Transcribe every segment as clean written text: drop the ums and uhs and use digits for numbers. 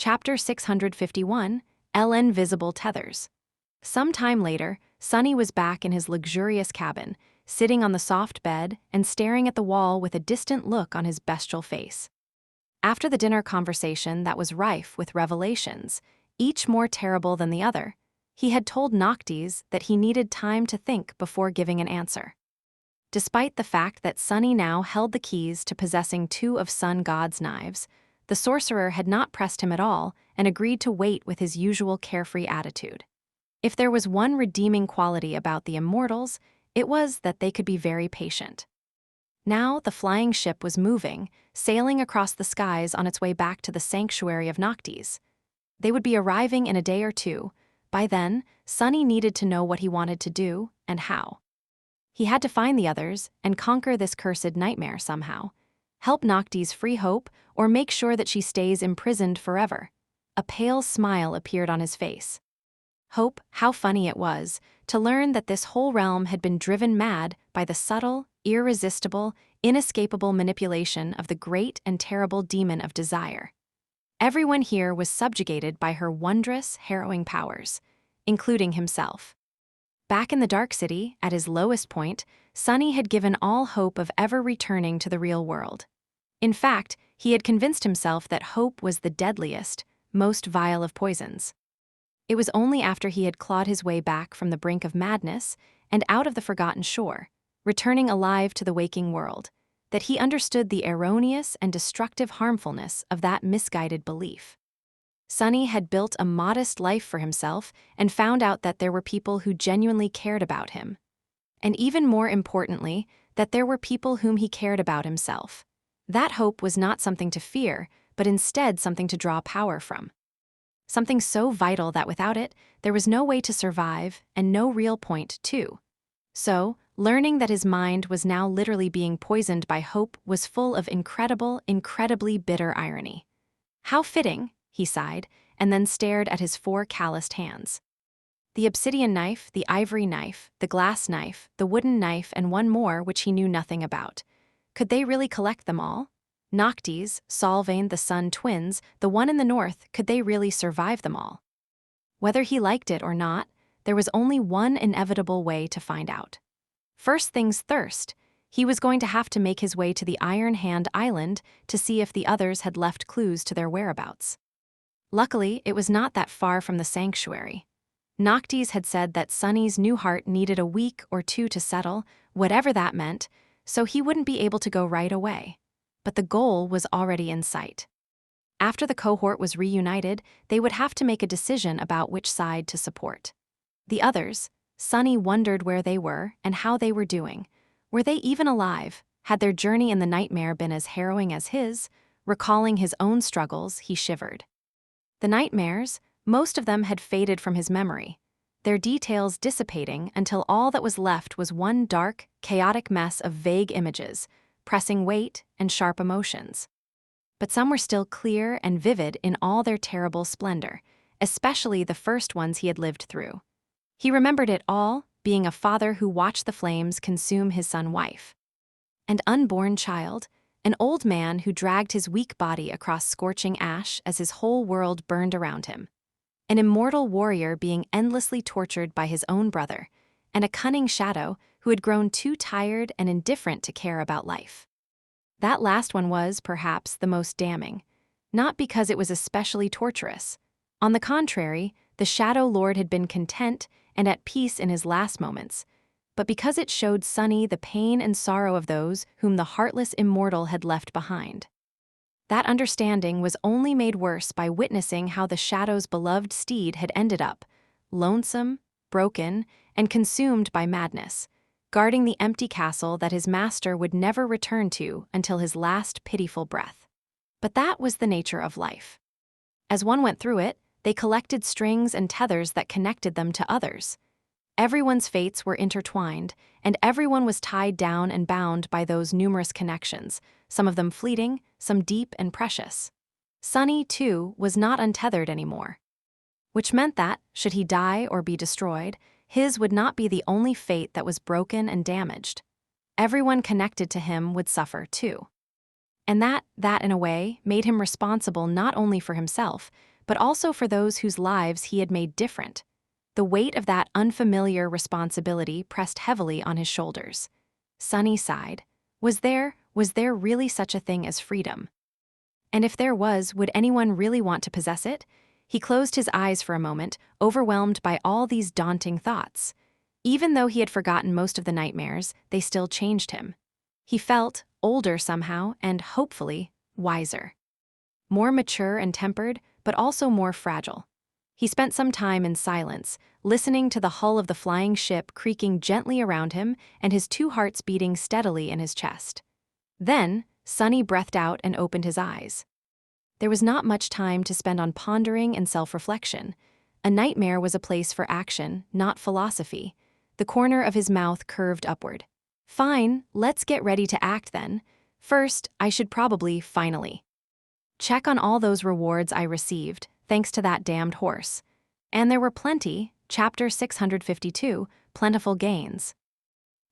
Chapter 651, Invisible Tethers. Some time later, Sunny was back in his luxurious cabin, sitting on the soft bed and staring at the wall with a distant look on his bestial face. After the dinner conversation that was rife with revelations, each more terrible than the other, he had told Noctis that he needed time to think before giving an answer. Despite the fact that Sunny now held the keys to possessing two of Sun God's knives, the sorcerer had not pressed him at all and agreed to wait with his usual carefree attitude. If there was one redeeming quality about the immortals, it was that they could be very patient. Now the flying ship was moving, sailing across the skies on its way back to the sanctuary of Noctis. They would be arriving in a day or two. By then, Sunny needed to know what he wanted to do and how. He had to find the others and conquer this cursed nightmare somehow. Help Noctis free Hope or make sure that she stays imprisoned forever. A pale smile appeared on his face. Hope, how funny it was to learn that this whole realm had been driven mad by the subtle, irresistible, inescapable manipulation of the great and terrible demon of desire. Everyone here was subjugated by her wondrous, harrowing powers, including himself. Back in the Dark City, at his lowest point, Sunny had given all hope of ever returning to the real world. In fact, he had convinced himself that hope was the deadliest, most vile of poisons. It was only after he had clawed his way back from the brink of madness and out of the forgotten shore, returning alive to the waking world, that he understood the erroneous and destructive harmfulness of that misguided belief. Sunny had built a modest life for himself and found out that there were people who genuinely cared about him. And even more importantly, that there were people whom he cared about himself. That hope was not something to fear, but instead something to draw power from. Something so vital that without it, there was no way to survive and no real point to. So, learning that his mind was now literally being poisoned by hope was full of incredibly bitter irony. How fitting, he sighed, and then stared at his 4 calloused hands. The obsidian knife, the ivory knife, the glass knife, the wooden knife, and one more which he knew nothing about. Could they really collect them all? Noctis, Solvane, the Sun twins, the one in the north, could they really survive them all? Whether he liked it or not, there was only one inevitable way to find out. First things first, he was going to have to make his way to the Iron Hand Island to see if the others had left clues to their whereabouts. Luckily, it was not that far from the sanctuary. Noctis had said that Sunny's new heart needed a week or two to settle, whatever that meant, so he wouldn't be able to go right away. But the goal was already in sight. After the cohort was reunited, they would have to make a decision about which side to support. The others, Sunny wondered where they were and how they were doing. Were they even alive? Had their journey in the nightmare been as harrowing as his? Recalling his own struggles, he shivered. The nightmares, most of them had faded from his memory, their details dissipating until all that was left was one dark, chaotic mess of vague images, pressing weight and sharp emotions. But some were still clear and vivid in all their terrible splendor, especially the first ones he had lived through. He remembered it all, being a father who watched the flames consume his son-wife. An unborn child, an old man who dragged his weak body across scorching ash as his whole world burned around him. An immortal warrior being endlessly tortured by his own brother, and a cunning shadow who had grown too tired and indifferent to care about life. That last one was, perhaps, the most damning, not because it was especially torturous. On the contrary, the Shadow Lord had been content and at peace in his last moments, but because it showed Sunny the pain and sorrow of those whom the heartless immortal had left behind. That understanding was only made worse by witnessing how the Shadow's beloved steed had ended up, lonesome, broken, and consumed by madness, guarding the empty castle that his master would never return to until his last pitiful breath. But that was the nature of life. As one went through it, they collected strings and tethers that connected them to others. Everyone's fates were intertwined, and everyone was tied down and bound by those numerous connections, some of them fleeting, some deep and precious. Sunny, too, was not untethered anymore. Which meant that, should he die or be destroyed, his would not be the only fate that was broken and damaged. Everyone connected to him would suffer, too. And that in a way, made him responsible not only for himself, but also for those whose lives he had made different. The weight of that unfamiliar responsibility pressed heavily on his shoulders. Sunny sighed. Was there really such a thing as freedom? And if there was, would anyone really want to possess it? He closed his eyes for a moment, overwhelmed by all these daunting thoughts. Even though he had forgotten most of the nightmares, they still changed him. He felt older somehow and, hopefully, wiser. More mature and tempered, but also more fragile. He spent some time in silence, listening to the hull of the flying ship creaking gently around him and his two hearts beating steadily in his chest. Then, Sunny breathed out and opened his eyes. There was not much time to spend on pondering and self-reflection. A nightmare was a place for action, not philosophy. The corner of his mouth curved upward. Fine, let's get ready to act then. First, I should probably, finally, check on all those rewards I received, thanks to that damned horse. And there were plenty, chapter 652, plentiful gains.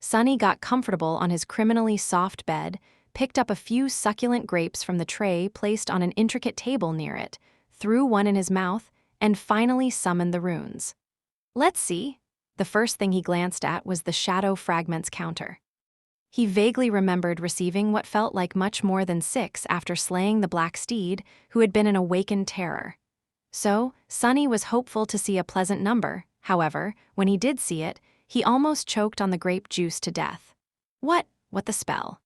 Sunny got comfortable on his criminally soft bed, picked up a few succulent grapes from the tray placed on an intricate table near it, threw one in his mouth, and finally summoned the runes. Let's see. The first thing he glanced at was the shadow fragments counter. He vaguely remembered receiving what felt like much more than 6 after slaying the black steed, who had been an awakened terror. So, Sunny was hopeful to see a pleasant number. However, when he did see it, he almost choked on the grape juice to death. What the spell?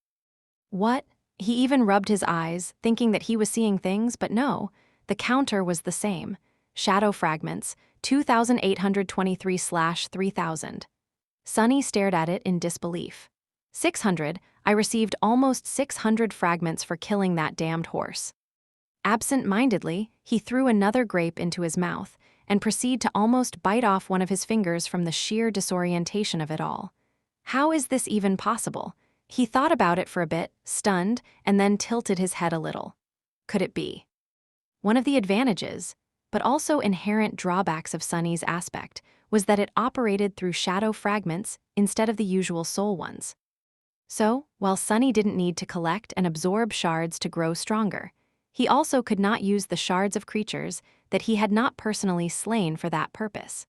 What? He even rubbed his eyes, thinking that he was seeing things, but no, the counter was the same. Shadow fragments, 2,823/3000. Sunny stared at it in disbelief. 600, I received almost 600 fragments for killing that damned horse. Absent-mindedly, he threw another grape into his mouth and proceeded to almost bite off one of his fingers from the sheer disorientation of it all. How is this even possible? He thought about it for a bit, stunned, and then tilted his head a little. Could it be? One of the advantages, but also inherent drawbacks of Sunny's aspect, was that it operated through shadow fragments instead of the usual soul ones. So, while Sunny didn't need to collect and absorb shards to grow stronger, he also could not use the shards of creatures that he had not personally slain for that purpose.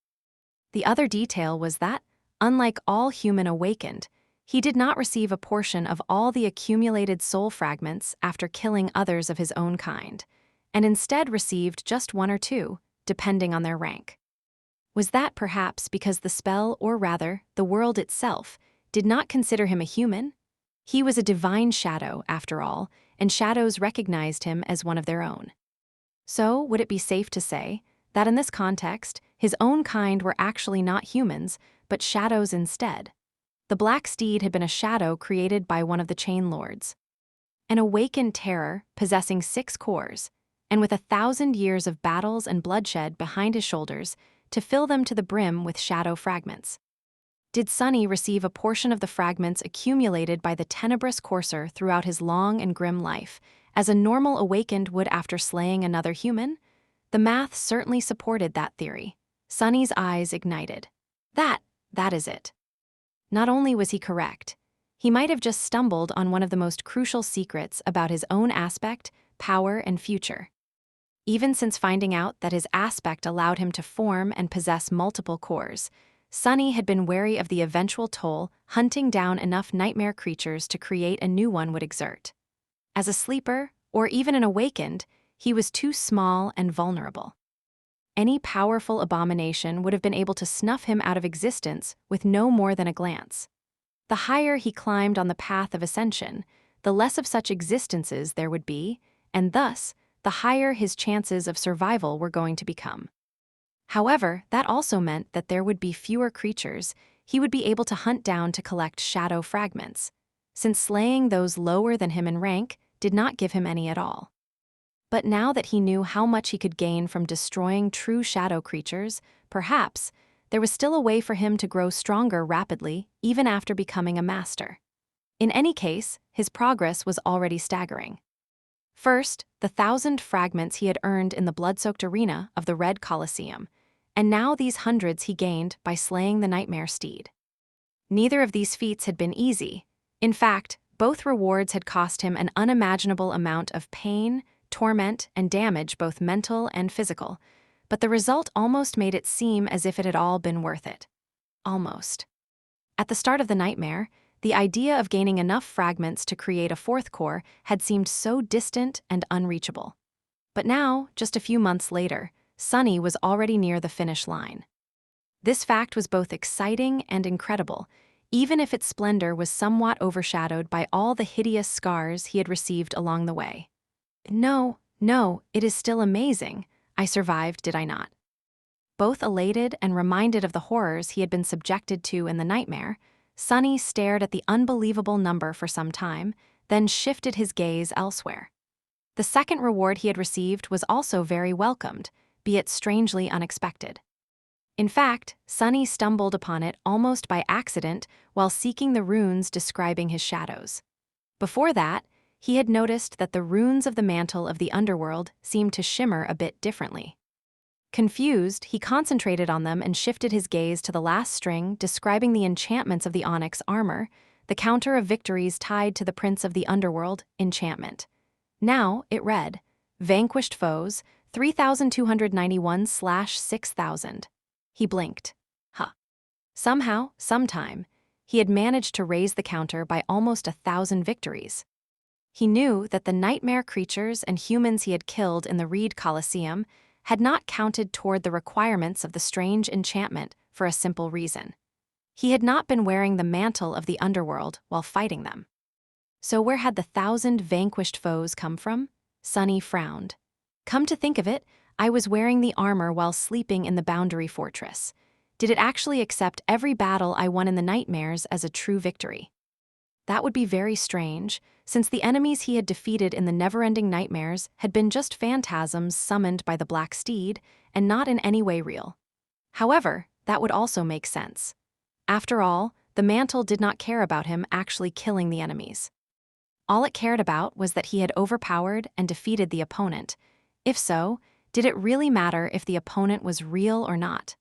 The other detail was that, unlike all human awakened, he did not receive a portion of all the accumulated soul fragments after killing others of his own kind, and instead received just 1 or 2, depending on their rank. Was that perhaps because the spell, or rather, the world itself, did not consider him a human? He was a divine shadow, after all, and shadows recognized him as one of their own. So, would it be safe to say that in this context, his own kind were actually not humans, but shadows instead? The black steed had been a shadow created by one of the chain lords. An awakened terror possessing 6 cores, and with 1,000 years of battles and bloodshed behind his shoulders to fill them to the brim with shadow fragments. Did Sunny receive a portion of the fragments accumulated by the tenebrous courser throughout his long and grim life, as a normal awakened would after slaying another human? The math certainly supported that theory. Sunny's eyes ignited. That is it. Not only was he correct, he might have just stumbled on one of the most crucial secrets about his own aspect, power, and future. Even since finding out that his aspect allowed him to form and possess multiple cores, Sunny had been wary of the eventual toll hunting down enough nightmare creatures to create a new one would exert. As a sleeper, or even an awakened, he was too small and vulnerable. Any powerful abomination would have been able to snuff him out of existence with no more than a glance. The higher he climbed on the path of ascension, the less of such existences there would be, and thus, the higher his chances of survival were going to become. However, that also meant that there would be fewer creatures he would be able to hunt down to collect shadow fragments, since slaying those lower than him in rank did not give him any at all. But now that he knew how much he could gain from destroying true shadow creatures, perhaps there was still a way for him to grow stronger rapidly even after becoming a master. In any case, his progress was already staggering. First, the 1,000 fragments he had earned in the blood-soaked arena of the Red Colosseum, and now these hundreds he gained by slaying the nightmare steed. Neither of these feats had been easy. In fact, Both rewards had cost him an unimaginable amount of pain, torment, and damage, both mental and physical, but the result almost made it seem as if it had all been worth it. Almost. At the start of the nightmare, the idea of gaining enough fragments to create a fourth core had seemed so distant and unreachable. But now, just a few months later, Sunny was already near the finish line. This fact was both exciting and incredible, even if its splendor was somewhat overshadowed by all the hideous scars he had received along the way. No, it is still amazing. I survived, did I not? Both elated and reminded of the horrors he had been subjected to in the nightmare, Sunny stared at the unbelievable number for some time, then shifted his gaze elsewhere. The second reward he had received was also very welcomed, be it strangely unexpected. In fact, Sunny stumbled upon it almost by accident while seeking the runes describing his shadows. Before that, he had noticed that the runes of the mantle of the underworld seemed to shimmer a bit differently. Confused, he concentrated on them and shifted his gaze to the last string describing the enchantments of the onyx armor, the counter of victories tied to the Prince of the Underworld enchantment. Now, it read, Vanquished foes, 3,291/6,000. He blinked. Somehow, sometime, he had managed to raise the counter by almost 1,000 victories. He knew that the nightmare creatures and humans he had killed in the Reed Coliseum had not counted toward the requirements of the strange enchantment for a simple reason. He had not been wearing the mantle of the underworld while fighting them. So where had the 1,000 vanquished foes come from? Sunny frowned. Come to think of it, I was wearing the armor while sleeping in the Boundary Fortress. Did it actually accept every battle I won in the nightmares as a true victory? That would be very strange, since the enemies he had defeated in the never-ending nightmares had been just phantasms summoned by the Black Steed and not in any way real. However, that would also make sense. After all, the mantle did not care about him actually killing the enemies. All it cared about was that he had overpowered and defeated the opponent. If so, did it really matter if the opponent was real or not?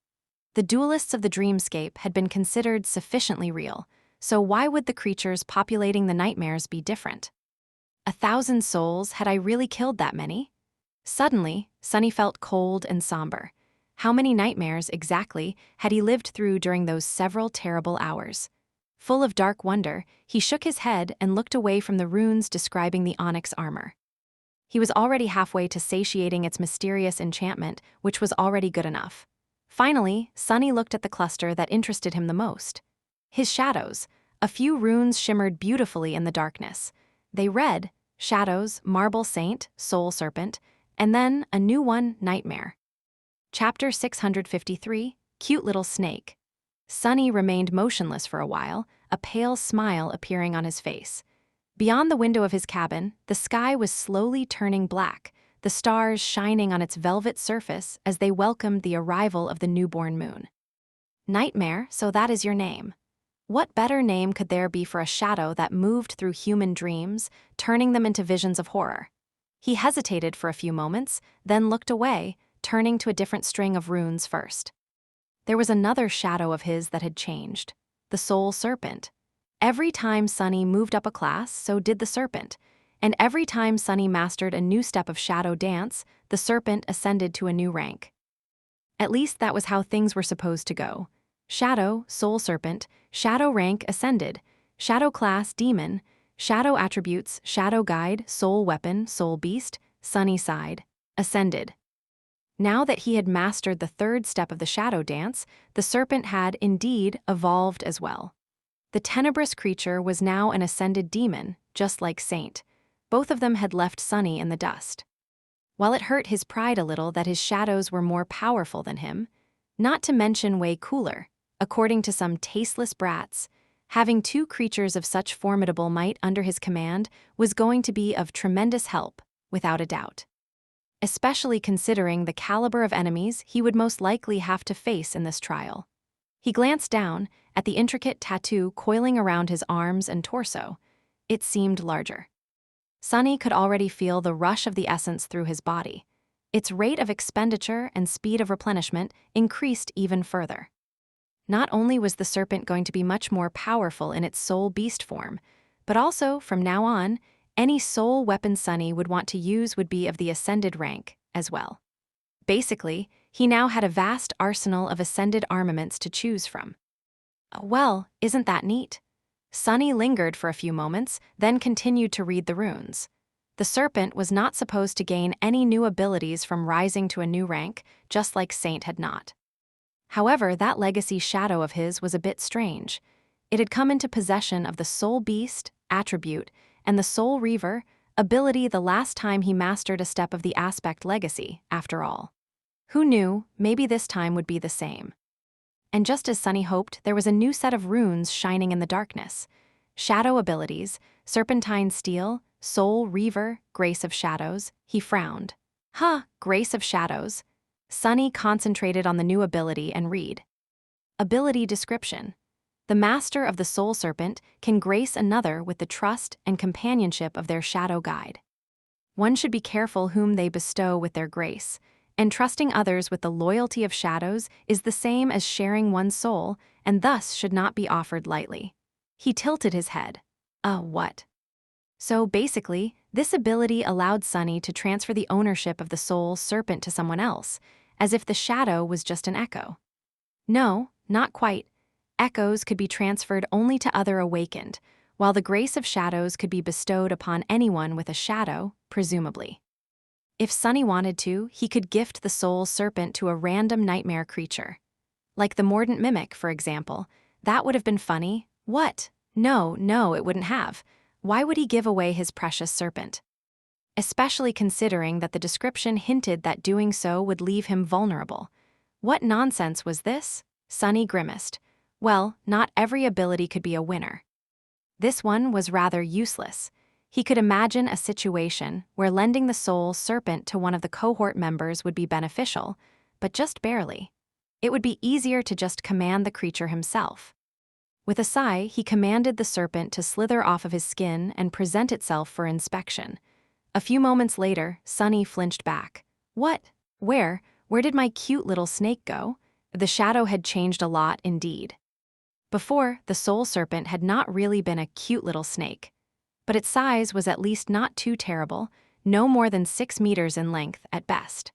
The duelists of the dreamscape had been considered sufficiently real, so why would the creatures populating the nightmares be different? 1,000 souls, had I really killed that many? Suddenly, Sunny felt cold and somber. How many nightmares, exactly, had he lived through during those several terrible hours? Full of dark wonder, he shook his head and looked away from the runes describing the onyx armor. He was already halfway to satiating its mysterious enchantment, which was already good enough. Finally, Sunny looked at the cluster that interested him the most. His shadows. A few runes shimmered beautifully in the darkness. They read, Shadows, Marble Saint, Soul Serpent, and then a new one, Nightmare. Chapter 653, Cute Little Snake. Sunny remained motionless for a while, a pale smile appearing on his face. Beyond the window of his cabin, the sky was slowly turning black, the stars shining on its velvet surface as they welcomed the arrival of the newborn moon. Nightmare, so that is your name. What better name could there be for a shadow that moved through human dreams, turning them into visions of horror? He hesitated for a few moments, then looked away, turning to a different string of runes first. There was another shadow of his that had changed, the Soul Serpent. Every time Sunny moved up a class, so did the serpent, and every time Sunny mastered a new step of shadow dance, the serpent ascended to a new rank. At least that was how things were supposed to go. Shadow, Soul Serpent, Shadow rank ascended, Shadow class Demon, Shadow attributes Shadow Guide, Soul Weapon, Soul Beast, Sunny side, ascended. Now that he had mastered the third step of the shadow dance, the serpent had, indeed, evolved as well. The tenebrous creature was now an ascended demon, just like Saint. Both of them had left Sunny in the dust. While it hurt his pride a little that his shadows were more powerful than him, not to mention way cooler, according to some tasteless brats, having two creatures of such formidable might under his command was going to be of tremendous help, without a doubt. Especially considering the caliber of enemies he would most likely have to face in this trial. He glanced down at the intricate tattoo coiling around his arms and torso. It seemed larger. Sunny could already feel the rush of the essence through his body. Its rate of expenditure and speed of replenishment increased even further. Not only was the serpent going to be much more powerful in its soul beast form, But also, from now on, any soul weapon Sunny would want to use would be of the ascended rank as well. Basically, he now had a vast arsenal of ascended armaments to choose from. Well, isn't that neat? Sunny lingered for a few moments, then continued to read the runes. The serpent was not supposed to gain any new abilities from rising to a new rank, just like Saint had not. However, that legacy shadow of his was a bit strange. It had come into possession of the Soul Beast attribute and the Soul Reaver ability the last time he mastered a step of the Aspect legacy, after all. Who knew, maybe this time would be the same. And just as Sunny hoped, there was a new set of runes shining in the darkness. Shadow abilities, Serpentine Steel, Soul Reaver, Grace of Shadows. He frowned. Grace of Shadows. Sunny concentrated on the new ability and read. Ability description. The master of the Soul Serpent can grace another with the trust and companionship of their shadow guide. One should be careful whom they bestow with their grace, and trusting others with the loyalty of shadows is the same as sharing one's soul, and thus should not be offered lightly. He tilted his head. What? So basically, this ability allowed Sunny to transfer the ownership of the Soul Serpent to someone else, as if the shadow was just an echo. No, not quite. Echoes could be transferred only to other awakened, while the grace of shadows could be bestowed upon anyone with a shadow, presumably. If Sunny wanted to, he could gift the Soul Serpent to a random nightmare creature. Like the Mordant Mimic, for example. That would have been funny. What? No, it wouldn't have. Why would he give away his precious serpent? Especially considering that the description hinted that doing so would leave him vulnerable. What nonsense was this? Sunny grimaced. Well, not every ability could be a winner. This one was rather useless. He could imagine a situation where lending the Soul Serpent to one of the cohort members would be beneficial, but just barely. It would be easier to just command the creature himself. With a sigh, he commanded the serpent to slither off of his skin and present itself for inspection. A few moments later, Sunny flinched back. What? Where did my cute little snake go? The shadow had changed a lot indeed. Before, the Soul Serpent had not really been a cute little snake. But its size was at least not too terrible, no more than 6 meters in length at best.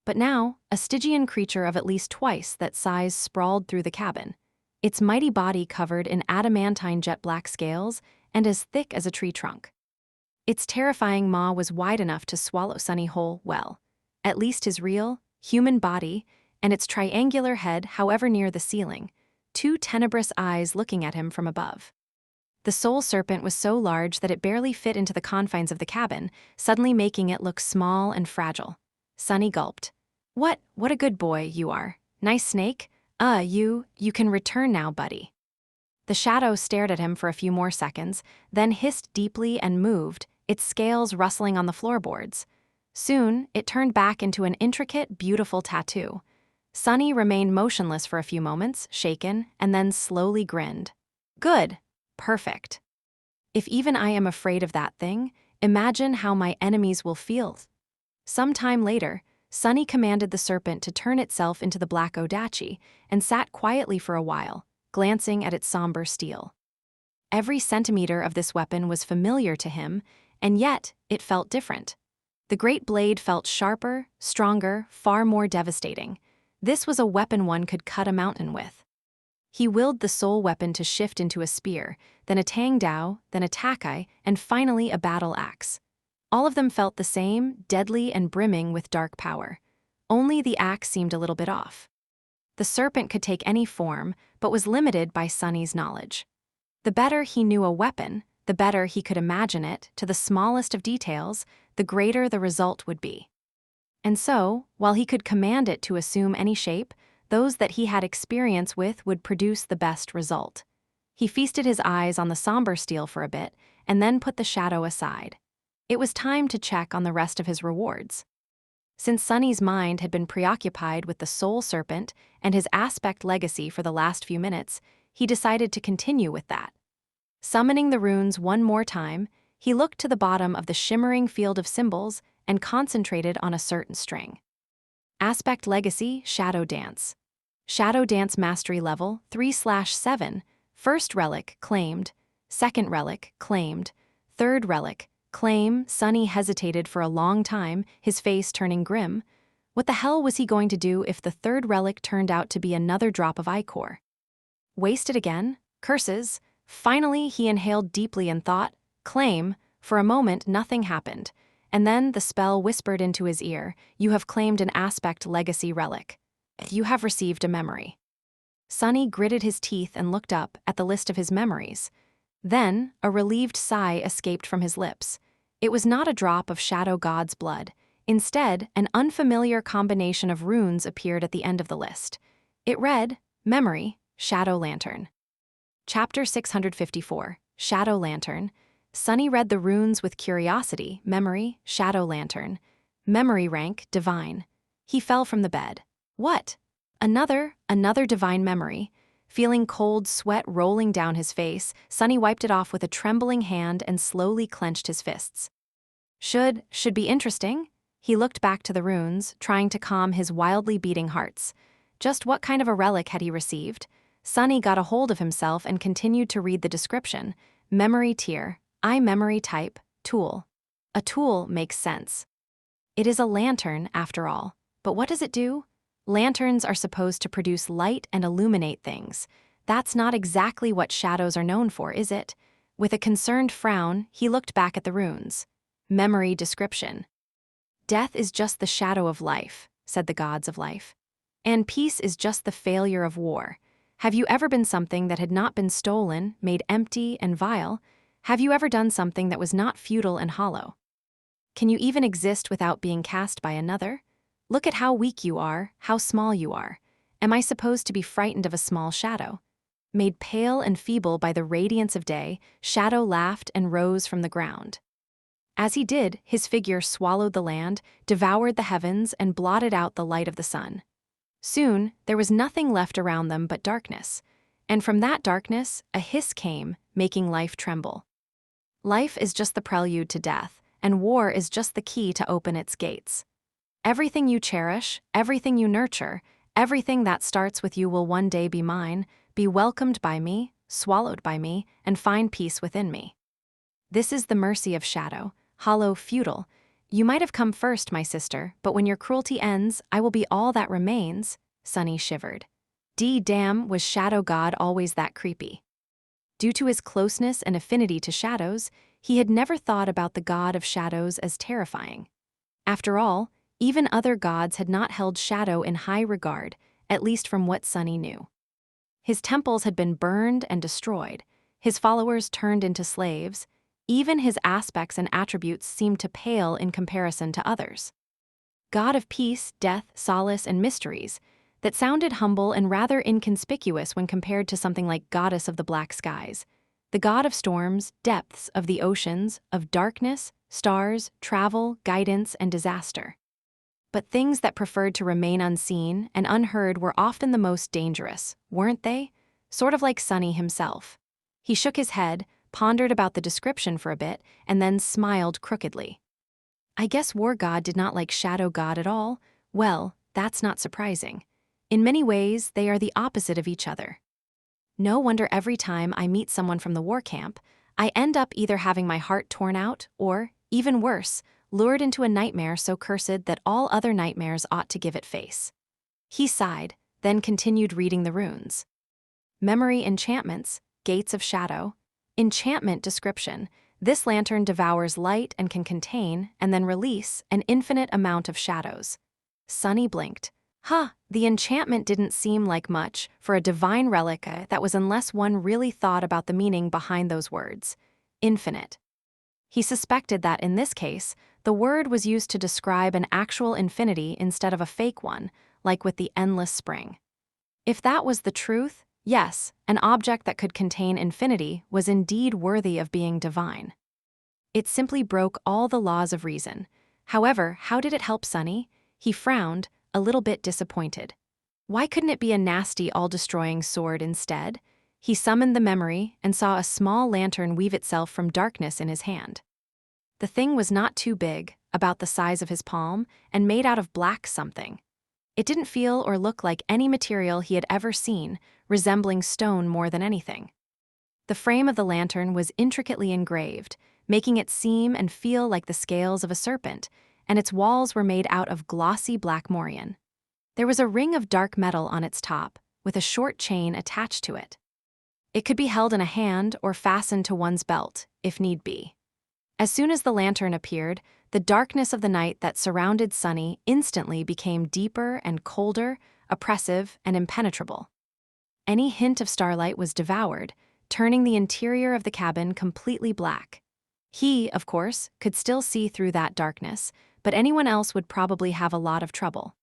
But now, a Stygian creature of at least twice that size sprawled through the cabin, its mighty body covered in adamantine jet-black scales and as thick as a tree trunk. Its terrifying maw was wide enough to swallow Sunny whole, well, at least his real, human body, and its triangular head however near the ceiling, 2 tenebrous eyes looking at him from above. The Soul Serpent was so large that it barely fit into the confines of the cabin, suddenly making it look small and fragile. Sunny gulped. What a good boy you are. Nice snake? You can return now, buddy. The shadow stared at him for a few more seconds, then hissed deeply and moved, its scales rustling on the floorboards. Soon, it turned back into an intricate, beautiful tattoo. Sunny remained motionless for a few moments, shaken, and then slowly grinned. Good. Perfect. If even I am afraid of that thing, imagine how my enemies will feel. Some time later, Sunny commanded the serpent to turn itself into the black Odachi and sat quietly for a while, glancing at its somber steel. Every centimeter of this weapon was familiar to him, and yet it felt different. The great blade felt sharper, stronger, far more devastating. This was a weapon one could cut a mountain with. He willed the soul weapon to shift into a spear, then a tang dao, then a takai, and finally a battle axe. All of them felt the same, deadly and brimming with dark power. Only the axe seemed a little bit off. The serpent could take any form, but was limited by Sunny's knowledge. The better he knew a weapon, the better he could imagine it to the smallest of details, the greater the result would be. And so, while he could command it to assume any shape, those that he had experience with would produce the best result. He feasted his eyes on the somber steel for a bit, and then put the shadow aside. It was time to check on the rest of his rewards. Since Sunny's mind had been preoccupied with the soul serpent and his aspect legacy for the last few minutes, he decided to continue with that. Summoning the runes one more time, he looked to the bottom of the shimmering field of symbols and concentrated on a certain string. Aspect Legacy, Shadow Dance. Shadow Dance Mastery Level 3/7, First Relic claimed, Second relic, claimed. Third relic, claim. Sonny hesitated for a long time, his face turning grim. What the hell was he going to do if the third relic turned out to be another drop of ichor? Waste it again? Curses. Finally, he inhaled deeply and thought, claim. For a moment, nothing happened. And then the spell whispered into his ear, you have claimed an aspect legacy relic. You have received a memory. Sonny gritted his teeth and looked up at the list of his memories. Then, a relieved sigh escaped from his lips. It was not a drop of Shadow God's blood. Instead, an unfamiliar combination of runes appeared at the end of the list. It read, Memory, Shadow Lantern. Chapter 654, Shadow Lantern. Sonny read the runes with curiosity, Memory, Shadow Lantern. Memory rank, Divine. He fell from the bed. What? Another divine memory. Feeling cold sweat rolling down his face, Sonny wiped it off with a trembling hand and slowly clenched his fists. Should be interesting. He looked back to the runes, trying to calm his wildly beating hearts. Just what kind of a relic had he received? Sonny got a hold of himself and continued to read the description. Memory tier, memory type, tool. A tool makes sense. It is a lantern, after all. But what does it do? Lanterns are supposed to produce light and illuminate things. That's not exactly what shadows are known for, is it? With a concerned frown, he looked back at the runes. Memory description. Death is just the shadow of life, said the gods of life. And peace is just the failure of war. Have you ever been something that had not been stolen, made empty and vile? Have you ever done something that was not futile and hollow? Can you even exist without being cast by another? Look at how weak you are, how small you are. Am I supposed to be frightened of a small shadow? Made pale and feeble by the radiance of day, Shadow laughed and rose from the ground. As he did, his figure swallowed the land, devoured the heavens, and blotted out the light of the sun. Soon, there was nothing left around them but darkness. And from that darkness, a hiss came, making life tremble. Life is just the prelude to death, and war is just the key to open its gates. Everything you cherish, everything you nurture, everything that starts with you will one day be mine, be welcomed by me, swallowed by me, and find peace within me. This is the mercy of Shadow, hollow, futile. You might have come first, my sister, but when your cruelty ends, I will be all that remains, Sonny shivered. Damn, was Shadow God always that creepy? Due to his closeness and affinity to shadows, he had never thought about the god of shadows as terrifying. After all, even other gods had not held Shadow in high regard, at least from what Sonny knew. His temples had been burned and destroyed, his followers turned into slaves. Even his aspects and attributes seemed to pale in comparison to others. God of peace, death, solace, and mysteries, that sounded humble and rather inconspicuous when compared to something like Goddess of the Black Skies, the god of storms, depths of the oceans, of darkness, stars, travel, guidance, and disaster. But things that preferred to remain unseen and unheard were often the most dangerous, weren't they? Sort of like Sonny himself. He shook his head, pondered about the description for a bit, and then smiled crookedly. I guess War God did not like Shadow God at all. Well, that's not surprising. In many ways, they are the opposite of each other. No wonder every time I meet someone from the war camp, I end up either having my heart torn out or, even worse, lured into a nightmare so cursed that all other nightmares ought to give it face. He sighed, then continued reading the runes. Memory enchantments, gates of shadow. Enchantment description. This lantern devours light and can contain, and then release, an infinite amount of shadows. Sonny blinked. The enchantment didn't seem like much for a divine relic that was unless one really thought about the meaning behind those words. Infinite. He suspected that in this case, the word was used to describe an actual infinity instead of a fake one, like with the endless spring. If that was the truth, yes, an object that could contain infinity was indeed worthy of being divine. It simply broke all the laws of reason. However, how did it help Sonny? He frowned, a little bit disappointed. Why couldn't it be a nasty, all-destroying sword instead? He summoned the memory and saw a small lantern weave itself from darkness in his hand. The thing was not too big, about the size of his palm, and made out of black something. It didn't feel or look like any material he had ever seen, resembling stone more than anything. The frame of the lantern was intricately engraved, making it seem and feel like the scales of a serpent, and its walls were made out of glossy black morion. There was a ring of dark metal on its top, with a short chain attached to it. It could be held in a hand or fastened to one's belt, if need be. As soon as the lantern appeared, the darkness of the night that surrounded Sunny instantly became deeper and colder, oppressive and impenetrable. Any hint of starlight was devoured, turning the interior of the cabin completely black. He, of course, could still see through that darkness, but anyone else would probably have a lot of trouble.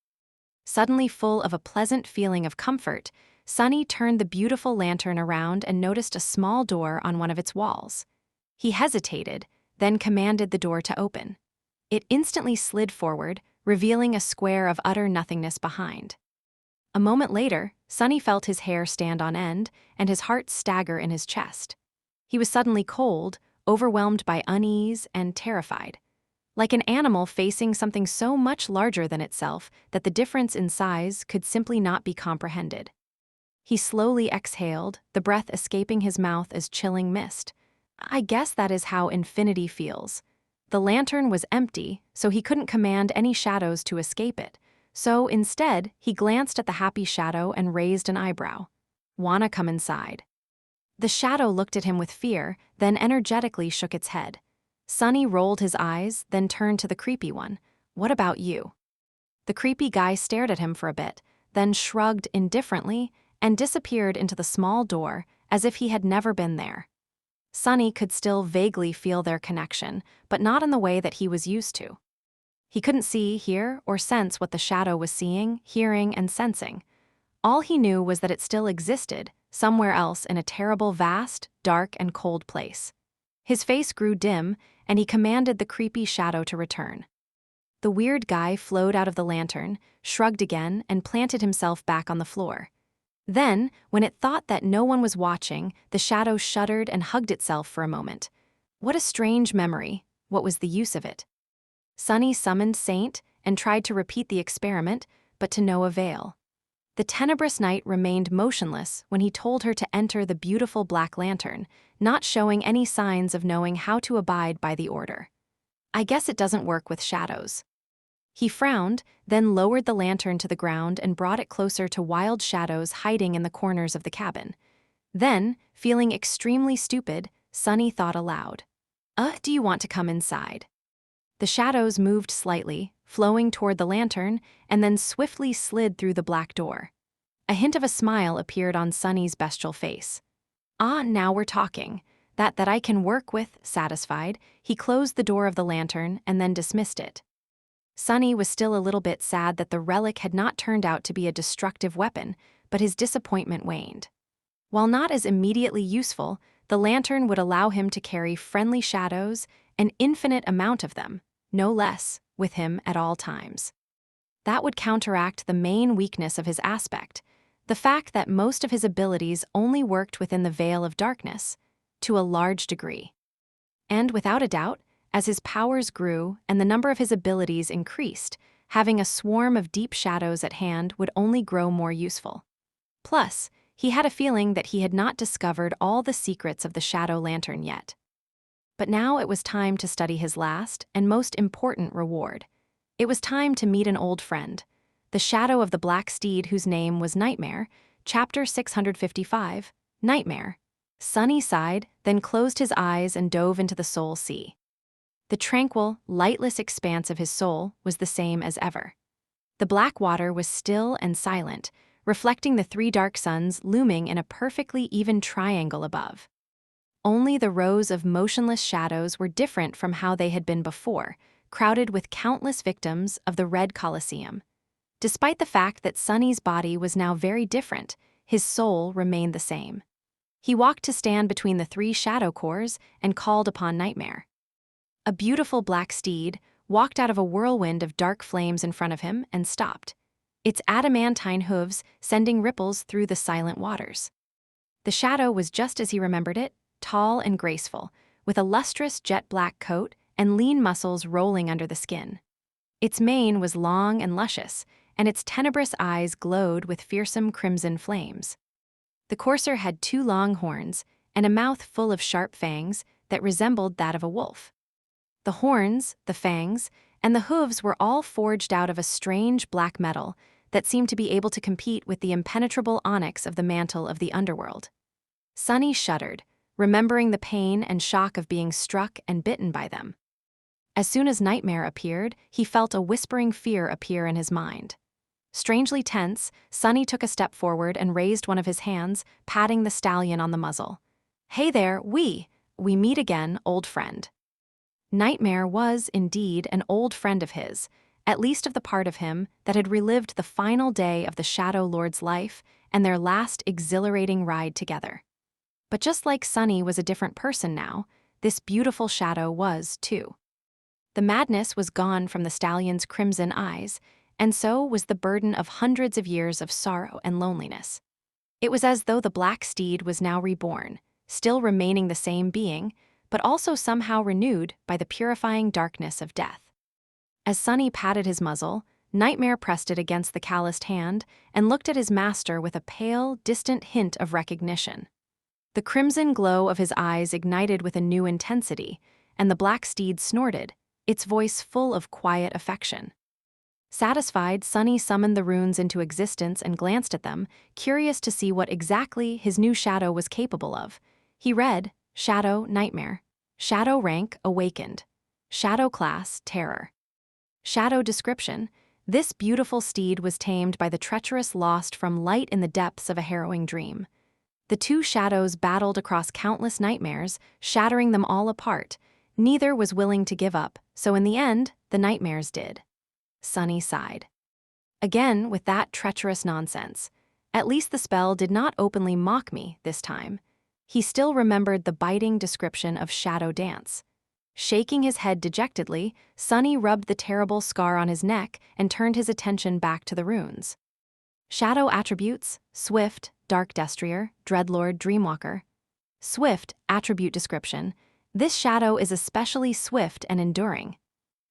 Suddenly full of a pleasant feeling of comfort, Sunny turned the beautiful lantern around and noticed a small door on one of its walls. He hesitated, then commanded the door to open. It instantly slid forward, revealing a square of utter nothingness behind. A moment later, Sunny felt his hair stand on end and his heart stagger in his chest. He was suddenly cold, overwhelmed by unease and terrified. Like an animal facing something so much larger than itself that the difference in size could simply not be comprehended. He slowly exhaled, the breath escaping his mouth as chilling mist. I guess that is how infinity feels. The lantern was empty, so he couldn't command any shadows to escape it. So instead, he glanced at the happy shadow and raised an eyebrow. "Wanna come inside?" The shadow looked at him with fear, then energetically shook its head. Sunny rolled his eyes, then turned to the creepy one. "What about you?" The creepy guy stared at him for a bit, then shrugged indifferently and disappeared into the small door as if he had never been there. Sunny could still vaguely feel their connection, but not in the way that he was used to. He couldn't see, hear, or sense what the shadow was seeing, hearing, and sensing. All he knew was that it still existed, somewhere else in a terrible, vast, dark, and cold place. His face grew dim, and he commanded the creepy shadow to return. The weird guy flowed out of the lantern, shrugged again, and planted himself back on the floor. Then, when it thought that no one was watching, the shadow shuddered and hugged itself for a moment. What a strange memory. What was the use of it? Sunny summoned Saint and tried to repeat the experiment, but to no avail. The tenebrous night remained motionless when he told her to enter the beautiful black lantern, not showing any signs of knowing how to abide by the order. "I guess it doesn't work with shadows." He frowned, then lowered the lantern to the ground and brought it closer to wild shadows hiding in the corners of the cabin. Then, feeling extremely stupid, Sunny thought aloud. Do you want to come inside?" The shadows moved slightly, flowing toward the lantern, and then swiftly slid through the black door. A hint of a smile appeared on Sunny's bestial face. Now we're talking. That I can work with." Satisfied, he closed the door of the lantern and then dismissed it. Sunny was still a little bit sad that the relic had not turned out to be a destructive weapon, but his disappointment waned. While not as immediately useful, the lantern would allow him to carry friendly shadows, an infinite amount of them, no less, with him at all times. That would counteract the main weakness of his aspect, the fact that most of his abilities only worked within the veil of darkness, to a large degree. And without a doubt, as his powers grew and the number of his abilities increased, having a swarm of deep shadows at hand would only grow more useful. Plus, he had a feeling that he had not discovered all the secrets of the shadow lantern yet. But now it was time to study his last and most important reward. It was time to meet an old friend, the shadow of the black steed whose name was Nightmare, Chapter 655, Nightmare. Sunny sighed, then closed his eyes and dove into the soul sea. The tranquil, lightless expanse of his soul was the same as ever. The black water was still and silent, reflecting the three dark suns looming in a perfectly even triangle above. Only the rows of motionless shadows were different from how they had been before, crowded with countless victims of the Red Colosseum. Despite the fact that Sunny's body was now very different, his soul remained the same. He walked to stand between the three shadow cores and called upon Nightmare. A beautiful black steed walked out of a whirlwind of dark flames in front of him and stopped, its adamantine hooves sending ripples through the silent waters. The shadow was just as he remembered it, tall and graceful, with a lustrous jet-black coat and lean muscles rolling under the skin. Its mane was long and luscious, and its tenebrous eyes glowed with fearsome crimson flames. The courser had two long horns, and a mouth full of sharp fangs that resembled that of a wolf. The horns, the fangs, and the hooves were all forged out of a strange black metal that seemed to be able to compete with the impenetrable onyx of the mantle of the underworld. Sunny shuddered, remembering the pain and shock of being struck and bitten by them. As soon as Nightmare appeared, he felt a whispering fear appear in his mind. Strangely tense, Sunny took a step forward and raised one of his hands, patting the stallion on the muzzle. "Hey there, we meet again, old friend." Nightmare was, indeed, an old friend of his, at least of the part of him that had relived the final day of the Shadow Lord's life and their last exhilarating ride together. But just like Sunny was a different person now, this beautiful shadow was, too. The madness was gone from the stallion's crimson eyes, and so was the burden of hundreds of years of sorrow and loneliness. It was as though the black steed was now reborn, still remaining the same being, but also somehow renewed by the purifying darkness of death. As Sunny patted his muzzle, Nightmare pressed it against the calloused hand and looked at his master with a pale, distant hint of recognition. The crimson glow of his eyes ignited with a new intensity, and the black steed snorted, its voice full of quiet affection. Satisfied, Sunny summoned the runes into existence and glanced at them, curious to see what exactly his new shadow was capable of. He read, Shadow, Nightmare. Shadow rank, Awakened. Shadow class, Terror. Shadow description. This beautiful steed was tamed by the treacherous lost from light in the depths of a harrowing dream. The two shadows battled across countless nightmares, shattering them all apart. Neither was willing to give up, so in the end, the nightmares did. Sunny sighed. Again with that treacherous nonsense. At least the spell did not openly mock me this time. He still remembered the biting description of shadow dance. Shaking his head dejectedly, Sunny rubbed the terrible scar on his neck and turned his attention back to the runes. Shadow attributes: Swift, Dark Destrier, Dreadlord, Dreamwalker. Swift attribute description. This shadow is especially swift and enduring.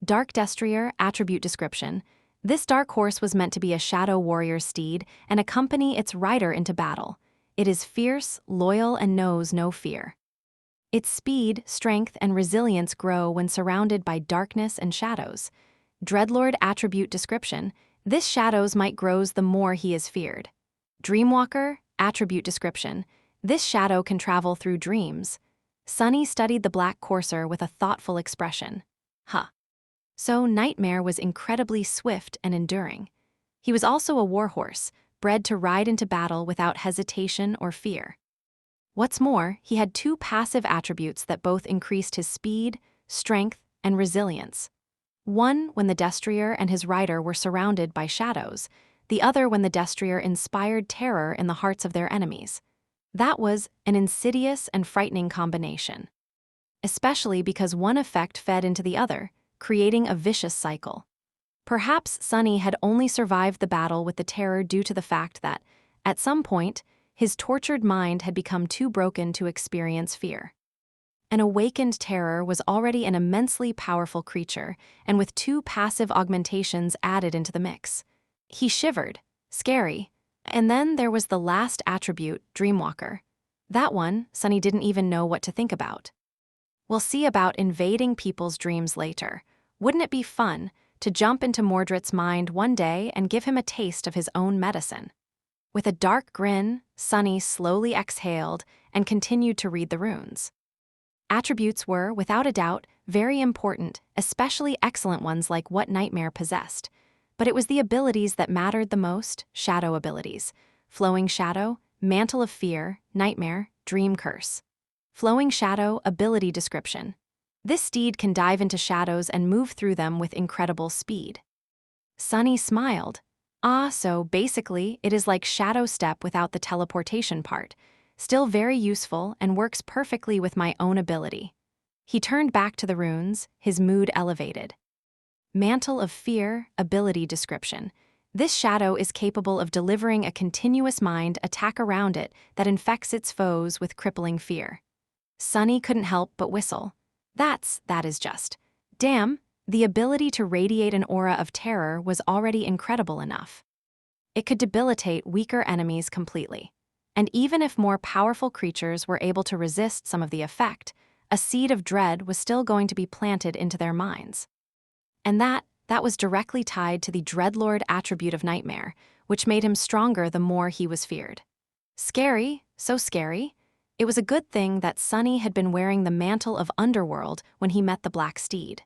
Dark Destrier attribute description. This dark horse was meant to be a shadow warrior steed and accompany its rider into battle. It is fierce, loyal, and knows no fear. Its speed, strength, and resilience grow when surrounded by darkness and shadows. Dreadlord attribute description. This shadows might grows the more he is feared. Dreamwalker attribute description. This shadow can travel through dreams. Sunny studied the black courser with a thoughtful expression. So Nightmare was incredibly swift and enduring. He was also a warhorse, bred to ride into battle without hesitation or fear. What's more, he had two passive attributes that both increased his speed, strength, and resilience. One when the Destrier and his rider were surrounded by shadows, the other when the Destrier inspired terror in the hearts of their enemies. That was an insidious and frightening combination. Especially because one effect fed into the other, creating a vicious cycle. Perhaps Sunny had only survived the battle with the terror due to the fact that, at some point, his tortured mind had become too broken to experience fear. An awakened terror was already an immensely powerful creature, and with two passive augmentations added into the mix. He shivered, scary, and then there was the last attribute, Dreamwalker. That one, Sunny didn't even know what to think about. We'll see about invading people's dreams later. Wouldn't it be fun to jump into Mordred's mind one day and give him a taste of his own medicine? With a dark grin, Sunny slowly exhaled and continued to read the runes. Attributes were, without a doubt, very important, especially excellent ones like what Nightmare possessed. But it was the abilities that mattered the most, shadow abilities. Flowing Shadow, Mantle of Fear, Nightmare, Dream Curse. Flowing Shadow ability description. This steed can dive into shadows and move through them with incredible speed. Sunny smiled. So basically, it is like Shadow Step without the teleportation part. Still very useful and works perfectly with my own ability. He turned back to the runes, his mood elevated. Mantle of Fear ability description. This shadow is capable of delivering a continuous mind attack around it that infects its foes with crippling fear. Sunny couldn't help but whistle. That is just. Damn, the ability to radiate an aura of terror was already incredible enough. It could debilitate weaker enemies completely. And even if more powerful creatures were able to resist some of the effect, a seed of dread was still going to be planted into their minds. And that was directly tied to the dreadlord attribute of nightmare, which made him stronger the more he was feared. Scary, so scary. It was a good thing that Sunny had been wearing the mantle of underworld when he met the black steed.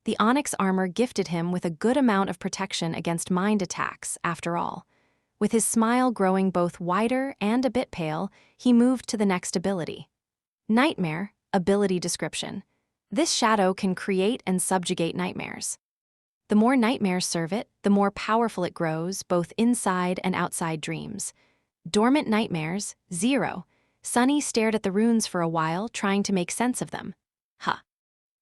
The onyx armor gifted him with a good amount of protection against mind attacks, after all. With his smile growing both wider and a bit pale, he moved to the next ability. Nightmare, ability description. This shadow can create and subjugate nightmares. The more nightmares serve it, the more powerful it grows, both inside and outside dreams. Dormant nightmares, 0. Sunny stared at the runes for a while, trying to make sense of them.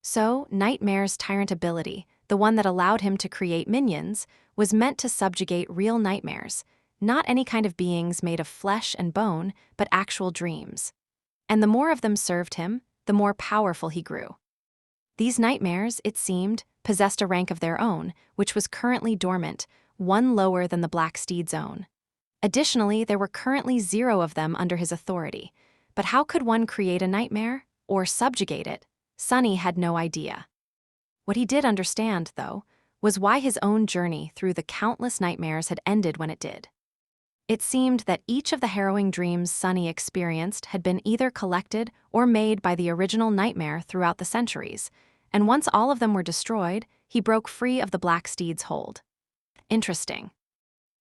So, Nightmare's tyrant ability, the one that allowed him to create minions, was meant to subjugate real nightmares, not any kind of beings made of flesh and bone, but actual dreams. And the more of them served him, the more powerful he grew. These nightmares, it seemed, possessed a rank of their own, which was currently dormant, one lower than the Black Steed's own. Additionally, there were currently 0 of them under his authority. But how could one create a nightmare, or subjugate it? Sunny had no idea. What he did understand, though, was why his own journey through the countless nightmares had ended when it did. It seemed that each of the harrowing dreams Sunny experienced had been either collected or made by the original nightmare throughout the centuries, and once all of them were destroyed, he broke free of the Black Steed's hold. Interesting.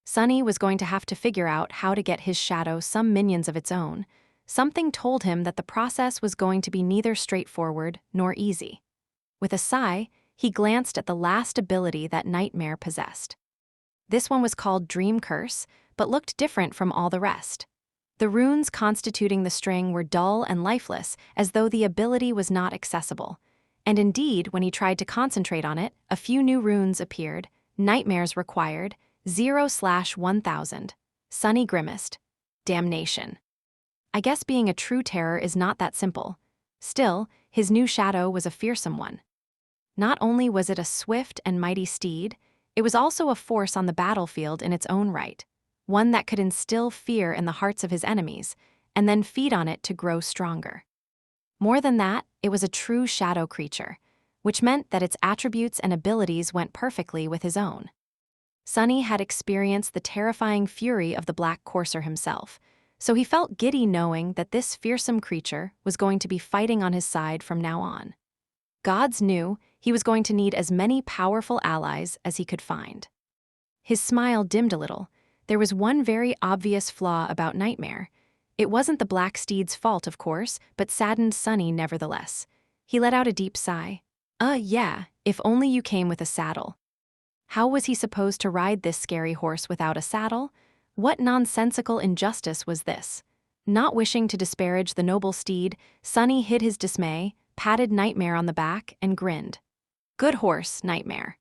Sunny was going to have to figure out how to get his shadow some minions of its own. Something told him that the process was going to be neither straightforward nor easy. With a sigh, he glanced at the last ability that Nightmare possessed. This one was called Dream Curse, but looked different from all the rest. The runes constituting the string were dull and lifeless, as though the ability was not accessible. And indeed, when he tried to concentrate on it, a few new runes appeared. Nightmares required, 0/1000. Sunny grimaced. Damnation. I guess being a true terror is not that simple. Still, his new shadow was a fearsome one. Not only was it a swift and mighty steed, it was also a force on the battlefield in its own right, one that could instill fear in the hearts of his enemies, and then feed on it to grow stronger. More than that, it was a true shadow creature, which meant that its attributes and abilities went perfectly with his own. Sunny had experienced the terrifying fury of the Black Courser himself, so he felt giddy knowing that this fearsome creature was going to be fighting on his side from now on. Gods knew he was going to need as many powerful allies as he could find. His smile dimmed a little. There was one very obvious flaw about Nightmare. It wasn't the Black Steed's fault, of course, but saddened Sunny nevertheless. He let out a deep sigh. Yeah, if only you came with a saddle. How was he supposed to ride this scary horse without a saddle? What nonsensical injustice was this? Not wishing to disparage the noble steed, Sunny hid his dismay, patted Nightmare on the back, and grinned. Good horse, Nightmare.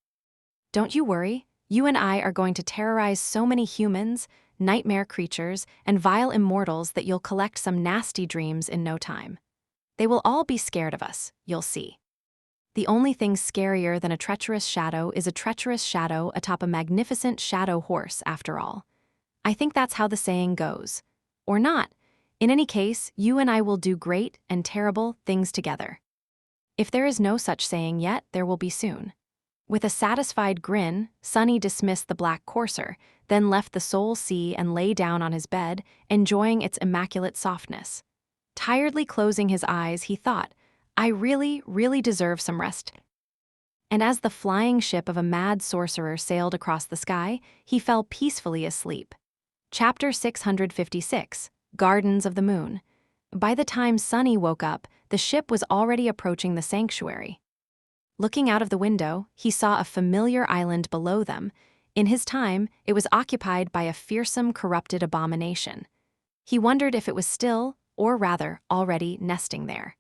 Don't you worry, you and I are going to terrorize so many humans, nightmare creatures, and vile immortals that you'll collect some nasty dreams in no time. They will all be scared of us, you'll see. The only thing scarier than a treacherous shadow is a treacherous shadow atop a magnificent shadow horse, after all. I think that's how the saying goes. Or not. In any case, you and I will do great and terrible things together. If there is no such saying yet, there will be soon. With a satisfied grin, Sunny dismissed the Black Courser, then left the Soul Sea and lay down on his bed, enjoying its immaculate softness. Tiredly closing his eyes, he thought, I really, really deserve some rest. And as the flying ship of a mad sorcerer sailed across the sky, he fell peacefully asleep. Chapter 656, Gardens of the Moon. By the time Sunny woke up, the ship was already approaching the sanctuary. Looking out of the window, he saw a familiar island below them. In his time, it was occupied by a fearsome, corrupted abomination. He wondered if it was still, or rather, already nesting there.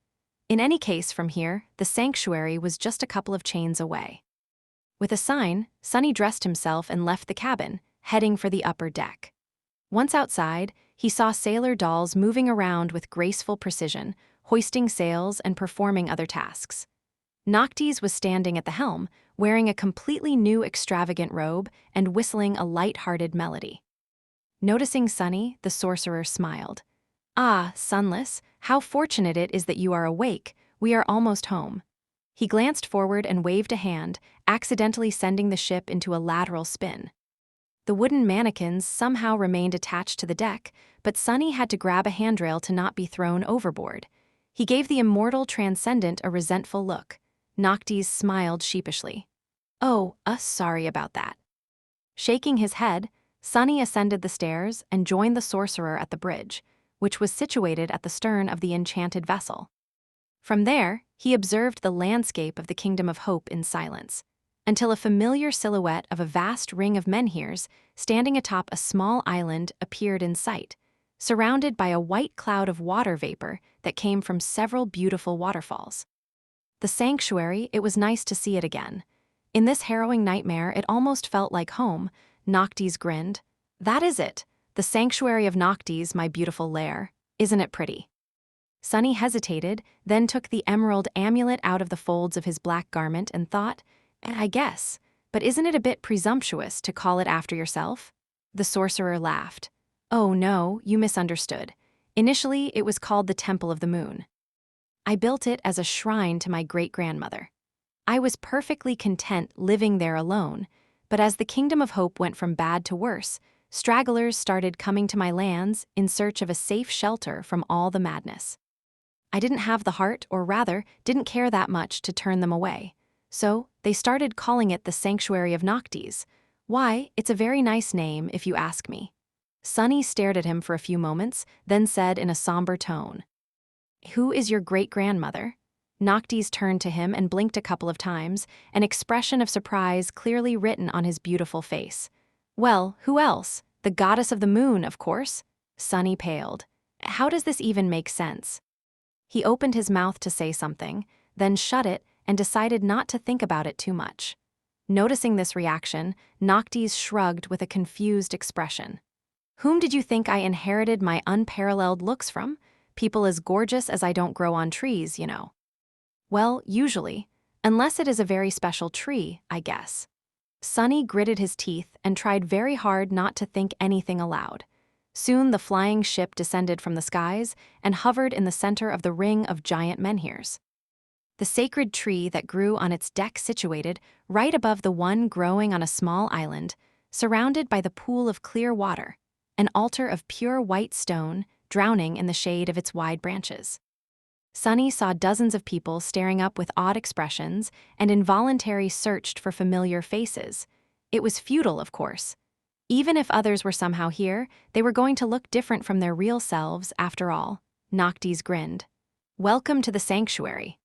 In any case, from here, the sanctuary was just a couple of chains away. With a sign, Sunny dressed himself and left the cabin, heading for the upper deck. Once outside, he saw sailor dolls moving around with graceful precision, hoisting sails and performing other tasks. Noctis was standing at the helm, wearing a completely new extravagant robe and whistling a light-hearted melody. Noticing Sunny, the sorcerer smiled. "Ah, Sunless, how fortunate it is that you are awake. We are almost home." He glanced forward and waved a hand, accidentally sending the ship into a lateral spin. The wooden mannequins somehow remained attached to the deck, but Sunny had to grab a handrail to not be thrown overboard. He gave the immortal transcendent a resentful look. Noctis smiled sheepishly. "Oh, sorry about that." Shaking his head, Sunny ascended the stairs and joined the sorcerer at the bridge, which was situated at the stern of the enchanted vessel. From there, he observed the landscape of the Kingdom of Hope in silence, until a familiar silhouette of a vast ring of menhirs standing atop a small island appeared in sight, surrounded by a white cloud of water vapor that came from several beautiful waterfalls. The sanctuary, it was nice to see it again. In this harrowing nightmare, it almost felt like home. Noctis grinned. "That is it, the sanctuary of Noctis, my beautiful lair. Isn't it pretty?" Sunny hesitated, then took the emerald amulet out of the folds of his black garment and thought, "I guess, but isn't it a bit presumptuous to call it after yourself?" The sorcerer laughed. "Oh no, you misunderstood. Initially, it was called the Temple of the Moon. I built it as a shrine to my great-grandmother. I was perfectly content living there alone, but as the Kingdom of Hope went from bad to worse, stragglers started coming to my lands in search of a safe shelter from all the madness. I didn't have the heart, or rather, didn't care that much to turn them away. So, they started calling it the Sanctuary of Noctis. Why, it's a very nice name, if you ask me." Sunny stared at him for a few moments, then said in a somber tone, "Who is your great-grandmother?" Noctis turned to him and blinked a couple of times, an expression of surprise clearly written on his beautiful face. "Well, who else? The goddess of the moon, of course." Sunny paled. "How does this even make sense?" He opened his mouth to say something, then shut it and decided not to think about it too much. Noticing this reaction, Noctis shrugged with a confused expression. "Whom did you think I inherited my unparalleled looks from? People as gorgeous as I don't grow on trees, you know." "Well, usually. Unless it is a very special tree, I guess." Sunny gritted his teeth and tried very hard not to think anything aloud. Soon the flying ship descended from the skies and hovered in the center of the ring of giant menhirs. The sacred tree that grew on its deck situated right above the one growing on a small island, surrounded by the pool of clear water, an altar of pure white stone drowning in the shade of its wide branches. Sunny saw dozens of people staring up with odd expressions and involuntarily searched for familiar faces. It was futile, of course. Even if others were somehow here, they were going to look different from their real selves, after all. Noctis grinned. "Welcome to the sanctuary.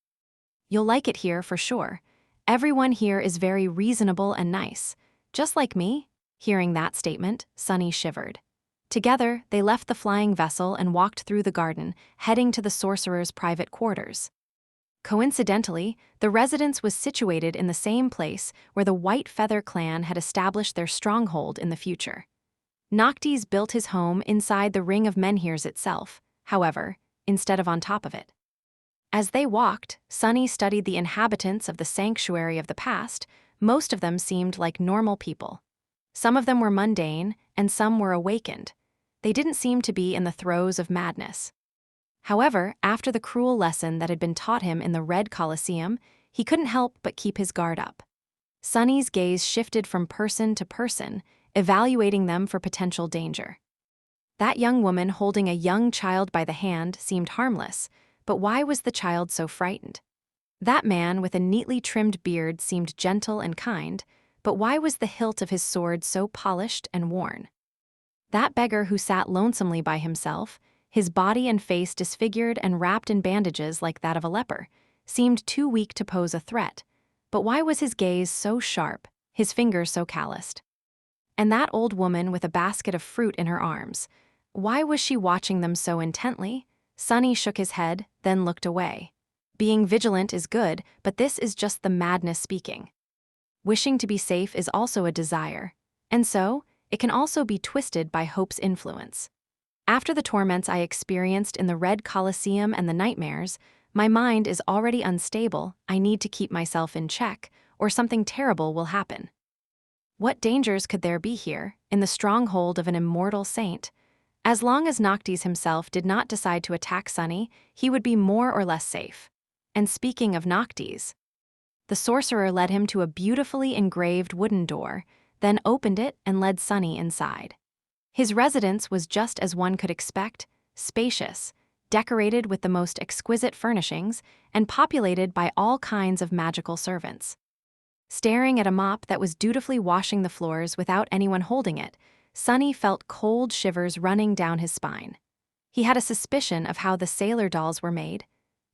You'll like it here for sure. Everyone here is very reasonable and nice. Just like me." Hearing that statement, Sunny shivered. Together, they left the flying vessel and walked through the garden, heading to the sorcerer's private quarters. Coincidentally, the residence was situated in the same place where the White Feather clan had established their stronghold in the future. Noctis built his home inside the Ring of Menhirs itself, however, instead of on top of it. As they walked, Sunny studied the inhabitants of the sanctuary of the past. Most of them seemed like normal people. Some of them were mundane, and some were awakened. They didn't seem to be in the throes of madness. However, after the cruel lesson that had been taught him in the Red Colosseum, he couldn't help but keep his guard up. Sunny's gaze shifted from person to person, evaluating them for potential danger. That young woman holding a young child by the hand seemed harmless, but why was the child so frightened? That man with a neatly trimmed beard seemed gentle and kind, but why was the hilt of his sword so polished and worn? That beggar who sat lonesomely by himself, his body and face disfigured and wrapped in bandages like that of a leper, seemed too weak to pose a threat. But why was his gaze so sharp, his fingers so calloused? And that old woman with a basket of fruit in her arms, why was she watching them so intently? Sunny shook his head, then looked away. Being vigilant is good, but this is just the madness speaking. Wishing to be safe is also a desire, and so, it can also be twisted by hope's influence. After the torments I experienced in the Red Colosseum and the nightmares, my mind is already unstable. I need to keep myself in check, or something terrible will happen. What dangers could there be here? in the stronghold of an immortal saint. As long as Noctis himself did not decide to attack Sunny, he would be more or less safe. And speaking of Noctis, the sorcerer led him to a beautifully engraved wooden door, then opened it and led Sunny inside. His residence was just as one could expect, spacious, decorated with the most exquisite furnishings, and populated by all kinds of magical servants. Staring at a mop that was dutifully washing the floors without anyone holding it, Sunny felt cold shivers running down his spine. He had a suspicion of how the sailor dolls were made.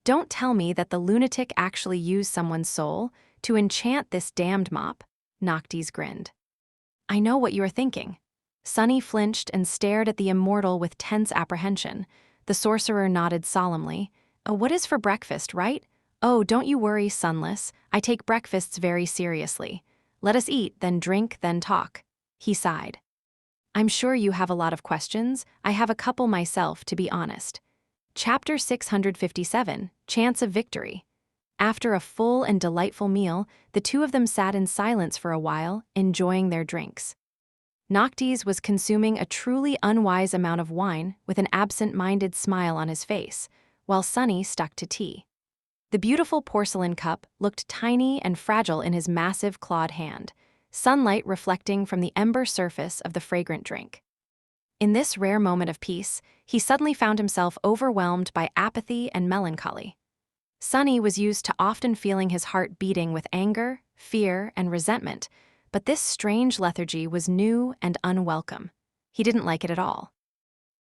Don't tell me that the lunatic actually used someone's soul to enchant this damned mop, Noctis grinned. I know what you are thinking. Sunny flinched and stared at the immortal with tense apprehension. The sorcerer nodded solemnly. Oh, what is for breakfast, right? Oh, don't you worry, Sunless. I take breakfasts very seriously. Let us eat, then drink, then talk. He sighed. I'm sure you have a lot of questions. I have a couple myself, to be honest. Chapter 657, Chance of Victory. After a full and delightful meal, the two of them sat in silence for a while, enjoying their drinks. Noctis was consuming a truly unwise amount of wine with an absent-minded smile on his face, while Sunny stuck to tea. The beautiful porcelain cup looked tiny and fragile in his massive clawed hand, sunlight reflecting from the ember surface of the fragrant drink. In this rare moment of peace, he suddenly found himself overwhelmed by apathy and melancholy. Sunny was used to often feeling his heart beating with anger, fear, and resentment, but this strange lethargy was new and unwelcome. He didn't like it at all.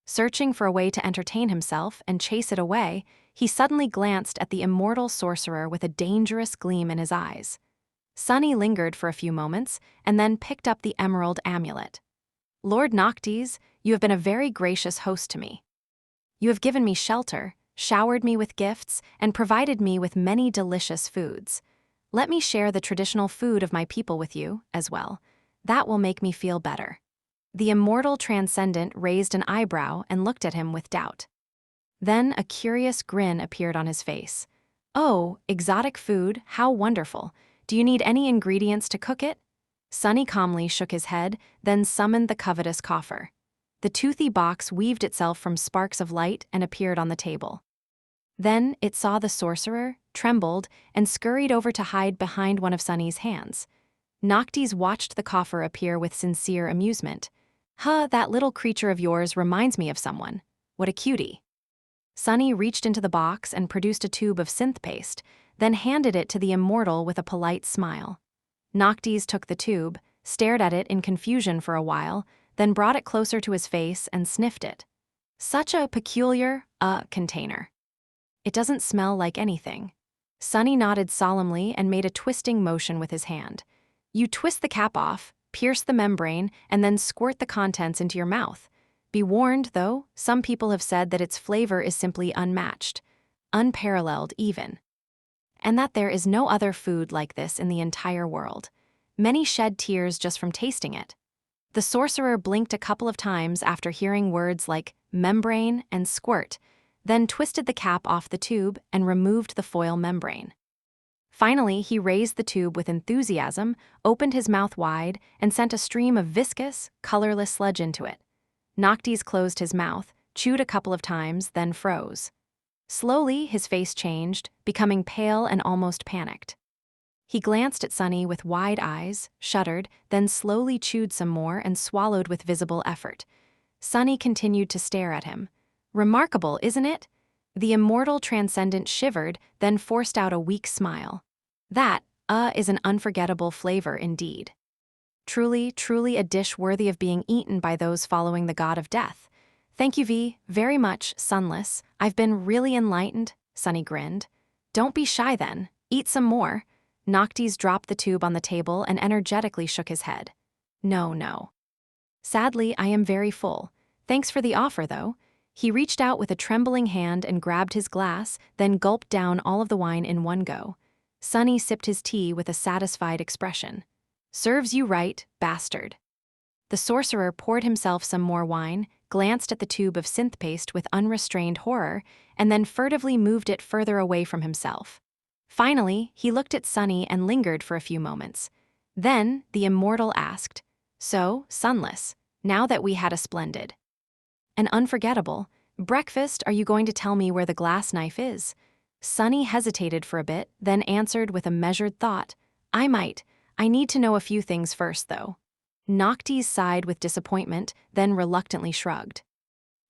Searching for a way to entertain himself and chase it away, he suddenly glanced at the immortal sorcerer with a dangerous gleam in his eyes. Sunny lingered for a few moments and then picked up the emerald amulet. Lord Noctis, you have been a very gracious host to me. You have given me shelter, showered me with gifts, and provided me with many delicious foods. Let me share the traditional food of my people with you, as well. That will make me feel better. The immortal transcendent raised an eyebrow and looked at him with doubt. Then a curious grin appeared on his face. Oh, exotic food, how wonderful. Do you need any ingredients to cook it? Sunny calmly shook his head, then summoned the covetous coffer. The toothy box weaved itself from sparks of light and appeared on the table. Then it saw the sorcerer, trembled, and scurried over to hide behind one of Sunny's hands. Noctis watched the coffer appear with sincere amusement. Huh, that little creature of yours reminds me of someone. What a cutie. Sunny reached into the box and produced a tube of synth paste, then handed it to the immortal with a polite smile. Noctis took the tube, stared at it in confusion for a while, then brought it closer to his face and sniffed it. Such a peculiar, container. It doesn't smell like anything. Sunny nodded solemnly and made a twisting motion with his hand. You twist the cap off, pierce the membrane, and then squirt the contents into your mouth. Be warned, though, some people have said that its flavor is simply unmatched, unparalleled even, and that there is no other food like this in the entire world. Many shed tears just from tasting it. The sorcerer blinked a couple of times after hearing words like membrane and squirt, then twisted the cap off the tube and removed the foil membrane. Finally, he raised the tube with enthusiasm, opened his mouth wide, and sent a stream of viscous, colorless sludge into it. Noctis closed his mouth, chewed a couple of times, then froze. Slowly, his face changed, becoming pale and almost panicked. He glanced at Sunny with wide eyes, shuddered, then slowly chewed some more and swallowed with visible effort. Sunny continued to stare at him. Remarkable, isn't it? The immortal transcendent shivered, then forced out a weak smile. That, is an unforgettable flavor indeed. Truly, truly a dish worthy of being eaten by those following the god of death. Thank you, very much, Sunless. I've been really enlightened, Sunny grinned. Don't be shy then. Eat some more. Noctis dropped the tube on the table and energetically shook his head. No. Sadly, I am very full. Thanks for the offer, though. He reached out with a trembling hand and grabbed his glass, then gulped down all of the wine in one go. Sunny sipped his tea with a satisfied expression. Serves you right, bastard. The sorcerer poured himself some more wine, glanced at the tube of synth paste with unrestrained horror, and then furtively moved it further away from himself. Finally, he looked at Sunny and lingered for a few moments. Then, the immortal asked, So, Sunless, Now that we had a splendid and unforgettable breakfast, are you going to tell me where the glass knife is? Sunny hesitated for a bit, then answered with a measured thought, I might. I need to know a few things first, though. Noctis sighed with disappointment, then reluctantly shrugged.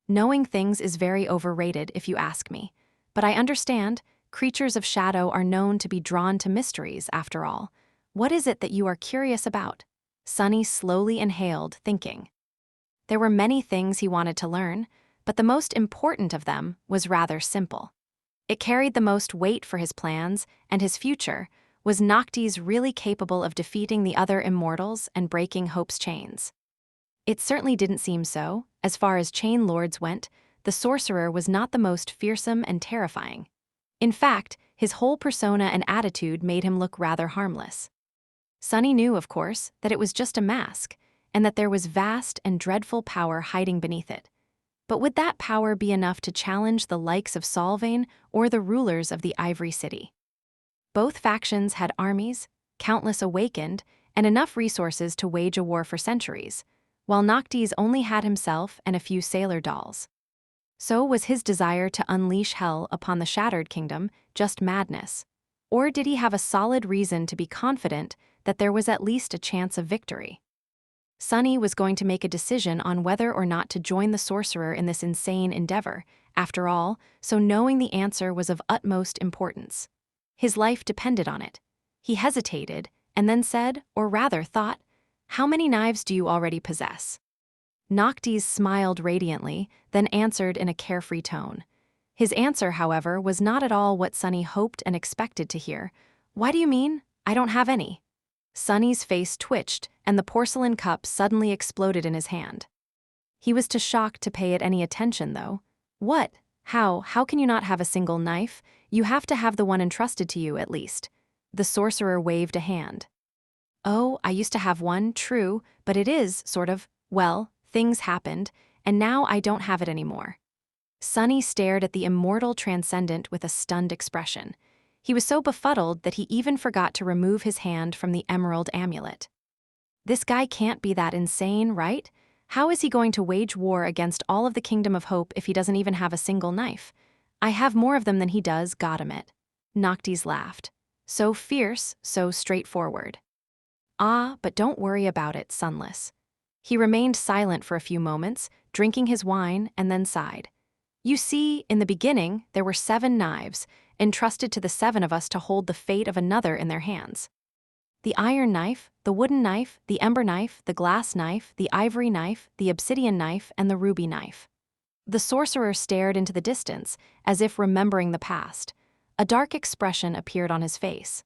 Knowing things is very overrated, if you ask me. But I understand, creatures of shadow are known to be drawn to mysteries, after all. What is it that you are curious about? Sunny slowly inhaled, thinking. There were many things he wanted to learn, but the most important of them was rather simple. It carried the most weight for his plans and his future. Was Noctis really capable of defeating the other immortals and breaking Hope's chains? It certainly didn't seem so. As far as chain lords went, the sorcerer was not the most fearsome and terrifying. In fact, his whole persona and attitude made him look rather harmless. Sunny knew, of course, that it was just a mask, and that there was vast and dreadful power hiding beneath it. But would that power be enough to challenge the likes of Solvane or the rulers of the Ivory City? Both factions had armies, countless awakened, and enough resources to wage a war for centuries, while Noctis only had himself and a few sailor dolls. So was his desire to unleash hell upon the Shattered Kingdom just madness? Or did he have a solid reason to be confident that there was at least a chance of victory? Sunny was going to make a decision on whether or not to join the sorcerer in this insane endeavor, after all, so knowing the answer was of utmost importance. His life depended on it. He hesitated, and then said, or rather thought, How many knives do you already possess? Noctis smiled radiantly, then answered in a carefree tone. His answer, however, was not at all what Sunny hoped and expected to hear. Why do you mean? I don't have any. Sunny's face twitched, and the porcelain cup suddenly exploded in his hand. He was too shocked to pay it any attention, though. What? How can you not have a single knife? You have to have the one entrusted to you, at least. The sorcerer waved a hand. Oh, I used to have one, true, but it is, sort of, well, things happened, and now I don't have it anymore. Sunny stared at the immortal transcendent with a stunned expression. He was so befuddled that he even forgot to remove his hand from the emerald amulet. This guy can't be that insane, right? How is he going to wage war against all of the Kingdom of Hope if he doesn't even have a single knife? I have more of them than he does, goddammit. Noctis laughed. So fierce, so straightforward. Ah, but don't worry about it, Sunless. He remained silent for a few moments, drinking his wine, and then sighed. You see, in the beginning, there were 7 knives, entrusted to the 7 of us to hold the fate of another in their hands. The iron knife, the wooden knife, the ember knife, the glass knife, the ivory knife, the obsidian knife, and the ruby knife. The sorcerer stared into the distance, as if remembering the past. A dark expression appeared on his face.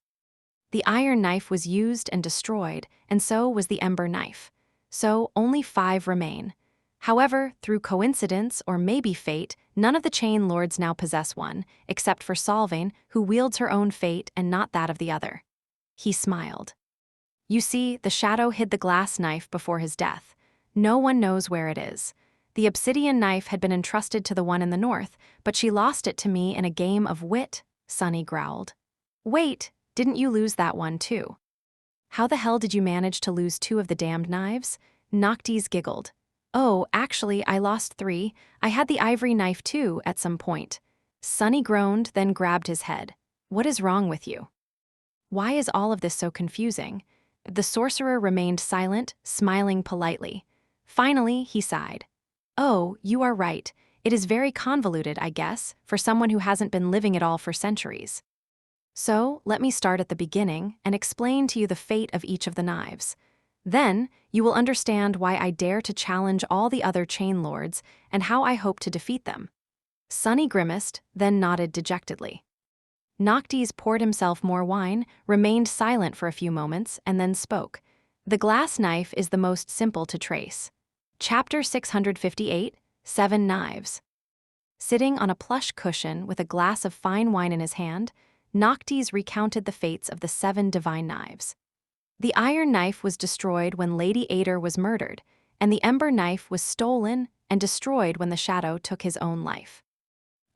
The iron knife was used and destroyed, and so was the ember knife. So only 5 remain. However, through coincidence or maybe fate, none of the chain lords now possess one, except for Solvane, who wields her own fate and not that of the other. He smiled. You see, the shadow hid the glass knife before his death. No one knows where it is. The obsidian knife had been entrusted to the one in the north, but she lost it to me in a game of wit, Sunny growled. Wait, didn't you lose that one too? How the hell did you manage to lose 2 of the damned knives? Noctis giggled. Oh, actually, I lost 3. I had the ivory knife too, at some point. Sunny groaned, then grabbed his head. What is wrong with you? Why is all of this so confusing? The sorcerer remained silent, smiling politely. Finally, he sighed. Oh, you are right. It is very convoluted, I guess, for someone who hasn't been living it all for centuries. So, let me start at the beginning and explain to you the fate of each of the knives. Then, you will understand why I dare to challenge all the other chain lords and how I hope to defeat them. Sunny grimaced, then nodded dejectedly. Noctis poured himself more wine, remained silent for a few moments, and then spoke. The glass knife is the most simple to trace. Chapter 658, 7 Knives. Sitting on a plush cushion with a glass of fine wine in his hand, Noctis recounted the fates of the 7 divine knives. The iron knife was destroyed when Lady Ader was murdered, and the ember knife was stolen and destroyed when the shadow took his own life.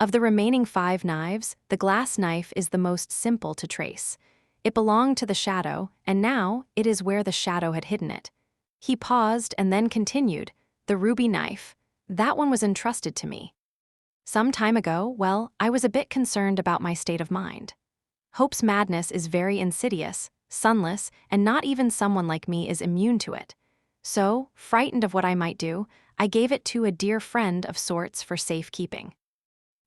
Of the remaining 5 knives, the glass knife is the most simple to trace. It belonged to the shadow, and now it is where the shadow had hidden it. He paused and then continued, The ruby knife. That one was entrusted to me. Some time ago, well, I was a bit concerned about my state of mind. Hope's madness is very insidious, sunless, and not even someone like me is immune to it. So, frightened of what I might do, I gave it to a dear friend of sorts for safekeeping.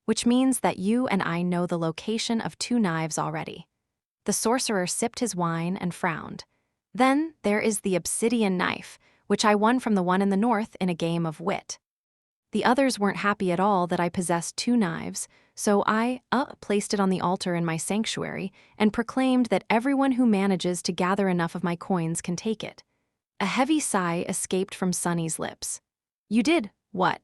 Which means that you and I know the location of two knives already. The sorcerer sipped his wine and frowned. Then there is the obsidian knife, which I won from the one in the north in a game of wit. The others weren't happy at all that I possessed two knives, so I placed it on the altar in my sanctuary and proclaimed that everyone who manages to gather enough of my coins can take it. A heavy sigh escaped from Sunny's lips. You did what?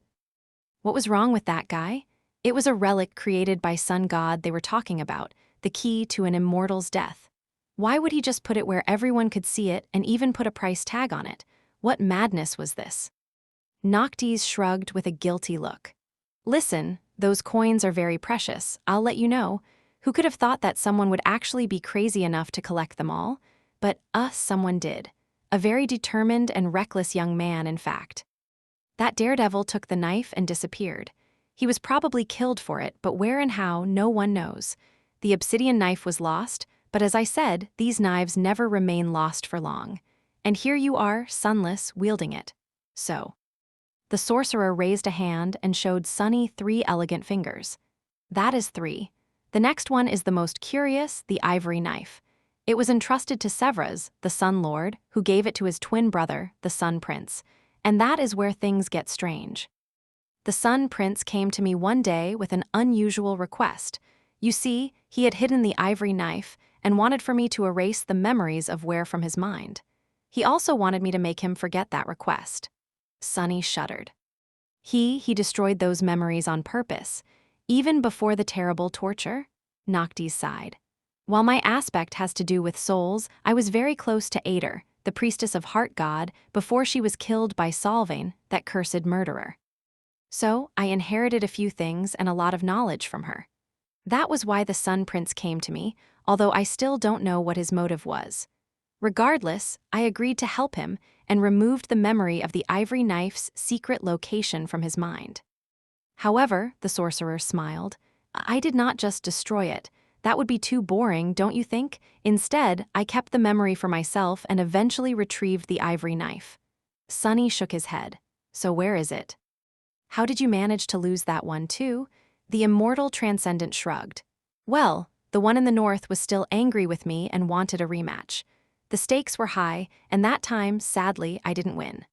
What was wrong with that guy? It was a relic created by Sun God they were talking about, the key to an immortal's death. Why would he just put it where everyone could see it and even put a price tag on it? What madness was this? Noctis shrugged with a guilty look. Listen, those coins are very precious, I'll let you know. Who could have thought that someone would actually be crazy enough to collect them all? But someone did. A very determined and reckless young man, in fact. That daredevil took the knife and disappeared. He was probably killed for it, but where and how, no one knows. The obsidian knife was lost, but as I said, these knives never remain lost for long. And here you are, sunless, wielding it. So. The sorcerer raised a hand and showed Sunny 3 elegant fingers. That is 3. The next one is the most curious, the ivory knife. It was entrusted to Sevras, the Sun Lord, who gave it to his twin brother, the Sun Prince. And that is where things get strange. The Sun Prince came to me one day with an unusual request. You see, he had hidden the ivory knife and wanted for me to erase the memories of where from his mind. He also wanted me to make him forget that request. Sunny shuddered. He destroyed those memories on purpose, even before the terrible torture? Noctis sighed. While my aspect has to do with souls, I was very close to Ader, the priestess of Heart God, before she was killed by Solvain, that cursed murderer. So, I inherited a few things and a lot of knowledge from her. That was why the Sun Prince came to me, although I still don't know what his motive was. Regardless, I agreed to help him and removed the memory of the ivory knife's secret location from his mind. However, the sorcerer smiled, I did not just destroy it. That would be too boring, don't you think? Instead, I kept the memory for myself and eventually retrieved the ivory knife. Sunny shook his head. So where is it? How did you manage to lose that one too? The immortal transcendent shrugged. Well, the one in the north was still angry with me and wanted a rematch. The stakes were high, and that time, sadly, I didn't win.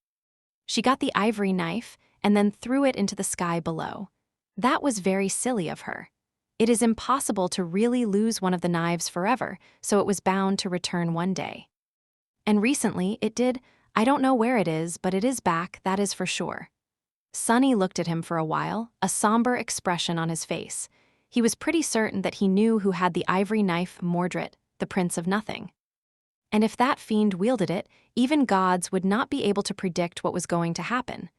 She got the ivory knife and then threw it into the sky below. That was very silly of her. It is impossible to really lose one of the knives forever, so it was bound to return one day. And recently, it did. I don't know where it is, but it is back, that is for sure. Sunny looked at him for a while, a somber expression on his face. He was pretty certain that he knew who had the ivory knife, Mordred, the Prince of Nothing. And if that fiend wielded it, even gods would not be able to predict what was going to happen.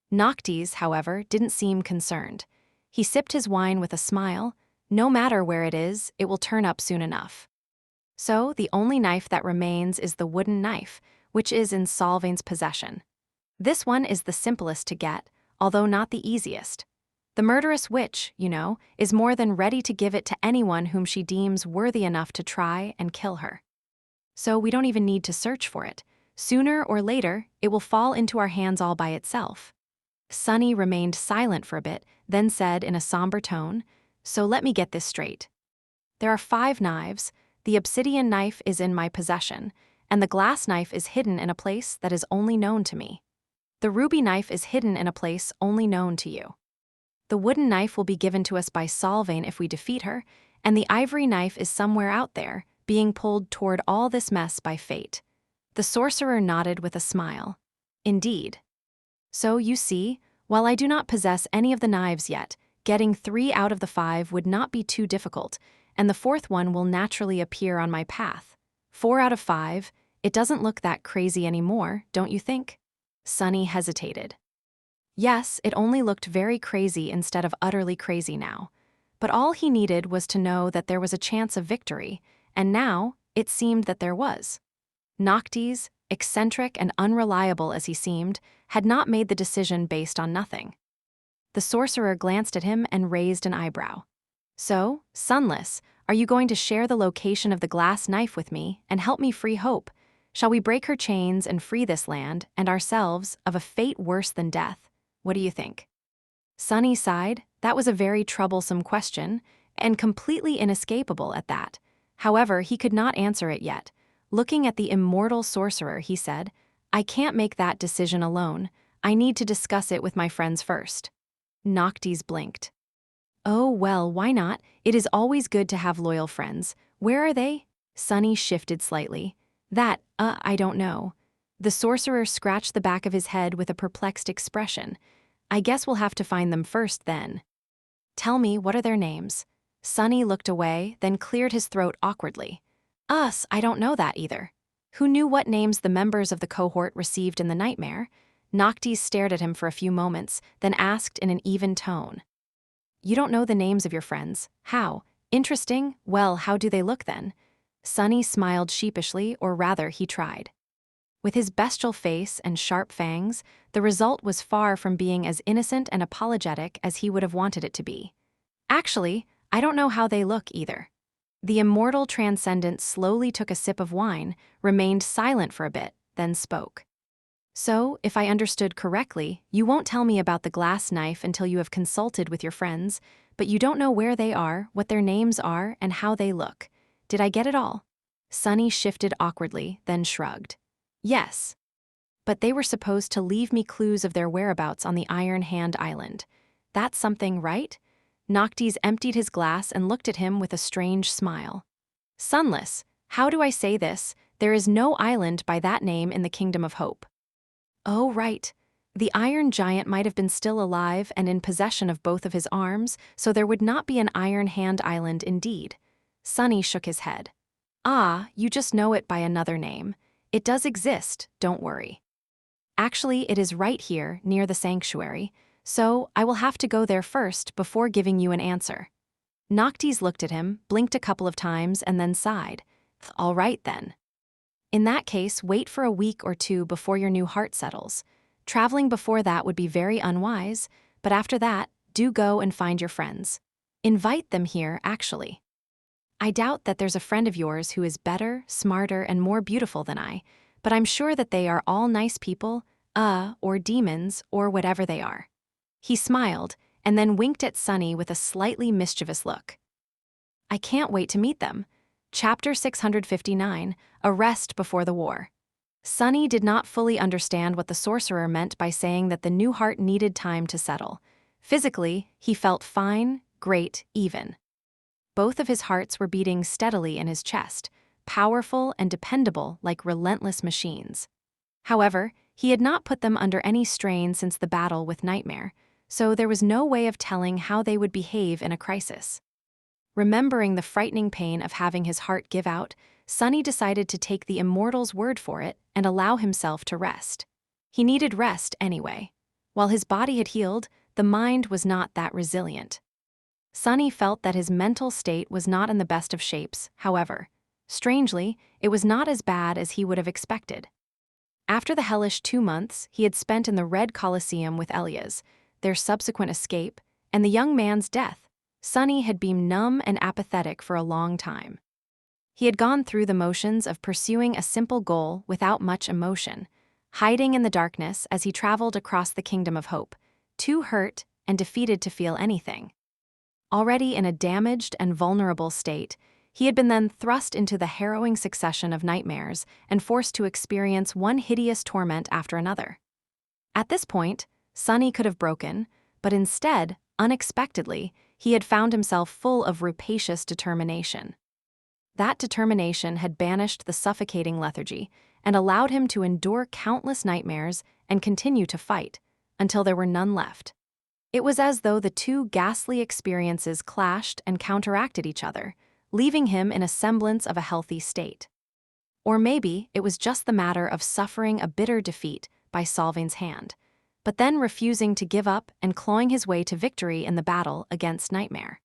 Noctis, however, didn't seem concerned. He sipped his wine with a smile. No matter where it is, it will turn up soon enough. So, the only knife that remains is the wooden knife, which is in Solvain's possession. This one is the simplest to get, although not the easiest. The murderous witch, is more than ready to give it to anyone whom she deems worthy enough to try and kill her. So we don't even need to search for it. Sooner or later, it will fall into our hands all by itself. Sunny remained silent for a bit, then said in a somber tone, So let me get this straight. There are 5 knives, the obsidian knife is in my possession, and the glass knife is hidden in a place that is only known to me. The ruby knife is hidden in a place only known to you. The wooden knife will be given to us by Solvain if we defeat her, and the ivory knife is somewhere out there, being pulled toward all this mess by fate. The sorcerer nodded with a smile. Indeed. So, you see, while I do not possess any of the knives yet, getting 3 out of the 5 would not be too difficult, and the 4th one will naturally appear on my path. 4 out of 5, it doesn't look that crazy anymore, don't you think? Sunny hesitated. Yes, it only looked very crazy instead of utterly crazy now. But all he needed was to know that there was a chance of victory, and now it seemed that there was. Noctis, eccentric and unreliable as he seemed, had not made the decision based on nothing. The sorcerer glanced at him and raised an eyebrow. "So, Sunless, are you going to share the location of the glass knife with me and help me free Hope? Shall we break her chains and free this land and ourselves of a fate worse than death? What do you think?" Sunny sighed. That was a very troublesome question, and completely inescapable at that. However, he could not answer it yet. Looking at the immortal sorcerer, he said, "I can't make that decision alone. I need to discuss it with my friends first." Noctis blinked. "Oh, well, why not? It is always good to have loyal friends. Where are they?" Sunny shifted slightly. I don't know." The sorcerer scratched the back of his head with a perplexed expression. "I guess we'll have to find them first then." "Tell me, what are their names?" Sunny looked away, then cleared his throat awkwardly. I don't know that either." Who knew what names the members of the cohort received in the nightmare? Noctis stared at him for a few moments, then asked in an even tone. "You don't know the names of your friends. How? Interesting. Well, how do they look then?" Sunny smiled sheepishly, or rather, he tried. With his bestial face and sharp fangs, the result was far from being as innocent and apologetic as he would have wanted it to be. "Actually, I don't know how they look either." The immortal transcendent slowly took a sip of wine, remained silent for a bit, then spoke. "So, if I understood correctly, you won't tell me about the glass knife until you have consulted with your friends, but you don't know where they are, what their names are, and how they look. Did I get it all?" Sunny shifted awkwardly, then shrugged. "Yes. But they were supposed to leave me clues of their whereabouts on the Iron Hand Island. That's something, right?" Noctis emptied his glass and looked at him with a strange smile. "Sunless, how do I say this? There is no island by that name in the Kingdom of Hope." "Oh, right. The Iron Giant might have been still alive and in possession of both of his arms, so there would not be an Iron Hand Island indeed." Sunny shook his head. You just know it by another name. It does exist, don't worry. Actually, it is right here, near the sanctuary, so I will have to go there first before giving you an answer." Noctis looked at him, blinked a couple of times, and then sighed. "All right, then. In that case, wait for a week or two before your new heart settles. Traveling before that would be very unwise, but after that, do go and find your friends. Invite them here, actually. I doubt that there's a friend of yours who is better, smarter, and more beautiful than I, but I'm sure that they are all nice people, or demons, or whatever they are." He smiled, and then winked at Sunny with a slightly mischievous look. "I can't wait to meet them." Chapter 659, Arrest Before the War. Sunny did not fully understand what the sorcerer meant by saying that the new heart needed time to settle. Physically, he felt fine, great, even. Both of his hearts were beating steadily in his chest, powerful and dependable like relentless machines. However, he had not put them under any strain since the battle with Nightmare, so there was no way of telling how they would behave in a crisis. Remembering the frightening pain of having his heart give out, Sunny decided to take the immortal's word for it and allow himself to rest. He needed rest anyway. While his body had healed, the mind was not that resilient. Sunny felt that his mental state was not in the best of shapes, however. Strangely, it was not as bad as he would have expected. After the hellish 2 months he had spent in the Red Colosseum with Elias, their subsequent escape, and the young man's death, Sunny had been numb and apathetic for a long time. He had gone through the motions of pursuing a simple goal without much emotion, hiding in the darkness as he traveled across the Kingdom of Hope, too hurt and defeated to feel anything. Already in a damaged and vulnerable state, he had been then thrust into the harrowing succession of nightmares and forced to experience one hideous torment after another. At this point, Sunny could have broken, but instead, unexpectedly, he had found himself full of rapacious determination. That determination had banished the suffocating lethargy and allowed him to endure countless nightmares and continue to fight, until there were none left. It was as though the two ghastly experiences clashed and counteracted each other, leaving him in a semblance of a healthy state. Or maybe it was just the matter of suffering a bitter defeat by Solvain's hand, but then refusing to give up and clawing his way to victory in the battle against Nightmare.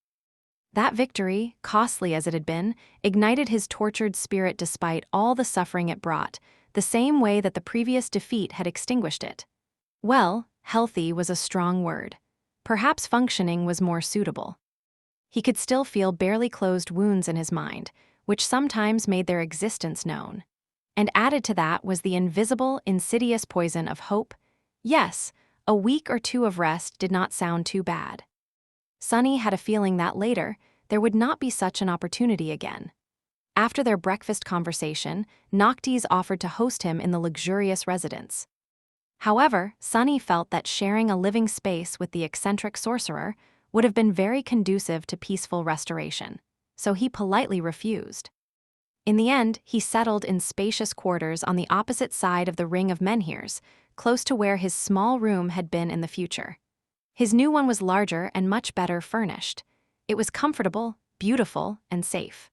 That victory, costly as it had been, ignited his tortured spirit despite all the suffering it brought, the same way that the previous defeat had extinguished it. Well, healthy was a strong word. Perhaps functioning was more suitable. He could still feel barely closed wounds in his mind, which sometimes made their existence known. And added to that was the invisible, insidious poison of hope. Yes, a week or two of rest did not sound too bad. Sunny had a feeling that later, there would not be such an opportunity again. After their breakfast conversation, Noctis offered to host him in the luxurious residence. However, Sunny felt that sharing a living space with the eccentric sorcerer would have been very conducive to peaceful restoration, so he politely refused. In the end, he settled in spacious quarters on the opposite side of the ring of menhirs, close to where his small room had been in the future. His new one was larger and much better furnished. It was comfortable, beautiful, and safe.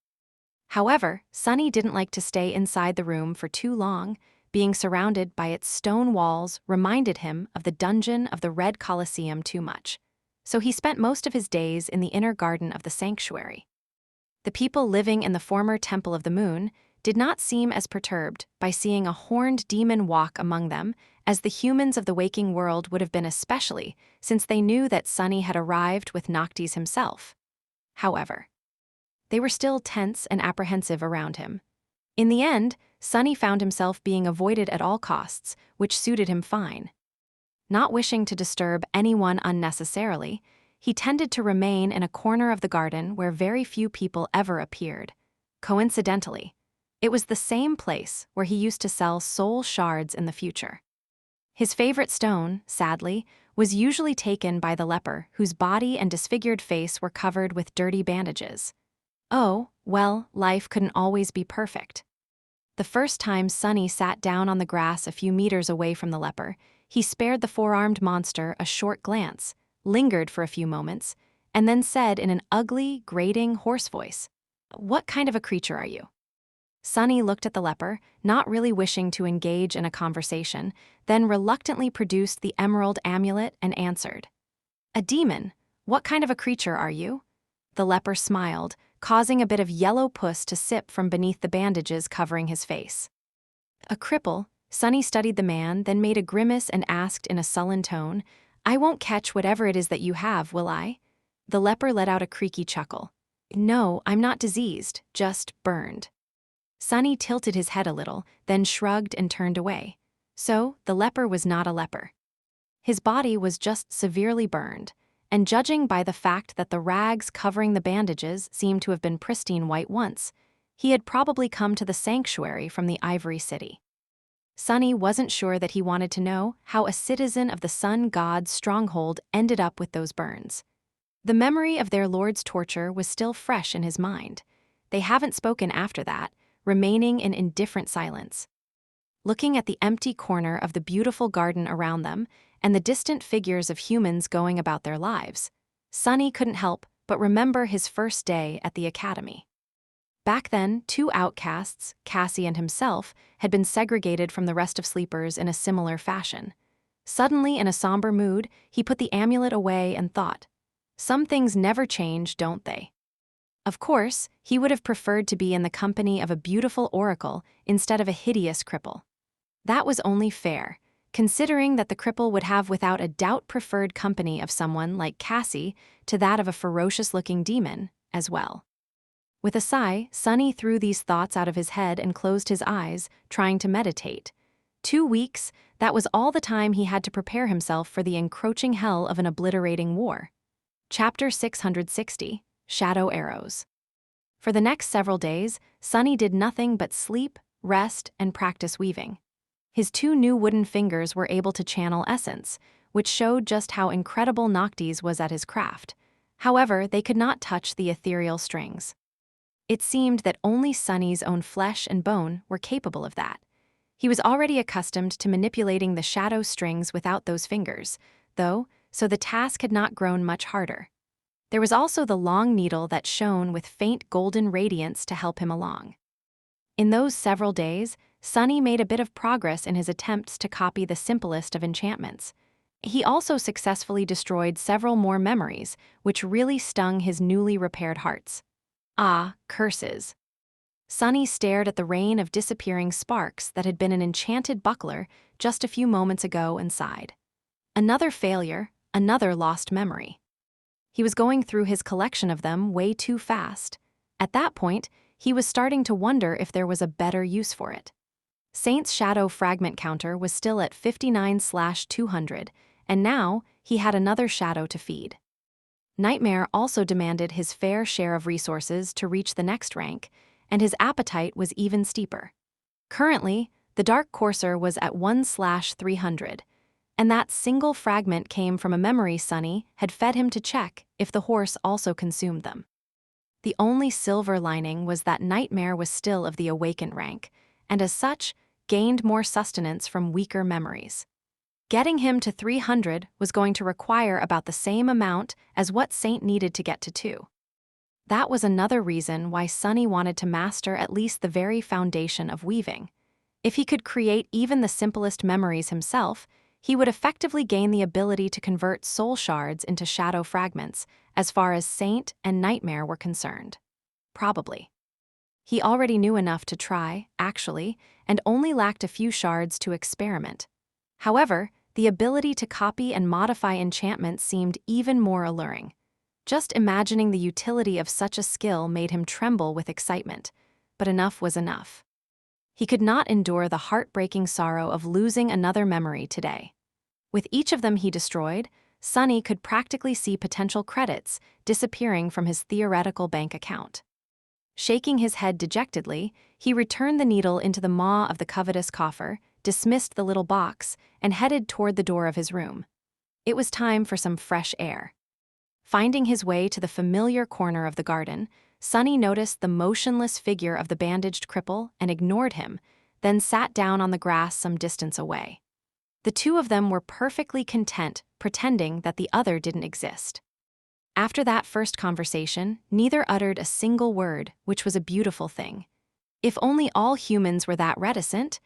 However, Sunny didn't like to stay inside the room for too long. Being surrounded by its stone walls reminded him of the dungeon of the Red Colosseum too much, so he spent most of his days in the inner garden of the sanctuary. The people living in the former Temple of the Moon did not seem as perturbed by seeing a horned demon walk among them as the humans of the waking world would have been, especially since they knew that Sunny had arrived with Noctis himself. However, they were still tense and apprehensive around him. In the end, Sunny found himself being avoided at all costs, which suited him fine. Not wishing to disturb anyone unnecessarily, he tended to remain in a corner of the garden where very few people ever appeared. Coincidentally, it was the same place where he used to sell soul shards in the future. His favorite stone, sadly, was usually taken by the leper whose body and disfigured face were covered with dirty bandages. Oh, well, life couldn't always be perfect. The first time Sunny sat down on the grass a few meters away from the leper, he spared the four-armed monster a short glance, lingered for a few moments, and then said in an ugly, grating, hoarse voice, "What kind of a creature are you?" Sunny looked at the leper, not really wishing to engage in a conversation, then reluctantly produced the emerald amulet and answered, "A demon. What kind of a creature are you?" The leper smiled, causing a bit of yellow pus to sip from beneath the bandages covering his face. A cripple, Sunny studied the man, then made a grimace and asked in a sullen tone, "I won't catch whatever it is that you have, will I?" The leper let out a creaky chuckle. "No, I'm not diseased, just burned." Sunny tilted his head a little, then shrugged and turned away. So, the leper was not a leper. His body was just severely burned, and judging by the fact that the rags covering the bandages seemed to have been pristine white once, he had probably come to the sanctuary from the Ivory City. Sunny wasn't sure that he wanted to know how a citizen of the sun god's stronghold ended up with those burns. The memory of their lord's torture was still fresh in his mind. They haven't spoken after that, remaining in indifferent silence. Looking at the empty corner of the beautiful garden around them and the distant figures of humans going about their lives, Sunny couldn't help but remember his first day at the academy. Back then, two outcasts, Cassie and himself, had been segregated from the rest of sleepers in a similar fashion. Suddenly, in a somber mood, he put the amulet away and thought, "Some things never change, don't they?" Of course, he would have preferred to be in the company of a beautiful oracle instead of a hideous cripple. That was only fair, considering that the cripple would have without a doubt preferred company of someone like Cassie to that of a ferocious-looking demon, as well. With a sigh, Sunny threw these thoughts out of his head and closed his eyes, trying to meditate. 2 weeks, that was all the time he had to prepare himself for the encroaching hell of an obliterating war. Chapter 660, Shadow Arrows. For the next several days, Sunny did nothing but sleep, rest, and practice weaving. His 2 new wooden fingers were able to channel essence, which showed just how incredible Noctis was at his craft. However, they could not touch the ethereal strings. It seemed that only Sunny's own flesh and bone were capable of that. He was already accustomed to manipulating the shadow strings without those fingers, though, so the task had not grown much harder. There was also the long needle that shone with faint golden radiance to help him along. In those several days, Sunny made a bit of progress in his attempts to copy the simplest of enchantments. He also successfully destroyed several more memories, which really stung his newly repaired hearts. Ah, curses. Sunny stared at the rain of disappearing sparks that had been an enchanted buckler just a few moments ago and sighed. Another failure, another lost memory. He was going through his collection of them way too fast. At that point, he was starting to wonder if there was a better use for it. Saint's shadow fragment counter was still at 59/200, and now he had another shadow to feed. Nightmare also demanded his fair share of resources to reach the next rank, and his appetite was even steeper. Currently, the Dark Courser was at 1/300, and that single fragment came from a memory Sunny had fed him to check if the horse also consumed them. The only silver lining was that Nightmare was still of the awakened rank, and as such, gained more sustenance from weaker memories. Getting him to 300 was going to require about the same amount as what Saint needed to get to 2. That was another reason why Sunny wanted to master at least the very foundation of weaving. If he could create even the simplest memories himself, he would effectively gain the ability to convert soul shards into shadow fragments, as far as Saint and Nightmare were concerned. Probably. He already knew enough to try, actually, and only lacked a few shards to experiment. However, the ability to copy and modify enchantments seemed even more alluring. Just imagining the utility of such a skill made him tremble with excitement, but enough was enough. He could not endure the heartbreaking sorrow of losing another memory today. With each of them he destroyed, Sunny could practically see potential credits disappearing from his theoretical bank account. Shaking his head dejectedly, he returned the needle into the maw of the covetous coffer, dismissed the little box, and headed toward the door of his room. It was time for some fresh air. Finding his way to the familiar corner of the garden, Sunny noticed the motionless figure of the bandaged cripple and ignored him, then sat down on the grass some distance away. The two of them were perfectly content pretending that the other didn't exist. After that first conversation, neither uttered a single word, which was a beautiful thing. If only all humans were that reticent.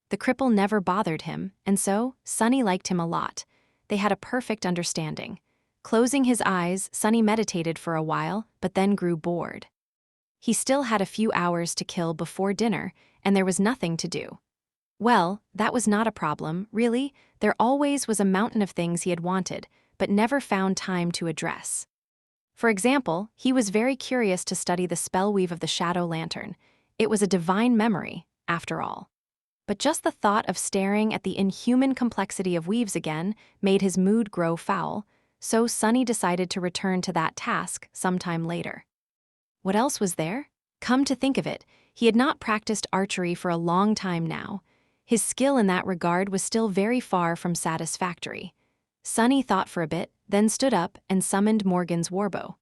The cripple never bothered him, and so Sunny liked him a lot. They had a perfect understanding. Closing his eyes, Sunny meditated for a while, but then grew bored. He still had a few hours to kill before dinner, and there was nothing to do. Well, that was not a problem, really. There always was a mountain of things he had wanted, but never found time to address. For example, he was very curious to study the spellweave of the shadow lantern. It was a divine memory, after all. But just the thought of staring at the inhuman complexity of weaves again made his mood grow foul, so Sunny decided to return to that task sometime later. What else was there? Come to think of it, he had not practiced archery for a long time now. His skill in that regard was still very far from satisfactory. Sunny thought for a bit, then stood up and summoned Morgan's warbow.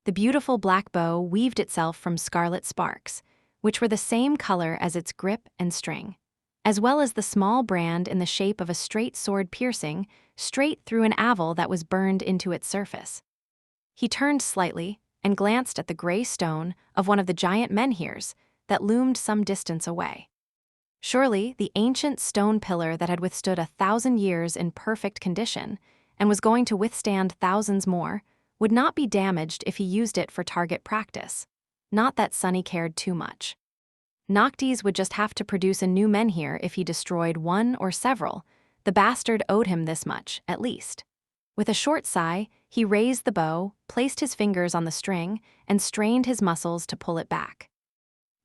The beautiful black bow weaved itself from scarlet sparks, which were the same color as its grip and string, as well as the small brand in the shape of a straight sword piercing straight through an avel that was burned into its surface. He turned slightly and glanced at the gray stone of one of the giant menhirs that loomed some distance away. Surely the ancient stone pillar that had withstood 1,000 years in perfect condition and was going to withstand thousands more would not be damaged if he used it for target practice. Not that Sunny cared too much. Noctis would just have to produce a new menhir if he destroyed one or several. The bastard owed him this much, at least. With a short sigh, he raised the bow, placed his fingers on the string, and strained his muscles to pull it back.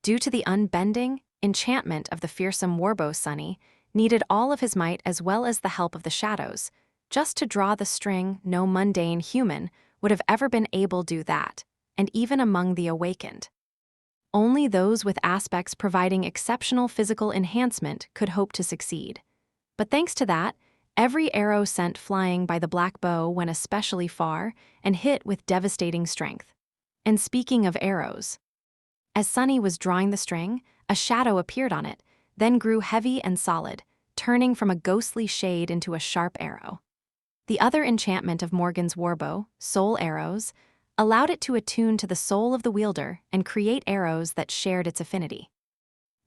Due to the unbending enchantment of the fearsome warbow, Sunny needed all of his might as well as the help of the shadows. Just to draw the string, no mundane human would have ever been able to do that, and even among the awakened. Only those with aspects providing exceptional physical enhancement could hope to succeed. But thanks to that, every arrow sent flying by the black bow went especially far and hit with devastating strength. And speaking of arrows, as Sunny was drawing the string, a shadow appeared on it, then grew heavy and solid, turning from a ghostly shade into a sharp arrow. The other enchantment of Morgan's warbow, soul arrows, allowed it to attune to the soul of the wielder and create arrows that shared its affinity.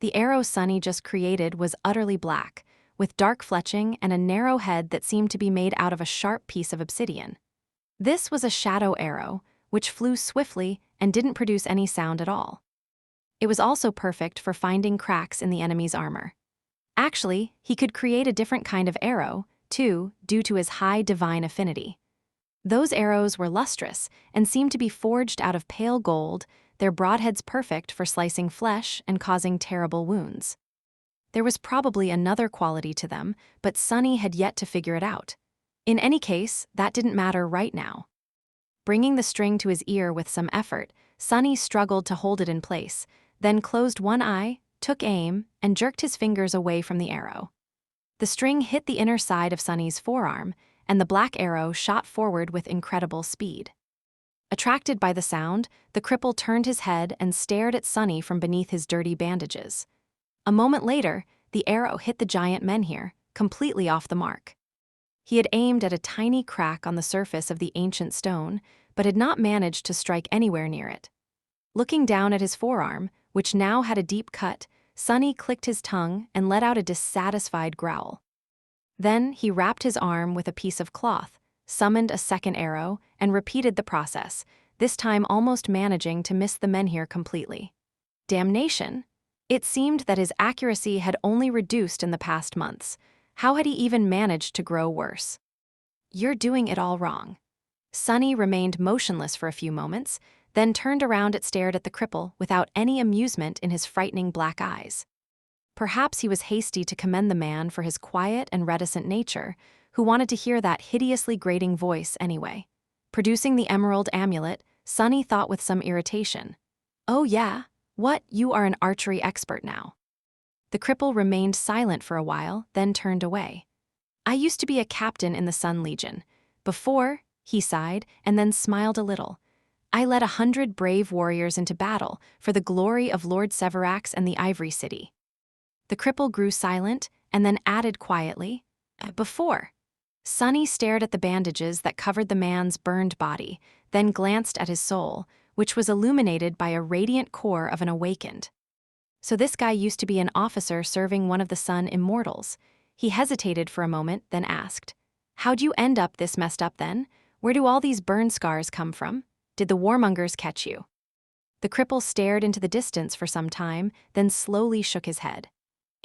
The arrow Sunny just created was utterly black, with dark fletching and a narrow head that seemed to be made out of a sharp piece of obsidian. This was a shadow arrow, which flew swiftly and didn't produce any sound at all. It was also perfect for finding cracks in the enemy's armor. Actually, he could create a different kind of arrow, too, due to his high divine affinity. Those arrows were lustrous and seemed to be forged out of pale gold, their broadheads perfect for slicing flesh and causing terrible wounds. There was probably another quality to them, but Sunny had yet to figure it out. In any case, that didn't matter right now. Bringing the string to his ear with some effort, Sunny struggled to hold it in place, then closed one eye, took aim, and jerked his fingers away from the arrow. The string hit the inner side of Sunny's forearm, and the black arrow shot forward with incredible speed. Attracted by the sound, the cripple turned his head and stared at Sunny from beneath his dirty bandages. A moment later, the arrow hit the giant menhir, completely off the mark. He had aimed at a tiny crack on the surface of the ancient stone, but had not managed to strike anywhere near it. Looking down at his forearm, which now had a deep cut, Sunny clicked his tongue and let out a dissatisfied growl. Then he wrapped his arm with a piece of cloth, summoned a second arrow, and repeated the process, this time almost managing to miss the menhir completely. Damnation! It seemed that his accuracy had only reduced in the past months. How had he even managed to grow worse? "You're doing it all wrong." Sunny remained motionless for a few moments, then turned around and stared at the cripple without any amusement in his frightening black eyes. Perhaps he was hasty to commend the man for his quiet and reticent nature, who wanted to hear that hideously grating voice anyway. Producing the emerald amulet, Sunny thought with some irritation. "Oh yeah, what, you are an archery expert now." The cripple remained silent for a while, then turned away. "I used to be a captain in the Sun Legion. Before," he sighed, and then smiled a little. "I led 100 brave warriors into battle for the glory of Lord Severax and the Ivory City." The cripple grew silent, and then added quietly, "Before." Sunny stared at the bandages that covered the man's burned body, then glanced at his soul, which was illuminated by a radiant core of an awakened. So this guy used to be an officer serving one of the Sun Immortals. He hesitated for a moment, then asked, "How'd you end up this messed up then? Where do all these burn scars come from? Did the warmongers catch you?" The cripple stared into the distance for some time, then slowly shook his head.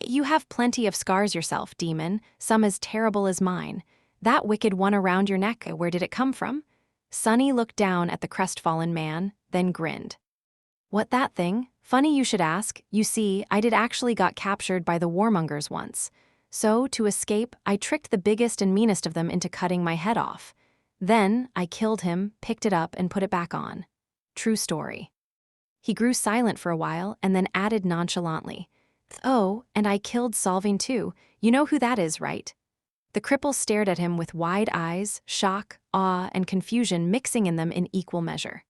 "You have plenty of scars yourself, demon, some as terrible as mine. That wicked one around your neck, where did it come from?" Sunny looked down at the crestfallen man, then grinned. "What, that thing? Funny you should ask. You see, I did actually got captured by the warmongers once. So, to escape, I tricked the biggest and meanest of them into cutting my head off. Then, I killed him, picked it up, and put it back on. True story." He grew silent for a while and then added nonchalantly, "Oh, and I killed Solving too. You know who that is, right?" The cripple stared at him with wide eyes, shock, awe, and confusion mixing in them in equal measure.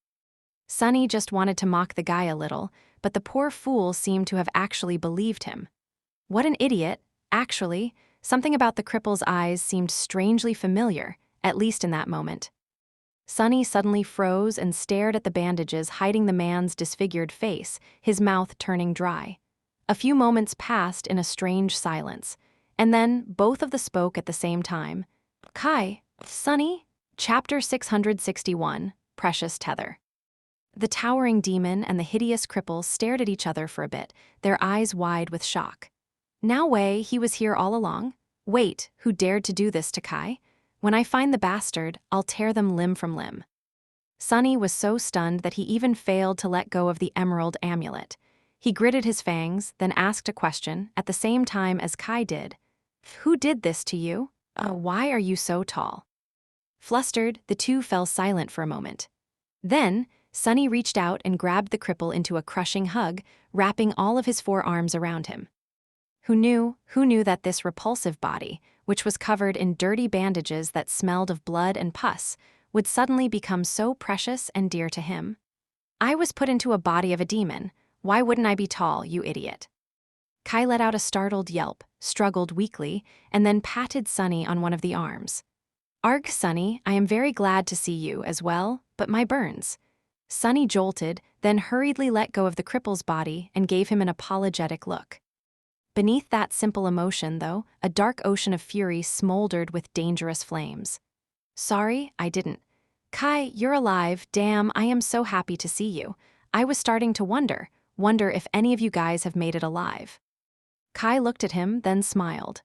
Sunny just wanted to mock the guy a little, but the poor fool seemed to have actually believed him. What an idiot, actually. Something about the cripple's eyes seemed strangely familiar, at least in that moment. Sunny suddenly froze and stared at the bandages hiding the man's disfigured face, his mouth turning dry. A few moments passed in a strange silence, and then both of them spoke at the same time. "Kai, Sunny?" Chapter 661, Precious Tether. The towering demon and the hideous cripple stared at each other for a bit, their eyes wide with shock. "Now way, he was here all along? Wait, who dared to do this to Kai? When I find the bastard, I'll tear them limb from limb." Sunny was so stunned that he even failed to let go of the emerald amulet. He gritted his fangs, then asked a question, at the same time as Kai did. "Who did this to you? Why are you so tall?" Flustered, the two fell silent for a moment. Then, Sunny reached out and grabbed the cripple into a crushing hug, wrapping all of his 4 arms around him. Who knew that this repulsive body, which was covered in dirty bandages that smelled of blood and pus, would suddenly become so precious and dear to him? "I was put into a body of a demon. Why wouldn't I be tall, you idiot?" Kai let out a startled yelp, struggled weakly, and then patted Sunny on one of the arms. "Arg, Sunny, I am very glad to see you as well, but my burns." Sunny jolted, then hurriedly let go of the cripple's body and gave him an apologetic look. Beneath that simple emotion, though, a dark ocean of fury smoldered with dangerous flames. "Sorry, I didn't." "Kai, you're alive, damn, I am so happy to see you. I was starting to wonder, Wonder if any of you guys have made it alive." Kai looked at him, then smiled.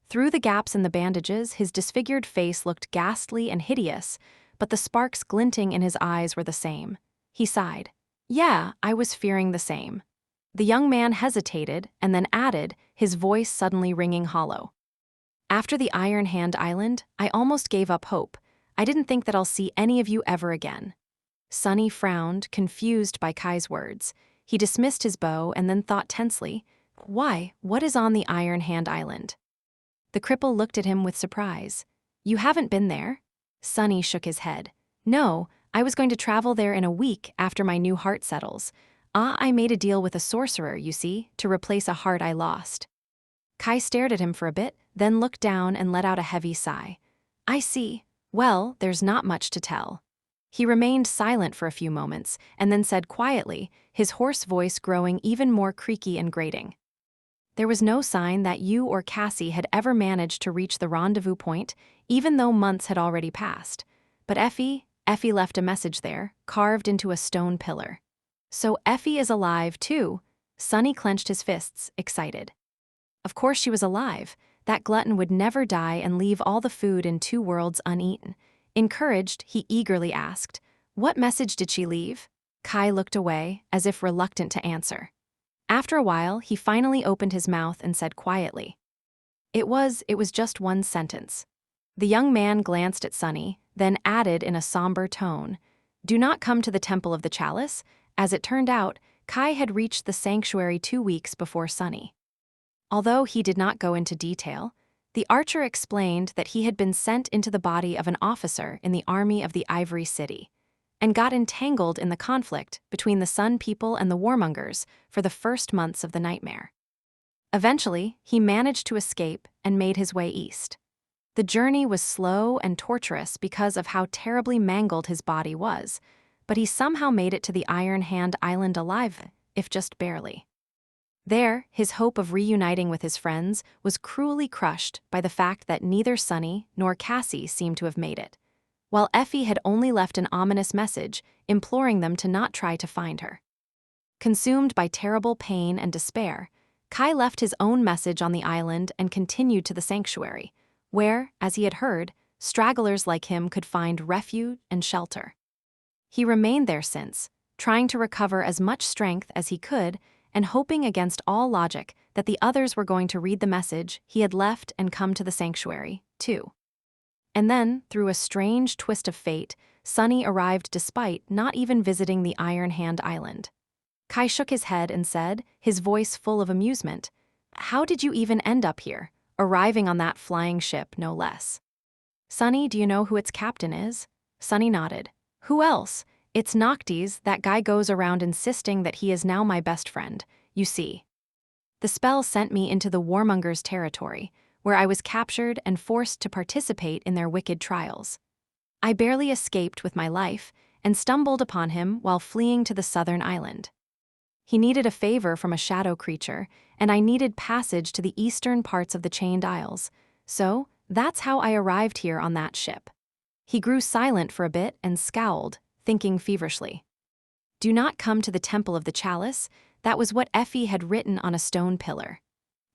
Through the gaps in the bandages, his disfigured face looked ghastly and hideous, but the sparks glinting in his eyes were the same. He sighed. "Yeah, I was fearing the same." The young man hesitated and then added, his voice suddenly ringing hollow. "After the Iron Hand Island, I almost gave up hope. I didn't think that I'll see any of you ever again." Sunny frowned, confused by Kai's words. He dismissed his bow and then thought tensely, "Why? What is on the Iron Hand Island?" The cripple looked at him with surprise. "You haven't been there?" Sunny shook his head. "No, I was going to travel there in a week after my new heart settles. I made a deal with a sorcerer, you see, to replace a heart I lost." Kai stared at him for a bit, then looked down and let out a heavy sigh. "I see. Well, there's not much to tell." He remained silent for a few moments, and then said quietly, his hoarse voice growing even more creaky and grating. "There was no sign that you or Cassie had ever managed to reach the rendezvous point, even though months had already passed. But Effie left a message there, carved into a stone pillar." "So Effie is alive, too?" Sunny clenched his fists, excited. Of course she was alive. That glutton would never die and leave all the food in two worlds uneaten. Encouraged, he eagerly asked, "What message did she leave?" Kai looked away, as if reluctant to answer. After a while, he finally opened his mouth and said quietly, It was just one sentence." The young man glanced at Sunny, then added in a somber tone, "Do not come to the Temple of the Chalice." As it turned out, Kai had reached the sanctuary 2 weeks before Sunny. Although he did not go into detail, the archer explained that he had been sent into the body of an officer in the army of the Ivory City, and got entangled in the conflict between the Sun People and the Warmongers for the first months of the nightmare. Eventually, he managed to escape and made his way east. The journey was slow and torturous because of how terribly mangled his body was, but he somehow made it to the Iron Hand Island alive, if just barely. There, his hope of reuniting with his friends was cruelly crushed by the fact that neither Sunny nor Cassie seemed to have made it, while Effie had only left an ominous message imploring them to not try to find her. Consumed by terrible pain and despair, Kai left his own message on the island and continued to the sanctuary, where, as he had heard, stragglers like him could find refuge and shelter. He remained there since, trying to recover as much strength as he could and hoping against all logic that the others were going to read the message he had left and come to the sanctuary, too. And then, through a strange twist of fate, Sunny arrived despite not even visiting the Iron Hand Island. Kai shook his head and said, his voice full of amusement, "How did you even end up here, arriving on that flying ship, no less?" "Sunny, do you know who its captain is?" Sunny nodded. "Who else? It's Noctis. That guy goes around insisting that he is now my best friend, you see. The spell sent me into the Warmongers' territory, where I was captured and forced to participate in their wicked trials. I barely escaped with my life and stumbled upon him while fleeing to the southern island. He needed a favor from a shadow creature, and I needed passage to the eastern parts of the Chained Isles, so that's how I arrived here on that ship." He grew silent for a bit and scowled, thinking feverishly. "Do not come to the Temple of the Chalice." That was what Effie had written on a stone pillar.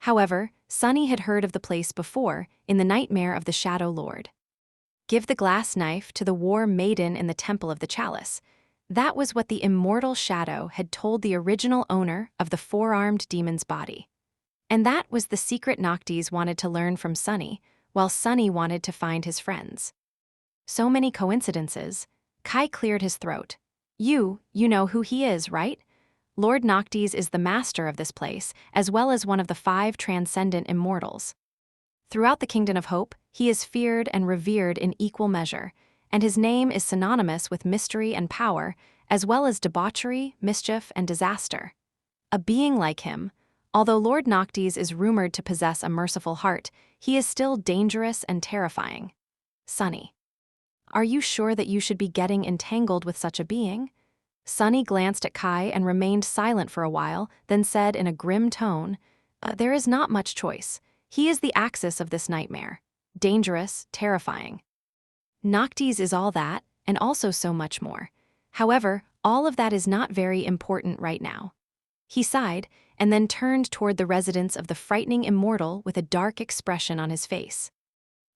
However, Sunny had heard of the place before, in the nightmare of the Shadow Lord. "Give the glass knife to the war maiden in the Temple of the Chalice." That was what the immortal Shadow had told the original owner of the four-armed demon's body. And that was the secret Noctis wanted to learn from Sunny, while Sunny wanted to find his friends. So many coincidences. Kai cleared his throat. You know who he is, right? Lord Noctis is the master of this place, as well as one of the 5 transcendent immortals. Throughout the Kingdom of Hope, he is feared and revered in equal measure, and his name is synonymous with mystery and power, as well as debauchery, mischief, and disaster. A being like him, although Lord Noctis is rumored to possess a merciful heart, he is still dangerous and terrifying. Sunny. Are you sure that you should be getting entangled with such a being? Sunny glanced at Kai and remained silent for a while, then said in a grim tone, There is not much choice. He is the axis of this nightmare. Dangerous, terrifying. Noctis is all that, and also so much more. However, all of that is not very important right now. He sighed, and then turned toward the residence of the frightening immortal with a dark expression on his face.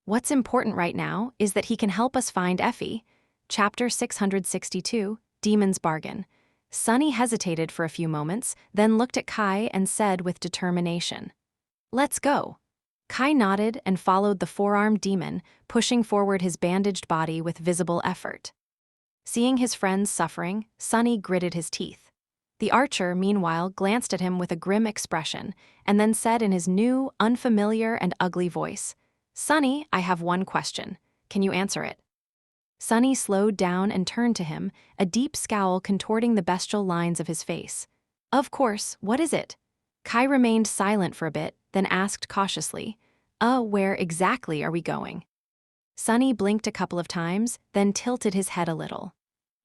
What's important right now is that he can help us find Effie. Chapter 662, Demon's Bargain. Sunny hesitated for a few moments, then looked at Kai and said with determination, "Let's go." Kai nodded and followed the four-armed demon, pushing forward his bandaged body with visible effort. Seeing his friends suffering, Sunny gritted his teeth. The archer, meanwhile, glanced at him with a grim expression, and then said in his new, unfamiliar and ugly voice, "Sunny, I have one question. Can you answer it?" Sunny slowed down and turned to him, a deep scowl contorting the bestial lines of his face. "Of course, what is it?" Kai remained silent for a bit, then asked cautiously, Where exactly are we going?" Sunny blinked a couple of times, then tilted his head a little.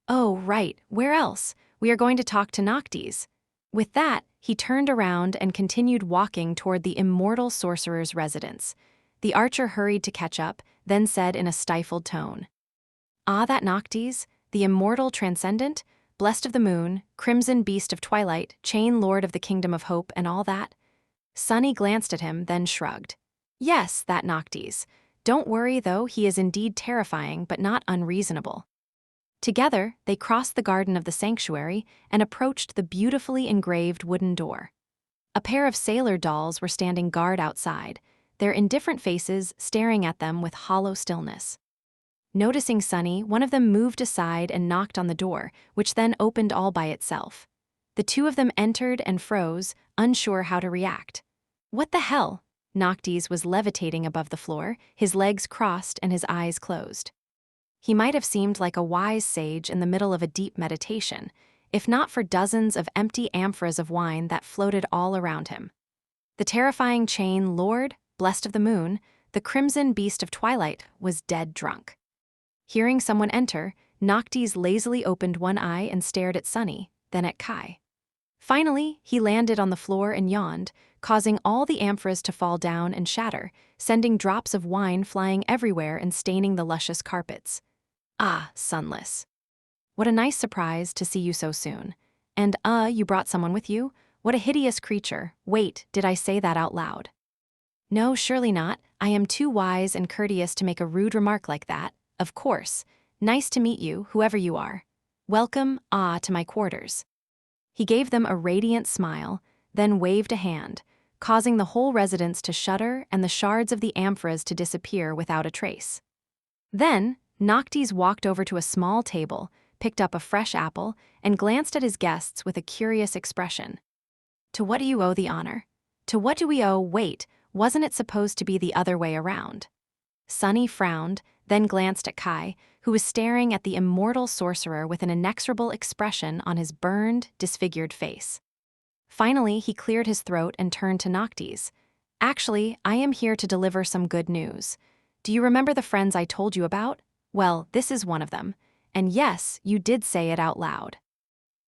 "Oh, right, where else? We are going to talk to Noctis." With that, he turned around and continued walking toward the immortal sorcerer's residence. The archer hurried to catch up, then said in a stifled tone, "That Noctis, the immortal transcendent, blessed of the moon, crimson beast of twilight, chain lord of the kingdom of hope, and all that?" Sunny glanced at him, then shrugged. "Yes, that Noctis. Don't worry, though, he is indeed terrifying, but not unreasonable." Together, they crossed the garden of the sanctuary and approached the beautifully engraved wooden door. A pair of sailor dolls were standing guard outside, their indifferent faces staring at them with hollow stillness. Noticing Sunny, one of them moved aside and knocked on the door, which then opened all by itself. The two of them entered and froze, unsure how to react. "What the hell?" Noctis was levitating above the floor, his legs crossed and his eyes closed. He might have seemed like a wise sage in the middle of a deep meditation, if not for dozens of empty amphoras of wine that floated all around him. The terrifying chain lord, blessed of the moon, the crimson beast of twilight, was dead drunk. Hearing someone enter, Noctis lazily opened one eye and stared at Sunny, then at Kai. Finally, he landed on the floor and yawned, causing all the amphoras to fall down and shatter, sending drops of wine flying everywhere and staining the luscious carpets. "Ah, Sunless. What a nice surprise to see you so soon. And, you brought someone with you? What a hideous creature. Wait, did I say that out loud?" "No, surely not. I am too wise and courteous to make a rude remark like that. Of course. Nice to meet you, whoever you are. Welcome, to my quarters." He gave them a radiant smile, then waved a hand, causing the whole residence to shudder and the shards of the amphoras to disappear without a trace. Then, Noctis walked over to a small table, picked up a fresh apple, and glanced at his guests with a curious expression. "To what do you owe the honor? To what do we owe— Wait, wasn't it supposed to be the other way around?" Sunny frowned, then glanced at Kai, who was staring at the immortal sorcerer with an inexorable expression on his burned, disfigured face. Finally, he cleared his throat and turned to Noctis. "Actually, I am here to deliver some good news. Do you remember the friends I told you about? Well, this is one of them. And yes, you did say it out loud."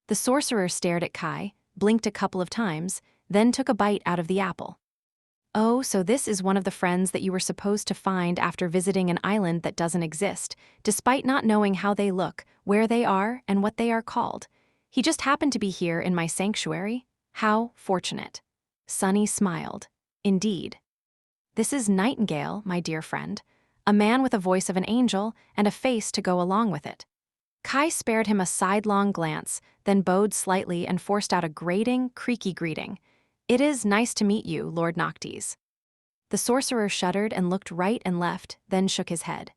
The sorcerer stared at Kai, blinked a couple of times, then took a bite out of the apple. "Oh, so this is one of the friends that you were supposed to find after visiting an island that doesn't exist, despite not knowing how they look, where they are, and what they are called. He just happened to be here in my sanctuary? How fortunate." Sunny smiled. "Indeed. This is Nightingale, my dear friend, a man with a voice of an angel and a face to go along with it." Kai spared him a sidelong glance, then bowed slightly and forced out a grating, creaky greeting. "It is nice to meet you, Lord Noctis." The sorcerer shuddered and looked right and left, then shook his head.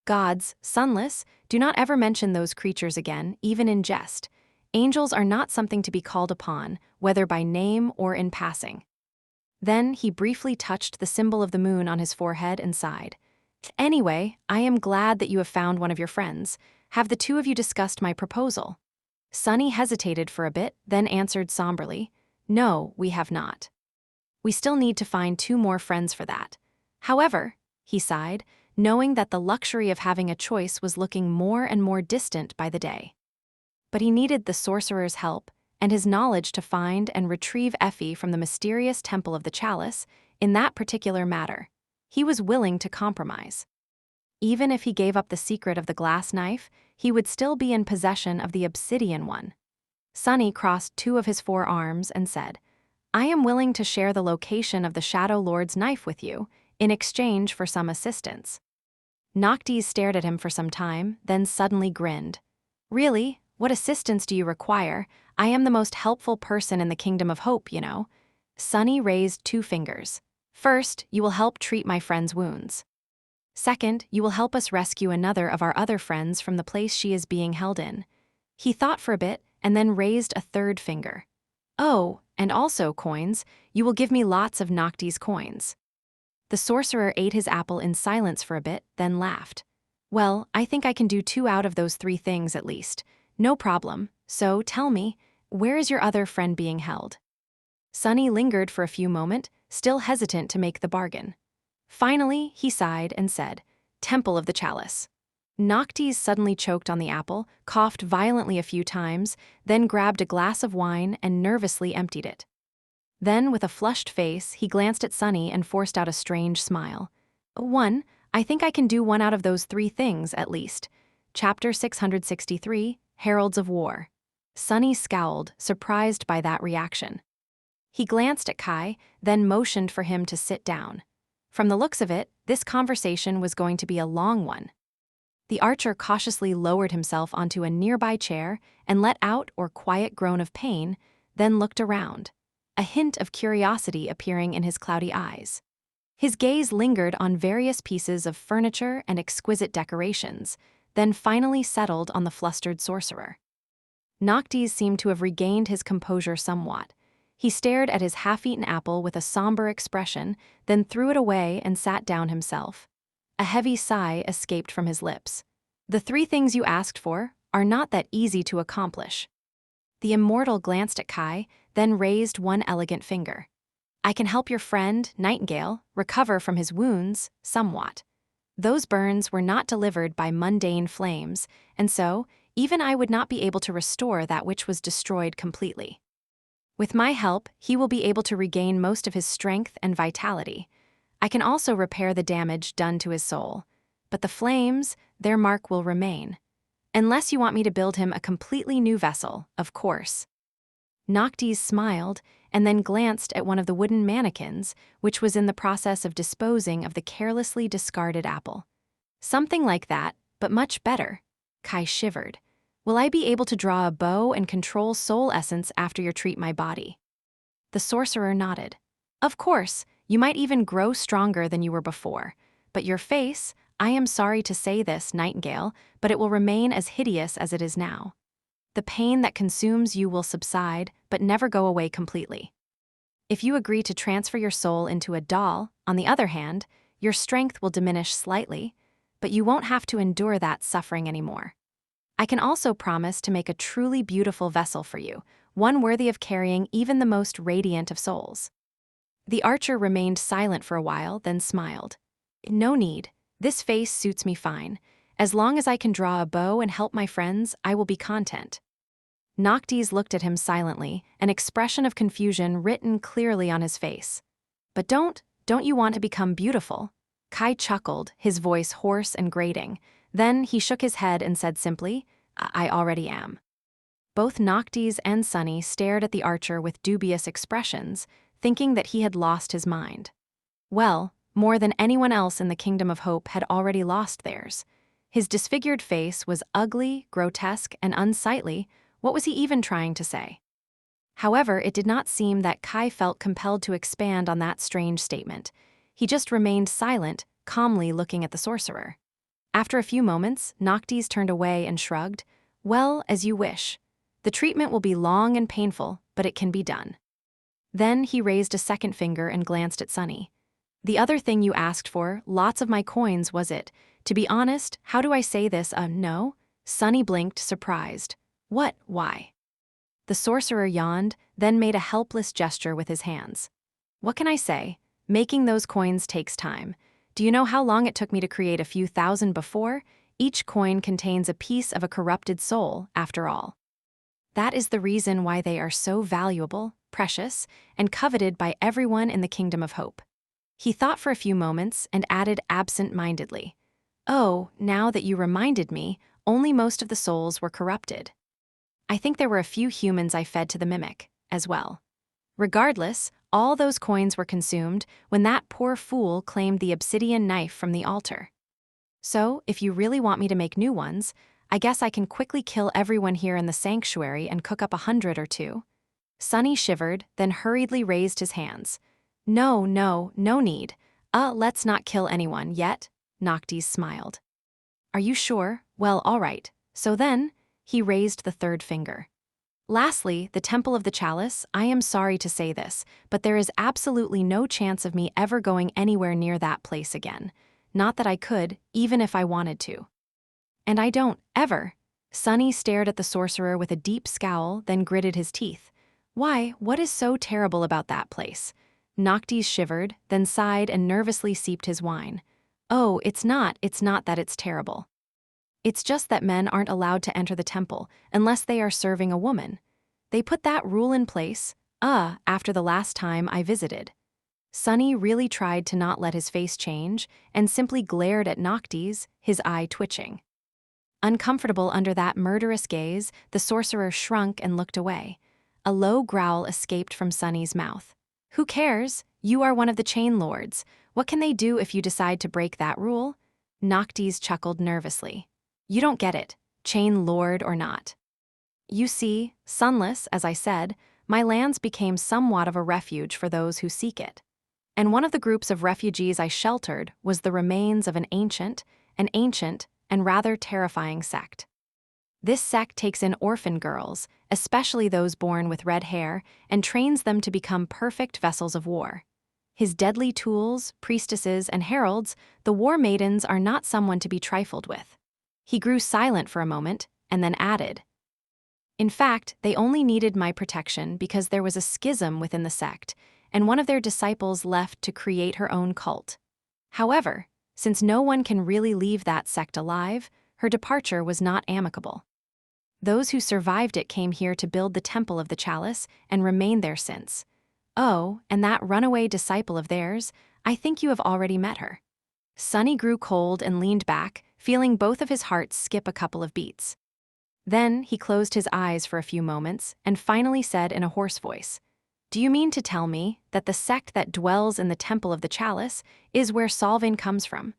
"Gods, Sunless, do not ever mention those creatures again, even in jest. Angels are not something to be called upon, whether by name or in passing." Then he briefly touched the symbol of the moon on his forehead and sighed. "Anyway, I am glad that you have found one of your friends. Have the two of you discussed my proposal?" Sunny hesitated for a bit, then answered somberly, "No, we have not. We still need to find two more friends for that. However," he sighed, knowing that the luxury of having a choice was looking more and more distant by the day. But he needed the sorcerer's help and his knowledge to find and retrieve Effie from the mysterious Temple of the Chalice. In that particular matter, he was willing to compromise. Even if he gave up the secret of the glass knife, he would still be in possession of the obsidian one. Sunny crossed two of his forearms and said, I am willing to share the location of the Shadow Lord's knife with you, in exchange for some assistance. Noctis stared at him for some time, then suddenly grinned. Really? What assistance do you require? I am the most helpful person in the Kingdom of Hope, you know. Sunny raised two fingers. First, you will help treat my friend's wounds. Second, you will help us rescue another of our other friends from the place she is being held in. He thought for a bit and then raised a third finger. Oh, and also coins, you will give me lots of Noctis coins. The sorcerer ate his apple in silence for a bit, then laughed. Well, I think I can do 2 out of those 3 things at least. No problem. So tell me, where is your other friend being held? Sunny lingered for a few moments, still hesitant to make the bargain. Finally, he sighed and said, Temple of the Chalice. Noctis suddenly choked on the apple, coughed violently a few times, then grabbed a glass of wine and nervously emptied it. Then, with a flushed face, he glanced at Sunny and forced out a strange smile. I think I can do 1 out of those 3 things, at least. Chapter 663, Heralds of War. Sunny scowled, surprised by that reaction. He glanced at Kai, then motioned for him to sit down. From the looks of it, this conversation was going to be a long one. The archer cautiously lowered himself onto a nearby chair and let out a quiet groan of pain, then looked around, a hint of curiosity appearing in his cloudy eyes. His gaze lingered on various pieces of furniture and exquisite decorations, then finally settled on the flustered sorcerer. Noctis seemed to have regained his composure somewhat. He stared at his half-eaten apple with a somber expression, then threw it away and sat down himself. A heavy sigh escaped from his lips. The 3 things you asked for are not that easy to accomplish. The immortal glanced at Kai, then raised one elegant finger. I can help your friend, Nightingale, recover from his wounds, somewhat. Those burns were not delivered by mundane flames, and so, even I would not be able to restore that which was destroyed completely. With my help, he will be able to regain most of his strength and vitality. I can also repair the damage done to his soul. But the flames, their mark will remain. Unless you want me to build him a completely new vessel, of course. Noctis smiled, and then glanced at one of the wooden mannequins, which was in the process of disposing of the carelessly discarded apple. Something like that, but much better. Kai shivered. Will I be able to draw a bow and control soul essence after you treat my body? The sorcerer nodded. Of course, you might even grow stronger than you were before. But your face, I am sorry to say this, Nightingale, but it will remain as hideous as it is now. The pain that consumes you will subside, but never go away completely. If you agree to transfer your soul into a doll, on the other hand, your strength will diminish slightly, but you won't have to endure that suffering anymore. I can also promise to make a truly beautiful vessel for you, one worthy of carrying even the most radiant of souls. The archer remained silent for a while, then smiled. No need. This face suits me fine. As long as I can draw a bow and help my friends, I will be content. Noctis looked at him silently, an expression of confusion written clearly on his face. But don't you want to become beautiful? Kai chuckled, his voice hoarse and grating. Then he shook his head and said simply, I already am. Both Noctis and Sunny stared at the archer with dubious expressions, thinking that he had lost his mind. Well, more than anyone else in the Kingdom of Hope had already lost theirs. His disfigured face was ugly, grotesque, and unsightly. What was he even trying to say? However, it did not seem that Kai felt compelled to expand on that strange statement. He just remained silent, calmly looking at the sorcerer. After a few moments, Noctis turned away and shrugged. Well, as you wish. The treatment will be long and painful, but it can be done. Then he raised a second finger and glanced at Sunny. The other thing you asked for, lots of my coins, was it? To be honest, how do I say this? No? Sunny blinked, surprised. What? Why? The sorcerer yawned, then made a helpless gesture with his hands. What can I say? Making those coins takes time. Do you know how long it took me to create a few thousand before? Each coin contains a piece of a corrupted soul, after all. That is the reason why they are so valuable, precious, and coveted by everyone in the Kingdom of Hope. He thought for a few moments and added absent-mindedly, Oh, now that you reminded me, only most of the souls were corrupted. I think there were a few humans I fed to the mimic, as well. Regardless, all those coins were consumed when that poor fool claimed the obsidian knife from the altar. So, if you really want me to make new ones, I guess I can quickly kill everyone here in the sanctuary and cook up 100 or two. Sunny shivered, then hurriedly raised his hands. No, no, no need. Let's not kill anyone yet, Noctis smiled. Are you sure? Well, all right. So then, he raised the third finger. Lastly, the Temple of the Chalice, I am sorry to say this, but there is absolutely no chance of me ever going anywhere near that place again. Not that I could, even if I wanted to. And I don't, ever. Sunny stared at the sorcerer with a deep scowl, then gritted his teeth. Why, what is so terrible about that place? Noctis shivered, then sighed and nervously sipped his wine. Oh, it's not that it's terrible. It's just that men aren't allowed to enter the temple unless they are serving a woman. They put that rule in place, after the last time I visited. Sunny really tried to not let his face change and simply glared at Noctis, his eye twitching. Uncomfortable under that murderous gaze, the sorcerer shrunk and looked away. A low growl escaped from Sunny's mouth. Who cares? You are one of the chain lords. What can they do if you decide to break that rule? Noctis chuckled nervously. You don't get it, chain lord or not. You see, sunless, as I said, my lands became somewhat of a refuge for those who seek it. And one of the groups of refugees I sheltered was the remains of an ancient and rather terrifying sect. This sect takes in orphan girls, especially those born with red hair, and trains them to become perfect vessels of war. His deadly tools, priestesses, and heralds, the war maidens are not someone to be trifled with. He grew silent for a moment, and then added. In fact, they only needed my protection because there was a schism within the sect, and one of their disciples left to create her own cult. However, since no one can really leave that sect alive, her departure was not amicable. Those who survived it came here to build the Temple of the Chalice and remained there since. Oh, and that runaway disciple of theirs, I think you have already met her. Sunny grew cold and leaned back, feeling both of his hearts skip a couple of beats. Then he closed his eyes for a few moments and finally said in a hoarse voice, Do you mean to tell me that the sect that dwells in the Temple of the Chalice is where Solvin comes from?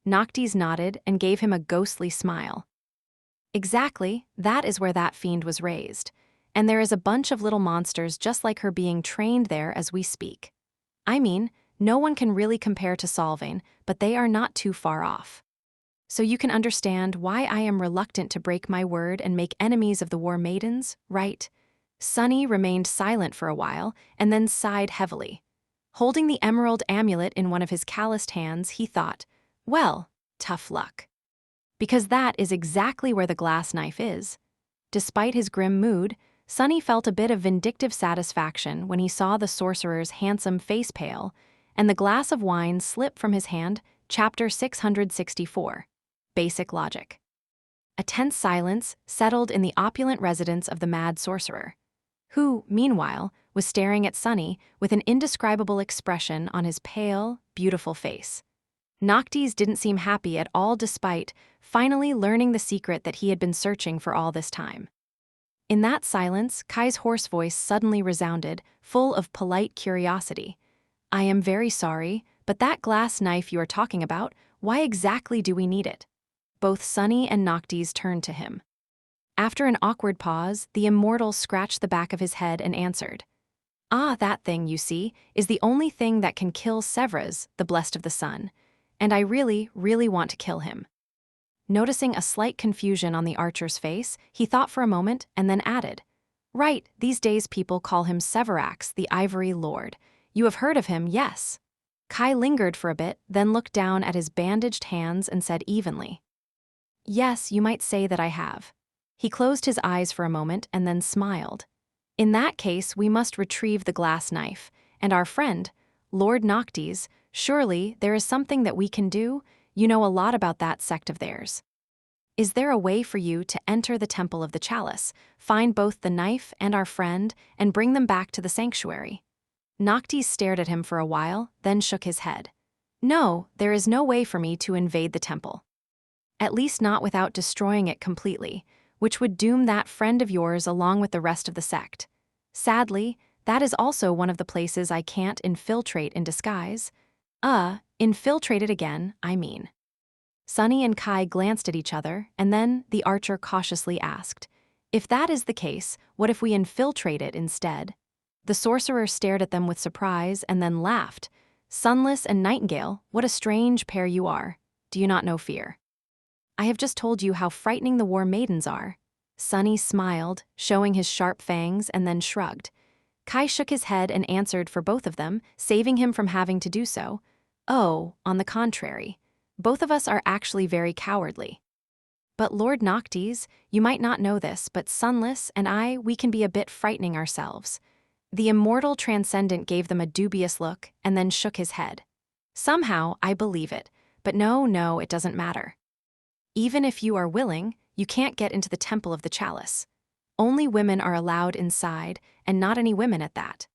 Noctis nodded and gave him a ghostly smile. Exactly, that is where that fiend was raised, and there is a bunch of little monsters just like her being trained there as we speak. I mean, no one can really compare to Solvin, but they are not too far off. So you can understand why I am reluctant to break my word and make enemies of the war maidens, right? Sunny remained silent for a while and then sighed heavily. Holding the emerald amulet in one of his calloused hands, he thought, well, tough luck. Because that is exactly where the glass knife is. Despite his grim mood, Sunny felt a bit of vindictive satisfaction when he saw the sorcerer's handsome face pale and the glass of wine slip from his hand. Chapter 664. Basic Logic. A tense silence settled in the opulent residence of the mad sorcerer, who, meanwhile, was staring at Sunny with an indescribable expression on his pale, beautiful face. Noctis didn't seem happy at all despite finally learning the secret that he had been searching for all this time. In that silence, Kai's hoarse voice suddenly resounded, full of polite curiosity. I am very sorry, but that glass knife you are talking about, why exactly do we need it? Both Sunny and Noctis turned to him. After an awkward pause, the immortal scratched the back of his head and answered. That thing, you see, is the only thing that can kill Sevres, the blessed of the sun. And I really, really want to kill him. Noticing a slight confusion on the archer's face, he thought for a moment and then added, Right, these days people call him Severax, the Ivory Lord. You have heard of him, yes. Kai lingered for a bit, then looked down at his bandaged hands and said evenly, Yes, you might say that I have. He closed his eyes for a moment and then smiled. In that case, we must retrieve the glass knife, and our friend, Lord Noctis, surely there is something that we can do. You know a lot about that sect of theirs. Is there a way for you to enter the Temple of the Chalice, find both the knife and our friend, and bring them back to the sanctuary? Noctis stared at him for a while, then shook his head. No, there is no way for me to invade the temple. At least not without destroying it completely, which would doom that friend of yours along with the rest of the sect. Sadly, that is also one of the places I can't infiltrate in disguise. Infiltrated again, I mean. Sunny and Kai glanced at each other, and then the archer cautiously asked, "If that is the case, what if we infiltrate it instead?" The sorcerer stared at them with surprise and then laughed. "Sunless and Nightingale, what a strange pair you are. Do you not know fear? I have just told you how frightening the war maidens are." Sunny smiled, showing his sharp fangs, and then shrugged. Kai shook his head and answered for both of them, saving him from having to do so. "Oh, on the contrary. Both of us are actually very cowardly. But Lord Noctis, you might not know this, but Sunless and I, we can be a bit frightening ourselves." The immortal transcendent gave them a dubious look and then shook his head. "Somehow, I believe it, but no, it doesn't matter. Even if you are willing, you can't get into the Temple of the Chalice. Only women are allowed inside, and not any women at that.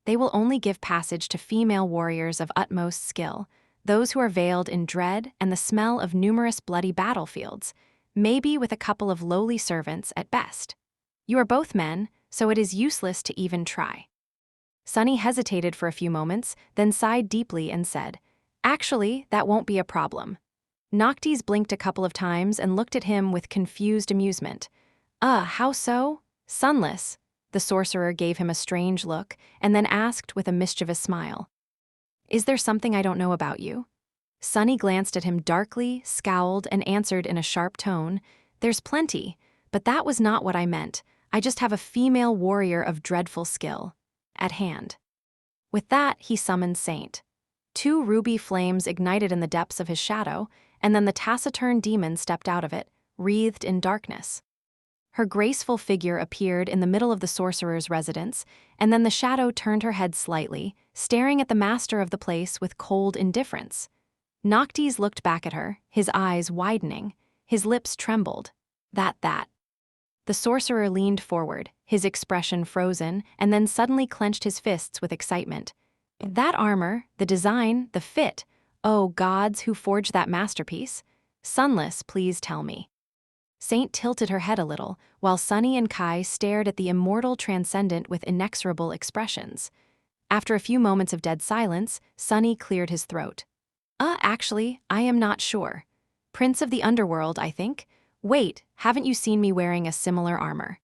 They will only give passage to female warriors of utmost skill, those who are veiled in dread and the smell of numerous bloody battlefields, maybe with a couple of lowly servants at best. You are both men, so it is useless to even try." Sunny hesitated for a few moments, then sighed deeply and said, "Actually, that won't be a problem." Noctis blinked a couple of times and looked at him with confused amusement. How so?" "Sunless." The sorcerer gave him a strange look and then asked with a mischievous smile, "Is there something I don't know about you?" Sunny glanced at him darkly, scowled, and answered in a sharp tone, "There's plenty, but that was not what I meant. I just have a female warrior of dreadful skill at hand." With that, he summoned Saint. 2 ruby flames ignited in the depths of his shadow, and then the taciturn demon stepped out of it, wreathed in darkness. Her graceful figure appeared in the middle of the sorcerer's residence, and then the shadow turned her head slightly, staring at the master of the place with cold indifference. Noctis looked back at her, his eyes widening. His lips trembled. That. The sorcerer leaned forward, his expression frozen, and then suddenly clenched his fists with excitement. "That armor, the design, the fit. Oh, gods, who forged that masterpiece? Sunless, please tell me." Saint tilted her head a little, while Sunny and Kai stared at the immortal transcendent with inexorable expressions. After a few moments of dead silence, Sunny cleared his throat. Actually, I am not sure. Prince of the Underworld, I think. Wait, haven't you seen me wearing a similar armor?"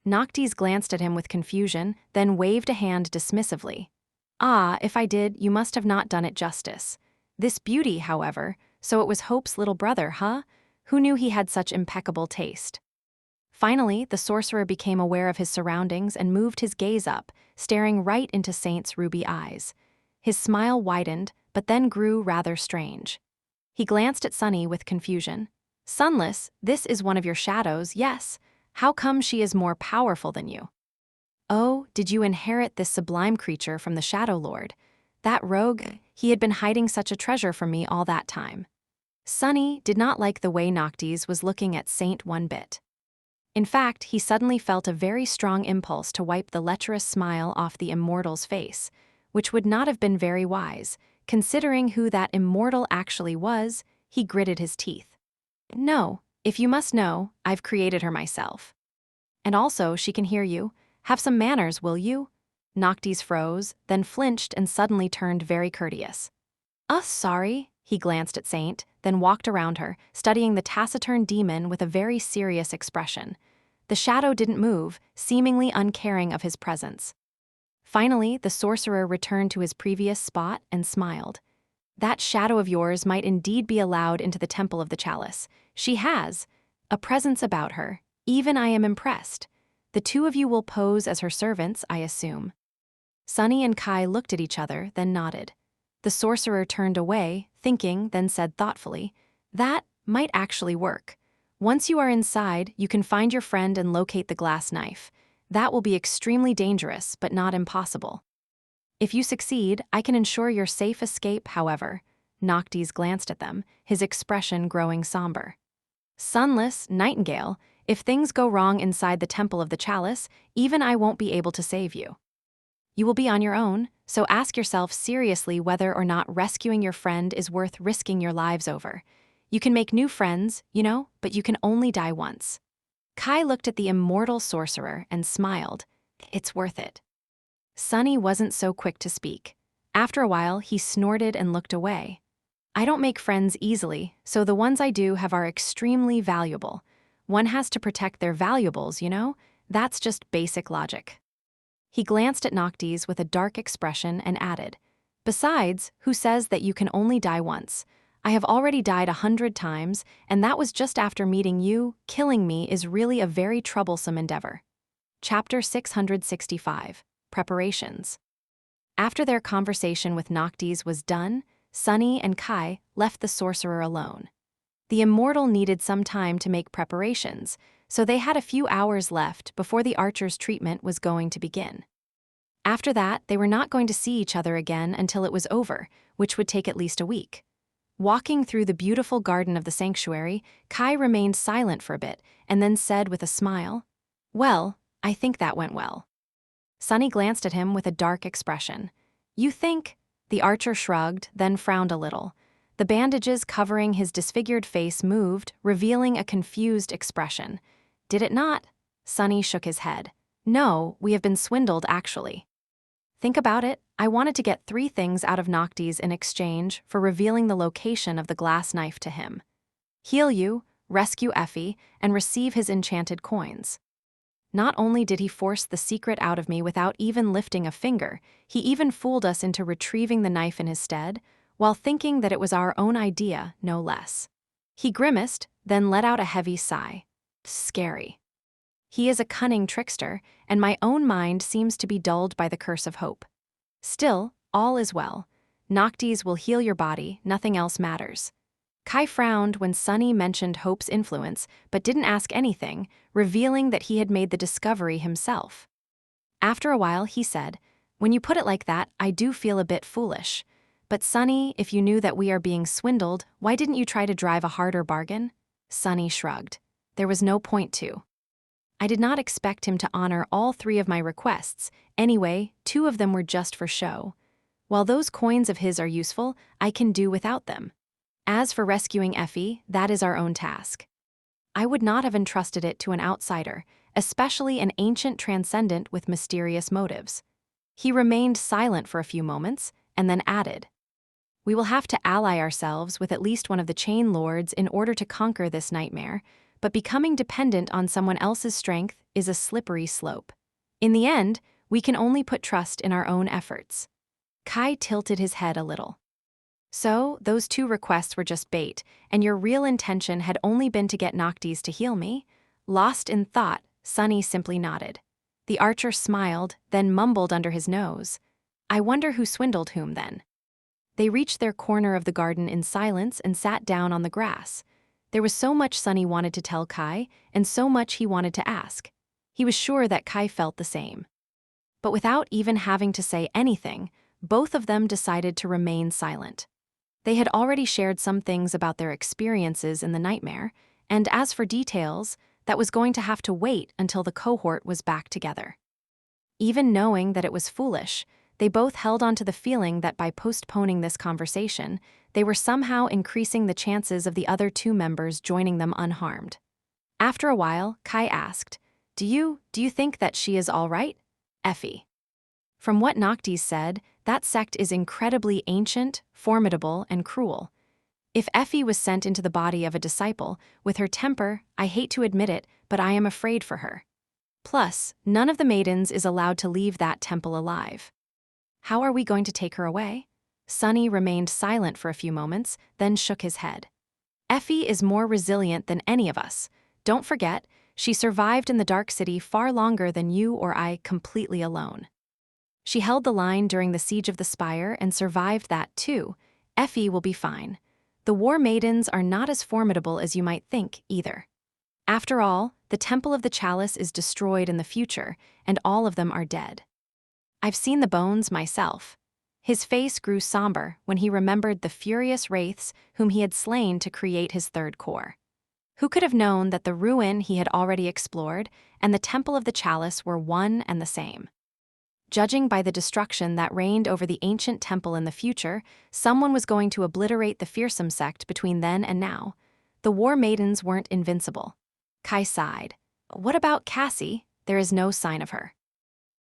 Noctis glanced at him with confusion, then waved a hand dismissively. If I did, you must have not done it justice. This beauty, however, so it was Hope's little brother, huh? Who knew he had such impeccable taste? Finally, the sorcerer became aware of his surroundings and moved his gaze up, staring right into Saint's ruby eyes. His smile widened, but then grew rather strange. He glanced at Sunny with confusion. "Sunless, this is one of your shadows, yes. How come she is more powerful than you?" "Oh, did you inherit this sublime creature from the Shadow Lord? That rogue, he had been hiding such a treasure from me all that time." Sunny did not like the way Noctis was looking at Saint one bit. In fact, he suddenly felt a very strong impulse to wipe the lecherous smile off the immortal's face, which would not have been very wise. Considering who that immortal actually was, he gritted his teeth. "No, if you must know, I've created her myself. And also, she can hear you. Have some manners, will you?" Noctis froze, then flinched and suddenly turned very courteous. Sorry." He glanced at Saint, then walked around her, studying the taciturn demon with a very serious expression. The shadow didn't move, seemingly uncaring of his presence. Finally, the sorcerer returned to his previous spot and smiled. "That shadow of yours might indeed be allowed into the Temple of the Chalice. She has a presence about her. Even I am impressed. The 2 of you will pose as her servants, I assume." Sunny and Kai looked at each other, then nodded. The sorcerer turned away, thinking, then said thoughtfully, "That might actually work. Once you are inside, you can find your friend and locate the glass knife. That will be extremely dangerous, but not impossible. If you succeed, I can ensure your safe escape, however." Noctis glanced at them, his expression growing somber. "Sunless, Nightingale, if things go wrong inside the Temple of the Chalice, even I won't be able to save you. You will be on your own, so ask yourself seriously whether or not rescuing your friend is worth risking your lives over. You can make new friends, but you can only die once." Kai looked at the immortal sorcerer and smiled. It's worth it. Sunny wasn't so quick to speak. After a while, he snorted and looked away. I don't make friends easily, so the ones I do have are extremely valuable. One has to protect their valuables, you know? That's just basic logic. He glanced at Noctis with a dark expression and added, besides, who says that you can only die once? I have already died 100 times, and that was just after meeting you. Killing me is really a very troublesome endeavor. Chapter 665, Preparations. After their conversation with Noctis was done, Sunny and Kai left the sorcerer alone. The immortal needed some time to make preparations, so they had a few hours left before the archer's treatment was going to begin. After that, they were not going to see each other again until it was over, which would take at least a week. Walking through the beautiful garden of the sanctuary, Kai remained silent for a bit and then said with a smile, "Well, I think that went well." Sunny glanced at him with a dark expression. "You think?" The archer shrugged, then frowned a little. The bandages covering his disfigured face moved, revealing a confused expression. "Did it not?" Sunny shook his head. "No, we have been swindled, actually." "Think about it. I wanted to get 3 things out of Noctis in exchange for revealing the location of the glass knife to him. Heal you, rescue Effie, and receive his enchanted coins. Not only did he force the secret out of me without even lifting a finger, he even fooled us into retrieving the knife in his stead, while thinking that it was our own idea, no less." He grimaced, then let out a heavy sigh. "Scary. He is a cunning trickster, and my own mind seems to be dulled by the curse of hope. Still, all is well. Noctis will heal your body, nothing else matters." Kai frowned when Sunny mentioned Hope's influence, but didn't ask anything, revealing that he had made the discovery himself. After a while, he said, "When you put it like that, I do feel a bit foolish. But Sunny, if you knew that we are being swindled, why didn't you try to drive a harder bargain?" Sunny shrugged. "There was no point to. I did not expect him to honor all 3 of my requests. Anyway, 2 of them were just for show. While those coins of his are useful, I can do without them. As for rescuing Effie, that is our own task. I would not have entrusted it to an outsider, especially an ancient transcendent with mysterious motives." He remained silent for a few moments, and then added, "We will have to ally ourselves with at least one of the chain lords in order to conquer this nightmare, but becoming dependent on someone else's strength is a slippery slope. In the end, we can only put trust in our own efforts." Kai tilted his head a little. "So, those 2 requests were just bait, and your real intention had only been to get Noctis to heal me?" Lost in thought, Sunny simply nodded. The archer smiled, then mumbled under his nose, "I wonder who swindled whom then." They reached their corner of the garden in silence and sat down on the grass. There was so much Sunny wanted to tell Kai, and so much he wanted to ask. He was sure that Kai felt the same. But without even having to say anything, both of them decided to remain silent. They had already shared some things about their experiences in the nightmare, and as for details, that was going to have to wait until the cohort was back together. Even knowing that it was foolish, they both held on to the feeling that by postponing this conversation, they were somehow increasing the chances of the other 2 members joining them unharmed. After a while, Kai asked, Do you think that she is all right, Effie?" From what Noctis said, that sect is incredibly ancient, formidable, and cruel. If Effie was sent into the body of a disciple, with her temper, I hate to admit it, but I am afraid for her. Plus, none of the maidens is allowed to leave that temple alive. How are we going to take her away?" Sunny remained silent for a few moments, then shook his head. "Effie is more resilient than any of us. Don't forget, she survived in the Dark City far longer than you or I completely alone. She held the line during the Siege of the Spire and survived that too. Effie will be fine. The War Maidens are not as formidable as you might think, either. After all, the Temple of the Chalice is destroyed in the future, and all of them are dead. I've seen the bones myself." His face grew somber when he remembered the furious wraiths whom he had slain to create his 3rd core. Who could have known that the ruin he had already explored and the Temple of the Chalice were one and the same? Judging by the destruction that reigned over the ancient temple in the future, someone was going to obliterate the fearsome sect between then and now. The War Maidens weren't invincible. Kai sighed. What about Cassie? There is no sign of her.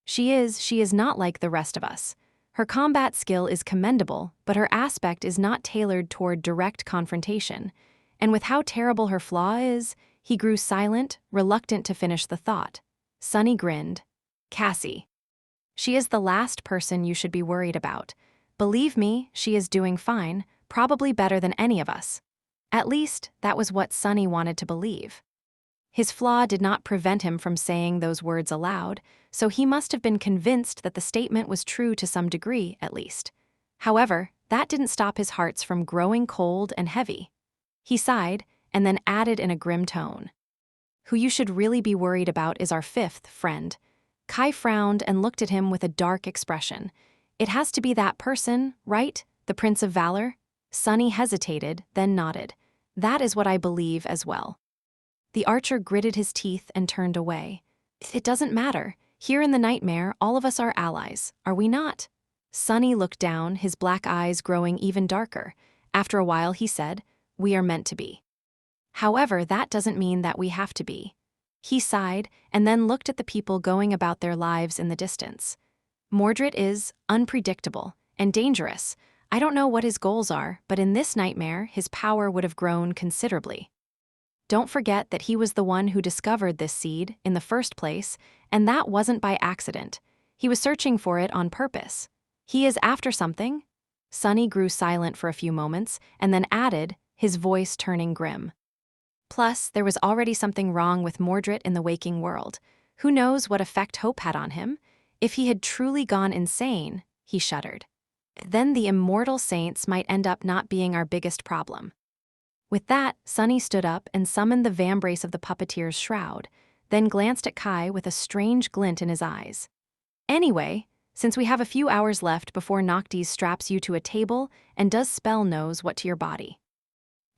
She is not like the rest of us. Her combat skill is commendable, but her aspect is not tailored toward direct confrontation. And with how terrible her flaw is, he grew silent, reluctant to finish the thought. Sunny grinned. Cassie. She is the last person you should be worried about. Believe me, she is doing fine, probably better than any of us. At least, that was what Sunny wanted to believe. His flaw did not prevent him from saying those words aloud, so he must have been convinced that the statement was true to some degree, at least. However, that didn't stop his hearts from growing cold and heavy. He sighed, and then added in a grim tone. Who you should really be worried about is our fifth friend. Kai frowned and looked at him with a dark expression. It has to be that person, right? The Prince of Valor? Sunny hesitated, then nodded. That is what I believe as well. The archer gritted his teeth and turned away. It doesn't matter. Here in the nightmare, all of us are allies, are we not? Sunny looked down, his black eyes growing even darker. After a while, he said, We are meant to be. However, that doesn't mean that we have to be. He sighed and then looked at the people going about their lives in the distance. Mordred is unpredictable and dangerous. I don't know what his goals are, but in this nightmare, his power would have grown considerably. Don't forget that he was the one who discovered this seed in the first place, and that wasn't by accident. He was searching for it on purpose. He is after something? Sunny grew silent for a few moments, and then added, his voice turning grim. Plus, there was already something wrong with Mordred in the waking world. Who knows what effect hope had on him? If he had truly gone insane, he shuddered. Then the immortal saints might end up not being our biggest problem. With that, Sunny stood up and summoned the vambrace of the puppeteer's shroud, then glanced at Kai with a strange glint in his eyes. Anyway, since we have a few hours left before Noctis straps you to a table and does spell knows what to your body.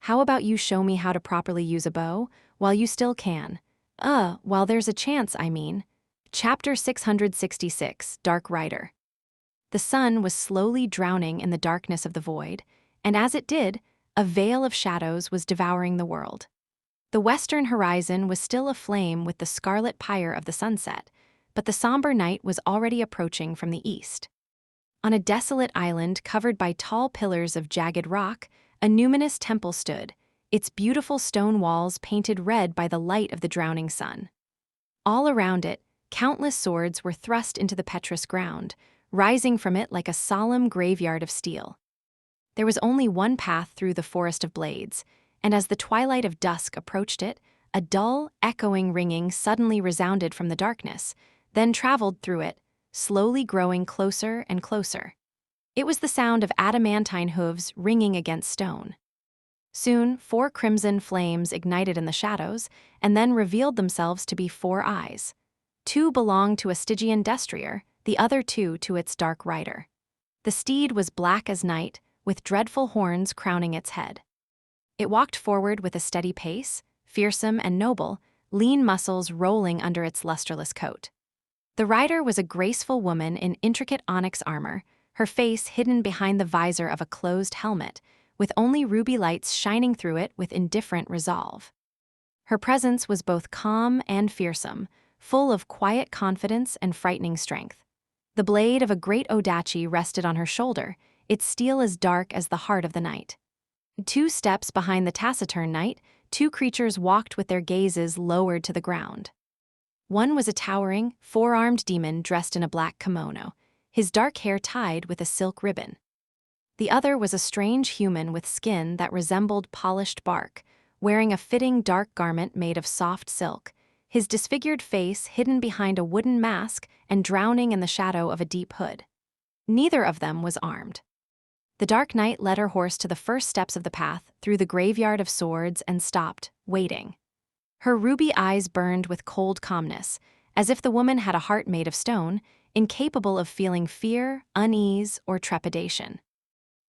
How about you show me how to properly use a bow, while you still can? While there's a chance, I mean. Chapter 666, Dark Rider. The sun was slowly drowning in the darkness of the void, and as it did, a veil of shadows was devouring the world. The western horizon was still aflame with the scarlet pyre of the sunset, but the somber night was already approaching from the east. On a desolate island covered by tall pillars of jagged rock, a numinous temple stood, its beautiful stone walls painted red by the light of the drowning sun. All around it, countless swords were thrust into the petrous ground, rising from it like a solemn graveyard of steel. There was only one path through the forest of blades, and as the twilight of dusk approached it, a dull, echoing ringing suddenly resounded from the darkness, then traveled through it, slowly growing closer and closer. It was the sound of adamantine hooves ringing against stone. Soon, 4 crimson flames ignited in the shadows, and then revealed themselves to be 4 eyes. 2 belonged to a Stygian destrier, the other 2 to its dark rider. The steed was black as night, with dreadful horns crowning its head. It walked forward with a steady pace, fearsome and noble, lean muscles rolling under its lusterless coat. The rider was a graceful woman in intricate onyx armor, her face hidden behind the visor of a closed helmet, with only ruby lights shining through it with indifferent resolve. Her presence was both calm and fearsome, full of quiet confidence and frightening strength. The blade of a great odachi rested on her shoulder, its steel as dark as the heart of the night. 2 steps behind the taciturn knight, 2 creatures walked with their gazes lowered to the ground. One was a towering, 4-armed demon dressed in a black kimono, his dark hair tied with a silk ribbon. The other was a strange human with skin that resembled polished bark, wearing a fitting dark garment made of soft silk, his disfigured face hidden behind a wooden mask and drowning in the shadow of a deep hood. Neither of them was armed. The Dark Knight led her horse to the first steps of the path through the graveyard of swords and stopped, waiting. Her ruby eyes burned with cold calmness, as if the woman had a heart made of stone, incapable of feeling fear, unease, or trepidation.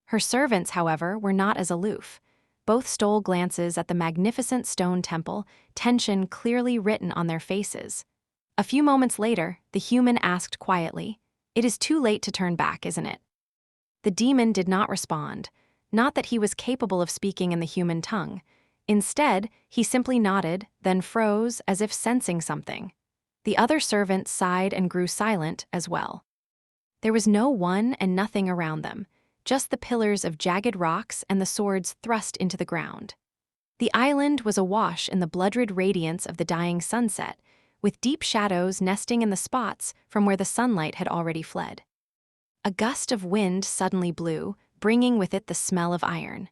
Her servants, however, were not as aloof. Both stole glances at the magnificent stone temple, tension clearly written on their faces. A few moments later, the human asked quietly, "It is too late to turn back, isn't it?" The demon did not respond, not that he was capable of speaking in the human tongue. Instead, he simply nodded, then froze as if sensing something. The other servants sighed and grew silent as well. There was no one and nothing around them, just the pillars of jagged rocks and the swords thrust into the ground. The island was awash in the blood-red radiance of the dying sunset, with deep shadows nesting in the spots from where the sunlight had already fled. A gust of wind suddenly blew, bringing with it the smell of iron.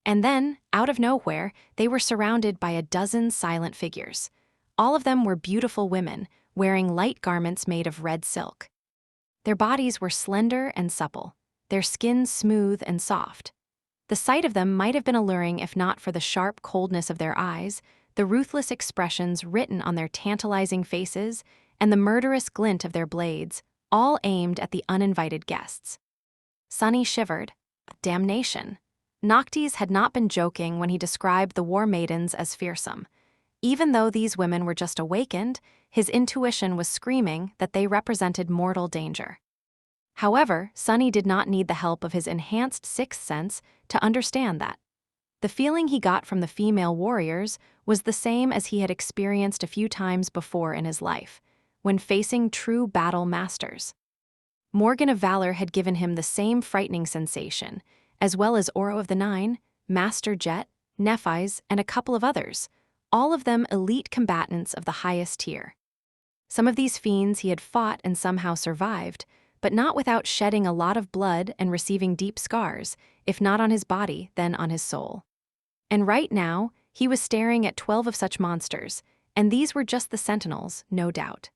And then, out of nowhere, they were surrounded by a dozen silent figures. All of them were beautiful women, wearing light garments made of red silk. Their bodies were slender and supple, their skins smooth and soft. The sight of them might have been alluring if not for the sharp coldness of their eyes, the ruthless expressions written on their tantalizing faces, and the murderous glint of their blades, all aimed at the uninvited guests. Sunny shivered. Damnation. Noctis had not been joking when he described the war maidens as fearsome. Even though these women were just awakened, his intuition was screaming that they represented mortal danger. However, Sunny did not need the help of his enhanced sixth sense to understand that. The feeling he got from the female warriors was the same as he had experienced a few times before in his life, when facing true battle masters. Morgan of Valor had given him the same frightening sensation, as well as Oro of the Nine, Master Jet, Nephis, and a couple of others, all of them elite combatants of the highest tier. Some of these fiends he had fought and somehow survived, but not without shedding a lot of blood and receiving deep scars, if not on his body, then on his soul. And right now, he was staring at 12 of such monsters, and these were just the sentinels, no doubt.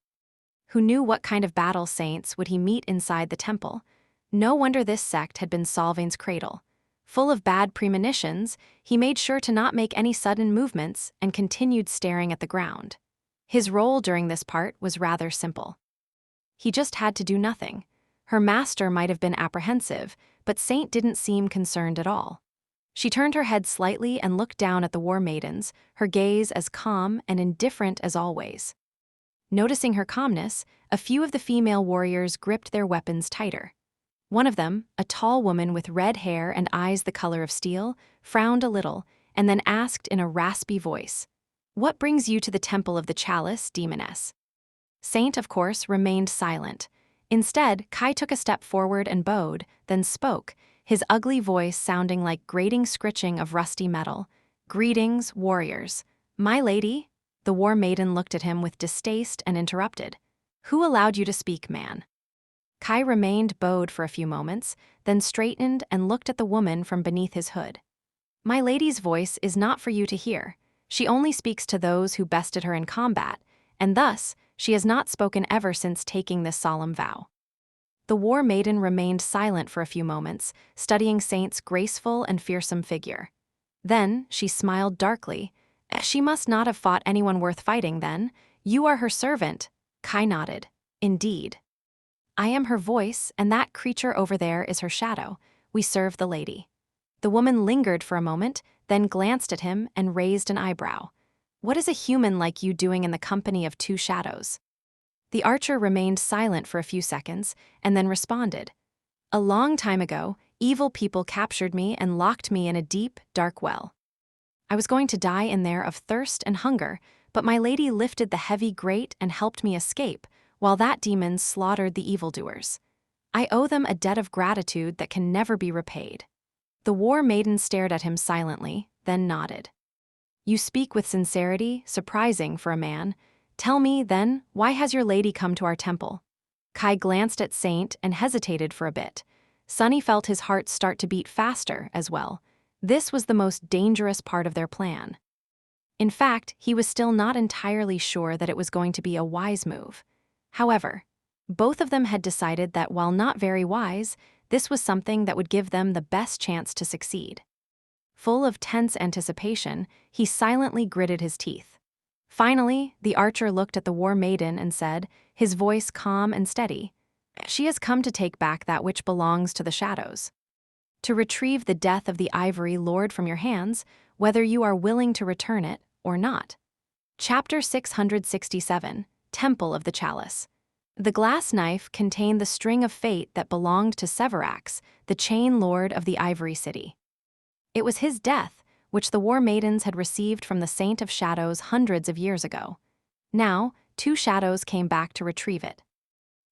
Who knew what kind of battle saints would he meet inside the temple? No wonder this sect had been Solvain's cradle. Full of bad premonitions, he made sure to not make any sudden movements and continued staring at the ground. His role during this part was rather simple. He just had to do nothing. Her master might have been apprehensive, but Saint didn't seem concerned at all. She turned her head slightly and looked down at the war maidens, her gaze as calm and indifferent as always. Noticing her calmness, a few of the female warriors gripped their weapons tighter. One of them, a tall woman with red hair and eyes the color of steel, frowned a little and then asked in a raspy voice, "What brings you to the Temple of the Chalice, Demoness?" Saint, of course, remained silent. Instead, Kai took a step forward and bowed, then spoke, his ugly voice sounding like grating scritching of rusty metal. "Greetings, warriors. My lady?" The war maiden looked at him with distaste and interrupted. "Who allowed you to speak, man?" Kai remained bowed for a few moments, then straightened and looked at the woman from beneath his hood. "My lady's voice is not for you to hear. She only speaks to those who bested her in combat, and thus she has not spoken ever since taking this solemn vow." The war maiden remained silent for a few moments, studying Saint's graceful and fearsome figure. Then she smiled darkly. "She must not have fought anyone worth fighting, then. You are her servant." Kai nodded. "Indeed. I am her voice, and that creature over there is her shadow. We serve the lady." The woman lingered for a moment, then glanced at him and raised an eyebrow. "What is a human like you doing in the company of two shadows?" The archer remained silent for a few seconds, and then responded. "A long time ago, evil people captured me and locked me in a deep, dark well. I was going to die in there of thirst and hunger, but my lady lifted the heavy grate and helped me escape, while that demon slaughtered the evildoers. I owe them a debt of gratitude that can never be repaid." The war maiden stared at him silently, then nodded. "You speak with sincerity, surprising for a man. Tell me, then, why has your lady come to our temple?" Kai glanced at Saint and hesitated for a bit. Sunny felt his heart start to beat faster as well. This was the most dangerous part of their plan. In fact, he was still not entirely sure that it was going to be a wise move. However, both of them had decided that while not very wise, this was something that would give them the best chance to succeed. Full of tense anticipation, he silently gritted his teeth. Finally, the archer looked at the war maiden and said, his voice calm and steady, "She has come to take back that which belongs to the shadows. To retrieve the death of the ivory lord from your hands, whether you are willing to return it or not." Chapter 667, Temple of the Chalice. The glass knife contained the string of fate that belonged to Severax, the chain lord of the Ivory City. It was his death, which the War Maidens had received from the Saint of Shadows hundreds of years ago. Now, 2 shadows came back to retrieve it.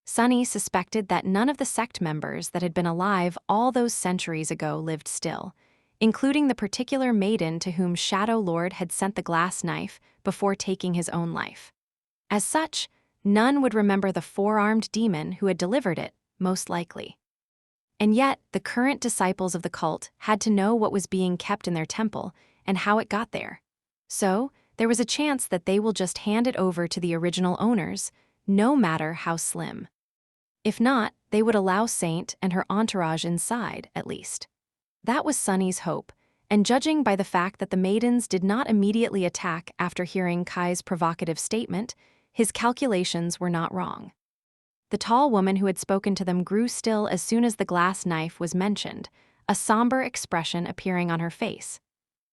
Sunny suspected that none of the sect members that had been alive all those centuries ago lived still, including the particular maiden to whom Shadow Lord had sent the glass knife before taking his own life. As such, none would remember the 4-armed demon who had delivered it, most likely. And yet, the current disciples of the cult had to know what was being kept in their temple and how it got there. So, there was a chance that they will just hand it over to the original owners, no matter how slim. If not, they would allow Saint and her entourage inside, at least. That was Sunny's hope, and judging by the fact that the maidens did not immediately attack after hearing Kai's provocative statement, his calculations were not wrong. The tall woman who had spoken to them grew still as soon as the glass knife was mentioned, a somber expression appearing on her face.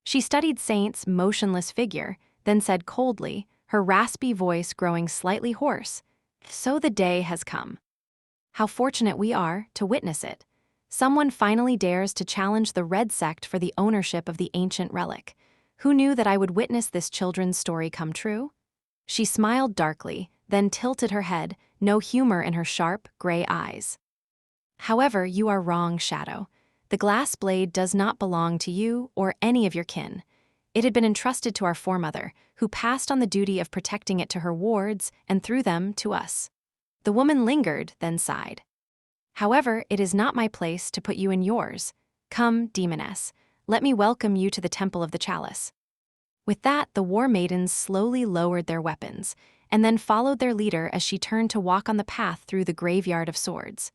She studied Saint's motionless figure, then said coldly, her raspy voice growing slightly hoarse, "So the day has come. How fortunate we are to witness it. Someone finally dares to challenge the Red Sect for the ownership of the ancient relic. Who knew that I would witness this children's story come true?" She smiled darkly, then tilted her head, no humor in her sharp, gray eyes. "However, you are wrong, Shadow. The glass blade does not belong to you or any of your kin. It had been entrusted to our foremother, who passed on the duty of protecting it to her wards and through them to us." The woman lingered, then sighed. "However, it is not my place to put you in yours. Come, demoness, let me welcome you to the Temple of the Chalice." With that, the War Maidens slowly lowered their weapons, and then followed their leader as she turned to walk on the path through the graveyard of swords.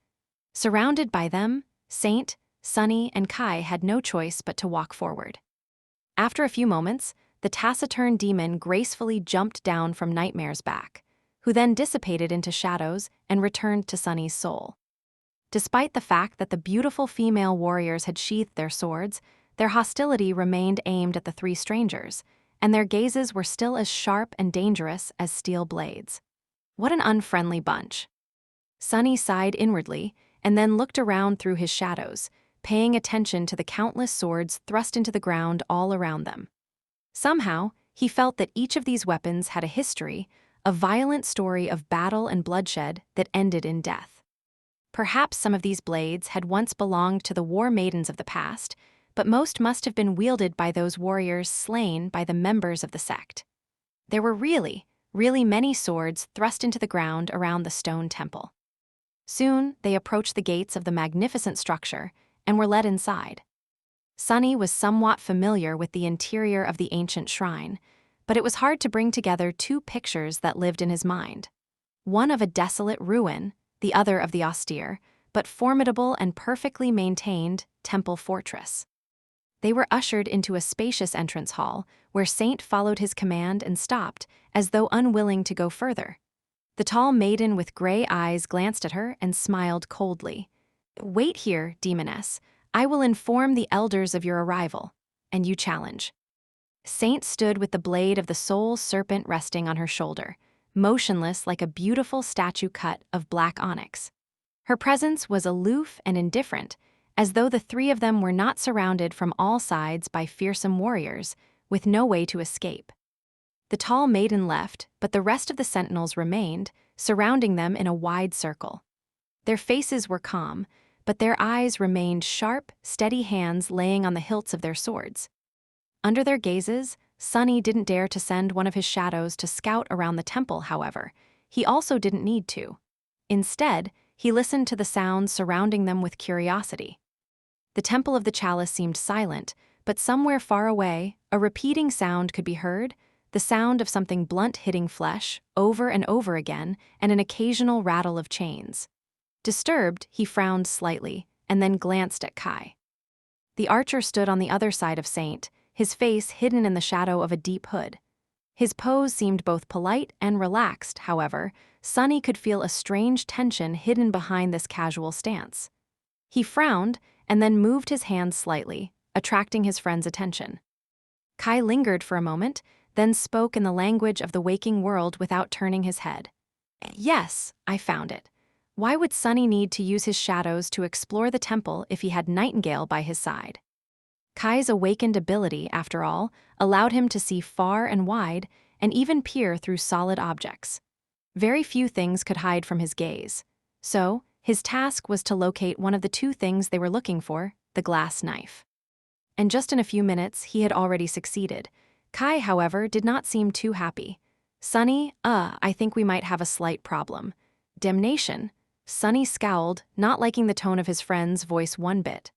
Surrounded by them, Saint, Sunny, and Kai had no choice but to walk forward. After a few moments, the taciturn demon gracefully jumped down from Nightmare's back, who then dissipated into shadows and returned to Sunny's soul. Despite the fact that the beautiful female warriors had sheathed their swords, their hostility remained aimed at the 3 strangers, and their gazes were still as sharp and dangerous as steel blades. What an unfriendly bunch. Sunny sighed inwardly and then looked around through his shadows, paying attention to the countless swords thrust into the ground all around them. Somehow, he felt that each of these weapons had a history, a violent story of battle and bloodshed that ended in death. Perhaps some of these blades had once belonged to the War Maidens of the past, but most must have been wielded by those warriors slain by the members of the sect. There were really many swords thrust into the ground around the stone temple. Soon, they approached the gates of the magnificent structure and were led inside. Sunny was somewhat familiar with the interior of the ancient shrine, but it was hard to bring together 2 pictures that lived in his mind. One of a desolate ruin, the other of the austere, but formidable and perfectly maintained, temple fortress. They were ushered into a spacious entrance hall, where Saint followed his command and stopped, as though unwilling to go further. The tall maiden with gray eyes glanced at her and smiled coldly. "Wait here, demoness. I will inform the elders of your arrival, and you challenge." Saint stood with the blade of the soul serpent resting on her shoulder, motionless like a beautiful statue cut of black onyx. Her presence was aloof and indifferent, as though the 3 of them were not surrounded from all sides by fearsome warriors, with no way to escape. The tall maiden left, but the rest of the sentinels remained, surrounding them in a wide circle. Their faces were calm, but their eyes remained sharp, steady hands laying on the hilts of their swords. Under their gazes, Sunny didn't dare to send one of his shadows to scout around the temple, however. He also didn't need to. Instead, he listened to the sounds surrounding them with curiosity. The Temple of the Chalice seemed silent, but somewhere far away, a repeating sound could be heard, the sound of something blunt hitting flesh, over and over again, and an occasional rattle of chains. Disturbed, he frowned slightly, and then glanced at Kai. The archer stood on the other side of Saint, his face hidden in the shadow of a deep hood. His pose seemed both polite and relaxed, however. Sunny could feel a strange tension hidden behind this casual stance. He frowned, and then moved his hand slightly, attracting his friend's attention. Kai lingered for a moment, then spoke in the language of the waking world without turning his head. "Yes, I found it. Why would Sunny need to use his shadows to explore the temple if he had Nightingale by his side?" Kai's awakened ability, after all, allowed him to see far and wide and even peer through solid objects. Very few things could hide from his gaze. So, his task was to locate one of the two things they were looking for, the glass knife. And just in a few minutes, he had already succeeded. Kai, however, did not seem too happy. "Sonny, I think we might have a slight problem." "Damnation." Sonny scowled, not liking the tone of his friend's voice one bit.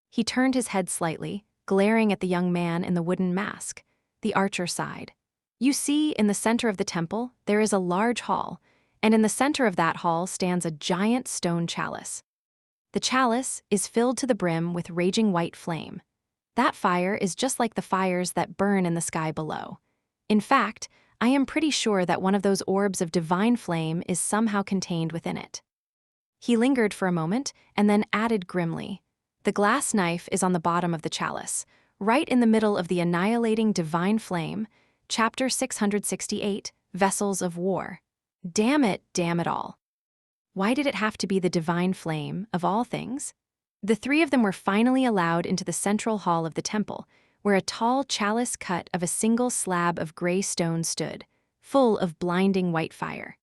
He turned his head slightly, glaring at the young man in the wooden mask. The archer sighed. "You see, in the center of the temple, there is a large hall, and in the center of that hall stands a giant stone chalice. The chalice is filled to the brim with raging white flame. That fire is just like the fires that burn in the sky below. In fact, I am pretty sure that one of those orbs of divine flame is somehow contained within it." He lingered for a moment and then added grimly, "The glass knife is on the bottom of the chalice, right in the middle of the annihilating divine flame, chapter 668, Vessels of War." Damn it all. Why did it have to be the divine flame, of all things? The three of them were finally allowed into the central hall of the temple, where a tall chalice cut of a single slab of gray stone stood, full of blinding white fire.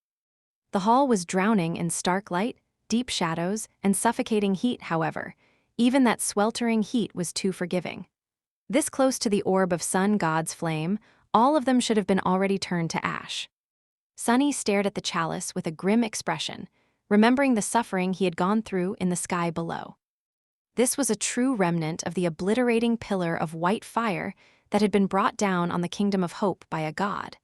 The hall was drowning in stark light, deep shadows, and suffocating heat, however. Even that sweltering heat was too forgiving. This close to the orb of Sun God's flame, all of them should have been already turned to ash. Sonny stared at the chalice with a grim expression, remembering the suffering he had gone through in the sky below. This was a true remnant of the obliterating pillar of white fire that had been brought down on the kingdom of hope by a god,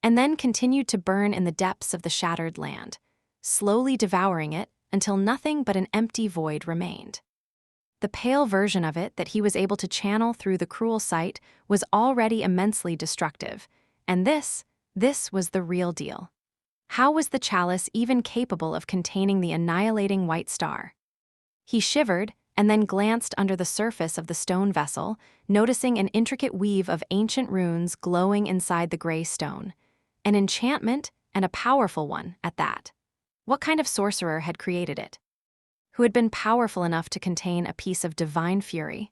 and then continued to burn in the depths of the shattered land, slowly devouring it until nothing but an empty void remained. The pale version of it that he was able to channel through the cruel sight was already immensely destructive, and this was the real deal. How was the chalice even capable of containing the annihilating white star? He shivered and then glanced under the surface of the stone vessel, noticing an intricate weave of ancient runes glowing inside the gray stone. An enchantment, and a powerful one at that. What kind of sorcerer had created it? Who had been powerful enough to contain a piece of divine fury?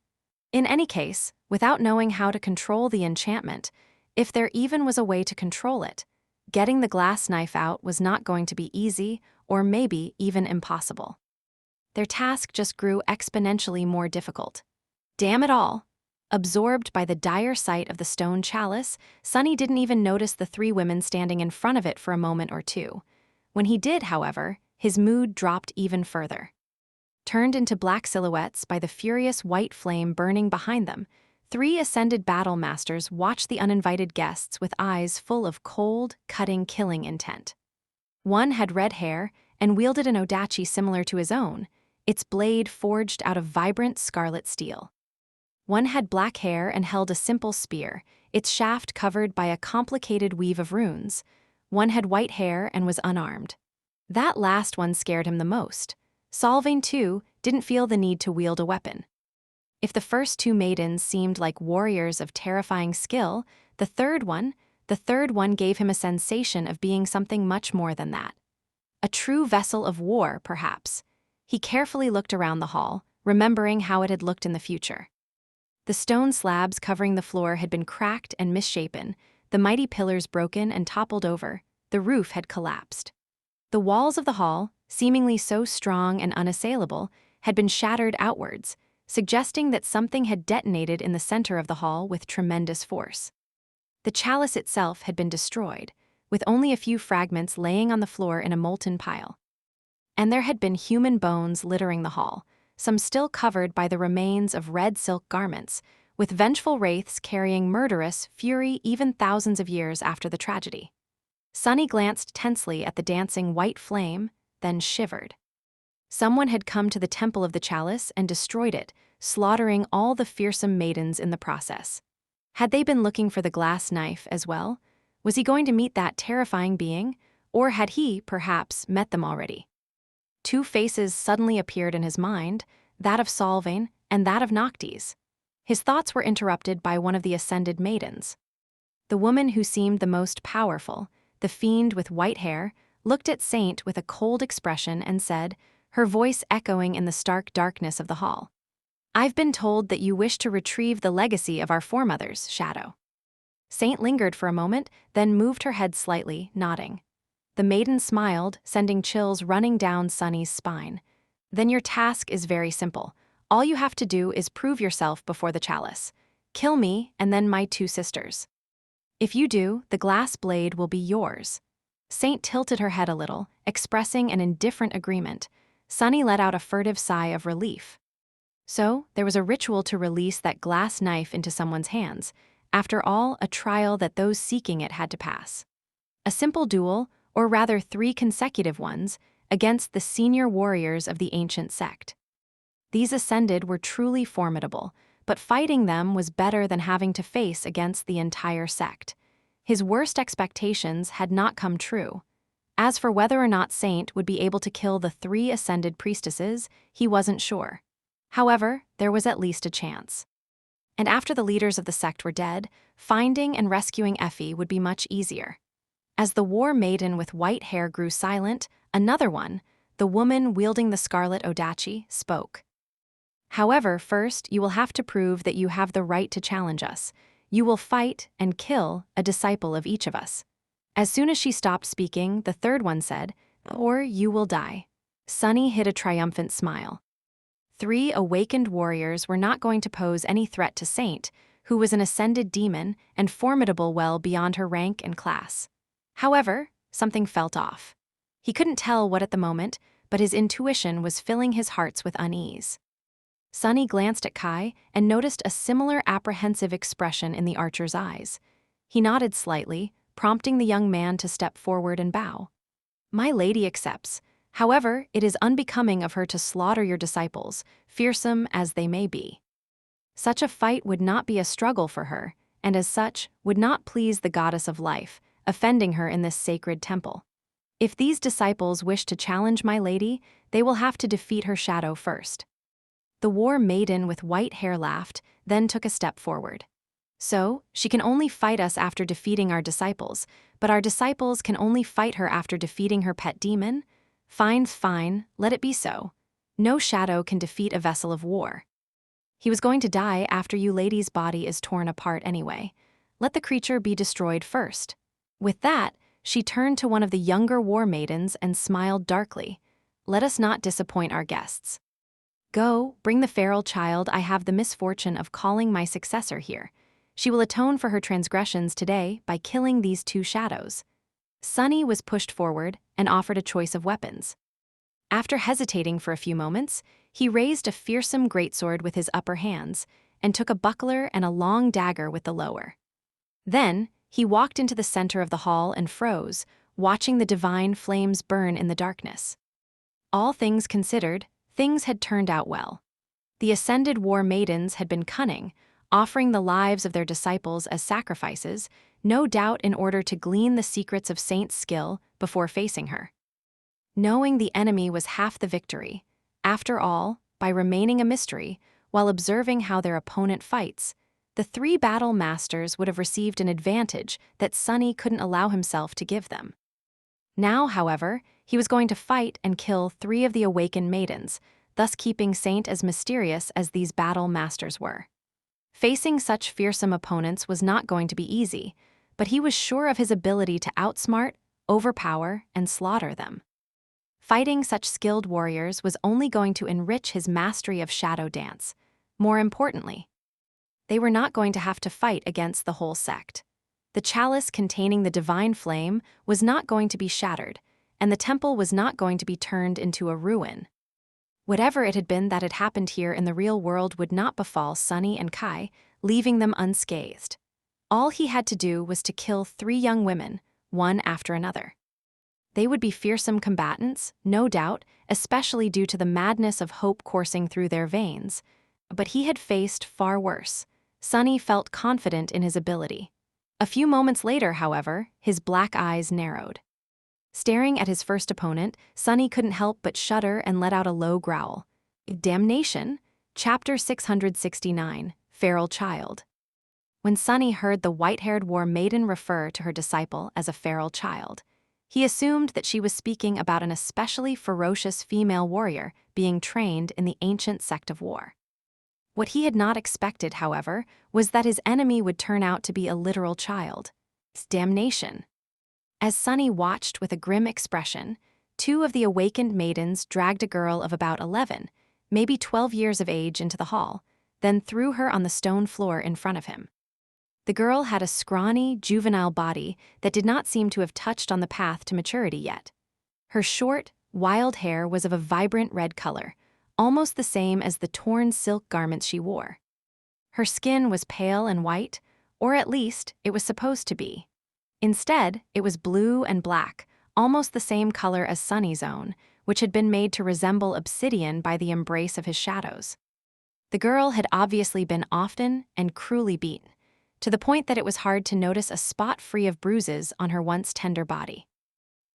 In any case, without knowing how to control the enchantment, if there even was a way to control it, getting the glass knife out was not going to be easy, or maybe even impossible. Their task just grew exponentially more difficult. Damn it all! Absorbed by the dire sight of the stone chalice, Sonny didn't even notice the three women standing in front of it for a moment or two. When he did, however, his mood dropped even further. Turned into black silhouettes by the furious white flame burning behind them, three ascended battle masters watched the uninvited guests with eyes full of cold, cutting, killing intent. One had red hair and wielded an odachi similar to his own, its blade forged out of vibrant scarlet steel. One had black hair and held a simple spear, its shaft covered by a complicated weave of runes. One had white hair and was unarmed. That last one scared him the most. Solving, too, didn't feel the need to wield a weapon. If the first two maidens seemed like warriors of terrifying skill, the third one gave him a sensation of being something much more than that. A true vessel of war, perhaps. He carefully looked around the hall, remembering how it had looked in the future. The stone slabs covering the floor had been cracked and misshapen, the mighty pillars broken and toppled over, the roof had collapsed. The walls of the hall, seemingly so strong and unassailable, had been shattered outwards, suggesting that something had detonated in the center of the hall with tremendous force. The chalice itself had been destroyed, with only a few fragments laying on the floor in a molten pile. And there had been human bones littering the hall, some still covered by the remains of red silk garments, with vengeful wraiths carrying murderous fury even thousands of years after the tragedy. Sonny glanced tensely at the dancing white flame, then shivered. Someone had come to the temple of the chalice and destroyed it, slaughtering all the fearsome maidens in the process. Had they been looking for the glass knife as well? Was he going to meet that terrifying being, or had he, perhaps, met them already? Two faces suddenly appeared in his mind, that of Solvain and that of Noctis. His thoughts were interrupted by one of the ascended maidens. The woman who seemed the most powerful, the fiend with white hair, looked at Saint with a cold expression and said, her voice echoing in the stark darkness of the hall, I've been told that you wish to retrieve the legacy of our foremothers, Shadow. Saint lingered for a moment, then moved her head slightly, nodding. The maiden smiled, sending chills running down Sunny's spine. Then your task is very simple. All you have to do is prove yourself before the chalice. Kill me, and then my two sisters. If you do, the glass blade will be yours. Saint tilted her head a little, expressing an indifferent agreement. Sunny let out a furtive sigh of relief. So, there was a ritual to release that glass knife into someone's hands. After all, a trial that those seeking it had to pass. A simple duel, or rather 3 consecutive ones, against the senior warriors of the ancient sect. These ascended were truly formidable, but fighting them was better than having to face against the entire sect. His worst expectations had not come true. As for whether or not Saint would be able to kill the 3 ascended priestesses, he wasn't sure. However, there was at least a chance. And after the leaders of the sect were dead, finding and rescuing Effie would be much easier. As the war maiden with white hair grew silent, another one, the woman wielding the scarlet odachi, spoke. However, first, you will have to prove that you have the right to challenge us. You will fight and kill a disciple of each of us. As soon as she stopped speaking, the third one said, or you will die. Sunny hid a triumphant smile. 3 awakened warriors were not going to pose any threat to Saint, who was an ascended demon and formidable well beyond her rank and class. However, something felt off. He couldn't tell what at the moment, but his intuition was filling his hearts with unease. Sunny glanced at Kai and noticed a similar apprehensive expression in the archer's eyes. He nodded slightly, prompting the young man to step forward and bow. My lady accepts. However, it is unbecoming of her to slaughter your disciples, fearsome as they may be. Such a fight would not be a struggle for her, and as such, would not please the goddess of life, offending her in this sacred temple. If these disciples wish to challenge my lady, they will have to defeat her shadow first. The war maiden with white hair laughed, then took a step forward. So, she can only fight us after defeating our disciples, but our disciples can only fight her after defeating her pet demon? Fine, let it be so. No shadow can defeat a vessel of war. He was going to die after you lady's body is torn apart anyway. Let the creature be destroyed first. With that, she turned to one of the younger war maidens and smiled darkly. Let us not disappoint our guests. Go, bring the feral child I have the misfortune of calling my successor here. She will atone for her transgressions today by killing these 2 shadows. Sunny was pushed forward and offered a choice of weapons. After hesitating for a few moments, he raised a fearsome greatsword with his upper hands and took a buckler and a long dagger with the lower. Then, he walked into the center of the hall and froze, watching the divine flames burn in the darkness. All things considered, things had turned out well. The ascended war maidens had been cunning, offering the lives of their disciples as sacrifices, no doubt in order to glean the secrets of Saint's skill before facing her. Knowing the enemy was half the victory. After all, by remaining a mystery, while observing how their opponent fights, the 3 battle masters would have received an advantage that Sunny couldn't allow himself to give them. Now, however, he was going to fight and kill 3 of the awakened maidens, thus keeping Saint as mysterious as these battle masters were. Facing such fearsome opponents was not going to be easy, but he was sure of his ability to outsmart, overpower, and slaughter them. Fighting such skilled warriors was only going to enrich his mastery of shadow dance. More importantly, they were not going to have to fight against the whole sect. The chalice containing the divine flame was not going to be shattered, and the temple was not going to be turned into a ruin. Whatever it had been that had happened here in the real world would not befall Sunny and Kai, leaving them unscathed. All he had to do was to kill 3 young women, one after another. They would be fearsome combatants, no doubt, especially due to the madness of hope coursing through their veins. But he had faced far worse. Sunny felt confident in his ability. A few moments later, however, his black eyes narrowed. Staring at his first opponent, Sunny couldn't help but shudder and let out a low growl. Damnation? Chapter 669, Feral Child. When Sunny heard the white-haired war maiden refer to her disciple as a feral child, he assumed that she was speaking about an especially ferocious female warrior being trained in the ancient sect of war. What he had not expected, however, was that his enemy would turn out to be a literal child. Damnation. As Sunny watched with a grim expression, two of the awakened maidens dragged a girl of about 11, maybe 12 years of age, into the hall, then threw her on the stone floor in front of him. The girl had a scrawny, juvenile body that did not seem to have touched on the path to maturity yet. Her short, wild hair was of a vibrant red color, almost the same as the torn silk garments she wore. Her skin was pale and white, or at least it was supposed to be. Instead, it was blue and black, almost the same color as Sunny's own, which had been made to resemble obsidian by the embrace of his shadows. The girl had obviously been often and cruelly beaten, to the point that it was hard to notice a spot free of bruises on her once tender body.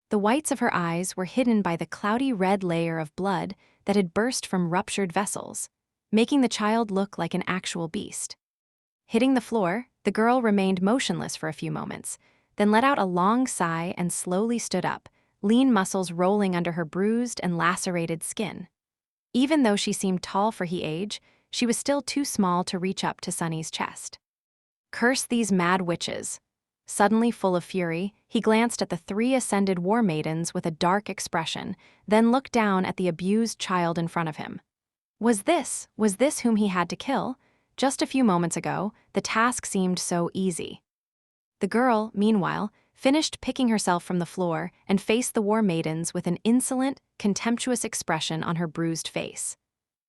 The whites of her eyes were hidden by the cloudy red layer of blood that had burst from ruptured vessels, making the child look like an actual beast. Hitting the floor, the girl remained motionless for a few moments, then let out a long sigh and slowly stood up, lean muscles rolling under her bruised and lacerated skin. Even though she seemed tall for her age, she was still too small to reach up to Sunny's chest. Curse these mad witches. Suddenly full of fury, he glanced at the three ascended war maidens with a dark expression, then looked down at the abused child in front of him. Was this whom he had to kill? Just a few moments ago, the task seemed so easy. The girl, meanwhile, finished picking herself from the floor and faced the war maidens with an insolent, contemptuous expression on her bruised face.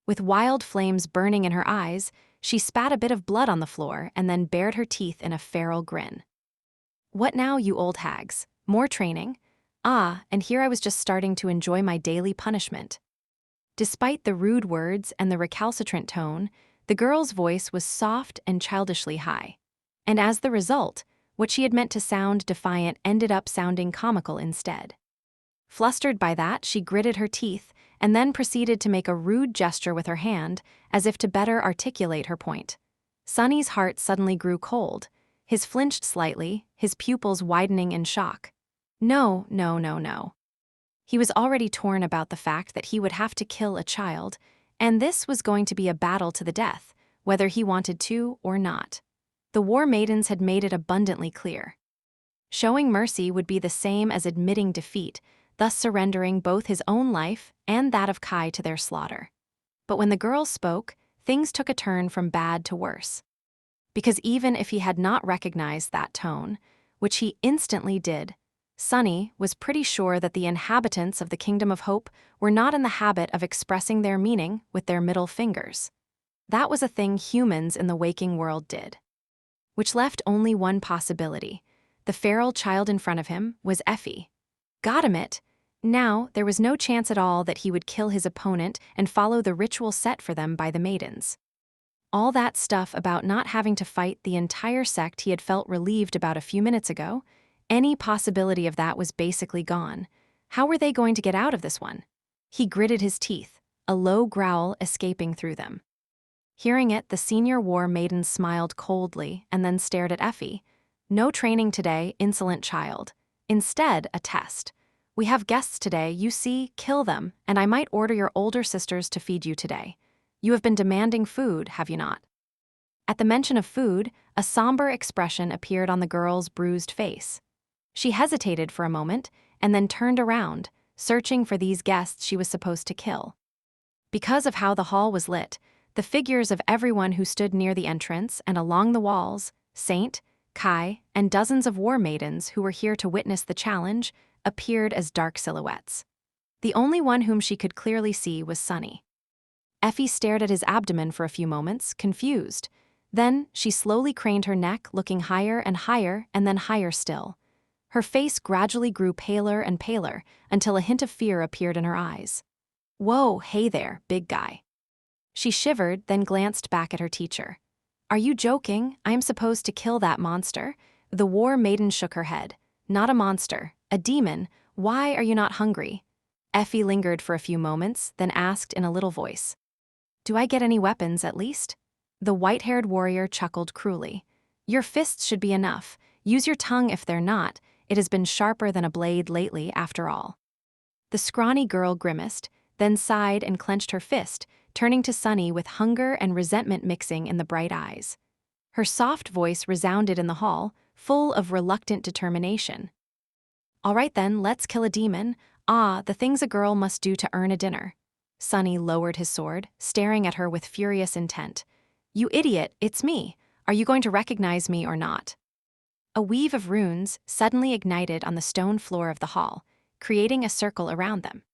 With wild flames burning in her eyes, she spat a bit of blood on the floor and then bared her teeth in a feral grin. What now, you old hags? More training? Ah, and here I was just starting to enjoy my daily punishment. Despite the rude words and the recalcitrant tone, the girl's voice was soft and childishly high. And as the result, what she had meant to sound defiant ended up sounding comical instead. Flustered by that, she gritted her teeth and then proceeded to make a rude gesture with her hand, as if to better articulate her point. Sunny's heart suddenly grew cold. His flinched slightly, his pupils widening in shock. No. He was already torn about the fact that he would have to kill a child, and this was going to be a battle to the death, whether he wanted to or not. The war maidens had made it abundantly clear. Showing mercy would be the same as admitting defeat, thus surrendering both his own life and that of Kai to their slaughter. But when the girl spoke, things took a turn from bad to worse. Because even if he had not recognized that tone, which he instantly did, Sunny was pretty sure that the inhabitants of the Kingdom of Hope were not in the habit of expressing their meaning with their middle fingers. That was a thing humans in the waking world did. Which left only one possibility. The feral child in front of him was Effie. Got him it. Now, there was no chance at all that he would kill his opponent and follow the ritual set for them by the maidens. All that stuff about not having to fight the entire sect he had felt relieved about a few minutes ago, any possibility of that was basically gone. How were they going to get out of this one? He gritted his teeth, a low growl escaping through them. Hearing it, the senior war maiden smiled coldly and then stared at Effie. No training today, insolent child. Instead, a test. We have guests today, you see, kill them, and I might order your older sisters to feed you today. You have been demanding food, have you not? At the mention of food, a somber expression appeared on the girl's bruised face. She hesitated for a moment and then turned around, searching for these guests she was supposed to kill. Because of how the hall was lit, the figures of everyone who stood near the entrance and along the walls, Saint, Kai, and dozens of war maidens who were here to witness the challenge, appeared as dark silhouettes. The only one whom she could clearly see was Sunny. Effie stared at his abdomen for a few moments, confused. Then she slowly craned her neck, looking higher and then higher still. Her face gradually grew paler and paler until a hint of fear appeared in her eyes. Whoa, hey there, big guy. She shivered, then glanced back at her teacher. Are you joking? I'm supposed to kill that monster? The war maiden shook her head. Not a monster, a demon. Why are you not hungry? Effie lingered for a few moments, then asked in a little voice. Do I get any weapons, at least? The white-haired warrior chuckled cruelly. Your fists should be enough. Use your tongue if they're not. It has been sharper than a blade lately, after all. The scrawny girl grimaced, then sighed and clenched her fist, turning to Sunny with hunger and resentment mixing in the bright eyes. Her soft voice resounded in the hall, full of reluctant determination. "All right then, let's kill a demon. Ah, the things a girl must do to earn a dinner." Sunny lowered his sword, staring at her with furious intent. "You idiot, it's me. Are you going to recognize me or not?" A weave of runes suddenly ignited on the stone floor of the hall, creating a circle around them.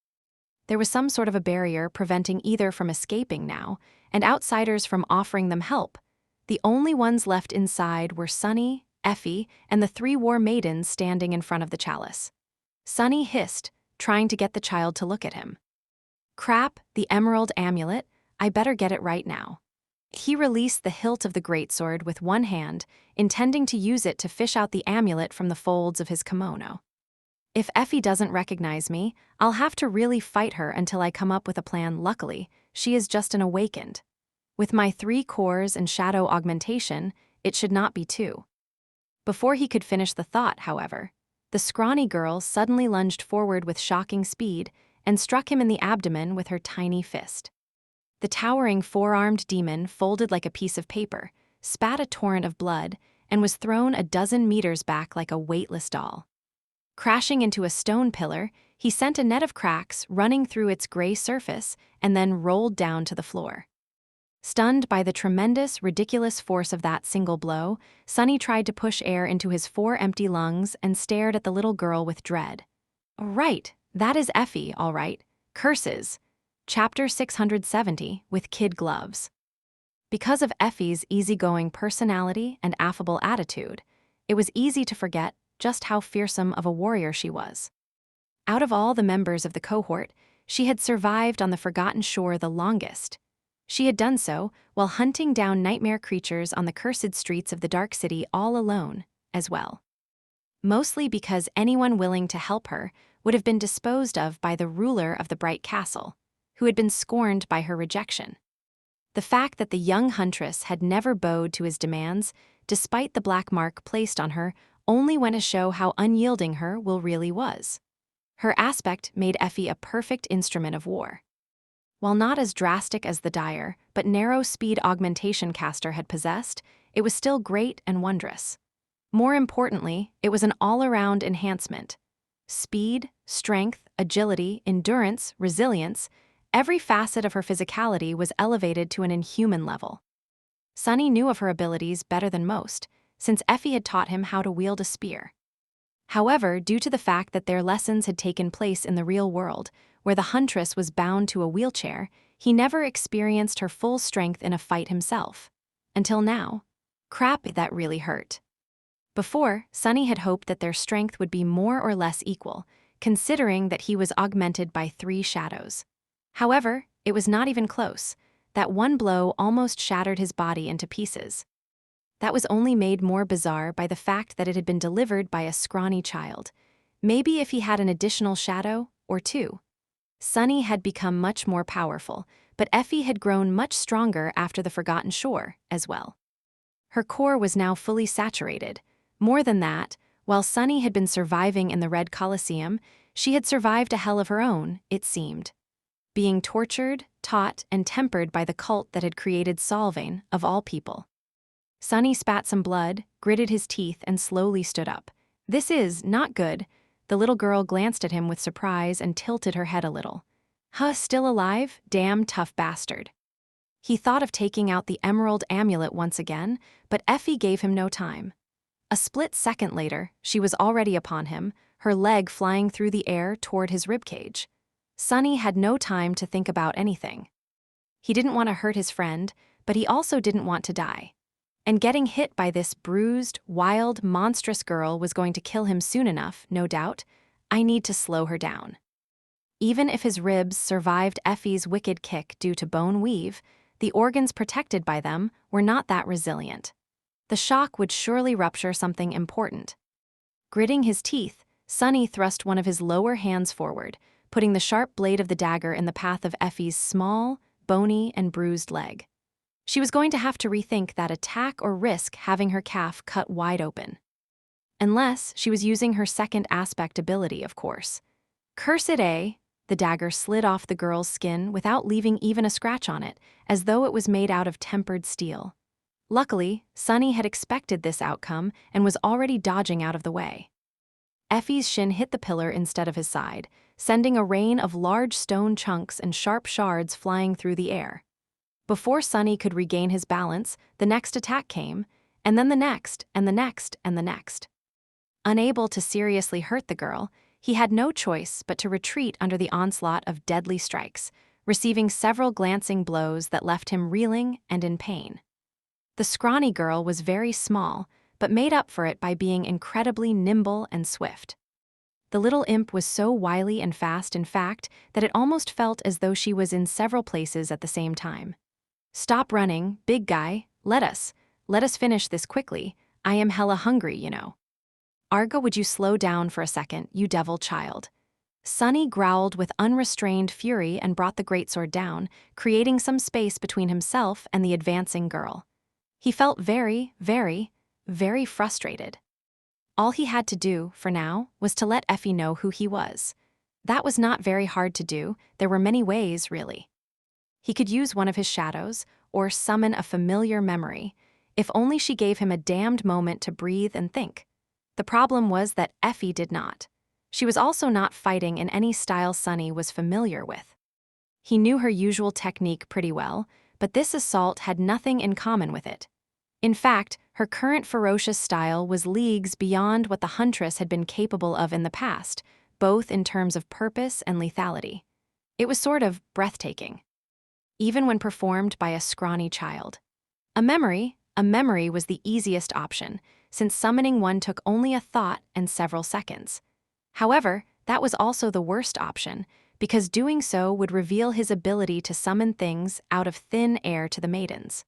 There was some sort of a barrier preventing either from escaping now, and outsiders from offering them help. The only ones left inside were Sunny, Effie, and the 3 war maidens standing in front of the chalice. Sunny hissed, trying to get the child to look at him. "Crap, the emerald amulet. I better get it right now." He released the hilt of the greatsword with one hand, intending to use it to fish out the amulet from the folds of his kimono. "If Effie doesn't recognize me, I'll have to really fight her until I come up with a plan. Luckily, she is just an awakened. With my 3 cores and shadow augmentation, it should not be 2. Before he could finish the thought, however, the scrawny girl suddenly lunged forward with shocking speed and struck him in the abdomen with her tiny fist. The towering 4-armed demon folded like a piece of paper, spat a torrent of blood, and was thrown a dozen meters back like a weightless doll. Crashing into a stone pillar, he sent a net of cracks running through its gray surface and then rolled down to the floor. Stunned by the tremendous, ridiculous force of that single blow, Sunny tried to push air into his 4 empty lungs and stared at the little girl with dread. "Right, that is Effie, all right. Curses." Chapter 670, with kid gloves. Because of Effie's easygoing personality and affable attitude, it was easy to forget just how fearsome of a warrior she was. Out of all the members of the cohort, she had survived on the Forgotten Shore the longest. She had done so while hunting down nightmare creatures on the cursed streets of the Dark City all alone, as well. Mostly because anyone willing to help her would have been disposed of by the ruler of the Bright Castle, who had been scorned by her rejection. The fact that the young huntress had never bowed to his demands, despite the black mark placed on her, only went to show how unyielding her will really was. Her aspect made Effie a perfect instrument of war. While not as drastic as the dire, but narrow speed augmentation caster had possessed, it was still great and wondrous. More importantly, it was an all-around enhancement. Speed, strength, agility, endurance, resilience, every facet of her physicality was elevated to an inhuman level. Sunny knew of her abilities better than most, since Effie had taught him how to wield a spear. However, due to the fact that their lessons had taken place in the real world, where the huntress was bound to a wheelchair, he never experienced her full strength in a fight himself. Until now. Crap, that really hurt. Before, Sunny had hoped that their strength would be more or less equal, considering that he was augmented by 3 shadows. However, it was not even close. That one blow almost shattered his body into pieces. That was only made more bizarre by the fact that it had been delivered by a scrawny child. Maybe if he had an additional shadow, or 2. Sunny had become much more powerful, but Effie had grown much stronger after the Forgotten Shore, as well. Her core was now fully saturated. More than that, while Sunny had been surviving in the Red Colosseum, she had survived a hell of her own, it seemed. Being tortured, taught, and tempered by the cult that had created Solvane, of all people. Sunny spat some blood, gritted his teeth, and slowly stood up. "This is not good." The little girl glanced at him with surprise and tilted her head a little. "Huh, still alive? Damn tough bastard." He thought of taking out the emerald amulet once again, but Effie gave him no time. A split second later, she was already upon him, her leg flying through the air toward his ribcage. Sunny had no time to think about anything. He didn't want to hurt his friend, but he also didn't want to die. And getting hit by this bruised, wild, monstrous girl was going to kill him soon enough, no doubt. I need to slow her down. Even if his ribs survived Effie's wicked kick due to bone weave, the organs protected by them were not that resilient. The shock would surely rupture something important. Gritting his teeth, Sunny thrust one of his lower hands forward, putting the sharp blade of the dagger in the path of Effie's small, bony, and bruised leg. She was going to have to rethink that attack or risk having her calf cut wide open. Unless she was using her second aspect ability, of course. Cursed A, The dagger slid off the girl's skin without leaving even a scratch on it, as though it was made out of tempered steel. Luckily, Sunny had expected this outcome and was already dodging out of the way. Effie's shin hit the pillar instead of his side, sending a rain of large stone chunks and sharp shards flying through the air. Before Sunny could regain his balance, the next attack came, and then the next, and the next, and the next. Unable to seriously hurt the girl, he had no choice but to retreat under the onslaught of deadly strikes, receiving several glancing blows that left him reeling and in pain. The scrawny girl was very small, but made up for it by being incredibly nimble and swift. The little imp was so wily and fast, in fact, that it almost felt as though she was in several places at the same time. "Stop running, big guy, let us finish this quickly, I am hella hungry, you know." "Arga, would you slow down for a second, you devil child?" Sunny growled with unrestrained fury and brought the greatsword down, creating some space between himself and the advancing girl. He felt very, very, very frustrated. All he had to do, for now, was to let Effie know who he was. That was not very hard to do, there were many ways, really. He could use one of his shadows, or summon a familiar memory, if only she gave him a damned moment to breathe and think. The problem was that Effie did not. She was also not fighting in any style Sunny was familiar with. He knew her usual technique pretty well, but this assault had nothing in common with it. In fact, her current ferocious style was leagues beyond what the huntress had been capable of in the past, both in terms of purpose and lethality. It was sort of breathtaking, even when performed by a scrawny child. A memory was the easiest option, since summoning one took only a thought and several seconds. However, that was also the worst option, because doing so would reveal his ability to summon things out of thin air to the maidens.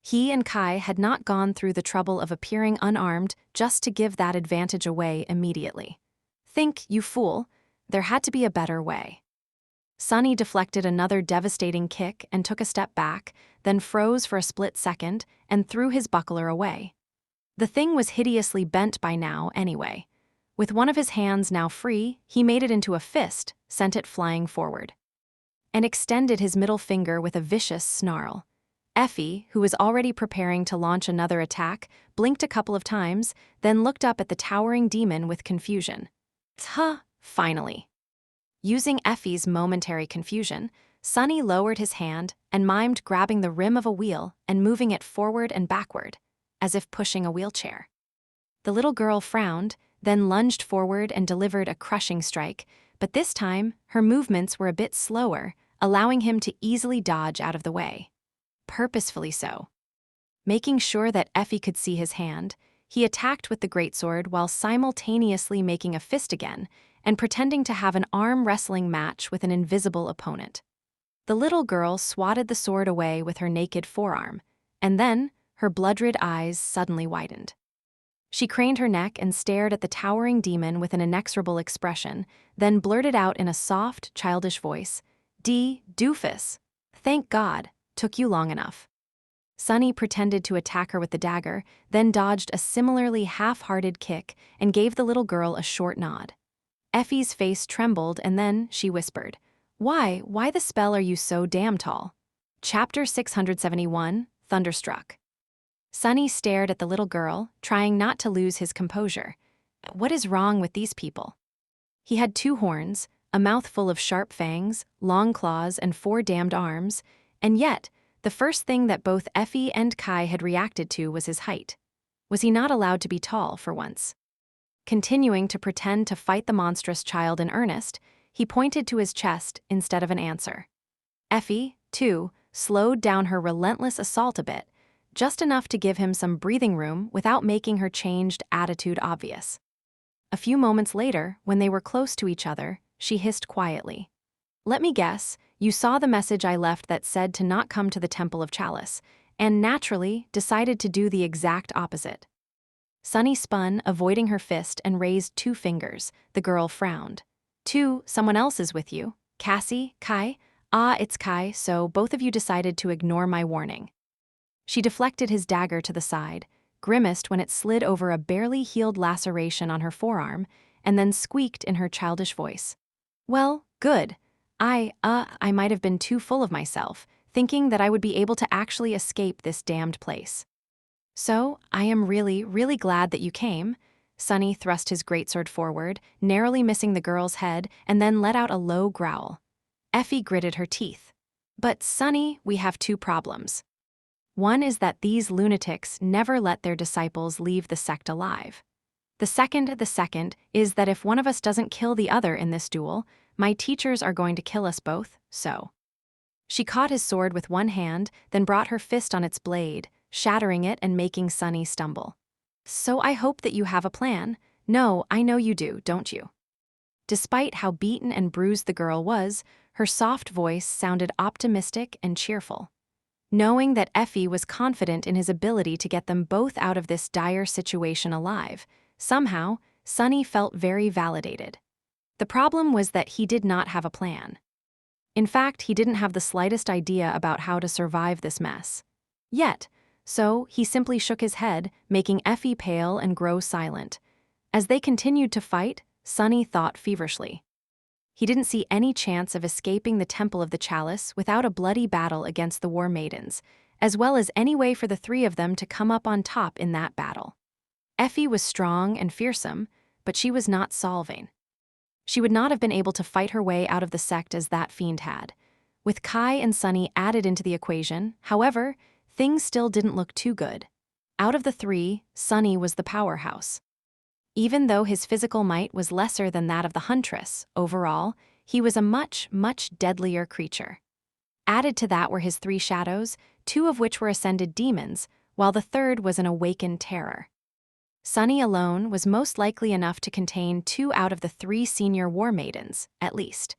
He and Kai had not gone through the trouble of appearing unarmed just to give that advantage away immediately. Think, you fool, there had to be a better way. Sunny deflected another devastating kick and took a step back, then froze for a split second and threw his buckler away. The thing was hideously bent by now anyway. With one of his hands now free, he made it into a fist, sent it flying forward, and extended his middle finger with a vicious snarl. Effie, who was already preparing to launch another attack, blinked a couple of times, then looked up at the towering demon with confusion. Finally. Using Effie's momentary confusion, Sunny lowered his hand and mimed grabbing the rim of a wheel and moving it forward and backward, as if pushing a wheelchair. The little girl frowned, then lunged forward and delivered a crushing strike, but this time her movements were a bit slower, allowing him to easily dodge out of the way. Purposefully so. Making sure that Effie could see his hand, he attacked with the greatsword while simultaneously making a fist again and pretending to have an arm-wrestling match with an invisible opponent. The little girl swatted the sword away with her naked forearm, and then her blood-red eyes suddenly widened. She craned her neck and stared at the towering demon with an inexorable expression, then blurted out in a soft, childish voice, "Doofus. Thank God, took you long enough." Sunny pretended to attack her with the dagger, then dodged a similarly half-hearted kick and gave the little girl a short nod. Effie's face trembled and then she whispered, Why the spell are you so damn tall?" Chapter 671, Thunderstruck. Sunny stared at the little girl, trying not to lose his composure. What is wrong with these people? He had 2 horns, a mouth full of sharp fangs, long claws, and 4 damned arms, and yet, the first thing that both Effie and Kai had reacted to was his height. Was he not allowed to be tall for once? Continuing to pretend to fight the monstrous child in earnest, he pointed to his chest instead of an answer. Effie, too, slowed down her relentless assault a bit, just enough to give him some breathing room without making her changed attitude obvious. A few moments later, when they were close to each other, she hissed quietly, "Let me guess, you saw the message I left that said to not come to the Temple of Chalice, and naturally decided to do the exact opposite." Sunny spun, avoiding her fist, and raised 2 fingers. The girl frowned. Someone else is with you. Cassie, Kai? Ah, it's Kai, so both of you decided to ignore my warning. She deflected his dagger to the side, grimaced when it slid over a barely healed laceration on her forearm, and then squeaked in her childish voice, "Well, Good. I might have been too full of myself, thinking that I would be able to actually escape this damned place. So, I am really, really glad that you came. Sunny thrust his greatsword forward, narrowly missing the girl's head, and then let out a low growl. Effie gritted her teeth. But, Sunny, we have two problems. One is that these lunatics never let their disciples leave the sect alive. The second is that if one of us doesn't kill the other in this duel, my teachers are going to kill us both, so. She caught his sword with one hand, then brought her fist on its blade, shattering it and making Sunny stumble. So I hope that you have a plan. No, I know you do, don't you? Despite how beaten and bruised the girl was, her soft voice sounded optimistic and cheerful. Knowing that Effie was confident in his ability to get them both out of this dire situation alive, somehow, Sunny felt very validated. The problem was that he did not have a plan. In fact, he didn't have the slightest idea about how to survive this mess. Yet, so he simply shook his head, making Effie pale and grow silent. As they continued to fight, Sunny thought feverishly. He didn't see any chance of escaping the Temple of the Chalice without a bloody battle against the War Maidens, as well as any way for the three of them to come up on top in that battle. Effie was strong and fearsome, but she was not solving. She would not have been able to fight her way out of the sect as that fiend had. With Kai and Sunny added into the equation, however, things still didn't look too good. Out of the three, Sunny was the powerhouse. Even though his physical might was lesser than that of the Huntress, overall, he was a much, much deadlier creature. Added to that were his three shadows, two of which were ascended demons, while the third was an awakened terror. Sunny alone was most likely enough to contain 2 out of the 3 senior war maidens, at least.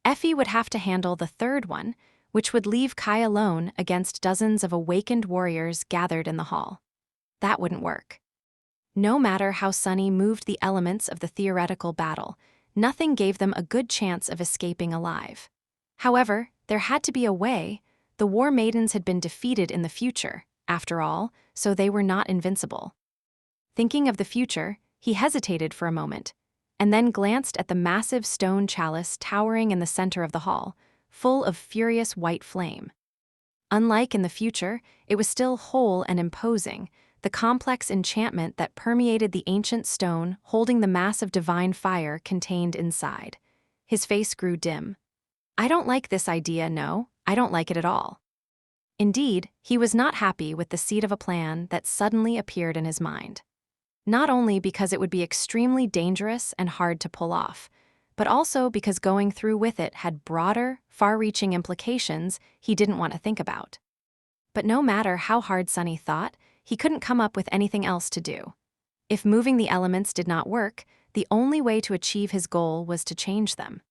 Effie would have to handle the third one, which would leave Kai alone against dozens of awakened warriors gathered in the hall. That wouldn't work. No matter how Sunny moved the elements of the theoretical battle, nothing gave them a good chance of escaping alive. However, there had to be a way. The war maidens had been defeated in the future, after all, so they were not invincible. Thinking of the future, he hesitated for a moment, and then glanced at the massive stone chalice towering in the center of the hall, full of furious white flame. Unlike in the future, it was still whole and imposing, the complex enchantment that permeated the ancient stone holding the mass of divine fire contained inside. His face grew dim. I don't like this idea, no, I don't like it at all. Indeed, he was not happy with the seed of a plan that suddenly appeared in his mind. Not only because it would be extremely dangerous and hard to pull off, but also because going through with it had broader, far-reaching implications he didn't want to think about. But no matter how hard Sunny thought, he couldn't come up with anything else to do. If moving the elements did not work, the only way to achieve his goal was to change them.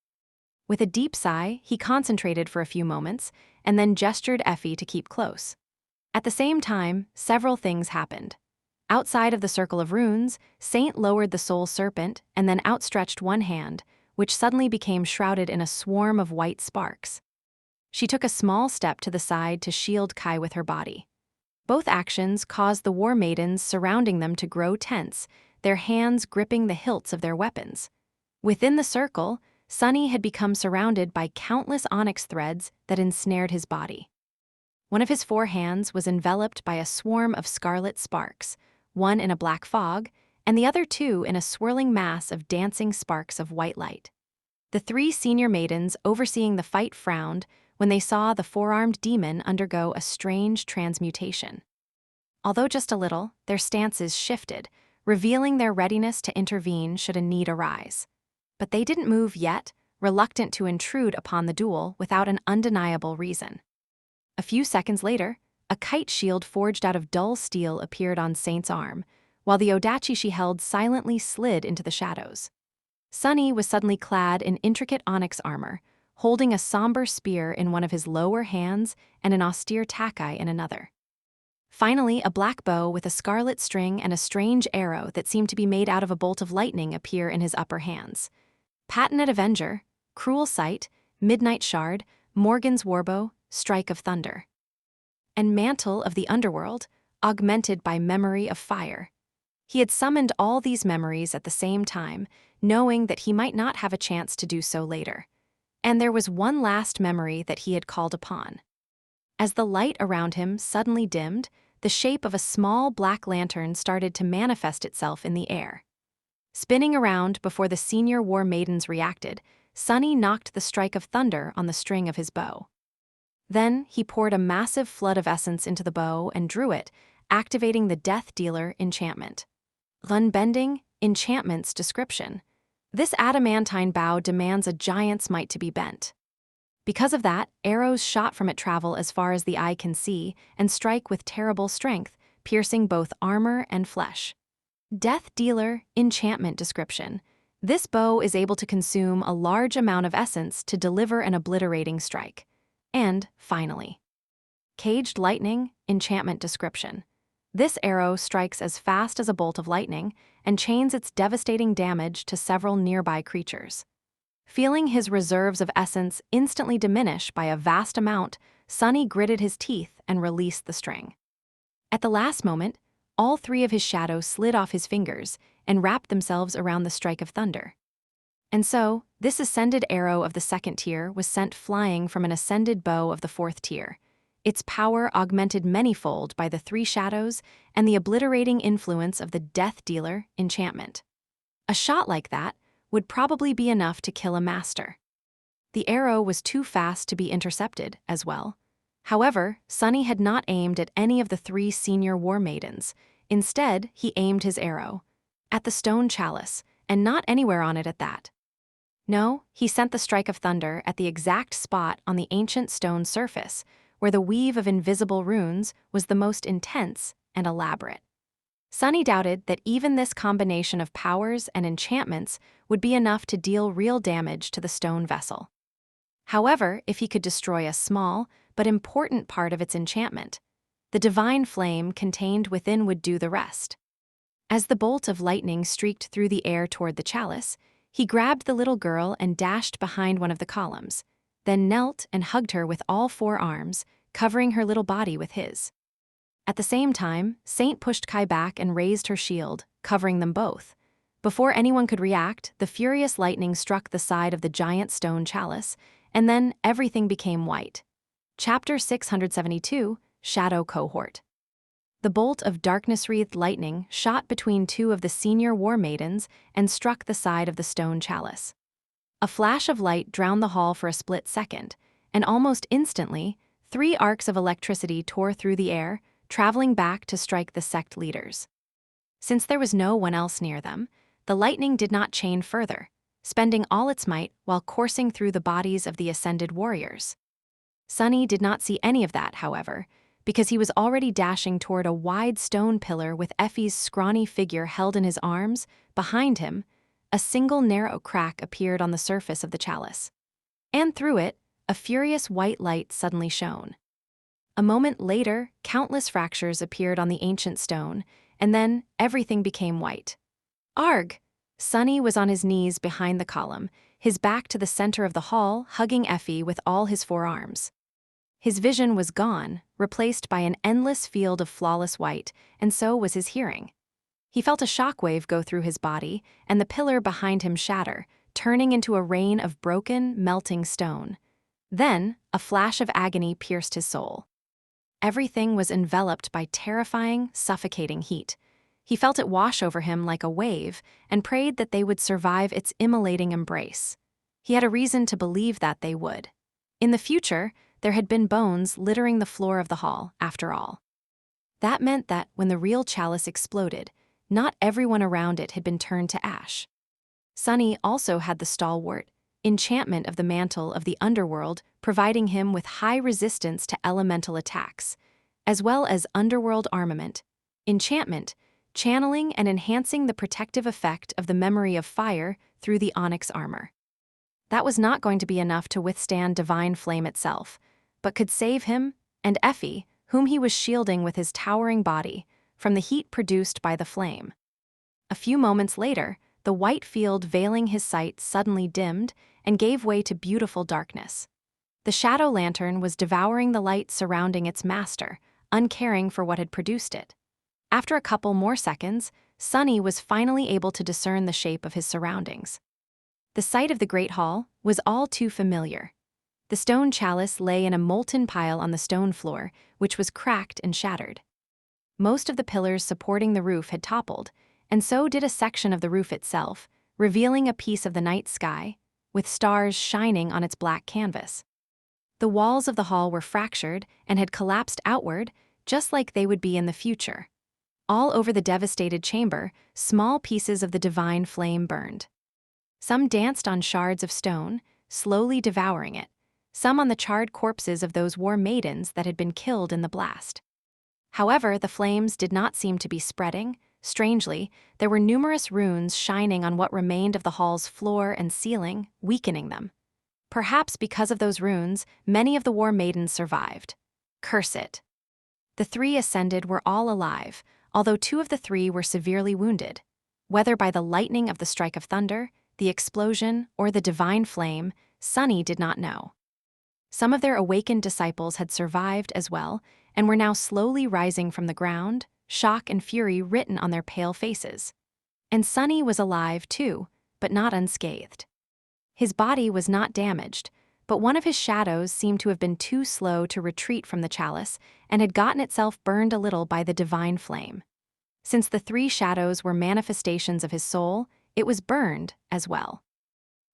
With a deep sigh, he concentrated for a few moments, and then gestured Effie to keep close. At the same time, several things happened. Outside of the circle of runes, Saint lowered the soul serpent and then outstretched one hand, which suddenly became shrouded in a swarm of white sparks. She took a small step to the side to shield Kai with her body. Both actions caused the war maidens surrounding them to grow tense, their hands gripping the hilts of their weapons. Within the circle, Sunny had become surrounded by countless onyx threads that ensnared his body. One of his 4 hands was enveloped by a swarm of scarlet sparks, one in a black fog, and the other 2 in a swirling mass of dancing sparks of white light. The 3 senior maidens overseeing the fight frowned when they saw the 4-armed demon undergo a strange transmutation. Although just a little, their stances shifted, revealing their readiness to intervene should a need arise. But they didn't move yet, reluctant to intrude upon the duel without an undeniable reason. A few seconds later, a kite shield forged out of dull steel appeared on Saint's arm, while the odachi she held silently slid into the shadows. Sunny was suddenly clad in intricate onyx armor, holding a somber spear in one of his lower hands and an austere takai in another. Finally, a black bow with a scarlet string and a strange arrow that seemed to be made out of a bolt of lightning appear in his upper hands. Patented Avenger, Cruel Sight, Midnight Shard, Morgan's Warbow, Strike of Thunder. And Mantle of the Underworld, augmented by Memory of Fire. He had summoned all these memories at the same time, knowing that he might not have a chance to do so later. And there was one last memory that he had called upon. As the light around him suddenly dimmed, the shape of a small black lantern started to manifest itself in the air. Spinning around before the senior war maidens reacted, Sunny knocked the strike of thunder on the string of his bow. Then he poured a massive flood of essence into the bow and drew it, activating the Death Dealer enchantment. Unbending enchantment's description. This adamantine bow demands a giant's might to be bent. Because of that, arrows shot from it travel as far as the eye can see and strike with terrible strength, piercing both armor and flesh. Death Dealer enchantment description. This bow is able to consume a large amount of essence to deliver an obliterating strike. And, finally, Caged Lightning enchantment description. This arrow strikes as fast as a bolt of lightning and chains its devastating damage to several nearby creatures. Feeling his reserves of essence instantly diminish by a vast amount, Sunny gritted his teeth and released the string. At the last moment, all three of his shadows slid off his fingers and wrapped themselves around the strike of thunder. And so, this ascended arrow of the second tier was sent flying from an ascended bow of the fourth tier, its power augmented manyfold by the three shadows and the obliterating influence of the Death Dealer enchantment. A shot like that would probably be enough to kill a master. The arrow was too fast to be intercepted, as well. However, Sunny had not aimed at any of the three senior war maidens. Instead, he aimed his arrow at the stone chalice, and not anywhere on it at that. No, he sent the strike of thunder at the exact spot on the ancient stone surface, where the weave of invisible runes was the most intense and elaborate. Sunny doubted that even this combination of powers and enchantments would be enough to deal real damage to the stone vessel. However, if he could destroy a small but important part of its enchantment, the divine flame contained within would do the rest. As the bolt of lightning streaked through the air toward the chalice, he grabbed the little girl and dashed behind one of the columns, then knelt and hugged her with all four arms, covering her little body with his. At the same time, Saint pushed Kai back and raised her shield, covering them both. Before anyone could react, the furious lightning struck the side of the giant stone chalice, and then everything became white. Chapter 672, Shadow Cohort. The bolt of darkness-wreathed lightning shot between two of the senior war maidens and struck the side of the stone chalice. A flash of light drowned the hall for a split second, and almost instantly, three arcs of electricity tore through the air, traveling back to strike the sect leaders. Since there was no one else near them, the lightning did not chain further, spending all its might while coursing through the bodies of the ascended warriors. Sunny did not see any of that, however, because he was already dashing toward a wide stone pillar with Effie's scrawny figure held in his arms. Behind him, a single narrow crack appeared on the surface of the chalice. And through it, a furious white light suddenly shone. A moment later, countless fractures appeared on the ancient stone, and then everything became white. Arg! Sunny was on his knees behind the column, his back to the center of the hall, hugging Effie with all his four arms. His vision was gone, replaced by an endless field of flawless white, and so was his hearing. He felt a shockwave go through his body, and the pillar behind him shatter, turning into a rain of broken, melting stone. Then, a flash of agony pierced his soul. Everything was enveloped by terrifying, suffocating heat. He felt it wash over him like a wave and prayed that they would survive its immolating embrace. He had a reason to believe that they would. In the future, there had been bones littering the floor of the hall, after all. That meant that when the real chalice exploded, not everyone around it had been turned to ash. Sunny also had the stalwart enchantment of the mantle of the underworld, providing him with high resistance to elemental attacks, as well as underworld armament, enchantment, channeling and enhancing the protective effect of the memory of fire through the onyx armor. That was not going to be enough to withstand divine flame itself, but could save him and Effie, whom he was shielding with his towering body, from the heat produced by the flame. A few moments later, the white field veiling his sight suddenly dimmed and gave way to beautiful darkness. The shadow lantern was devouring the light surrounding its master, uncaring for what had produced it. After a couple more seconds, Sunny was finally able to discern the shape of his surroundings. The sight of the Great Hall was all too familiar. The stone chalice lay in a molten pile on the stone floor, which was cracked and shattered. Most of the pillars supporting the roof had toppled, and so did a section of the roof itself, revealing a piece of the night sky, with stars shining on its black canvas. The walls of the hall were fractured and had collapsed outward, just like they would be in the future. All over the devastated chamber, small pieces of the divine flame burned. Some danced on shards of stone, slowly devouring it, some on the charred corpses of those war maidens that had been killed in the blast. However, the flames did not seem to be spreading. Strangely, there were numerous runes shining on what remained of the hall's floor and ceiling, weakening them. Perhaps because of those runes, many of the war maidens survived. Curse it. The three ascended were all alive, although two of the three were severely wounded. Whether by the lightning of the strike of thunder, the explosion, or the divine flame, Sunny did not know. Some of their awakened disciples had survived as well, and were now slowly rising from the ground, shock and fury written on their pale faces. And Sunny was alive too, but not unscathed. His body was not damaged, but one of his shadows seemed to have been too slow to retreat from the chalice and had gotten itself burned a little by the divine flame. Since the three shadows were manifestations of his soul, it was burned as well.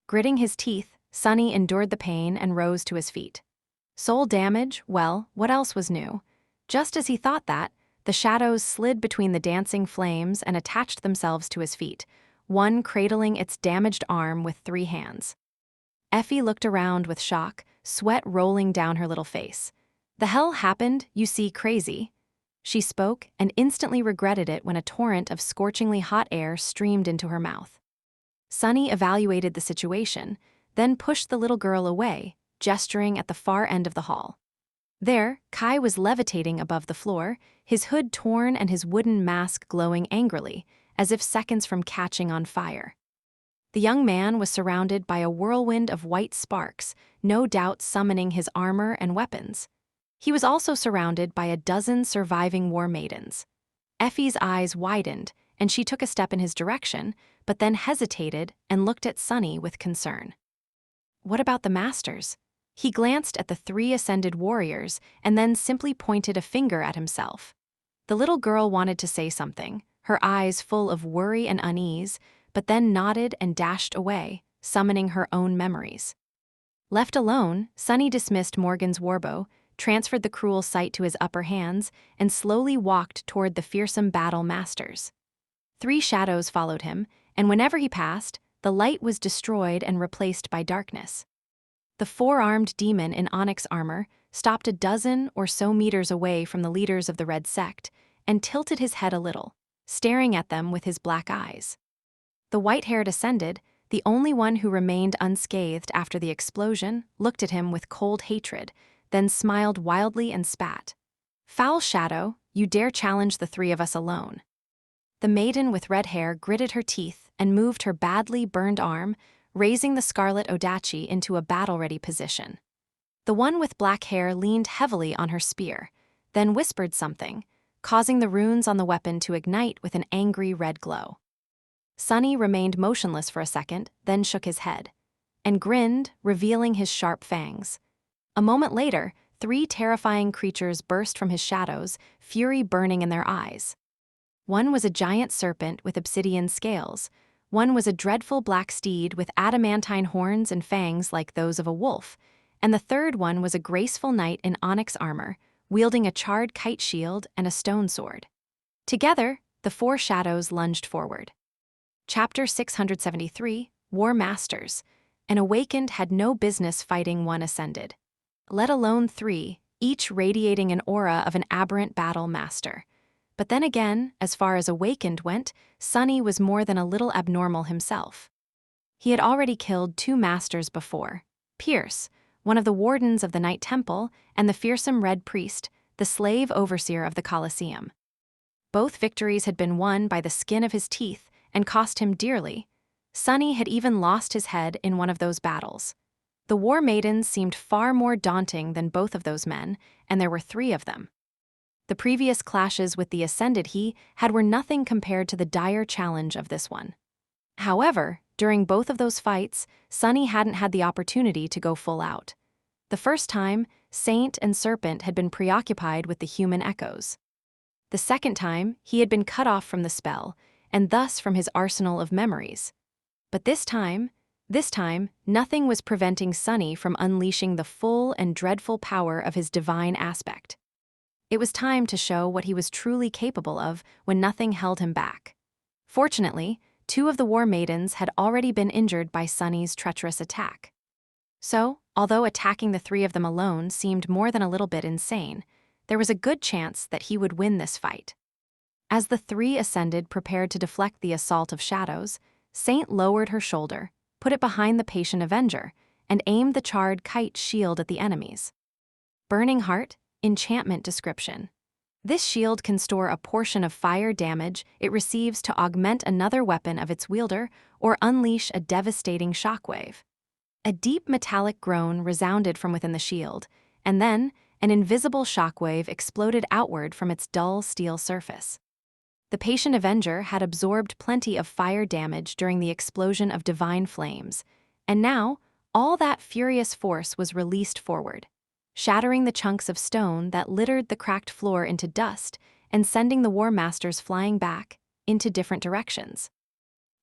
Gritting his teeth, Sunny endured the pain and rose to his feet. Soul damage, well, what else was new? Just as he thought that, the shadows slid between the dancing flames and attached themselves to his feet, one cradling its damaged arm with 3 hands. Effie looked around with shock, sweat rolling down her little face. "The hell happened, you see, crazy?" She spoke and instantly regretted it when a torrent of scorchingly hot air streamed into her mouth. Sunny evaluated the situation, then pushed the little girl away, gesturing at the far end of the hall. There, Kai was levitating above the floor, his hood torn and his wooden mask glowing angrily, as if seconds from catching on fire. The young man was surrounded by a whirlwind of white sparks, no doubt summoning his armor and weapons. He was also surrounded by a dozen surviving war maidens. Effie's eyes widened, and she took a step in his direction, but then hesitated and looked at Sunny with concern. What about the masters? He glanced at the 3 ascended warriors and then simply pointed a finger at himself. The little girl wanted to say something, her eyes full of worry and unease, but then nodded and dashed away, summoning her own memories. Left alone, Sunny dismissed Morgan's warbow, transferred the cruel sight to his upper hands, and slowly walked toward the fearsome battle masters. 3 shadows followed him, and whenever he passed, the light was destroyed and replaced by darkness. The 4-armed demon in onyx armor stopped a dozen or so meters away from the leaders of the Red Sect and tilted his head a little, staring at them with his black eyes. The white-haired ascended, the only one who remained unscathed after the explosion, looked at him with cold hatred, then smiled wildly and spat. "Foul shadow, you dare challenge the 3 of us alone." The maiden with red hair gritted her teeth and moved her badly burned arm, raising the scarlet odachi into a battle-ready position. The one with black hair leaned heavily on her spear, then whispered something, causing the runes on the weapon to ignite with an angry red glow. Sunny remained motionless for a second, then shook his head, and grinned, revealing his sharp fangs. A moment later, 3 terrifying creatures burst from his shadows, fury burning in their eyes. One was a giant serpent with obsidian scales, one was a dreadful black steed with adamantine horns and fangs like those of a wolf, and the third one was a graceful knight in onyx armor, wielding a charred kite shield and a stone sword. Together, the 4 shadows lunged forward. Chapter 673, War Masters. An awakened had no business fighting one ascended. Let alone 3, each radiating an aura of an aberrant battle master. But then again, as far as awakened went, Sunny was more than a little abnormal himself. He had already killed 2 masters before, Pierce, one of the wardens of the Night Temple, and the fearsome Red Priest, the slave overseer of the Colosseum. Both victories had been won by the skin of his teeth and cost him dearly. Sunny had even lost his head in one of those battles. The war maidens seemed far more daunting than both of those men, and there were 3 of them. The previous clashes with the ascended he had were nothing compared to the dire challenge of this one. However, during both of those fights, Sunny hadn't had the opportunity to go full out. The first time, Saint and Serpent had been preoccupied with the human echoes. The second time, he had been cut off from the spell, and thus from his arsenal of memories. But this time, nothing was preventing Sunny from unleashing the full and dreadful power of his divine aspect. It was time to show what he was truly capable of when nothing held him back. Fortunately, 2 of the War Maidens had already been injured by Sunny's treacherous attack. So, although attacking the 3 of them alone seemed more than a little bit insane, there was a good chance that he would win this fight. As the 3 ascended prepared to deflect the assault of shadows, Saint lowered her shoulder, put it behind the patient Avenger, and aimed the charred kite shield at the enemies. Burning Heart, enchantment description. This shield can store a portion of fire damage it receives to augment another weapon of its wielder or unleash a devastating shockwave. A deep metallic groan resounded from within the shield, and then an invisible shockwave exploded outward from its dull steel surface. The patient Avenger had absorbed plenty of fire damage during the explosion of divine flames, and now all that furious force was released forward, shattering the chunks of stone that littered the cracked floor into dust and sending the War Masters flying back into different directions.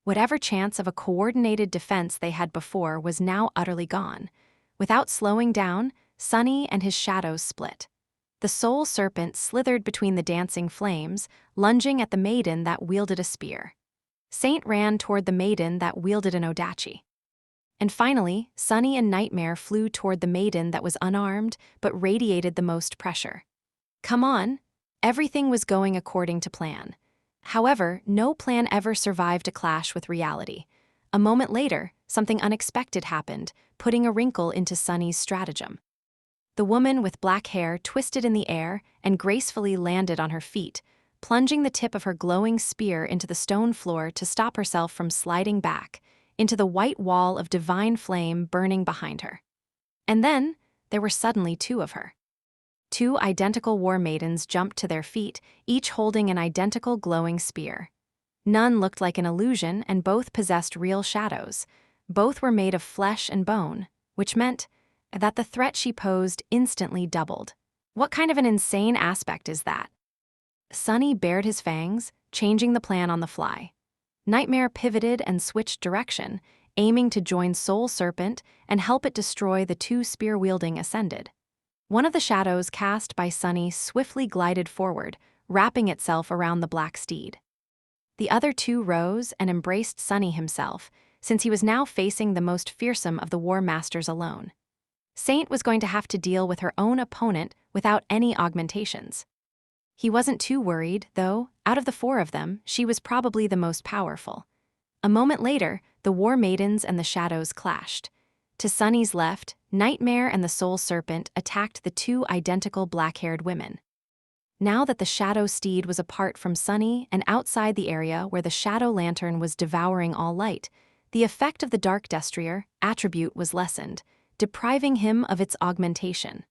Whatever chance of a coordinated defense they had before was now utterly gone. Without slowing down, Sunny and his shadows split. The Soul Serpent slithered between the dancing flames, lunging at the maiden that wielded a spear. Saint ran toward the maiden that wielded an odachi. And finally, Sunny and Nightmare flew toward the maiden that was unarmed but radiated the most pressure. Come on! Everything was going according to plan. However, no plan ever survived a clash with reality. A moment later, something unexpected happened, putting a wrinkle into Sunny's stratagem. The woman with black hair twisted in the air and gracefully landed on her feet, plunging the tip of her glowing spear into the stone floor to stop herself from sliding back into the white wall of divine flame burning behind her. And then, there were suddenly 2 of her. 2 identical War Maidens jumped to their feet, each holding an identical glowing spear. None looked like an illusion, and both possessed real shadows. Both were made of flesh and bone, which meant that the threat she posed instantly doubled. What kind of an insane aspect is that? Sunny bared his fangs, changing the plan on the fly. Nightmare pivoted and switched direction, aiming to join Soul Serpent and help it destroy the 2 spear-wielding Ascended. One of the shadows cast by Sunny swiftly glided forward, wrapping itself around the black steed. The other 2 rose and embraced Sunny himself, since he was now facing the most fearsome of the War Masters alone. Saint was going to have to deal with her own opponent without any augmentations. He wasn't too worried, though. Out of the 4 of them, she was probably the most powerful. A moment later, the War Maidens and the shadows clashed. To Sunny's left, Nightmare and the Soul Serpent attacked the 2 identical black-haired women. Now that the Shadow Steed was apart from Sunny and outside the area where the Shadow Lantern was devouring all light, the effect of the Dark Destrier attribute was lessened, depriving him of its augmentation.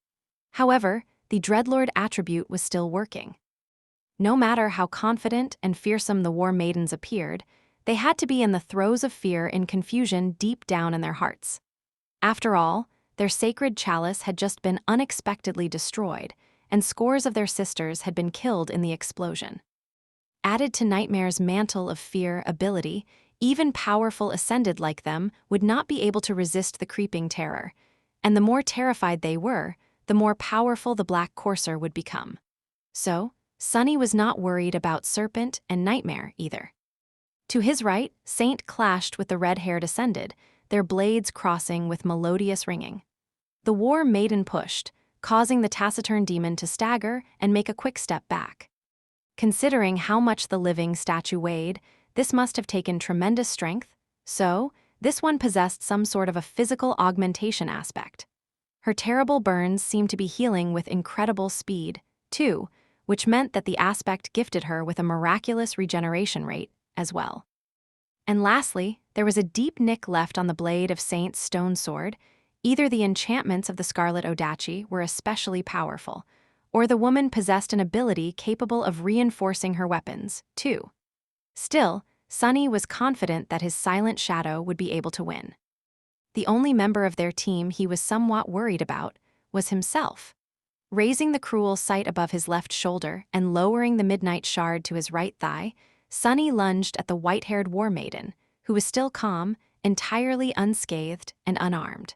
However, the Dreadlord attribute was still working. No matter how confident and fearsome the War Maidens appeared, they had to be in the throes of fear and confusion deep down in their hearts. After all, their sacred chalice had just been unexpectedly destroyed, and scores of their sisters had been killed in the explosion. Added to Nightmare's mantle of fear ability, even powerful Ascended like them would not be able to resist the creeping terror, and the more terrified they were, the more powerful the Black Courser would become. So, Sunny was not worried about Serpent and Nightmare either. To his right, Saint clashed with the red-haired Ascended, their blades crossing with melodious ringing. The War Maiden pushed, causing the taciturn demon to stagger and make a quick step back. Considering how much the living statue weighed, this must have taken tremendous strength, so this one possessed some sort of a physical augmentation aspect. Her terrible burns seemed to be healing with incredible speed, too, which meant that the aspect gifted her with a miraculous regeneration rate as well. And lastly, there was a deep nick left on the blade of Saint's stone sword. Either the enchantments of the Scarlet Odachi were especially powerful, or the woman possessed an ability capable of reinforcing her weapons, too. Still, Sunny was confident that his silent shadow would be able to win. The only member of their team he was somewhat worried about was himself. Raising the cruel sight above his left shoulder and lowering the midnight shard to his right thigh, Sunny lunged at the white-haired war maiden, who was still calm, entirely unscathed and unarmed.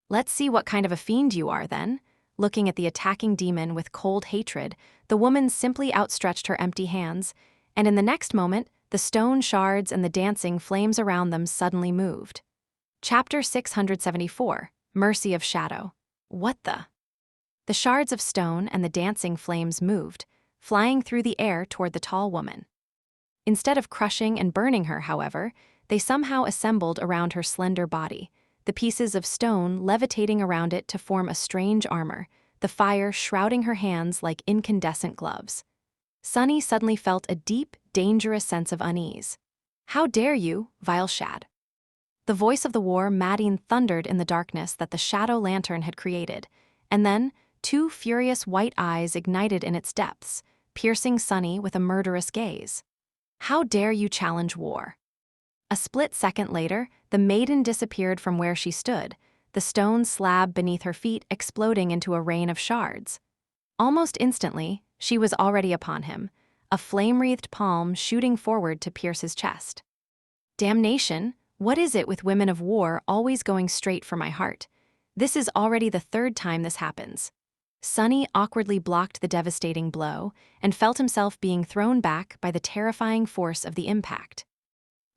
"Let's see what kind of a fiend you are, then." Looking at the attacking demon with cold hatred, the woman simply outstretched her empty hands, and in the next moment, the stone shards and the dancing flames around them suddenly moved. Chapter 674, Mercy of Shadow. What the? The shards of stone and the dancing flames moved, flying through the air toward the tall woman. Instead of crushing and burning her, however, they somehow assembled around her slender body, the pieces of stone levitating around it to form a strange armor, the fire shrouding her hands like incandescent gloves. Sunny suddenly felt a deep, dangerous sense of unease. "How dare you, vile shad!" The voice of the war maiden thundered in the darkness that the shadow lantern had created, and then two furious white eyes ignited in its depths, piercing Sunny with a murderous gaze. "How dare you challenge war?" A split second later, the maiden disappeared from where she stood, the stone slab beneath her feet exploding into a rain of shards. Almost instantly, she was already upon him, a flame-wreathed palm shooting forward to pierce his chest. Damnation, what is it with women of war always going straight for my heart? This is already the third time this happens. Sunny awkwardly blocked the devastating blow and felt himself being thrown back by the terrifying force of the impact.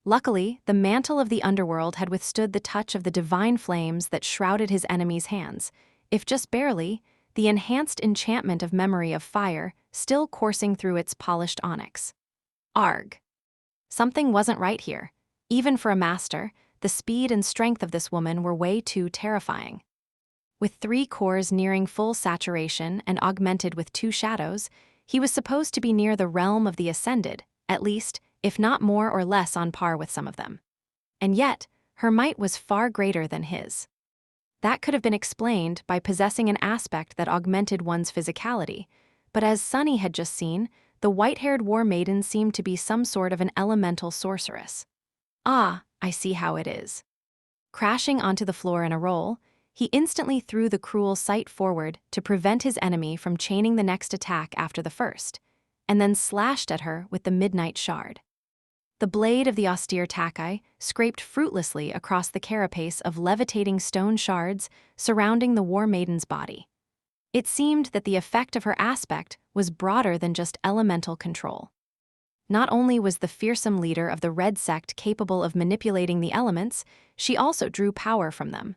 Luckily, the mantle of the underworld had withstood the touch of the divine flames that shrouded his enemy's hands, if just barely, the enhanced enchantment of memory of fire still coursing through its polished onyx. Arg! Something wasn't right here. Even for a master, the speed and strength of this woman were way too terrifying. With 3 cores nearing full saturation and augmented with 2 shadows, he was supposed to be near the realm of the ascended, at least, if not more or less on par with some of them. And yet, her might was far greater than his. That could have been explained by possessing an aspect that augmented one's physicality, but as Sunny had just seen, the white-haired war maiden seemed to be some sort of an elemental sorceress. "Ah, I see how it is." Crashing onto the floor in a roll, he instantly threw the cruel sight forward to prevent his enemy from chaining the next attack after the first, and then slashed at her with the midnight shard. The blade of the austere takai scraped fruitlessly across the carapace of levitating stone shards surrounding the war maiden's body. It seemed that the effect of her aspect was broader than just elemental control. Not only was the fearsome leader of the Red Sect capable of manipulating the elements, she also drew power from them.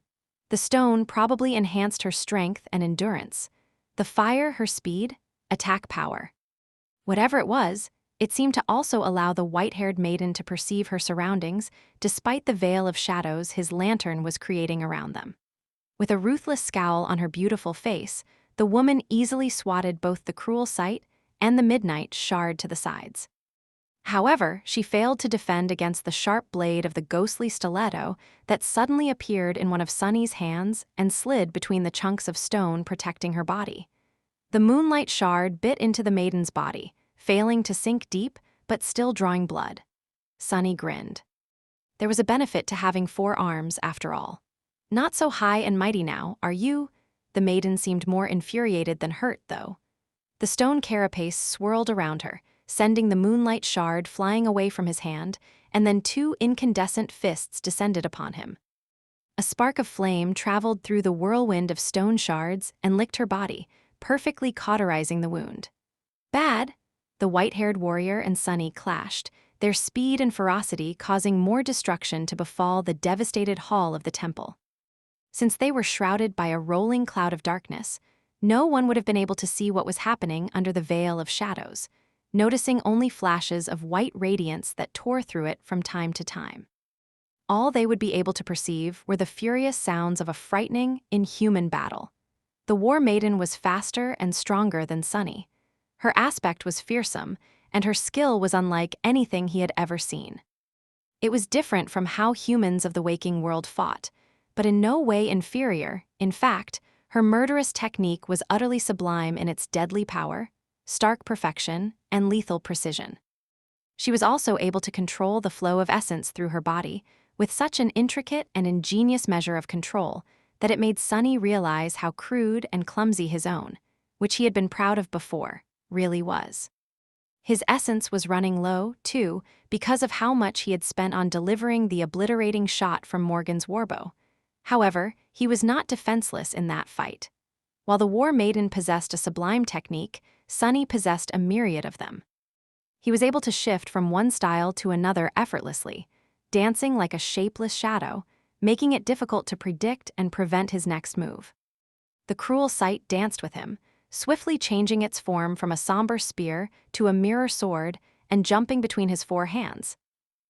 The stone probably enhanced her strength and endurance. The fire, her speed, attack power. Whatever it was, it seemed to also allow the white-haired maiden to perceive her surroundings despite the veil of shadows his lantern was creating around them. With a ruthless scowl on her beautiful face, the woman easily swatted both the cruel sight and the midnight shard to the sides. However, she failed to defend against the sharp blade of the ghostly stiletto that suddenly appeared in one of Sunny's hands and slid between the chunks of stone protecting her body. The moonlight shard bit into the maiden's body, failing to sink deep but still drawing blood. Sunny grinned. There was a benefit to having 4 arms, after all. "Not so high and mighty now, are you?" The maiden seemed more infuriated than hurt, though. The stone carapace swirled around her, sending the moonlight shard flying away from his hand, and then 2 incandescent fists descended upon him. A spark of flame traveled through the whirlwind of stone shards and licked her body, perfectly cauterizing the wound. "Bad!" The white-haired warrior and Sunny clashed, their speed and ferocity causing more destruction to befall the devastated hall of the temple. Since they were shrouded by a rolling cloud of darkness, no one would have been able to see what was happening under the veil of shadows, noticing only flashes of white radiance that tore through it from time to time. All they would be able to perceive were the furious sounds of a frightening, inhuman battle. The war maiden was faster and stronger than Sunny. Her aspect was fearsome, and her skill was unlike anything he had ever seen. It was different from how humans of the waking world fought, but in no way inferior. In fact, her murderous technique was utterly sublime in its deadly power, stark perfection, and lethal precision. She was also able to control the flow of essence through her body, with such an intricate and ingenious measure of control that it made Sunny realize how crude and clumsy his own, which he had been proud of before, really was. His essence was running low, too, because of how much he had spent on delivering the obliterating shot from Morgan's warbow. However, he was not defenseless in that fight. While the War Maiden possessed a sublime technique, Sunny possessed a myriad of them. He was able to shift from one style to another effortlessly, dancing like a shapeless shadow, making it difficult to predict and prevent his next move. The cruel sight danced with him, swiftly changing its form from a somber spear to a mirror sword and jumping between his four hands.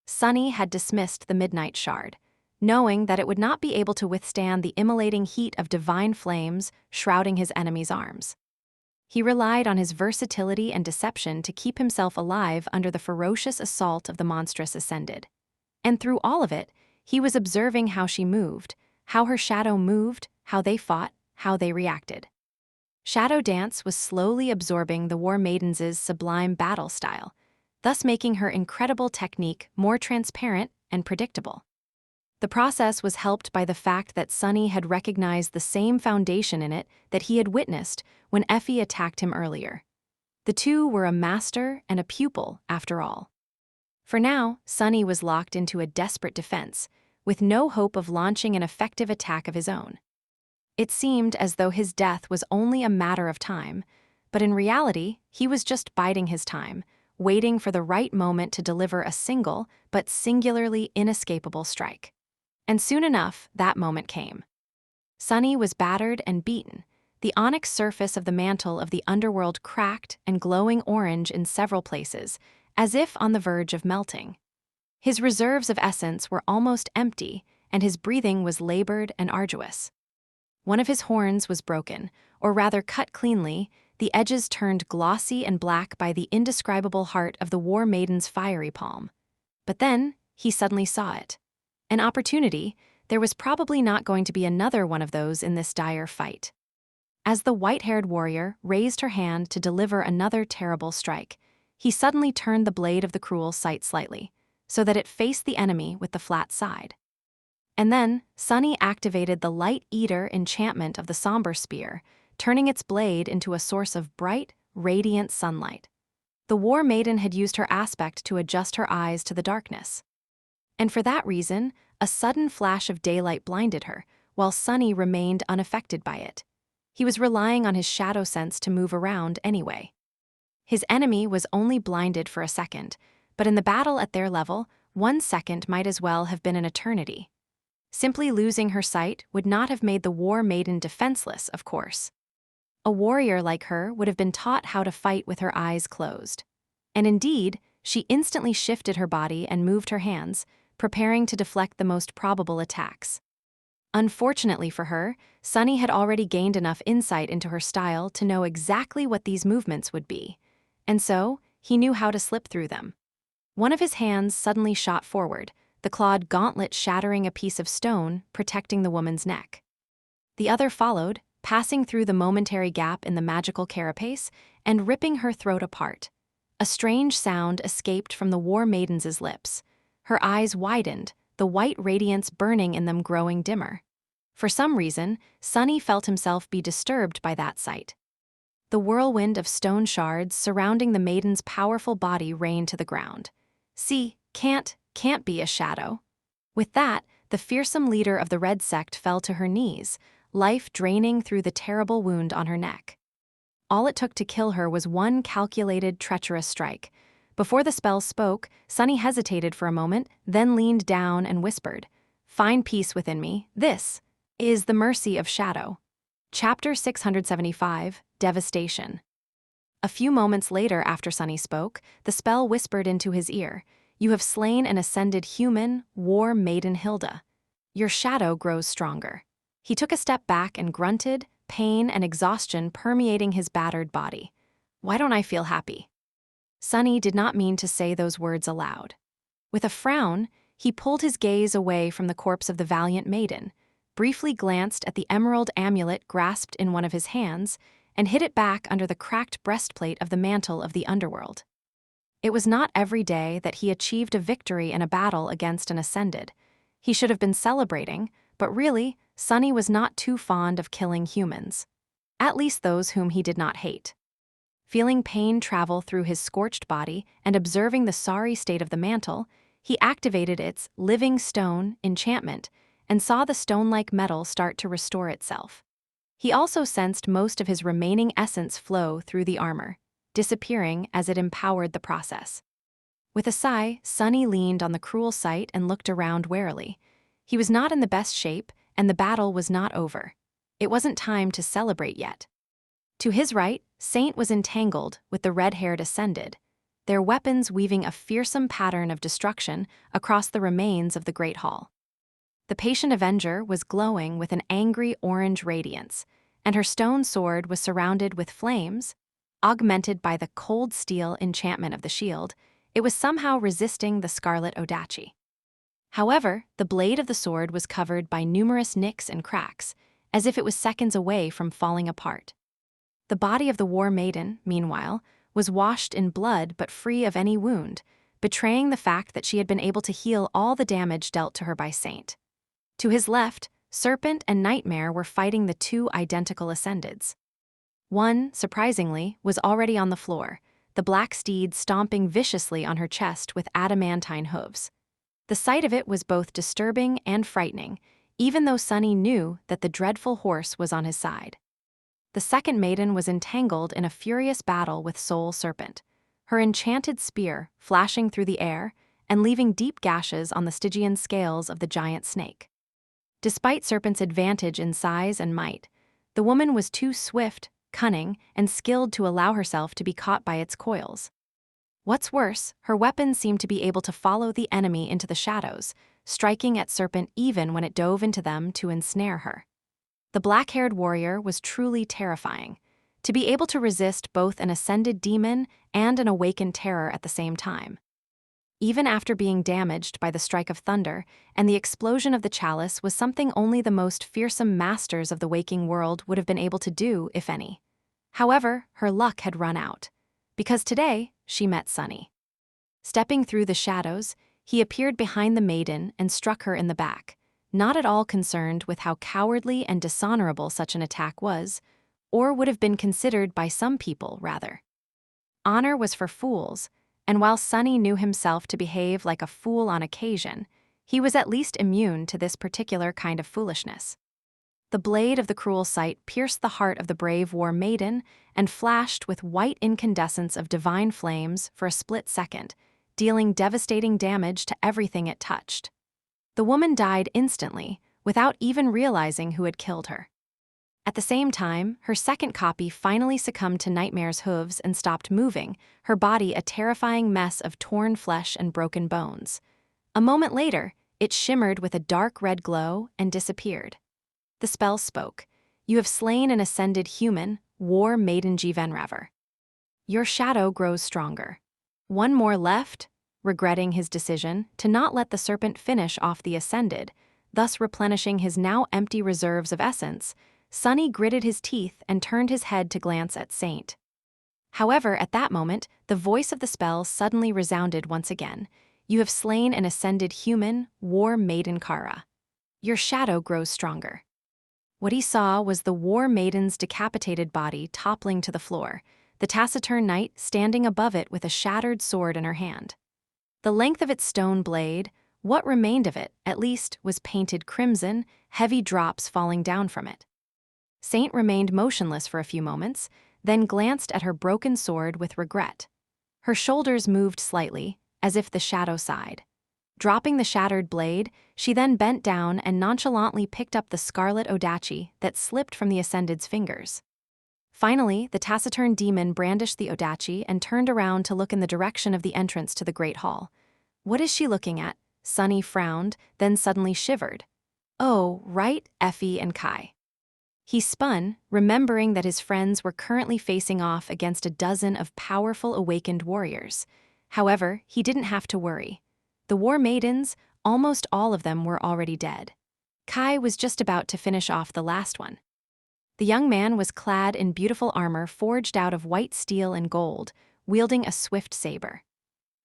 Sunny had dismissed the Midnight Shard, knowing that it would not be able to withstand the immolating heat of divine flames shrouding his enemy's arms. He relied on his versatility and deception to keep himself alive under the ferocious assault of the monstrous Ascended. And through all of it, he was observing how she moved, how her shadow moved, how they fought, how they reacted. Shadow Dance was slowly absorbing the War Maiden's sublime battle style, thus making her incredible technique more transparent and predictable. The process was helped by the fact that Sunny had recognized the same foundation in it that he had witnessed when Effie attacked him earlier. The two were a master and a pupil, after all. For now, Sunny was locked into a desperate defense, with no hope of launching an effective attack of his own. It seemed as though his death was only a matter of time, but in reality, he was just biding his time, waiting for the right moment to deliver a single but singularly inescapable strike. And soon enough, that moment came. Sunny was battered and beaten, the onyx surface of the mantle of the underworld cracked and glowing orange in several places, as if on the verge of melting. His reserves of essence were almost empty, and his breathing was labored and arduous. One of his horns was broken, or rather cut cleanly, the edges turned glossy and black by the indescribable heart of the War Maiden's fiery palm. But then, he suddenly saw it. An opportunity. There was probably not going to be another one of those in this dire fight. As the white-haired warrior raised her hand to deliver another terrible strike, he suddenly turned the blade of the cruel sight slightly, so that it faced the enemy with the flat side. And then, Sunny activated the Light Eater enchantment of the somber spear, turning its blade into a source of bright, radiant sunlight. The War Maiden had used her aspect to adjust her eyes to the darkness. And for that reason, a sudden flash of daylight blinded her, while Sunny remained unaffected by it. He was relying on his shadow sense to move around anyway. His enemy was only blinded for a second, but in the battle at their level, 1 second might as well have been an eternity. Simply losing her sight would not have made the War Maiden defenseless, of course. A warrior like her would have been taught how to fight with her eyes closed. And indeed, she instantly shifted her body and moved her hands, preparing to deflect the most probable attacks. Unfortunately for her, Sunny had already gained enough insight into her style to know exactly what these movements would be, and so he knew how to slip through them. One of his hands suddenly shot forward, the clawed gauntlet shattering a piece of stone, protecting the woman's neck. The other followed, passing through the momentary gap in the magical carapace and ripping her throat apart. A strange sound escaped from the War Maiden's lips. Her eyes widened, the white radiance burning in them growing dimmer. For some reason, Sunny felt himself be disturbed by that sight. The whirlwind of stone shards surrounding the maiden's powerful body rained to the ground. See, can't be a shadow. With that, the fearsome leader of the Red Sect fell to her knees, life draining through the terrible wound on her neck. All it took to kill her was one calculated, treacherous strike. Before the spell spoke, Sunny hesitated for a moment, then leaned down and whispered, "Find peace within me. This is the mercy of shadow." Chapter 675, Devastation. A few moments later after Sunny spoke, the spell whispered into his ear, "You have slain an ascended human, War Maiden Hilda. Your shadow grows stronger." He took a step back and grunted, pain and exhaustion permeating his battered body. "Why don't I feel happy?" Sunny did not mean to say those words aloud. With a frown, he pulled his gaze away from the corpse of the valiant maiden, briefly glanced at the emerald amulet grasped in one of his hands, and hid it back under the cracked breastplate of the mantle of the underworld. It was not every day that he achieved a victory in a battle against an Ascended. He should have been celebrating, but really, Sunny was not too fond of killing humans. At least those whom he did not hate. Feeling pain travel through his scorched body and observing the sorry state of the mantle, he activated its living stone enchantment and saw the stone-like metal start to restore itself. He also sensed most of his remaining essence flow through the armor, disappearing as it empowered the process. With a sigh, Sunny leaned on the cruel sight and looked around warily. He was not in the best shape, and the battle was not over. It wasn't time to celebrate yet. To his right, Saint was entangled with the red-haired Ascended, their weapons weaving a fearsome pattern of destruction across the remains of the Great Hall. The patient Avenger was glowing with an angry orange radiance, and her stone sword was surrounded with flames. Augmented by the cold steel enchantment of the shield, it was somehow resisting the scarlet Odachi. However, the blade of the sword was covered by numerous nicks and cracks, as if it was seconds away from falling apart. The body of the War Maiden, meanwhile, was washed in blood but free of any wound, betraying the fact that she had been able to heal all the damage dealt to her by Saint. To his left, Serpent and Nightmare were fighting the two identical Ascendeds. One, surprisingly, was already on the floor, the black steed stomping viciously on her chest with adamantine hooves. The sight of it was both disturbing and frightening, even though Sunny knew that the dreadful horse was on his side. The second maiden was entangled in a furious battle with Soul Serpent, her enchanted spear flashing through the air and leaving deep gashes on the Stygian scales of the giant snake. Despite Serpent's advantage in size and might, the woman was too swift, cunning, and skilled to allow herself to be caught by its coils. What's worse, her weapons seemed to be able to follow the enemy into the shadows, striking at Serpent even when it dove into them to ensnare her. The black-haired warrior was truly terrifying, to be able to resist both an ascended demon and an awakened terror at the same time. Even after being damaged by the strike of thunder, and the explosion of the chalice was something only the most fearsome masters of the waking world would have been able to do, if any. However, her luck had run out, because today she met Sunny. Stepping through the shadows, he appeared behind the maiden and struck her in the back, not at all concerned with how cowardly and dishonorable such an attack was, or would have been considered by some people, rather. Honor was for fools, and while Sunny knew himself to behave like a fool on occasion, he was at least immune to this particular kind of foolishness. The blade of the cruel sight pierced the heart of the brave War Maiden and flashed with white incandescence of divine flames for a split second, dealing devastating damage to everything it touched. The woman died instantly, without even realizing who had killed her. At the same time, her second copy finally succumbed to Nightmare's hooves and stopped moving, her body a terrifying mess of torn flesh and broken bones. A moment later, it shimmered with a dark red glow and disappeared. The spell spoke. "You have slain an ascended human, War Maiden Jivenraver. Your shadow grows stronger." One more left, regretting his decision to not let the serpent finish off the ascended, thus replenishing his now empty reserves of essence. Sunny gritted his teeth and turned his head to glance at Saint. However, at that moment, the voice of the spell suddenly resounded once again. "You have slain an ascended human, War Maiden Kara. Your shadow grows stronger." What he saw was the War Maiden's decapitated body toppling to the floor, the taciturn knight standing above it with a shattered sword in her hand. The length of its stone blade, what remained of it, at least, was painted crimson, heavy drops falling down from it. Saint remained motionless for a few moments, then glanced at her broken sword with regret. Her shoulders moved slightly, as if the shadow sighed. Dropping the shattered blade, she then bent down and nonchalantly picked up the scarlet Odachi that slipped from the Ascended's fingers. Finally, the taciturn demon brandished the Odachi and turned around to look in the direction of the entrance to the Great Hall. "What is she looking at?" Sunny frowned, then suddenly shivered. "Oh, right, Effie and Kai." He spun, remembering that his friends were currently facing off against a dozen of powerful awakened warriors. However, he didn't have to worry. The War Maidens, almost all of them were already dead. Kai was just about to finish off the last one. The young man was clad in beautiful armor forged out of white steel and gold, wielding a swift saber.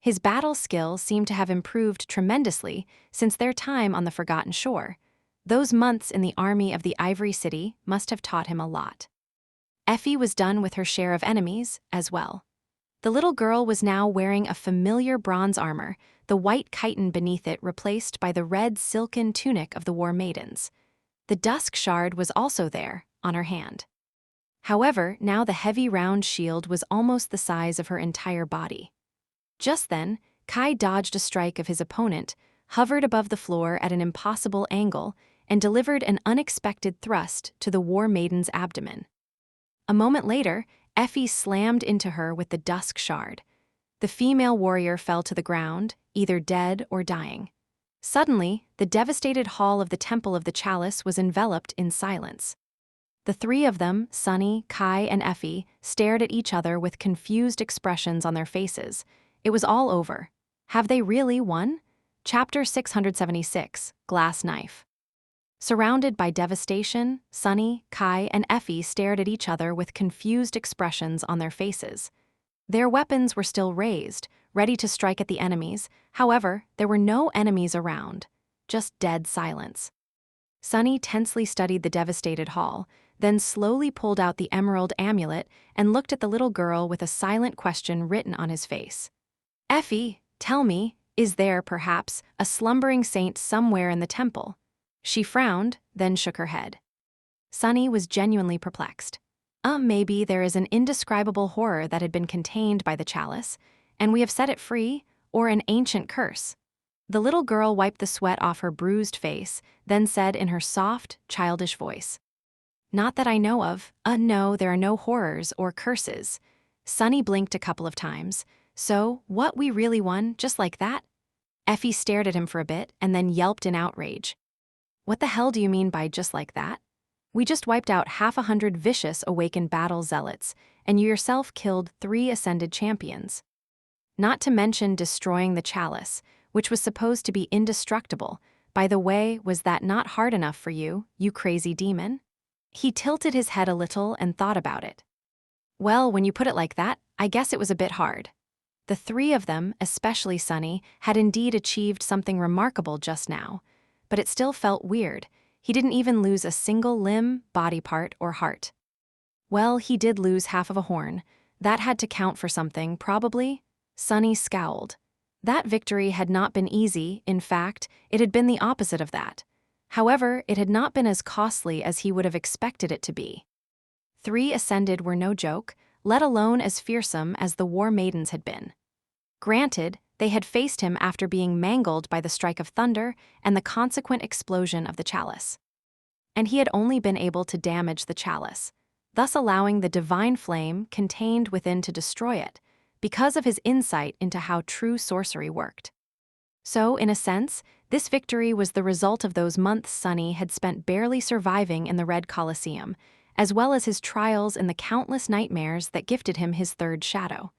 His battle skill seemed to have improved tremendously since their time on the Forgotten Shore. Those months in the army of the Ivory City must have taught him a lot. Effie was done with her share of enemies as well. The little girl was now wearing a familiar bronze armor, the white chiton beneath it replaced by the red silken tunic of the War Maidens. The dusk shard was also there, on her hand. However, now the heavy round shield was almost the size of her entire body. Just then, Kai dodged a strike of his opponent, hovered above the floor at an impossible angle, and delivered an unexpected thrust to the War Maiden's abdomen. A moment later, Effie slammed into her with the dusk shard. The female warrior fell to the ground, either dead or dying. Suddenly, the devastated hall of the Temple of the Chalice was enveloped in silence. The three of them, Sunny, Kai, and Effie, stared at each other with confused expressions on their faces. It was all over. Have they really won? Chapter 676, Glass Knife. Surrounded by devastation, Sunny, Kai, and Effie stared at each other with confused expressions on their faces. Their weapons were still raised, ready to strike at the enemies. However, there were no enemies around, just dead silence. Sunny tensely studied the devastated hall, then slowly pulled out the emerald amulet and looked at the little girl with a silent question written on his face. Effie, tell me, is there, perhaps, a slumbering saint somewhere in the temple? She frowned, then shook her head. Sunny was genuinely perplexed. Maybe there is an indescribable horror that had been contained by the chalice, and we have set it free, or an ancient curse. The little girl wiped the sweat off her bruised face, then said in her soft, childish voice, "Not that I know of. No, there are no horrors or curses." Sunny blinked a couple of times. So, what, we really won, just like that? Effie stared at him for a bit and then yelped in outrage. What the hell do you mean by just like that? We just wiped out 100 vicious awakened battle zealots, and you yourself killed 3 ascended champions. Not to mention destroying the chalice, which was supposed to be indestructible. By the way, was that not hard enough for you, you crazy demon? He tilted his head a little and thought about it. Well, when you put it like that, I guess it was a bit hard. The 3 of them, especially Sunny, had indeed achieved something remarkable just now, but it still felt weird. He didn't even lose a single limb, body part, or heart. Well, he did lose half of a horn. That had to count for something, probably. Sunny scowled. That victory had not been easy. In fact, it had been the opposite of that. However, it had not been as costly as he would have expected it to be. 3 ascended were no joke, let alone as fearsome as the War Maidens had been. Granted, they had faced him after being mangled by the strike of thunder and the consequent explosion of the chalice. And he had only been able to damage the chalice, thus allowing the divine flame contained within to destroy it, because of his insight into how true sorcery worked. So, in a sense, this victory was the result of those months Sunny had spent barely surviving in the Red Colosseum, as well as his trials in the countless nightmares that gifted him his third shadow.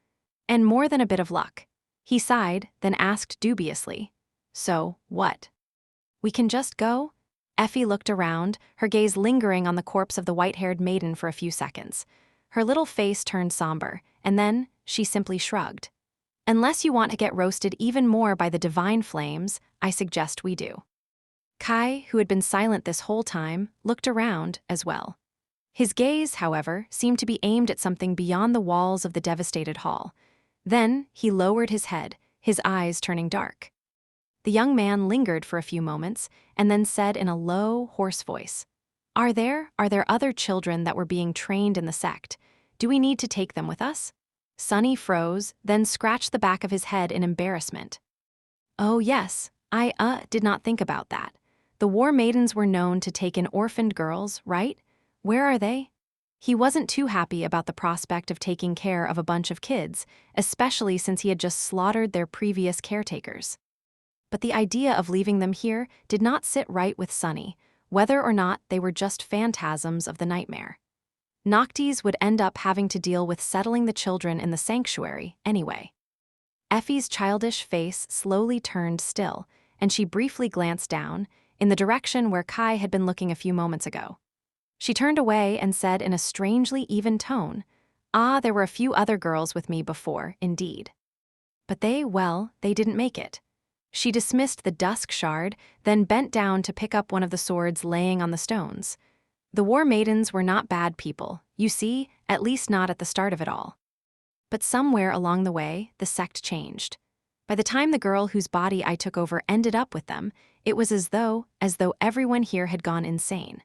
And more than a bit of luck. He sighed, then asked dubiously, "So, what? We can just go?" Effie looked around, her gaze lingering on the corpse of the white-haired maiden for a few seconds. Her little face turned somber, and then she simply shrugged. "Unless you want to get roasted even more by the divine flames, I suggest we do." Kai, who had been silent this whole time, looked around as well. His gaze, however, seemed to be aimed at something beyond the walls of the devastated hall. Then he lowered his head, his eyes turning dark. The young man lingered for a few moments and then said in a low, hoarse voice, Are there other children that were being trained in the sect? Do we need to take them with us?" Sunny froze, then scratched the back of his head in embarrassment. "Oh yes, I did not think about that. The War Maidens were known to take in orphaned girls, right? Where are they?" He wasn't too happy about the prospect of taking care of a bunch of kids, especially since he had just slaughtered their previous caretakers. But the idea of leaving them here did not sit right with Sunny, whether or not they were just phantasms of the nightmare. Noctis would end up having to deal with settling the children in the sanctuary anyway. Effie's childish face slowly turned still, and she briefly glanced down, in the direction where Kai had been looking a few moments ago. She turned away and said in a strangely even tone, "There were a few other girls with me before, indeed." But they didn't make it. She dismissed the dusk shard, then bent down to pick up one of the swords laying on the stones. The war maidens were not bad people, you see, at least not at the start of it all. But somewhere along the way, the sect changed. By the time the girl whose body I took over ended up with them, it was as though everyone here had gone insane.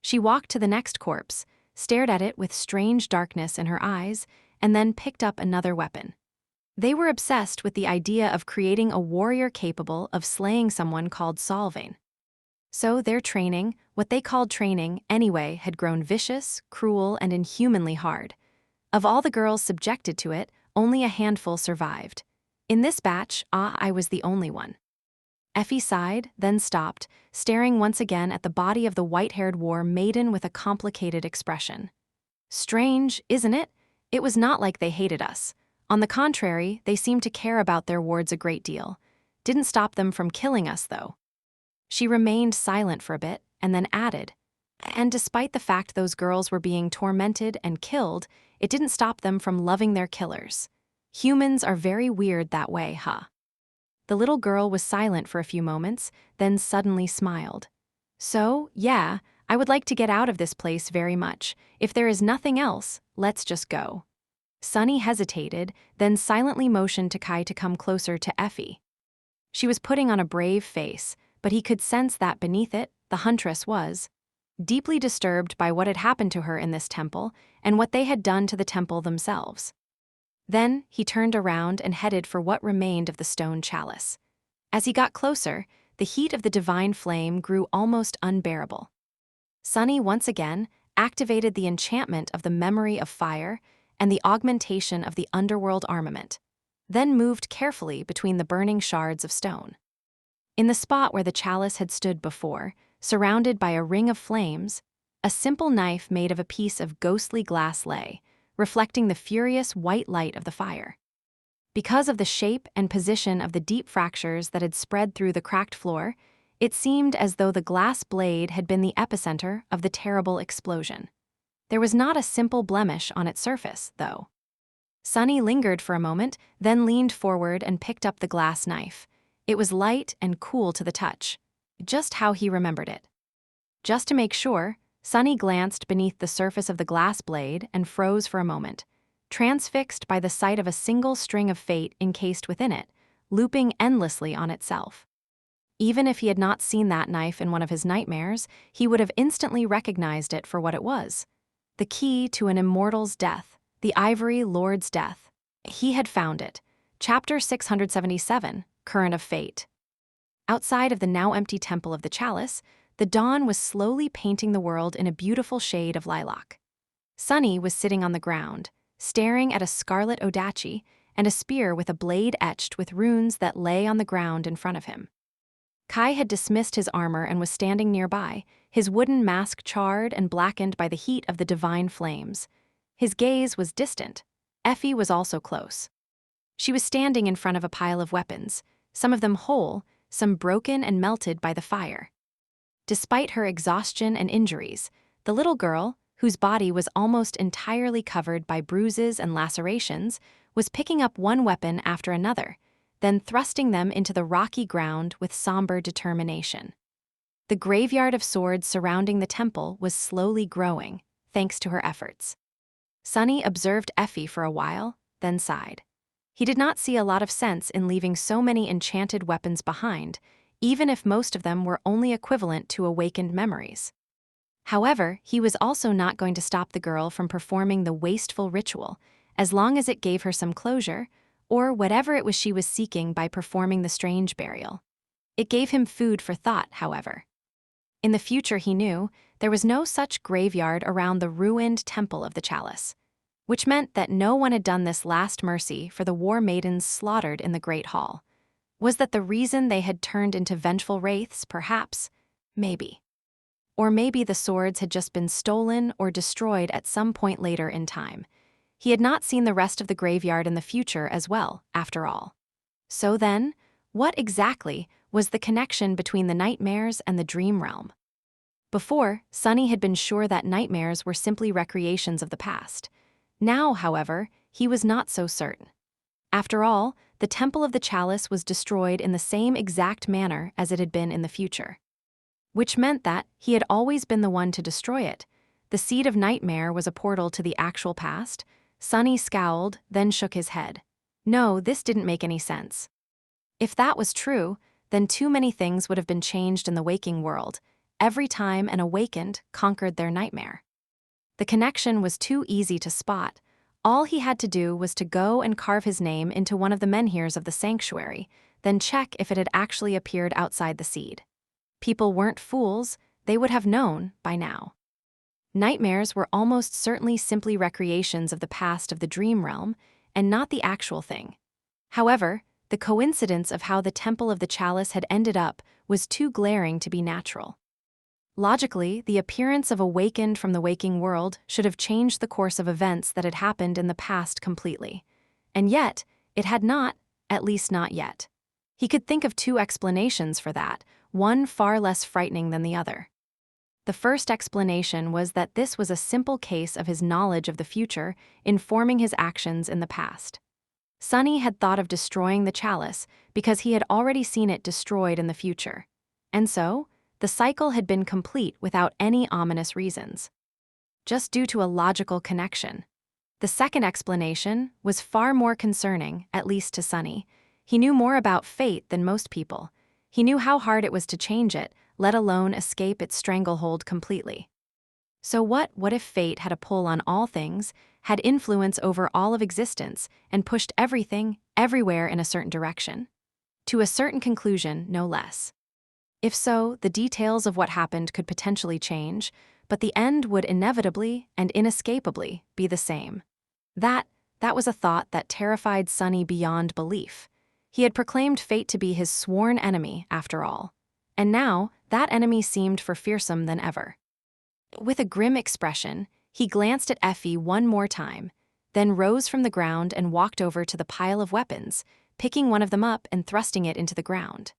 She walked to the next corpse, stared at it with strange darkness in her eyes, and then picked up another weapon. They were obsessed with the idea of creating a warrior capable of slaying someone called Solvain. So their training, what they called training anyway, had grown vicious, cruel, and inhumanly hard. Of all the girls subjected to it, only a handful survived. In this batch, I was the only one. Effie sighed, then stopped, staring once again at the body of the white-haired war maiden with a complicated expression. Strange, isn't it? It was not like they hated us. On the contrary, they seemed to care about their wards a great deal. Didn't stop them from killing us, though. She remained silent for a bit, and then added, and despite the fact those girls were being tormented and killed, it didn't stop them from loving their killers. Humans are very weird that way, huh? The little girl was silent for a few moments, then suddenly smiled. So, yeah, I would like to get out of this place very much. If there is nothing else, let's just go. Sunny hesitated, then silently motioned to Kai to come closer to Effie. She was putting on a brave face, but he could sense that beneath it, the huntress was deeply disturbed by what had happened to her in this temple and what they had done to the temple themselves. Then he turned around and headed for what remained of the stone chalice. As he got closer, the heat of the divine flame grew almost unbearable. Sunny once again activated the enchantment of the memory of fire and the augmentation of the underworld armament, then moved carefully between the burning shards of stone. In the spot where the chalice had stood before, surrounded by a ring of flames, a simple knife made of a piece of ghostly glass lay, reflecting the furious white light of the fire. Because of the shape and position of the deep fractures that had spread through the cracked floor, it seemed as though the glass blade had been the epicenter of the terrible explosion. There was not a simple blemish on its surface, though. Sunny lingered for a moment, then leaned forward and picked up the glass knife. It was light and cool to the touch, just how he remembered it. Just to make sure, Sunny glanced beneath the surface of the glass blade and froze for a moment, transfixed by the sight of a single string of fate encased within it, looping endlessly on itself. Even if he had not seen that knife in one of his nightmares, he would have instantly recognized it for what it was. The key to an immortal's death, the Ivory Lord's death. He had found it. Chapter 677, Current of Fate. Outside of the now empty temple of the chalice, the dawn was slowly painting the world in a beautiful shade of lilac. Sunny was sitting on the ground, staring at a scarlet odachi and a spear with a blade etched with runes that lay on the ground in front of him. Kai had dismissed his armor and was standing nearby, his wooden mask charred and blackened by the heat of the divine flames. His gaze was distant. Effie was also close. She was standing in front of a pile of weapons, some of them whole, some broken and melted by the fire. Despite her exhaustion and injuries, the little girl, whose body was almost entirely covered by bruises and lacerations, was picking up one weapon after another, then thrusting them into the rocky ground with somber determination. The graveyard of swords surrounding the temple was slowly growing, thanks to her efforts. Sunny observed Effie for a while, then sighed. He did not see a lot of sense in leaving so many enchanted weapons behind, even if most of them were only equivalent to awakened memories. However, he was also not going to stop the girl from performing the wasteful ritual, as long as it gave her some closure, or whatever it was she was seeking by performing the strange burial. It gave him food for thought, however. In the future, he knew, there was no such graveyard around the ruined temple of the chalice, which meant that no one had done this last mercy for the war maidens slaughtered in the Great Hall. Was that the reason they had turned into vengeful wraiths, perhaps? Maybe. Or maybe the swords had just been stolen or destroyed at some point later in time. He had not seen the rest of the graveyard in the future as well, after all. So then, what exactly was the connection between the nightmares and the dream realm? Before, Sunny had been sure that nightmares were simply recreations of the past. Now, however, he was not so certain. After all, the Temple of the Chalice was destroyed in the same exact manner as it had been in the future. Which meant that he had always been the one to destroy it. The seed of nightmare was a portal to the actual past. Sunny scowled, then shook his head. No, this didn't make any sense. If that was true, then too many things would have been changed in the waking world, every time an awakened conquered their nightmare. The connection was too easy to spot. All he had to do was to go and carve his name into one of the menhirs of the sanctuary, then check if it had actually appeared outside the seed. People weren't fools, they would have known by now. Nightmares were almost certainly simply recreations of the past of the dream realm, and not the actual thing. However, the coincidence of how the Temple of the Chalice had ended up was too glaring to be natural. Logically, the appearance of awakened from the waking world should have changed the course of events that had happened in the past completely. And yet, it had not, at least not yet. He could think of two explanations for that, one far less frightening than the other. The first explanation was that this was a simple case of his knowledge of the future informing his actions in the past. Sunny had thought of destroying the chalice because he had already seen it destroyed in the future. And so, the cycle had been complete without any ominous reasons. Just due to a logical connection. The second explanation was far more concerning, at least to Sunny. He knew more about fate than most people. He knew how hard it was to change it, let alone escape its stranglehold completely. So what if fate had a pull on all things, had influence over all of existence, and pushed everything, everywhere in a certain direction? To a certain conclusion, no less. If so, the details of what happened could potentially change, but the end would inevitably and inescapably be the same. That was a thought that terrified Sunny beyond belief. He had proclaimed fate to be his sworn enemy, after all. And now, that enemy seemed more fearsome than ever. With a grim expression, he glanced at Effie one more time, then rose from the ground and walked over to the pile of weapons, picking one of them up and thrusting it into the ground.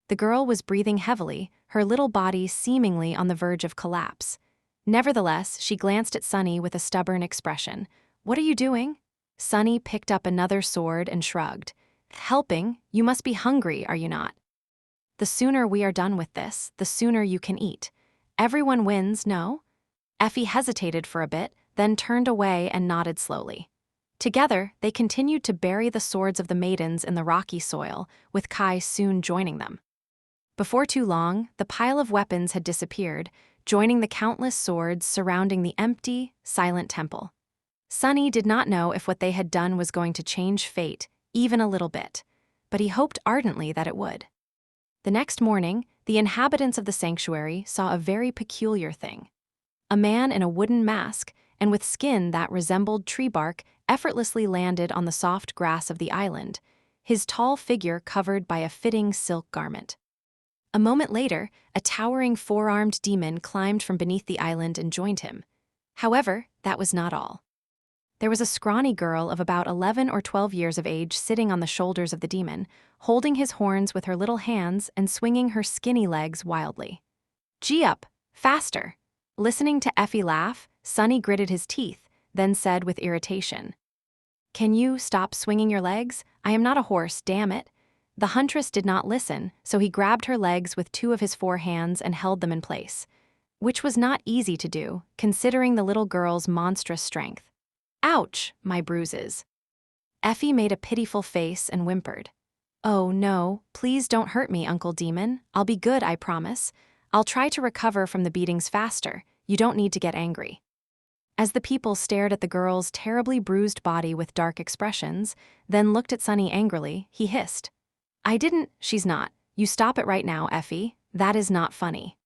The girl was breathing heavily, her little body seemingly on the verge of collapse. Nevertheless, she glanced at Sunny with a stubborn expression. "What are you doing?" Sunny picked up another sword and shrugged. "Helping? You must be hungry, are you not? The sooner we are done with this, the sooner you can eat. Everyone wins, no?" Effie hesitated for a bit, then turned away and nodded slowly. Together, they continued to bury the swords of the maidens in the rocky soil, with Kai soon joining them. Before too long, the pile of weapons had disappeared, joining the countless swords surrounding the empty, silent temple. Sunny did not know if what they had done was going to change fate, even a little bit, but he hoped ardently that it would. The next morning, the inhabitants of the sanctuary saw a very peculiar thing. A man in a wooden mask, and with skin that resembled tree bark, effortlessly landed on the soft grass of the island, his tall figure covered by a fitting silk garment. A moment later, a towering four-armed demon climbed from beneath the island and joined him. However, that was not all. There was a scrawny girl of about 11 or 12 years of age sitting on the shoulders of the demon, holding his horns with her little hands and swinging her skinny legs wildly. "Gee up, faster!" Listening to Effie laugh, Sunny gritted his teeth, then said with irritation, "Can you stop swinging your legs? I am not a horse, damn it." The huntress did not listen, so he grabbed her legs with two of his four hands and held them in place, which was not easy to do, considering the little girl's monstrous strength. "Ouch, my bruises." Effie made a pitiful face and whimpered. "Oh no, please don't hurt me, Uncle Demon. I'll be good, I promise. I'll try to recover from the beatings faster. You don't need to get angry." As the people stared at the girl's terribly bruised body with dark expressions, then looked at Sunny angrily, he hissed, She's not. You stop it right now, Effie. That is not funny."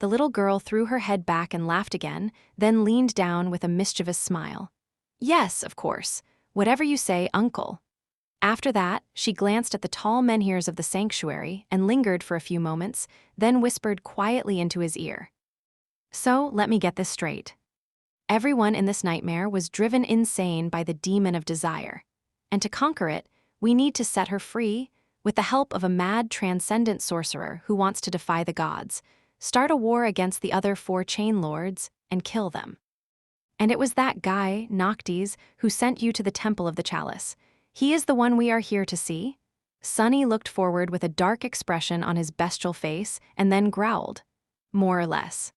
The little girl threw her head back and laughed again, then leaned down with a mischievous smile. "Yes, of course. Whatever you say, Uncle." After that, she glanced at the tall menhirs of the sanctuary and lingered for a few moments, then whispered quietly into his ear. "So, let me get this straight. Everyone in this nightmare was driven insane by the demon of desire. And to conquer it, we need to set her free, with the help of a mad transcendent sorcerer who wants to defy the gods, start a war against the other 4 chain lords, and kill them. And it was that guy, Noctis, who sent you to the Temple of the Chalice. He is the one we are here to see? Sunny looked forward with a dark expression on his bestial face and then growled. More or less.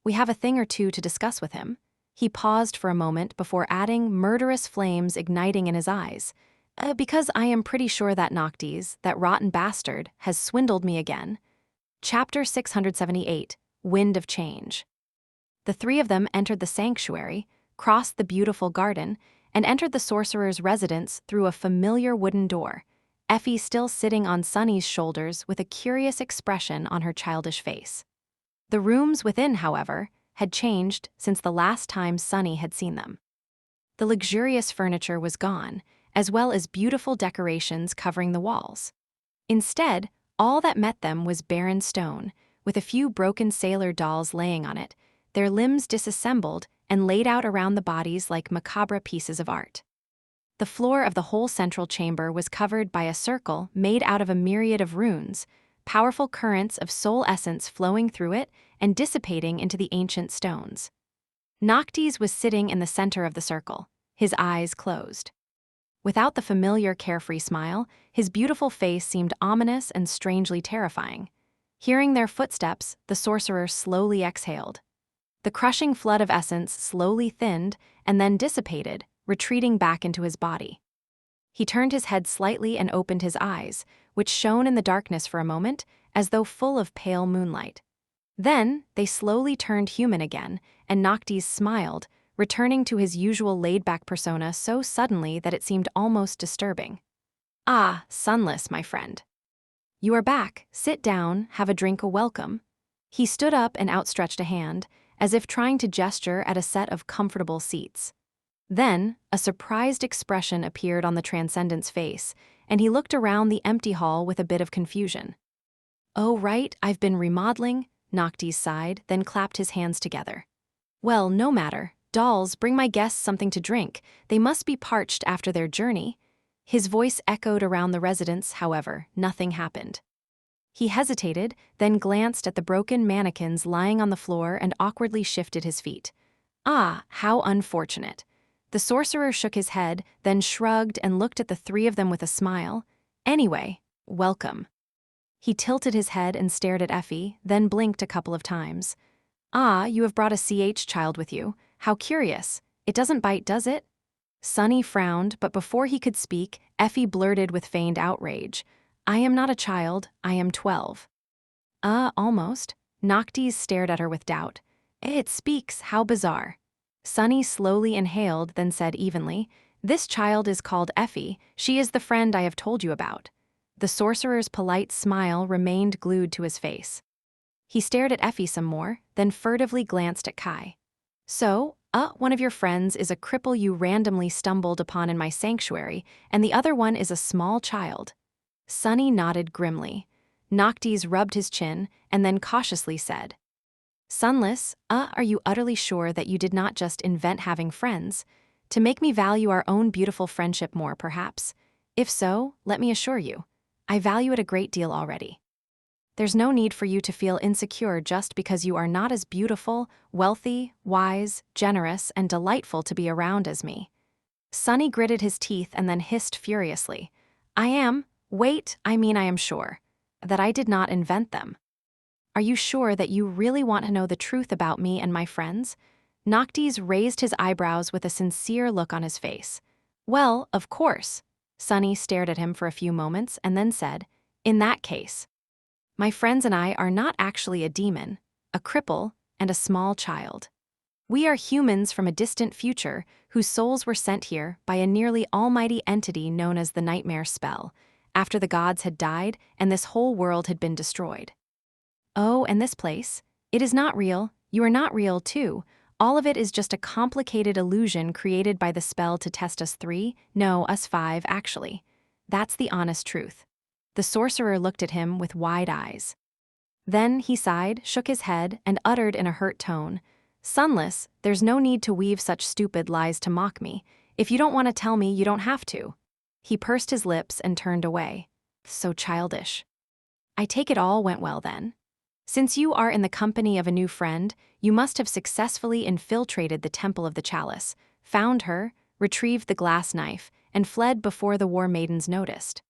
We have a thing or two to discuss with him. He paused for a moment before adding, murderous flames igniting in his eyes. Because I am pretty sure that Noctis, that rotten bastard, has swindled me again. Chapter 678, Wind of Change. The three of them entered the sanctuary, crossed the beautiful garden, and entered the sorcerer's residence through a familiar wooden door, Effie still sitting on Sunny's shoulders with a curious expression on her childish face. The rooms within, however, had changed since the last time Sunny had seen them. The luxurious furniture was gone, as well as beautiful decorations covering the walls. Instead, all that met them was barren stone, with a few broken sailor dolls laying on it, their limbs disassembled and laid out around the bodies like macabre pieces of art. The floor of the whole central chamber was covered by a circle made out of a myriad of runes, powerful currents of soul essence flowing through it and dissipating into the ancient stones. Noctis was sitting in the center of the circle, his eyes closed. Without the familiar carefree smile, his beautiful face seemed ominous and strangely terrifying. Hearing their footsteps, the sorcerer slowly exhaled. The crushing flood of essence slowly thinned and then dissipated, retreating back into his body. He turned his head slightly and opened his eyes, which shone in the darkness for a moment, as though full of pale moonlight. Then, they slowly turned human again, and Noctis smiled, returning to his usual laid-back persona so suddenly that it seemed almost disturbing. "Ah, Sunless, my friend. You are back. Sit down, have a drink, a welcome." He stood up and outstretched a hand, as if trying to gesture at a set of comfortable seats. Then, a surprised expression appeared on the Transcendent's face, and he looked around the empty hall with a bit of confusion. "Oh, right, I've been remodeling," Noctis sighed, then clapped his hands together. "Well, no matter. Dolls, bring my guests something to drink. They must be parched after their journey." His voice echoed around the residence, however, nothing happened. He hesitated, then glanced at the broken mannequins lying on the floor and awkwardly shifted his feet. "Ah, how unfortunate." The sorcerer shook his head, then shrugged and looked at the three of them with a smile. "Anyway, welcome." He tilted his head and stared at Effie, then blinked a couple of times. "Ah, you have brought a child with you. How curious. It doesn't bite, does it?" Sunny frowned, but before he could speak, Effie blurted with feigned outrage. "I am not a child, I am 12. Almost." Noctis stared at her with doubt. "It speaks, how bizarre." Sunny slowly inhaled, then said evenly, "This child is called Effie. She is the friend I have told you about." The sorcerer's polite smile remained glued to his face. He stared at Effie some more, then furtively glanced at Kai. "So, one of your friends is a cripple you randomly stumbled upon in my sanctuary, and the other one is a small child." Sunny nodded grimly. Noctis rubbed his chin, and then cautiously said, "Sunless, are you utterly sure that you did not just invent having friends? To make me value our own beautiful friendship more, perhaps? If so, let me assure you, I value it a great deal already. There's no need for you to feel insecure just because you are not as beautiful, wealthy, wise, generous, and delightful to be around as me." Sunny gritted his teeth and then hissed furiously, I am sure, that I did not invent them." "Are you sure that you really want to know the truth about me and my friends?" Noctis raised his eyebrows with a sincere look on his face. "Well, of course." Sunny stared at him for a few moments and then said, "In that case, my friends and I are not actually a demon, a cripple, and a small child. We are humans from a distant future whose souls were sent here by a nearly almighty entity known as the Nightmare Spell, after the gods had died and this whole world had been destroyed. Oh, and this place? It is not real. You are not real, too. All of it is just a complicated illusion created by the spell to test us 3, no, us 5, actually. That's the honest truth." The sorcerer looked at him with wide eyes. Then he sighed, shook his head, and uttered in a hurt tone, "Sunless, there's no need to weave such stupid lies to mock me. If you don't want to tell me, you don't have to." He pursed his lips and turned away. So childish. "I take it all went well then. Since you are in the company of a new friend, you must have successfully infiltrated the Temple of the Chalice, found her, retrieved the glass knife, and fled before the war maidens noticed.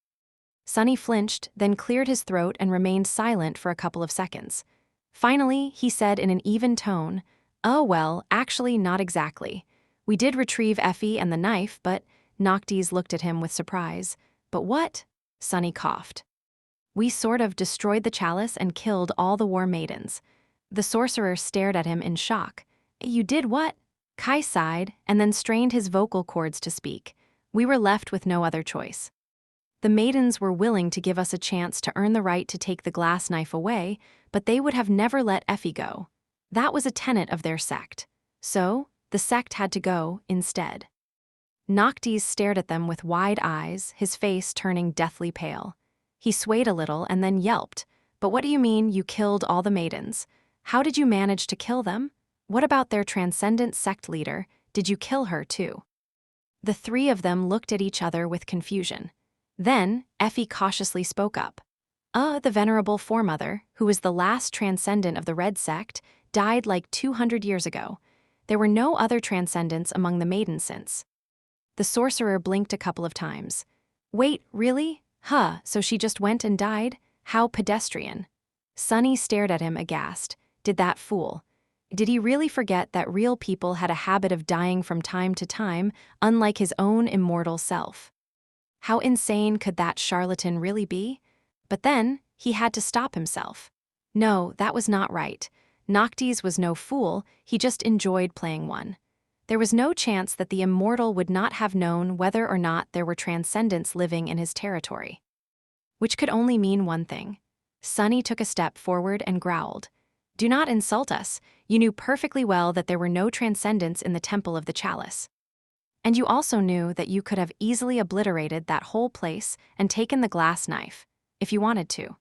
Sunny flinched, then cleared his throat and remained silent for a couple of seconds. Finally, he said in an even tone, "Oh well, actually not exactly. We did retrieve Effie and the knife, but—" Noctis looked at him with surprise. "But what?" Sunny coughed. "We sort of destroyed the chalice and killed all the war maidens." The sorcerer stared at him in shock. "You did what?" Kai sighed and then strained his vocal cords to speak. "We were left with no other choice. The maidens were willing to give us a chance to earn the right to take the glass knife away, but they would have never let Effie go. That was a tenet of their sect. So, the sect had to go instead." Noctis stared at them with wide eyes, his face turning deathly pale. He swayed a little and then yelped. "But what do you mean you killed all the maidens? How did you manage to kill them? What about their transcendent sect leader? Did you kill her too?" The three of them looked at each other with confusion. Then, Effie cautiously spoke up. The venerable foremother, who was the last transcendent of the Red Sect, died like 200 years ago. There were no other transcendents among the maidens since." The sorcerer blinked a couple of times. "Wait, really? So she just went and died? How pedestrian." Sunny stared at him aghast. Did that fool? Did he really forget that real people had a habit of dying from time to time, unlike his own immortal self? How insane could that charlatan really be? But then, he had to stop himself. No, that was not right. Noctis was no fool, he just enjoyed playing one. There was no chance that the immortal would not have known whether or not there were transcendents living in his territory. Which could only mean one thing. Sunny took a step forward and growled. "Do not insult us. You knew perfectly well that there were no transcendents in the Temple of the Chalice. And you also knew that you could have easily obliterated that whole place and taken the glass knife, if you wanted to.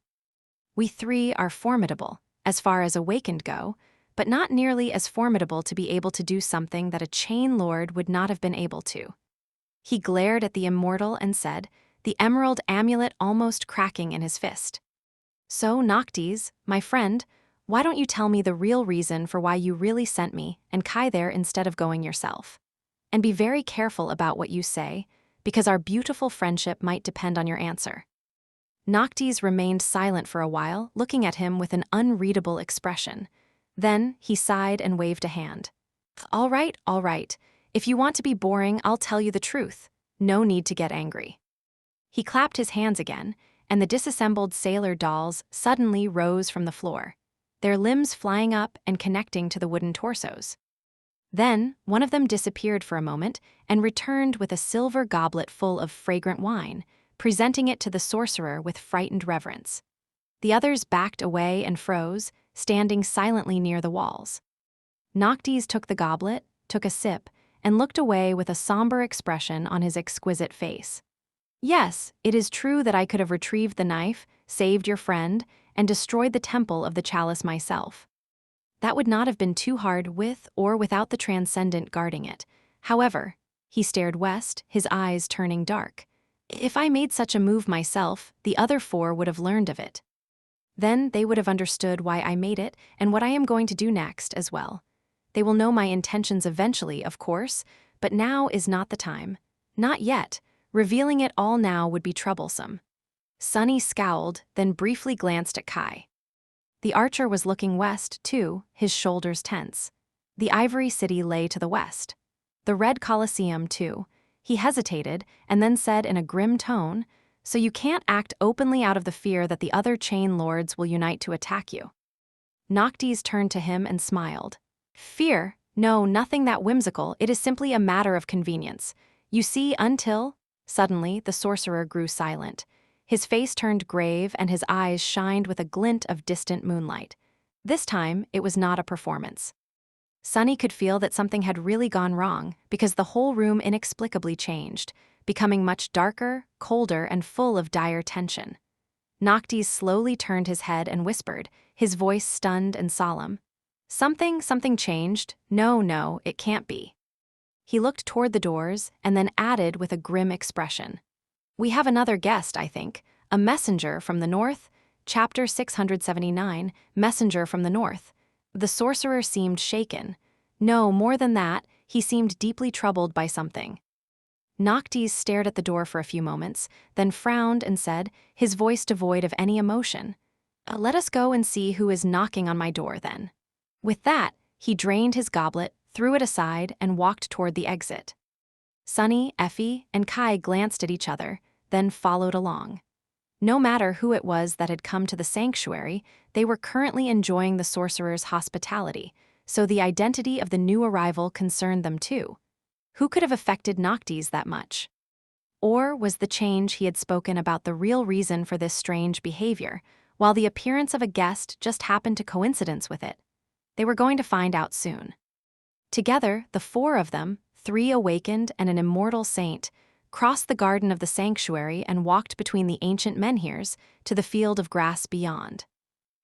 We three are formidable, as far as awakened go, but not nearly as formidable to be able to do something that a chain lord would not have been able to." He glared at the immortal and said, the emerald amulet almost cracking in his fist. "So, Noctis, my friend, why don't you tell me the real reason for why you really sent me and Kai there instead of going yourself? And be very careful about what you say, because our beautiful friendship might depend on your answer." Noctis remained silent for a while, looking at him with an unreadable expression. Then he sighed and waved a hand. All right. If you want to be boring, I'll tell you the truth. No need to get angry." He clapped his hands again, and the disassembled sailor dolls suddenly rose from the floor, their limbs flying up and connecting to the wooden torsos. Then, one of them disappeared for a moment and returned with a silver goblet full of fragrant wine, presenting it to the sorcerer with frightened reverence. The others backed away and froze, standing silently near the walls. Noctis took the goblet, took a sip, and looked away with a somber expression on his exquisite face. "Yes, it is true that I could have retrieved the knife, saved your friend, and destroyed the temple of the chalice myself. That would not have been too hard with or without the transcendent guarding it. However," he stared west, his eyes turning dark, "if I made such a move myself, the other four would have learned of it. Then they would have understood why I made it and what I am going to do next as well. They will know my intentions eventually, of course, but now is not the time. Not yet. Revealing it all now would be troublesome." Sunny scowled, then briefly glanced at Kai. The archer was looking west, too, his shoulders tense. The Ivory City lay to the west. The Red Colosseum, too. He hesitated, and then said in a grim tone, "So you can't act openly out of the fear that the other chain lords will unite to attack you." Noctis turned to him and smiled. "Fear? No, nothing that whimsical. It is simply a matter of convenience. You see, until—" Suddenly, the sorcerer grew silent. His face turned grave and his eyes shined with a glint of distant moonlight. This time, it was not a performance. Sunny could feel that something had really gone wrong because the whole room inexplicably changed, becoming much darker, colder, and full of dire tension. Noctis slowly turned his head and whispered, his voice stunned and solemn. Something changed. No, it can't be." He looked toward the doors and then added with a grim expression. "We have another guest, I think. A messenger from the north. Chapter 679, Messenger from the North." The sorcerer seemed shaken. No, more than that, he seemed deeply troubled by something. Noctis stared at the door for a few moments, then frowned and said, his voice devoid of any emotion, Let us go and see who is knocking on my door, then." With that, he drained his goblet, threw it aside, and walked toward the exit. Sunny, Effie, and Kai glanced at each other, then followed along. No matter who it was that had come to the sanctuary, they were currently enjoying the sorcerer's hospitality, so the identity of the new arrival concerned them too. Who could have affected Noctis that much? Or was the change he had spoken about the real reason for this strange behavior, while the appearance of a guest just happened to coincidence with it? They were going to find out soon. Together, the four of them, 3 awakened and an immortal saint, crossed the garden of the sanctuary and walked between the ancient menhirs to the field of grass beyond.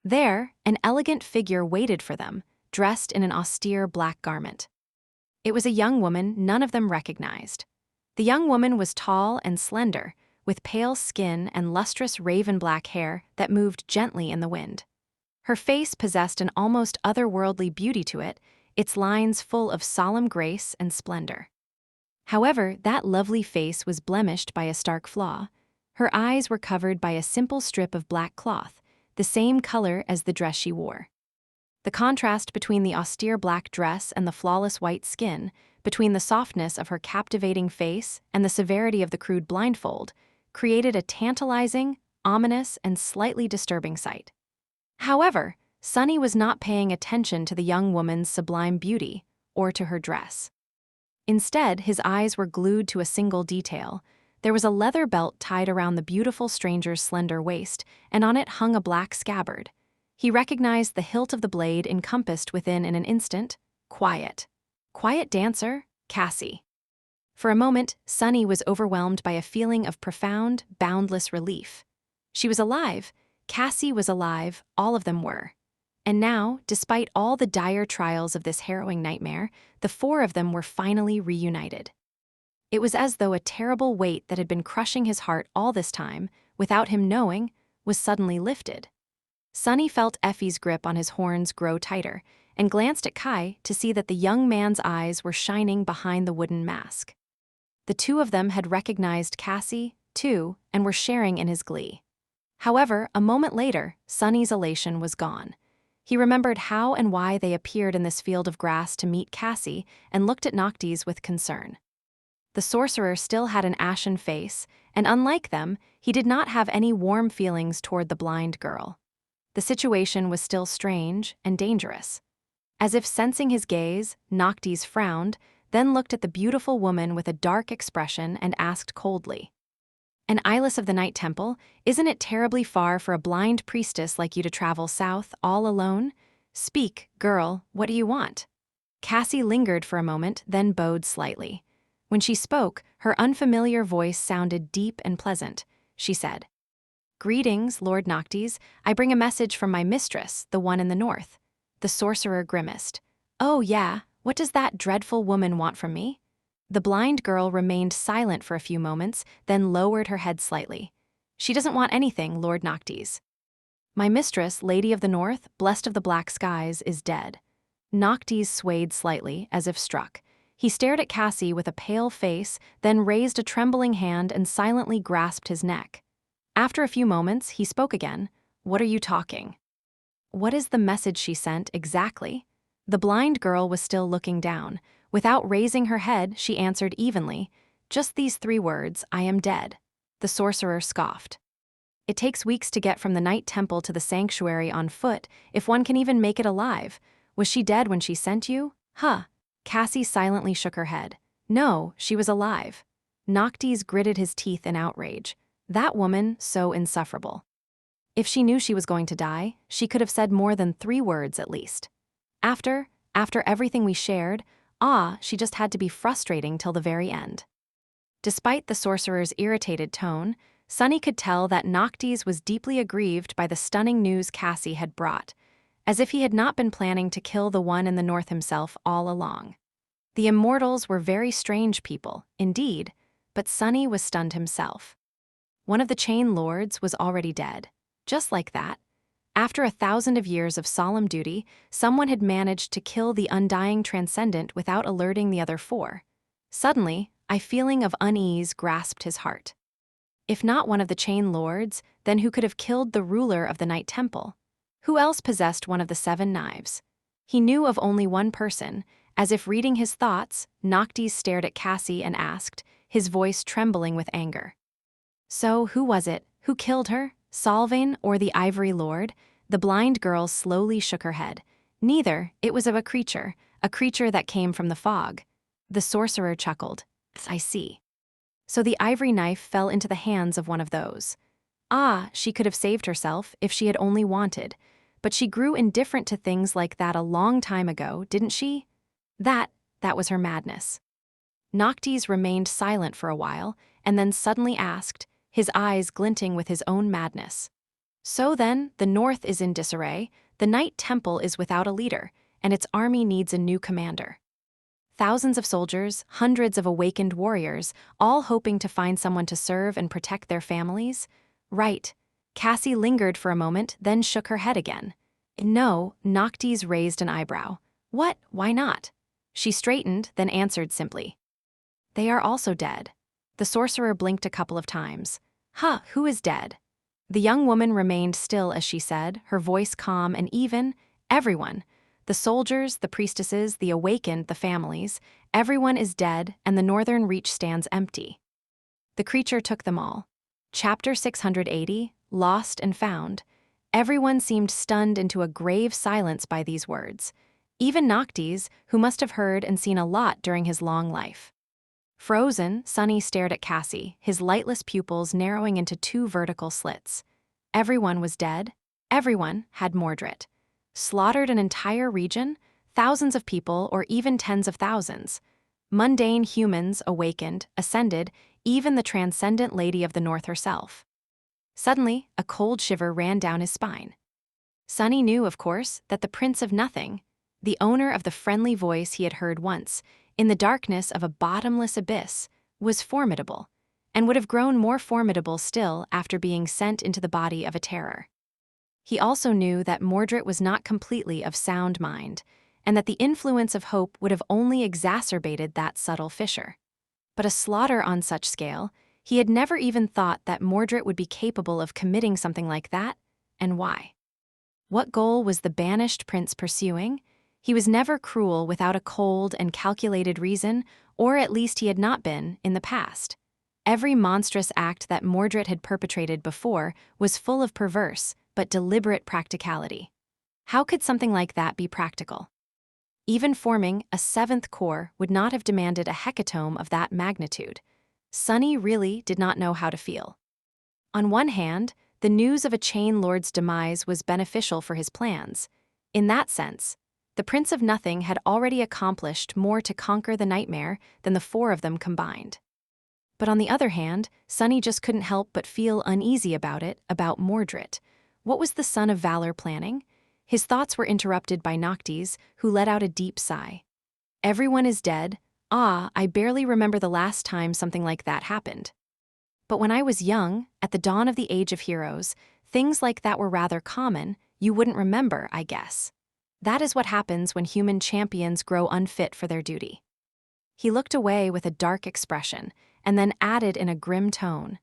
There, an elegant figure waited for them, dressed in an austere black garment. It was a young woman none of them recognized. The young woman was tall and slender, with pale skin and lustrous raven-black hair that moved gently in the wind. Her face possessed an almost otherworldly beauty to it, its lines full of solemn grace and splendor. However, that lovely face was blemished by a stark flaw. Her eyes were covered by a simple strip of black cloth, the same color as the dress she wore. The contrast between the austere black dress and the flawless white skin, between the softness of her captivating face and the severity of the crude blindfold, created a tantalizing, ominous, and slightly disturbing sight. However, Sunny was not paying attention to the young woman's sublime beauty or to her dress. Instead, his eyes were glued to a single detail. There was a leather belt tied around the beautiful stranger's slender waist, and on it hung a black scabbard. He recognized the hilt of the blade encompassed within in an instant. Quiet. Quiet dancer, Cassie. For a moment, Sunny was overwhelmed by a feeling of profound, boundless relief. She was alive. Cassie was alive. All of them were. And now, despite all the dire trials of this harrowing nightmare, the 4 of them were finally reunited. It was as though a terrible weight that had been crushing his heart all this time, without him knowing, was suddenly lifted. Sunny felt Effie's grip on his horns grow tighter, and glanced at Kai to see that the young man's eyes were shining behind the wooden mask. The 2 of them had recognized Cassie, too, and were sharing in his glee. However, a moment later, Sunny's elation was gone. He remembered how and why they appeared in this field of grass to meet Cassie and looked at Noctis with concern. The sorcerer still had an ashen face, and unlike them, he did not have any warm feelings toward the blind girl. The situation was still strange and dangerous. As if sensing his gaze, Noctis frowned, then looked at the beautiful woman with a dark expression and asked coldly, "An eyeless of the Night Temple, isn't it terribly far for a blind priestess like you to travel south all alone? Speak, girl, what do you want?" Cassie lingered for a moment, then bowed slightly. When she spoke, her unfamiliar voice sounded deep and pleasant. She said, "Greetings, Lord Noctis. I bring a message from my mistress, the one in the north." The sorcerer grimaced. "Oh yeah, what does that dreadful woman want from me?" The blind girl remained silent for a few moments, then lowered her head slightly. "She doesn't want anything, Lord Noctis. My mistress, Lady of the North, blessed of the black skies, is dead." Noctis swayed slightly, as if struck. He stared at Cassie with a pale face, then raised a trembling hand and silently grasped his neck. After a few moments, he spoke again. "What are you talking?" "What is the message she sent, exactly?" The blind girl was still looking down. Without raising her head, she answered evenly, "Just these 3 words, I am dead." The sorcerer scoffed. "It takes weeks to get from the Night Temple to the sanctuary on foot, if one can even make it alive. Was she dead when she sent you?" "Huh." Cassie silently shook her head. "No, she was alive." Noctis gritted his teeth in outrage. That woman, so insufferable. If she knew she was going to die, she could have said more than 3 words at least. After everything we shared, she just had to be frustrating till the very end." Despite the sorcerer's irritated tone, Sunny could tell that Noctis was deeply aggrieved by the stunning news Cassie had brought, as if he had not been planning to kill the one in the north himself all along. The immortals were very strange people, indeed, but Sunny was stunned himself. One of the chain lords was already dead. Just like that. After 1,000 years of solemn duty, someone had managed to kill the undying transcendent without alerting the other 4. Suddenly, A feeling of unease grasped his heart. If not one of the chain lords, then who could have killed the ruler of the Night Temple? Who else possessed one of the 7 knives? He knew of only one person. As if reading his thoughts, Noctis stared at Cassie and asked, his voice trembling with anger. So, who was it? Who killed her? Solvain or the Ivory Lord? The blind girl slowly shook her head. Neither. It was of a creature that came from the fog. The sorcerer chuckled. I see. So the ivory knife fell into the hands of one of those. Ah, she could have saved herself if she had only wanted. But she grew indifferent to things like that a long time ago, didn't she? That was her madness. Noctis remained silent for a while, and then suddenly asked, his eyes glinting with his own madness. So then, the North is in disarray, the Night Temple is without a leader, and its army needs a new commander. Thousands of soldiers, hundreds of awakened warriors, all hoping to find someone to serve and protect their families? Right. Cassie lingered for a moment, then shook her head again. No, Noctis raised an eyebrow. What? Why not? She straightened, then answered simply. They are also dead. The sorcerer blinked a couple of times. Huh, who is dead? The young woman remained still as she said, her voice calm and even. Everyone. The soldiers, the priestesses, the awakened, the families. Everyone is dead, and the northern reach stands empty. The creature took them all. Chapter 680, Lost and Found. Everyone seemed stunned into a grave silence by these words. Even Noctis, who must have heard and seen a lot during his long life. Frozen, Sunny stared at Cassie, his lightless pupils narrowing into 2 vertical slits. Everyone was dead. Everyone had Mordred. Slaughtered an entire region, thousands of people or even tens of thousands. Mundane humans awakened, ascended, even the transcendent Lady of the North herself. Suddenly, a cold shiver ran down his spine. Sunny knew, of course, that the Prince of Nothing, the owner of the friendly voice he had heard once, in the darkness of a bottomless abyss, was formidable, and would have grown more formidable still after being sent into the body of a terror. He also knew that Mordred was not completely of sound mind, and that the influence of hope would have only exacerbated that subtle fissure. But a slaughter on such scale, he had never even thought that Mordred would be capable of committing something like that, and why? What goal was the banished prince pursuing? He was never cruel without a cold and calculated reason, or at least he had not been in the past. Every monstrous act that Mordred had perpetrated before was full of perverse, but deliberate practicality. How could something like that be practical? Even forming a 7th core would not have demanded a hecatomb of that magnitude. Sunny really did not know how to feel. On one hand, the news of a chain lord's demise was beneficial for his plans. In that sense, the Prince of Nothing had already accomplished more to conquer the nightmare than the 4 of them combined. But on the other hand, Sunny just couldn't help but feel uneasy about Mordred. What was the Son of Valor planning? His thoughts were interrupted by Noctis, who let out a deep sigh. Everyone is dead. Ah, I barely remember the last time something like that happened. But when I was young, at the dawn of the Age of Heroes, things like that were rather common. You wouldn't remember, I guess. That is what happens when human champions grow unfit for their duty. He looked away with a dark expression, and then added in a grim tone.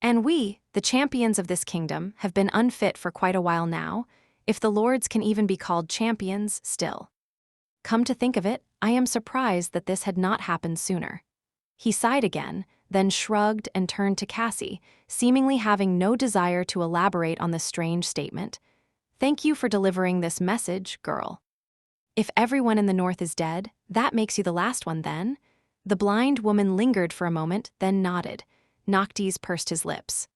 And we, the champions of this kingdom, have been unfit for quite a while now, if the lords can even be called champions still. Come to think of it, I am surprised that this had not happened sooner. He sighed again, then shrugged and turned to Cassie, seemingly having no desire to elaborate on this strange statement. Thank you for delivering this message, girl. If everyone in the North is dead, that makes you the last one then? The blind woman lingered for a moment, then nodded. Noctis pursed his lips.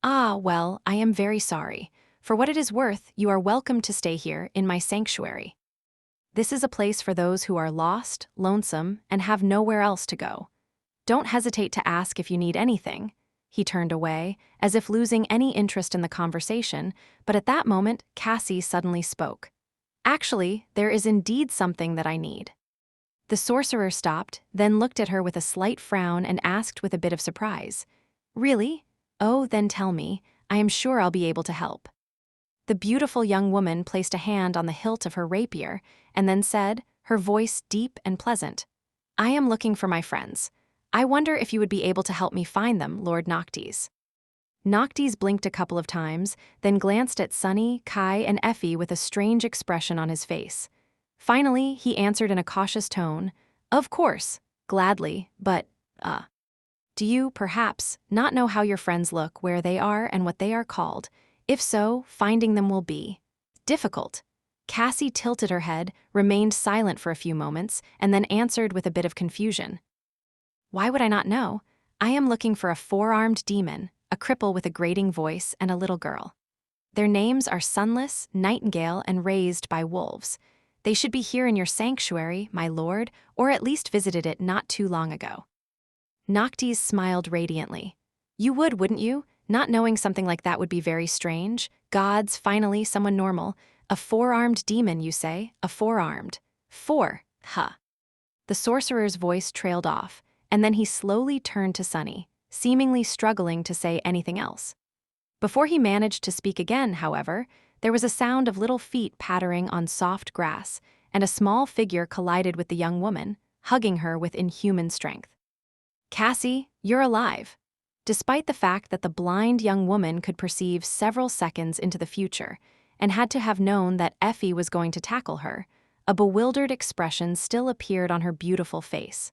Ah, well, I am very sorry. For what it is worth, you are welcome to stay here in my sanctuary. This is a place for those who are lost, lonesome, and have nowhere else to go. Don't hesitate to ask if you need anything. He turned away, as if losing any interest in the conversation, but at that moment, Cassie suddenly spoke. Actually, there is indeed something that I need. The sorcerer stopped, then looked at her with a slight frown and asked with a bit of surprise. Really? Oh, then tell me. I am sure I'll be able to help. The beautiful young woman placed a hand on the hilt of her rapier and then said, her voice deep and pleasant, I am looking for my friends. I wonder if you would be able to help me find them, Lord Noctis. Noctis blinked a couple of times, then glanced at Sunny, Kai, and Effie with a strange expression on his face. Finally, he answered in a cautious tone, "Of course, gladly, but, do you, perhaps, not know how your friends look, where they are, and what they are called? If so, finding them will be difficult." Cassie tilted her head, remained silent for a few moments, and then answered with a bit of confusion. "Why would I not know? I am looking for a four-armed demon, a cripple with a grating voice, and a little girl. Their names are Sunless, Nightingale, and Raised by Wolves. They should be here in your sanctuary, my lord, or at least visited it not too long ago." Noctis smiled radiantly. "You would, wouldn't you? Not knowing something like that would be very strange. Gods, finally, someone normal. A four-armed demon, you say? A four-armed. Four, huh." The sorcerer's voice trailed off, and then he slowly turned to Sunny, seemingly struggling to say anything else. Before he managed to speak again, however, there was a sound of little feet pattering on soft grass, and a small figure collided with the young woman, hugging her with inhuman strength. "Cassie, you're alive." Despite the fact that the blind young woman could perceive several seconds into the future and had to have known that Effie was going to tackle her, a bewildered expression still appeared on her beautiful face.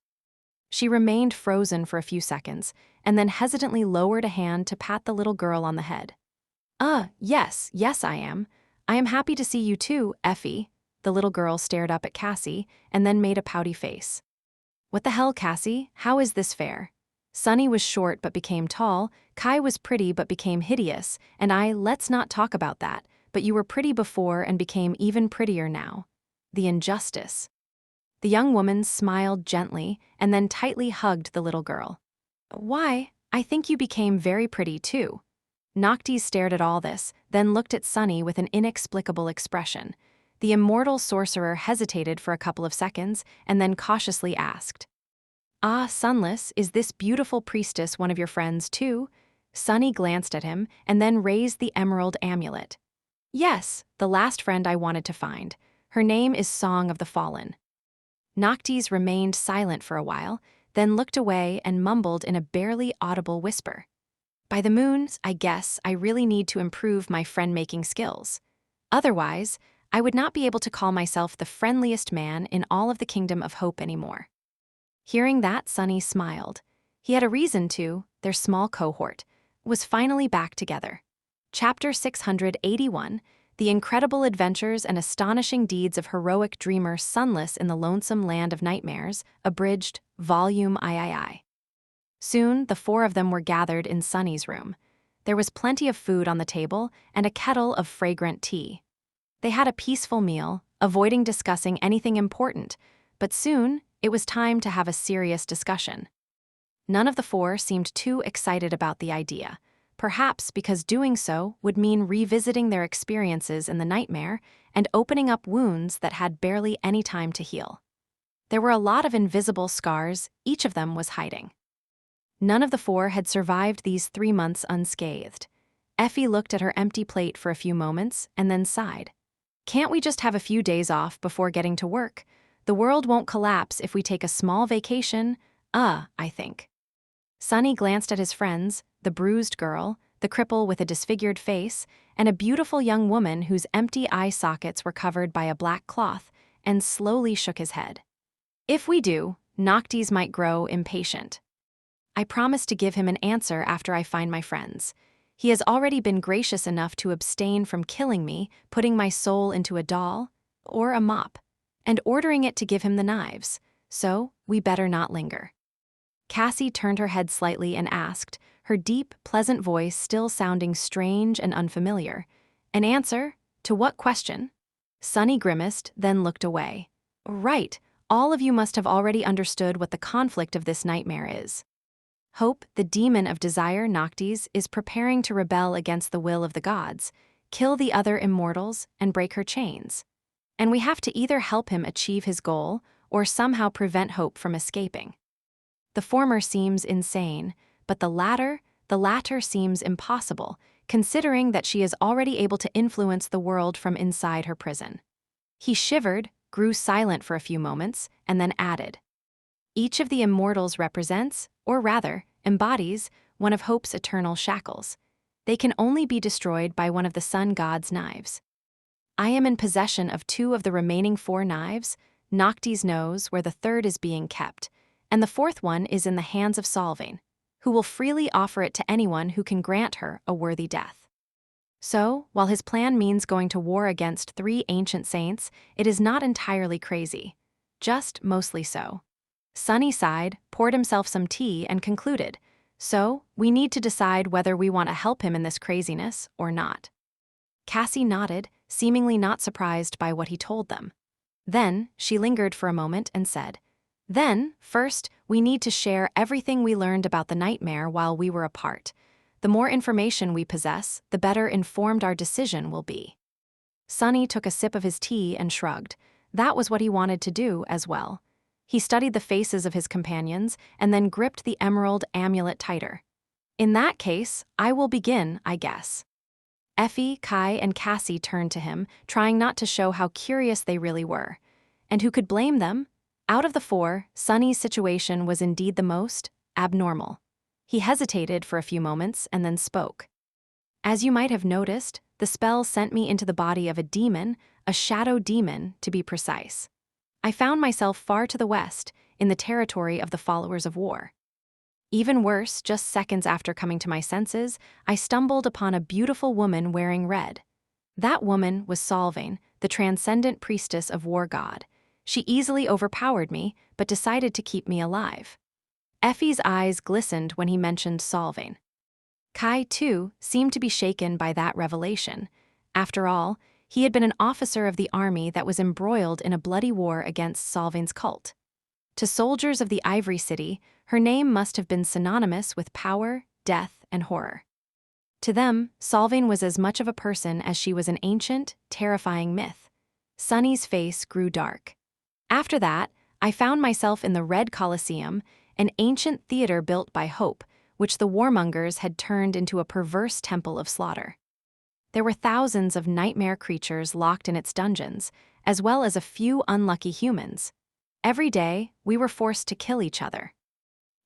She remained frozen for a few seconds and then hesitantly lowered a hand to pat the little girl on the head. Yes, I am. I am happy to see you too, Effie." The little girl stared up at Cassie and then made a pouty face. "What the hell, Cassie? How is this fair? Sunny was short but became tall, Kai was pretty but became hideous, and let's not talk about that, but you were pretty before and became even prettier now. The injustice." The young woman smiled gently and then tightly hugged the little girl. "Why, I think you became very pretty too." Noctis stared at all this, then looked at Sunny with an inexplicable expression. The immortal sorcerer hesitated for a couple of seconds and then cautiously asked, Sunless, is this beautiful priestess one of your friends too?" Sunny glanced at him and then raised the emerald amulet. "Yes, the last friend I wanted to find. Her name is Song of the Fallen." Noctis remained silent for a while, then looked away and mumbled in a barely audible whisper. "By the moons, I guess I really need to improve my friend-making skills. Otherwise, I would not be able to call myself the friendliest man in all of the Kingdom of Hope anymore." Hearing that, Sunny smiled. He had a reason to. Their small cohort was finally back together. Chapter 681, The Incredible Adventures and Astonishing Deeds of Heroic Dreamer Sunless in the Lonesome Land of Nightmares, abridged, Volume III. Soon, the four of them were gathered in Sunny's room. There was plenty of food on the table and a kettle of fragrant tea. They had a peaceful meal, avoiding discussing anything important, but soon it was time to have a serious discussion. None of the four seemed too excited about the idea, perhaps because doing so would mean revisiting their experiences in the nightmare and opening up wounds that had barely any time to heal. There were a lot of invisible scars each of them was hiding. None of the four had survived these 3 months unscathed. Effie looked at her empty plate for a few moments and then sighed. "Can't we just have a few days off before getting to work? The world won't collapse if we take a small vacation, I think." Sunny glanced at his friends, the bruised girl, the cripple with a disfigured face, and a beautiful young woman whose empty eye sockets were covered by a black cloth, and slowly shook his head. "If we do, Noctis might grow impatient. I promise to give him an answer after I find my friends. He has already been gracious enough to abstain from killing me, putting my soul into a doll, or a mop, and ordering it to give him the knives, so we better not linger." Cassie turned her head slightly and asked, her deep, pleasant voice still sounding strange and unfamiliar, "An answer? To what question?" Sunny grimaced, then looked away. "Right, all of you must have already understood what the conflict of this nightmare is. Hope, the demon of desire, Noctis, is preparing to rebel against the will of the gods, kill the other immortals, and break her chains. And we have to either help him achieve his goal or somehow prevent Hope from escaping. The former seems insane, but the latter seems impossible, considering that she is already able to influence the world from inside her prison." He shivered, grew silent for a few moments, and then added, Each of the immortals represents, or rather, embodies, one of hope's eternal shackles. They can only be destroyed by one of the sun god's knives. I am in possession of 2 of the remaining 4 knives. Noctis knows where the third is being kept, and the 4th one is in the hands of Solvain, who will freely offer it to anyone who can grant her a worthy death. So, while his plan means going to war against 3 ancient saints, it is not entirely crazy. Just mostly so. Sunny sighed, poured himself some tea, and concluded, "So, we need to decide whether we want to help him in this craziness or not." Cassie nodded, seemingly not surprised by what he told them. Then, she lingered for a moment and said, "Then, first, we need to share everything we learned about the nightmare while we were apart. The more information we possess, the better informed our decision will be." Sunny took a sip of his tea and shrugged. That was what he wanted to do as well. He studied the faces of his companions and then gripped the emerald amulet tighter. "In that case, I will begin, I guess." Effie, Kai, and Cassie turned to him, trying not to show how curious they really were. And who could blame them? Out of the 4, Sunny's situation was indeed the most abnormal. He hesitated for a few moments and then spoke. "As you might have noticed, the spell sent me into the body of a demon, a shadow demon, to be precise. I found myself far to the west, in the territory of the followers of war. Even worse, just seconds after coming to my senses, I stumbled upon a beautiful woman wearing red. That woman was Solvain, the transcendent priestess of War God. She easily overpowered me, but decided to keep me alive." Effie's eyes glistened when he mentioned Solvain. Kai, too, seemed to be shaken by that revelation. After all, he had been an officer of the army that was embroiled in a bloody war against Solvain's cult. To soldiers of the Ivory City, her name must have been synonymous with power, death, and horror. To them, Solvain was as much of a person as she was an ancient, terrifying myth. Sunny's face grew dark. "After that, I found myself in the Red Colosseum, an ancient theater built by hope, which the warmongers had turned into a perverse temple of slaughter. There were thousands of nightmare creatures locked in its dungeons, as well as a few unlucky humans. Every day, we were forced to kill each other.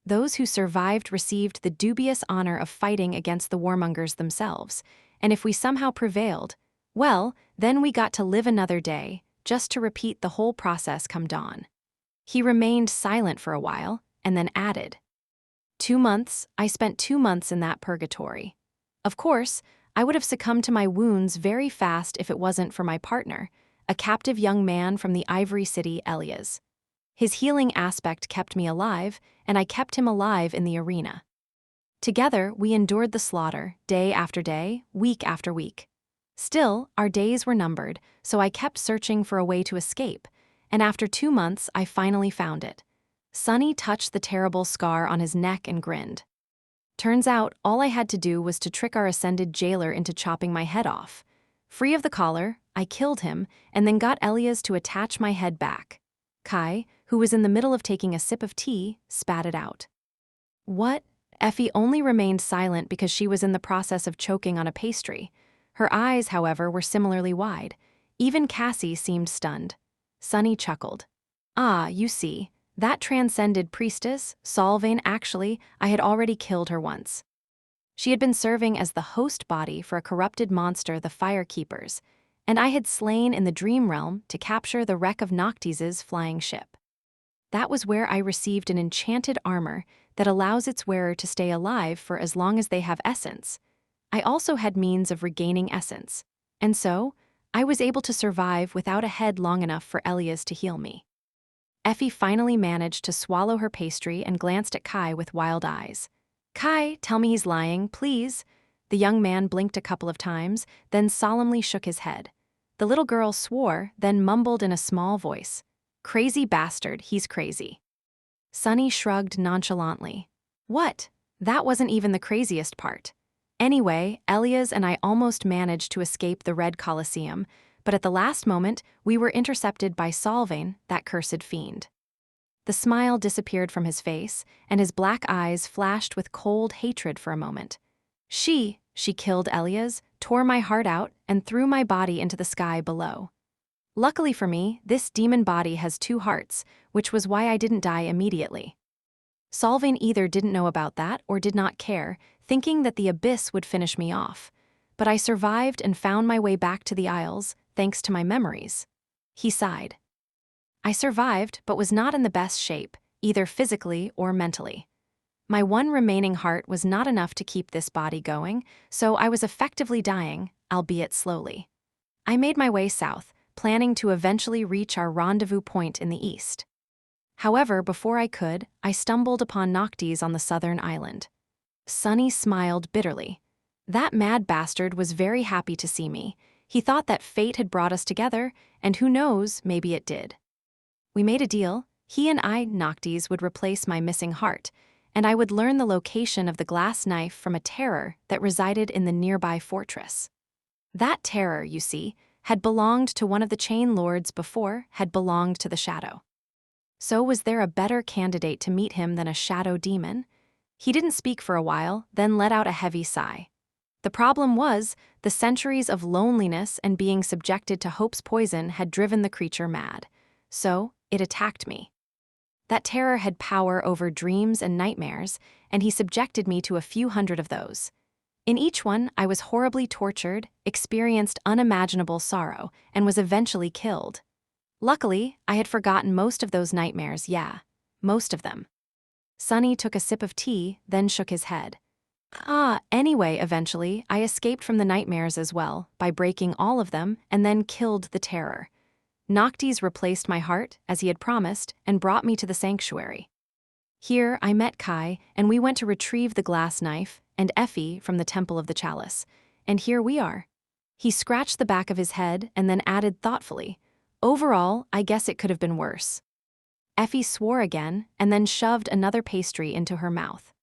Those who survived received the dubious honor of fighting against the warmongers themselves, and if we somehow prevailed, well, then we got to live another day, just to repeat the whole process come dawn." He remained silent for a while, and then added, I spent 2 months in that purgatory. Of course, I would have succumbed to my wounds very fast if it wasn't for my partner, a captive young man from the Ivory City, Elias. His healing aspect kept me alive, and I kept him alive in the arena. Together, we endured the slaughter, day after day, week after week. Still, our days were numbered, so I kept searching for a way to escape, and after 2 months, I finally found it. Sunny touched the terrible scar on his neck and grinned. Turns out, all I had to do was to trick our ascended jailer into chopping my head off. Free of the collar, I killed him, and then got Elias to attach my head back. Kai, who was in the middle of taking a sip of tea, spat it out. What? Effie only remained silent because she was in the process of choking on a pastry. Her eyes, however, were similarly wide. Even Cassie seemed stunned. Sunny chuckled. "Ah, you see, that transcended priestess, Solvain, actually, I had already killed her once. She had been serving as the host body for a corrupted monster, the Firekeepers, and I had slain in the dream realm to capture the wreck of Noctis's flying ship. That was where I received an enchanted armor that allows its wearer to stay alive for as long as they have essence. I also had means of regaining essence, and so, I was able to survive without a head long enough for Elias to heal me." Effie finally managed to swallow her pastry and glanced at Kai with wild eyes. "Kai, tell me he's lying, please." The young man blinked a couple of times, then solemnly shook his head. The little girl swore, then mumbled in a small voice, "Crazy bastard, he's crazy." Sunny shrugged nonchalantly. "What? That wasn't even the craziest part. Anyway, Elias and I almost managed to escape the Red Colosseum, but at the last moment, we were intercepted by Solvain, that cursed fiend." The smile disappeared from his face, and his black eyes flashed with cold hatred for a moment. She killed Elias, tore my heart out, and threw my body into the sky below. Luckily for me, this demon body has 2 hearts, which was why I didn't die immediately. Solving either didn't know about that or did not care, thinking that the abyss would finish me off. But I survived and found my way back to the Isles, thanks to my memories. He sighed. I survived, but was not in the best shape, either physically or mentally. My one remaining heart was not enough to keep this body going, so I was effectively dying, albeit slowly. I made my way south, planning to eventually reach our rendezvous point in the east. However, before I could, I stumbled upon Noctis on the southern island. Sunny smiled bitterly. That mad bastard was very happy to see me. He thought that fate had brought us together, and who knows, maybe it did. We made a deal. He and I, Noctis, would replace my missing heart, and I would learn the location of the glass knife from a terror that resided in the nearby fortress. That terror, you see, had belonged to one of the chain lords before had belonged to the shadow. So was there a better candidate to meet him than a shadow demon? He didn't speak for a while, then let out a heavy sigh. The problem was, the centuries of loneliness and being subjected to hope's poison had driven the creature mad. So, it attacked me. That terror had power over dreams and nightmares, and he subjected me to a few hundred of those. In each one, I was horribly tortured, experienced unimaginable sorrow, and was eventually killed. Luckily, I had forgotten most of those nightmares, most of them. Sunny took a sip of tea, then shook his head. Anyway, eventually, I escaped from the nightmares as well, by breaking all of them, and then killed the terror. Noctis replaced my heart, as he had promised, and brought me to the sanctuary. Here, I met Kai, and we went to retrieve the glass knife, and Effie from the Temple of the Chalice. And here we are. He scratched the back of his head, and then added thoughtfully, "Overall, I guess it could have been worse." Effie swore again, and then shoved another pastry into her mouth.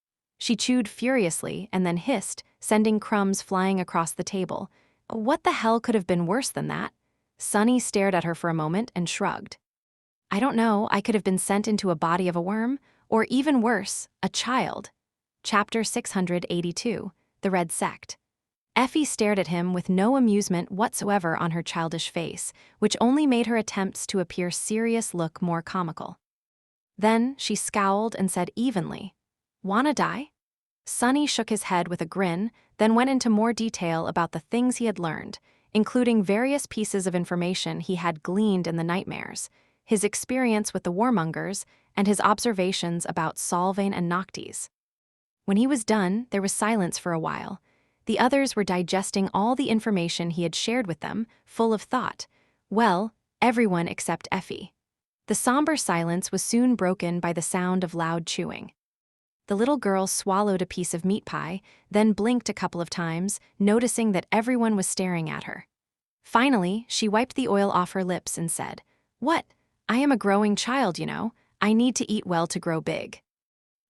She chewed furiously and then hissed, sending crumbs flying across the table. What the hell could have been worse than that? Sunny stared at her for a moment and shrugged. I don't know, I could have been sent into a body of a worm, or even worse, a child. Chapter 682, The Red Sect. Effie stared at him with no amusement whatsoever on her childish face, which only made her attempts to appear serious look more comical. Then she scowled and said evenly, "Wanna die?" Sunny shook his head with a grin, then went into more detail about the things he had learned, including various pieces of information he had gleaned in the nightmares, his experience with the warmongers, and his observations about Solvane and Noctis. When he was done, there was silence for a while. The others were digesting all the information he had shared with them, full of thought. Well, everyone except Effie. The somber silence was soon broken by the sound of loud chewing. The little girl swallowed a piece of meat pie, then blinked a couple of times, noticing that everyone was staring at her. Finally, she wiped the oil off her lips and said, "What? I am a growing child, you know. I need to eat well to grow big."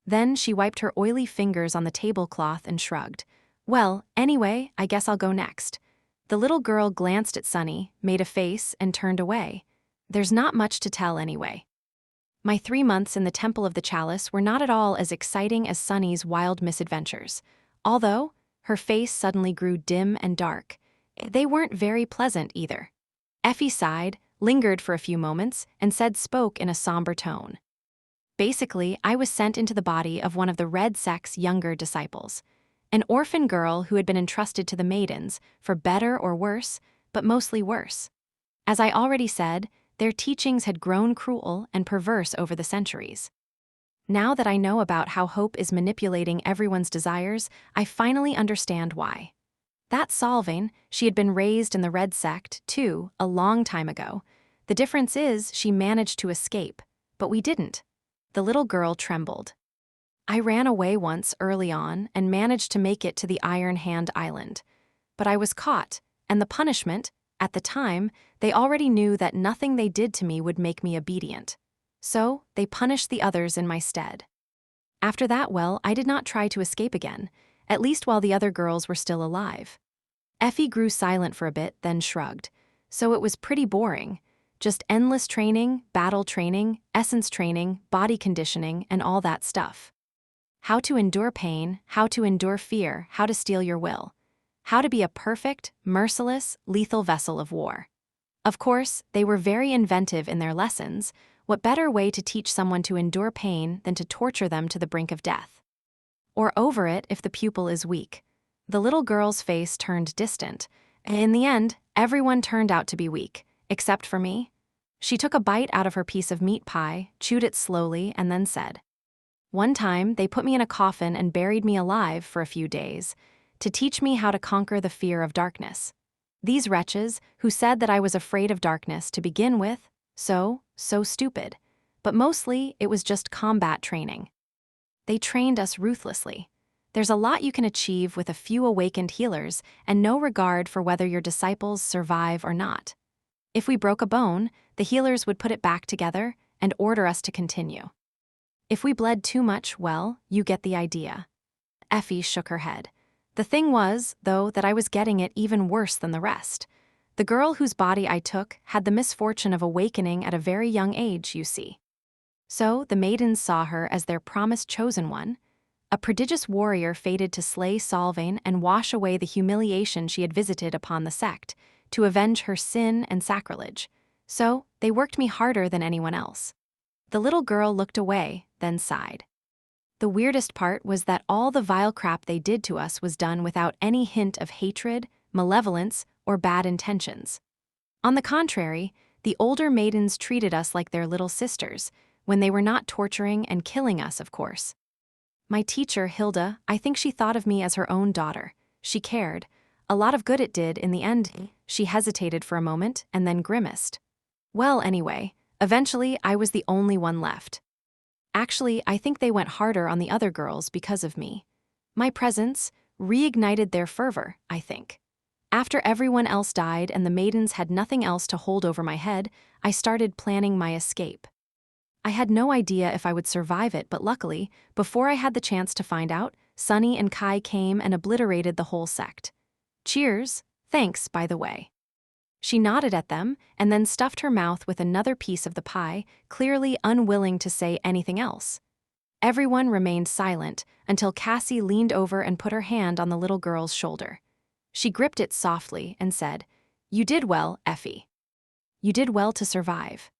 Then she wiped her oily fingers on the tablecloth and shrugged. "Well, anyway, I guess I'll go next." The little girl glanced at Sunny, made a face, and turned away. There's not much to tell anyway. My 3 months in the Temple of the Chalice were not at all as exciting as Sunny's wild misadventures. Although, her face suddenly grew dim and dark. They weren't very pleasant either. Effie sighed, lingered for a few moments, and spoke in a somber tone. Basically, I was sent into the body of one of the Red Sect's younger disciples. An orphan girl who had been entrusted to the maidens, for better or worse, but mostly worse. As I already said, their teachings had grown cruel and perverse over the centuries. Now that I know about how hope is manipulating everyone's desires, I finally understand why. That Solvane, she had been raised in the Red Sect, too, a long time ago. The difference is she managed to escape, but we didn't. The little girl trembled. I ran away once early on and managed to make it to the Iron Hand Island. But I was caught, and the punishment, at the time, they already knew that nothing they did to me would make me obedient. So, they punished the others in my stead. After that, well, I did not try to escape again, at least while the other girls were still alive. Effie grew silent for a bit, then shrugged. So it was pretty boring. Just endless training, battle training, essence training, body conditioning, and all that stuff. How to endure pain, how to endure fear, how to steel your will. How to be a perfect, merciless, lethal vessel of war. Of course, they were very inventive in their lessons. What better way to teach someone to endure pain than to torture them to the brink of death? Or over it if the pupil is weak. The little girl's face turned distant. In the end, everyone turned out to be weak, except for me. She took a bite out of her piece of meat pie, chewed it slowly, and then said, "One time, they put me in a coffin and buried me alive for a few days, to teach me how to conquer the fear of darkness. These wretches, who said that I was afraid of darkness to begin with, so stupid. But mostly, it was just combat training. They trained us ruthlessly. There's a lot you can achieve with a few awakened healers and no regard for whether your disciples survive or not. If we broke a bone, the healers would put it back together and order us to continue. If we bled too much, well, you get the idea." Effie shook her head. "The thing was, though, that I was getting it even worse than the rest. The girl whose body I took had the misfortune of awakening at a very young age, you see. So the maidens saw her as their promised chosen one, a prodigious warrior fated to slay Solvain and wash away the humiliation she had visited upon the sect, to avenge her sin and sacrilege. So they worked me harder than anyone else." The little girl looked away, then sighed. "The weirdest part was that all the vile crap they did to us was done without any hint of hatred, malevolence, or bad intentions. On the contrary, the older maidens treated us like their little sisters, when they were not torturing and killing us, of course. My teacher, Hilda, I think she thought of me as her own daughter. She cared. A lot of good it did in the end." She hesitated for a moment and then grimaced. "Well, anyway, eventually I was the only one left. Actually, I think they went harder on the other girls because of me. My presence reignited their fervor, I think. After everyone else died and the maidens had nothing else to hold over my head, I started planning my escape. I had no idea if I would survive it, but luckily, before I had the chance to find out, Sunny and Kai came and obliterated the whole sect. Cheers, thanks, by the way." She nodded at them and then stuffed her mouth with another piece of the pie, clearly unwilling to say anything else. Everyone remained silent until Cassie leaned over and put her hand on the little girl's shoulder. She gripped it softly and said, "You did well, Effie. You did well to survive."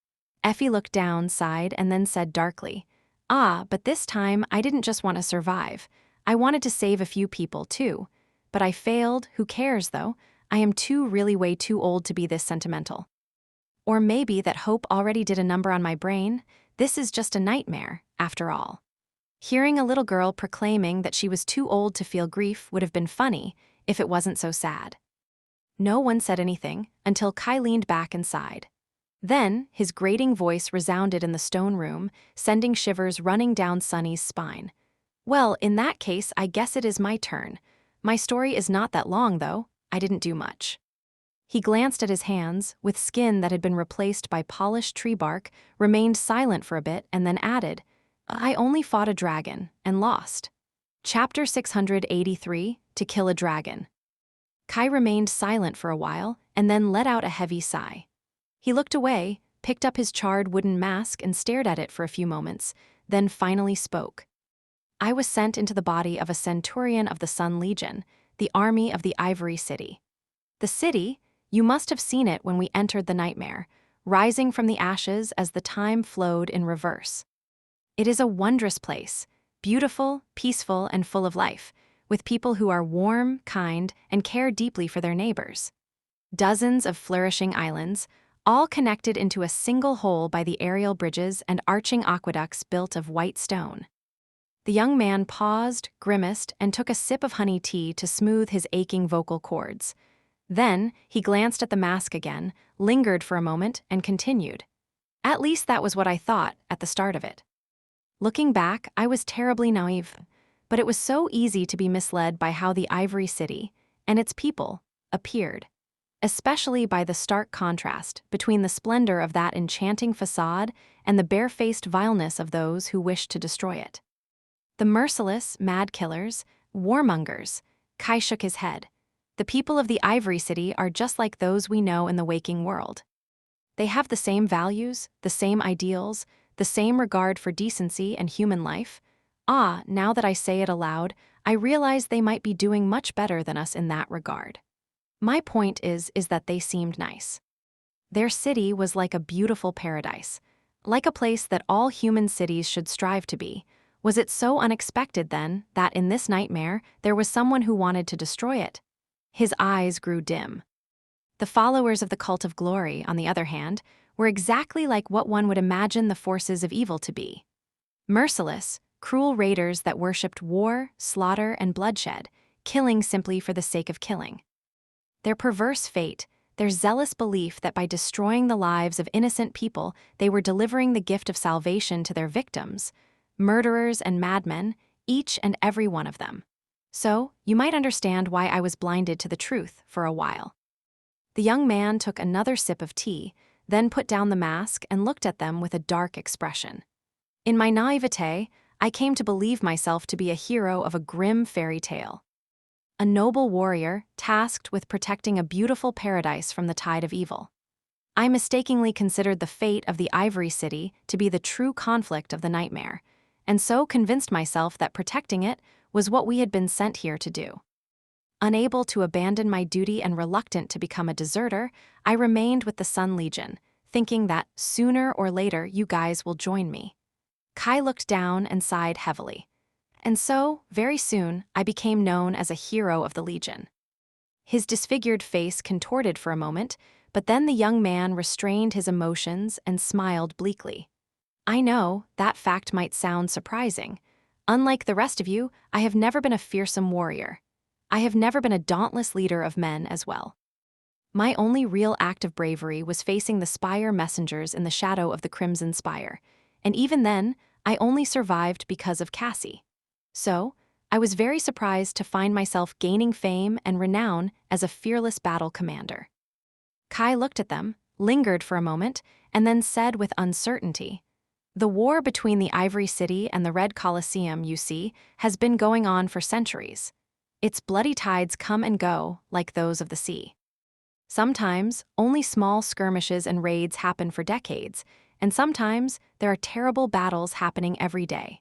Effie looked down, sighed, and then said darkly, "Ah, but this time I didn't just want to survive. I wanted to save a few people, too. But I failed. Who cares, though? I am really way too old to be this sentimental. Or maybe that hope already did a number on my brain. This is just a nightmare, after all." Hearing a little girl proclaiming that she was too old to feel grief would have been funny if it wasn't so sad. No one said anything until Kai leaned back and sighed. Then, his grating voice resounded in the stone room, sending shivers running down Sunny's spine. "Well, in that case, I guess it is my turn. My story is not that long, though. I didn't do much." He glanced at his hands, with skin that had been replaced by polished tree bark, remained silent for a bit, and then added, "I only fought a dragon, and lost." Chapter 683, To Kill a Dragon. Kai remained silent for a while, and then let out a heavy sigh. He looked away, picked up his charred wooden mask and stared at it for a few moments, then finally spoke. "I was sent into the body of a centurion of the Sun Legion, the army of the Ivory City. The city, you must have seen it when we entered the nightmare, rising from the ashes as the time flowed in reverse. It is a wondrous place, beautiful, peaceful, and full of life, with people who are warm, kind, and care deeply for their neighbors. Dozens of flourishing islands, all connected into a single whole by the aerial bridges and arching aqueducts built of white stone." The young man paused, grimaced, and took a sip of honey tea to smooth his aching vocal cords. Then, he glanced at the mask again, lingered for a moment, and continued. "At least that was what I thought at the start of it. Looking back, I was terribly naive, but it was so easy to be misled by how the Ivory City, and its people, appeared, especially by the stark contrast between the splendor of that enchanting facade and the barefaced vileness of those who wished to destroy it. The merciless, mad killers, warmongers." Kai shook his head. "The people of the Ivory City are just like those we know in the waking world. They have the same values, the same ideals, the same regard for decency and human life. Ah, now that I say it aloud, I realize they might be doing much better than us in that regard. My point is that they seemed nice." Their city was like a beautiful paradise, like a place that all human cities should strive to be. Was it so unexpected then that in this nightmare there was someone who wanted to destroy it? His eyes grew dim. The followers of the cult of glory, on the other hand, were exactly like what one would imagine the forces of evil to be. Merciless, cruel raiders that worshipped war, slaughter, and bloodshed, killing simply for the sake of killing. Their perverse fate, their zealous belief that by destroying the lives of innocent people they were delivering the gift of salvation to their victims, murderers and madmen, each and every one of them. So, you might understand why I was blinded to the truth for a while. The young man took another sip of tea, then put down the mask and looked at them with a dark expression. In my naivete, I came to believe myself to be a hero of a grim fairy tale. A noble warrior tasked with protecting a beautiful paradise from the tide of evil. I mistakenly considered the fate of the Ivory City to be the true conflict of the nightmare, and so convinced myself that protecting it was what we had been sent here to do. Unable to abandon my duty and reluctant to become a deserter, I remained with the Sun Legion, thinking that sooner or later you guys will join me. Kai looked down and sighed heavily. And so, very soon, I became known as a hero of the Legion. His disfigured face contorted for a moment, but then the young man restrained his emotions and smiled bleakly. I know, that fact might sound surprising. Unlike the rest of you, I have never been a fearsome warrior. I have never been a dauntless leader of men as well. My only real act of bravery was facing the Spire messengers in the shadow of the Crimson Spire, and even then, I only survived because of Cassie. So, I was very surprised to find myself gaining fame and renown as a fearless battle commander. Kai looked at them, lingered for a moment, and then said with uncertainty, "The war between the Ivory City and the Red Colosseum, you see, has been going on for centuries. Its bloody tides come and go, like those of the sea. Sometimes, only small skirmishes and raids happen for decades, and sometimes there are terrible battles happening every day.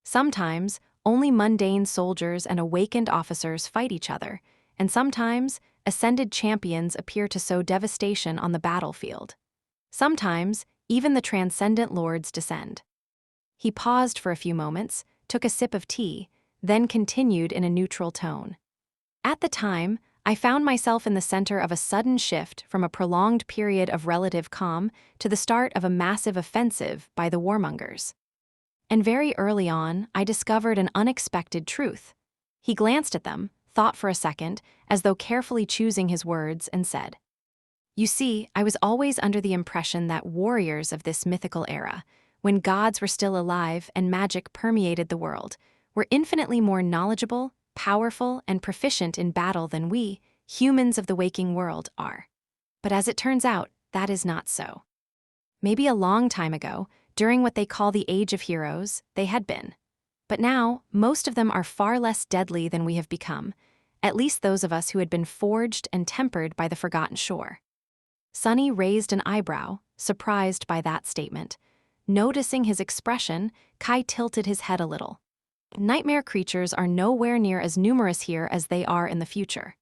Sometimes, only mundane soldiers and awakened officers fight each other, and sometimes, ascended champions appear to sow devastation on the battlefield. Sometimes, even the transcendent lords descend." He paused for a few moments, took a sip of tea, then continued in a neutral tone. "At the time, I found myself in the center of a sudden shift from a prolonged period of relative calm to the start of a massive offensive by the warmongers. And very early on, I discovered an unexpected truth." He glanced at them, thought for a second, as though carefully choosing his words, and said, "You see, I was always under the impression that warriors of this mythical era, when gods were still alive and magic permeated the world, were infinitely more knowledgeable, powerful, and proficient in battle than we, humans of the waking world, are. But as it turns out, that is not so. Maybe a long time ago, during what they call the Age of Heroes, they had been. But now, most of them are far less deadly than we have become, at least those of us who had been forged and tempered by the Forgotten Shore." Sunny raised an eyebrow, surprised by that statement. Noticing his expression, Kai tilted his head a little. "Nightmare creatures are nowhere near as numerous here as they are in the future.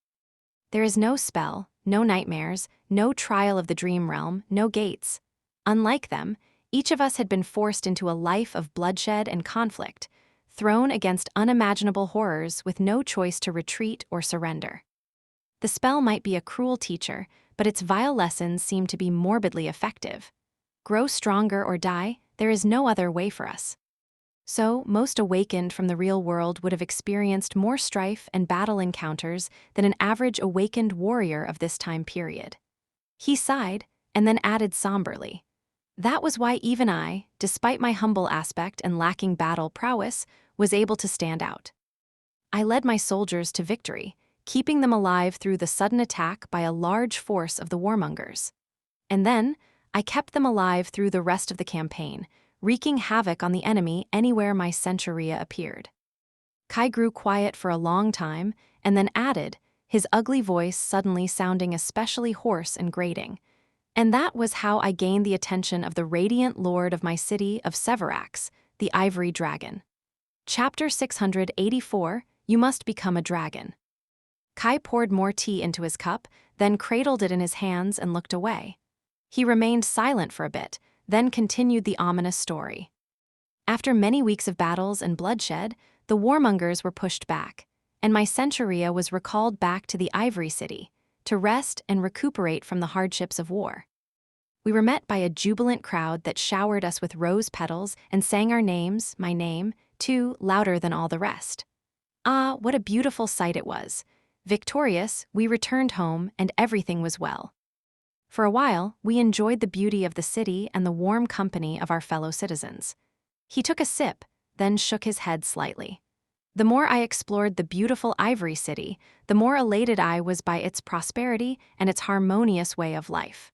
There is no spell, no nightmares, no trial of the dream realm, no gates. Unlike them, each of us had been forced into a life of bloodshed and conflict, thrown against unimaginable horrors with no choice to retreat or surrender. The spell might be a cruel teacher, but its vile lessons seem to be morbidly effective. Grow stronger or die, there is no other way for us. So, most awakened from the real world would have experienced more strife and battle encounters than an average awakened warrior of this time period." He sighed, and then added somberly, "That was why even I, despite my humble aspect and lacking battle prowess, was able to stand out. I led my soldiers to victory, keeping them alive through the sudden attack by a large force of the warmongers. And then, I kept them alive through the rest of the campaign, wreaking havoc on the enemy anywhere my centuria appeared." Kai grew quiet for a long time, and then added, his ugly voice suddenly sounding especially hoarse and grating, "And that was how I gained the attention of the radiant lord of my city of Severax, the Ivory Dragon. Chapter 684, You Must Become a Dragon." Kai poured more tea into his cup, then cradled it in his hands and looked away. He remained silent for a bit, then continued the ominous story. After many weeks of battles and bloodshed, the warmongers were pushed back, and my centuria was recalled back to the Ivory City to rest and recuperate from the hardships of war. We were met by a jubilant crowd that showered us with rose petals and sang our names, my name, too, louder than all the rest. Ah, what a beautiful sight it was. Victorious, we returned home, and everything was well. For a while, we enjoyed the beauty of the city and the warm company of our fellow citizens. He took a sip, then shook his head slightly. The more I explored the beautiful Ivory City, the more elated I was by its prosperity and its harmonious way of life.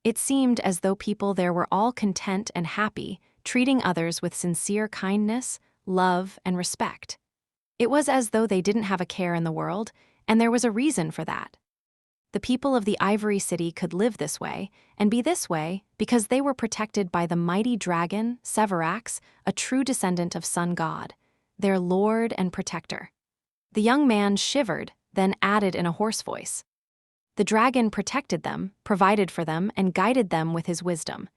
It seemed as though people there were all content and happy, treating others with sincere kindness, love, and respect. It was as though they didn't have a care in the world, and there was a reason for that. The people of the Ivory City could live this way, and be this way, because they were protected by the mighty dragon, Severax, a true descendant of Sun God, their lord and protector. The young man shivered, then added in a hoarse voice. The dragon protected them, provided for them, and guided them with his wisdom.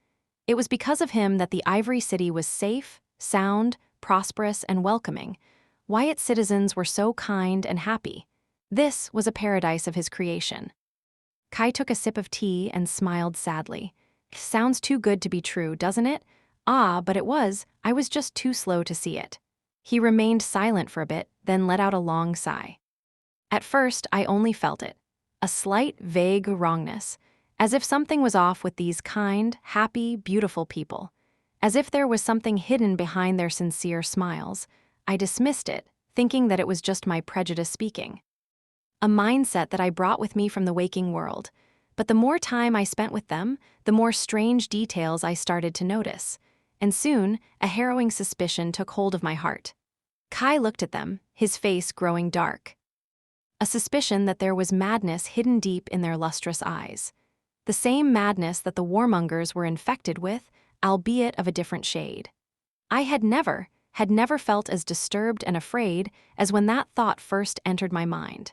It was because of him that the Ivory City was safe, sound, prosperous, and welcoming, why its citizens were so kind and happy. This was a paradise of his creation. Kai took a sip of tea and smiled sadly. Sounds too good to be true, doesn't it? Ah, but it was. I was just too slow to see it. He remained silent for a bit, then let out a long sigh. At first, I only felt it. A slight, vague wrongness, as if something was off with these kind, happy, beautiful people. As if there was something hidden behind their sincere smiles. I dismissed it, thinking that it was just my prejudice speaking. A mindset that I brought with me from the waking world. But the more time I spent with them, the more strange details I started to notice. And soon, a harrowing suspicion took hold of my heart. Kai looked at them, his face growing dark. A suspicion that there was madness hidden deep in their lustrous eyes. The same madness that the warmongers were infected with, albeit of a different shade. I had never felt as disturbed and afraid as when that thought first entered my mind.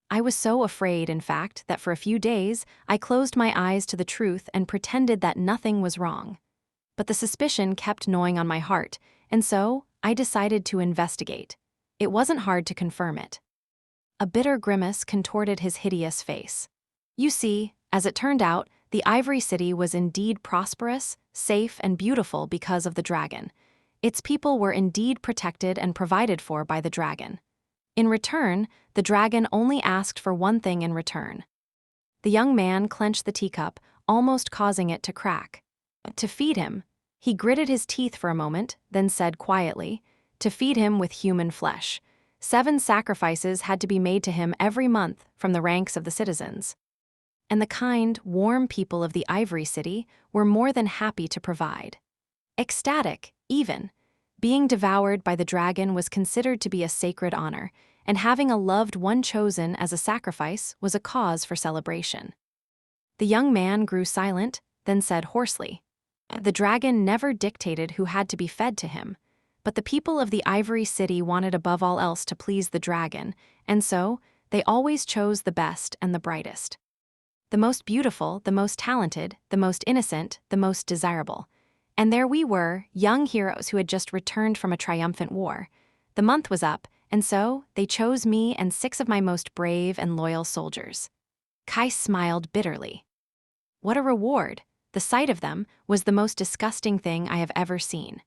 I was so afraid, in fact, that for a few days I closed my eyes to the truth and pretended that nothing was wrong. But the suspicion kept gnawing on my heart, and so I decided to investigate. It wasn't hard to confirm it. A bitter grimace contorted his hideous face. You see, as it turned out, the Ivory City was indeed prosperous, safe, and beautiful because of the dragon. Its people were indeed protected and provided for by the dragon. In return, the dragon only asked for one thing in return. The young man clenched the teacup, almost causing it to crack. To feed him, he gritted his teeth for a moment, then said quietly, to feed him with human flesh. 7 sacrifices had to be made to him every month from the ranks of the citizens. And the kind, warm people of the Ivory City were more than happy to provide. Ecstatic, even. Being devoured by the dragon was considered to be a sacred honor, and having a loved one chosen as a sacrifice was a cause for celebration. The young man grew silent, then said hoarsely, the dragon never dictated who had to be fed to him, but the people of the Ivory City wanted above all else to please the dragon, and so they always chose the best and the brightest. The most beautiful, the most talented, the most innocent, the most desirable. And there we were, young heroes who had just returned from a triumphant war. The month was up, and so they chose me and 6 of my most brave and loyal soldiers. Kai smiled bitterly. What a reward! The sight of them was the most disgusting thing I have ever seen.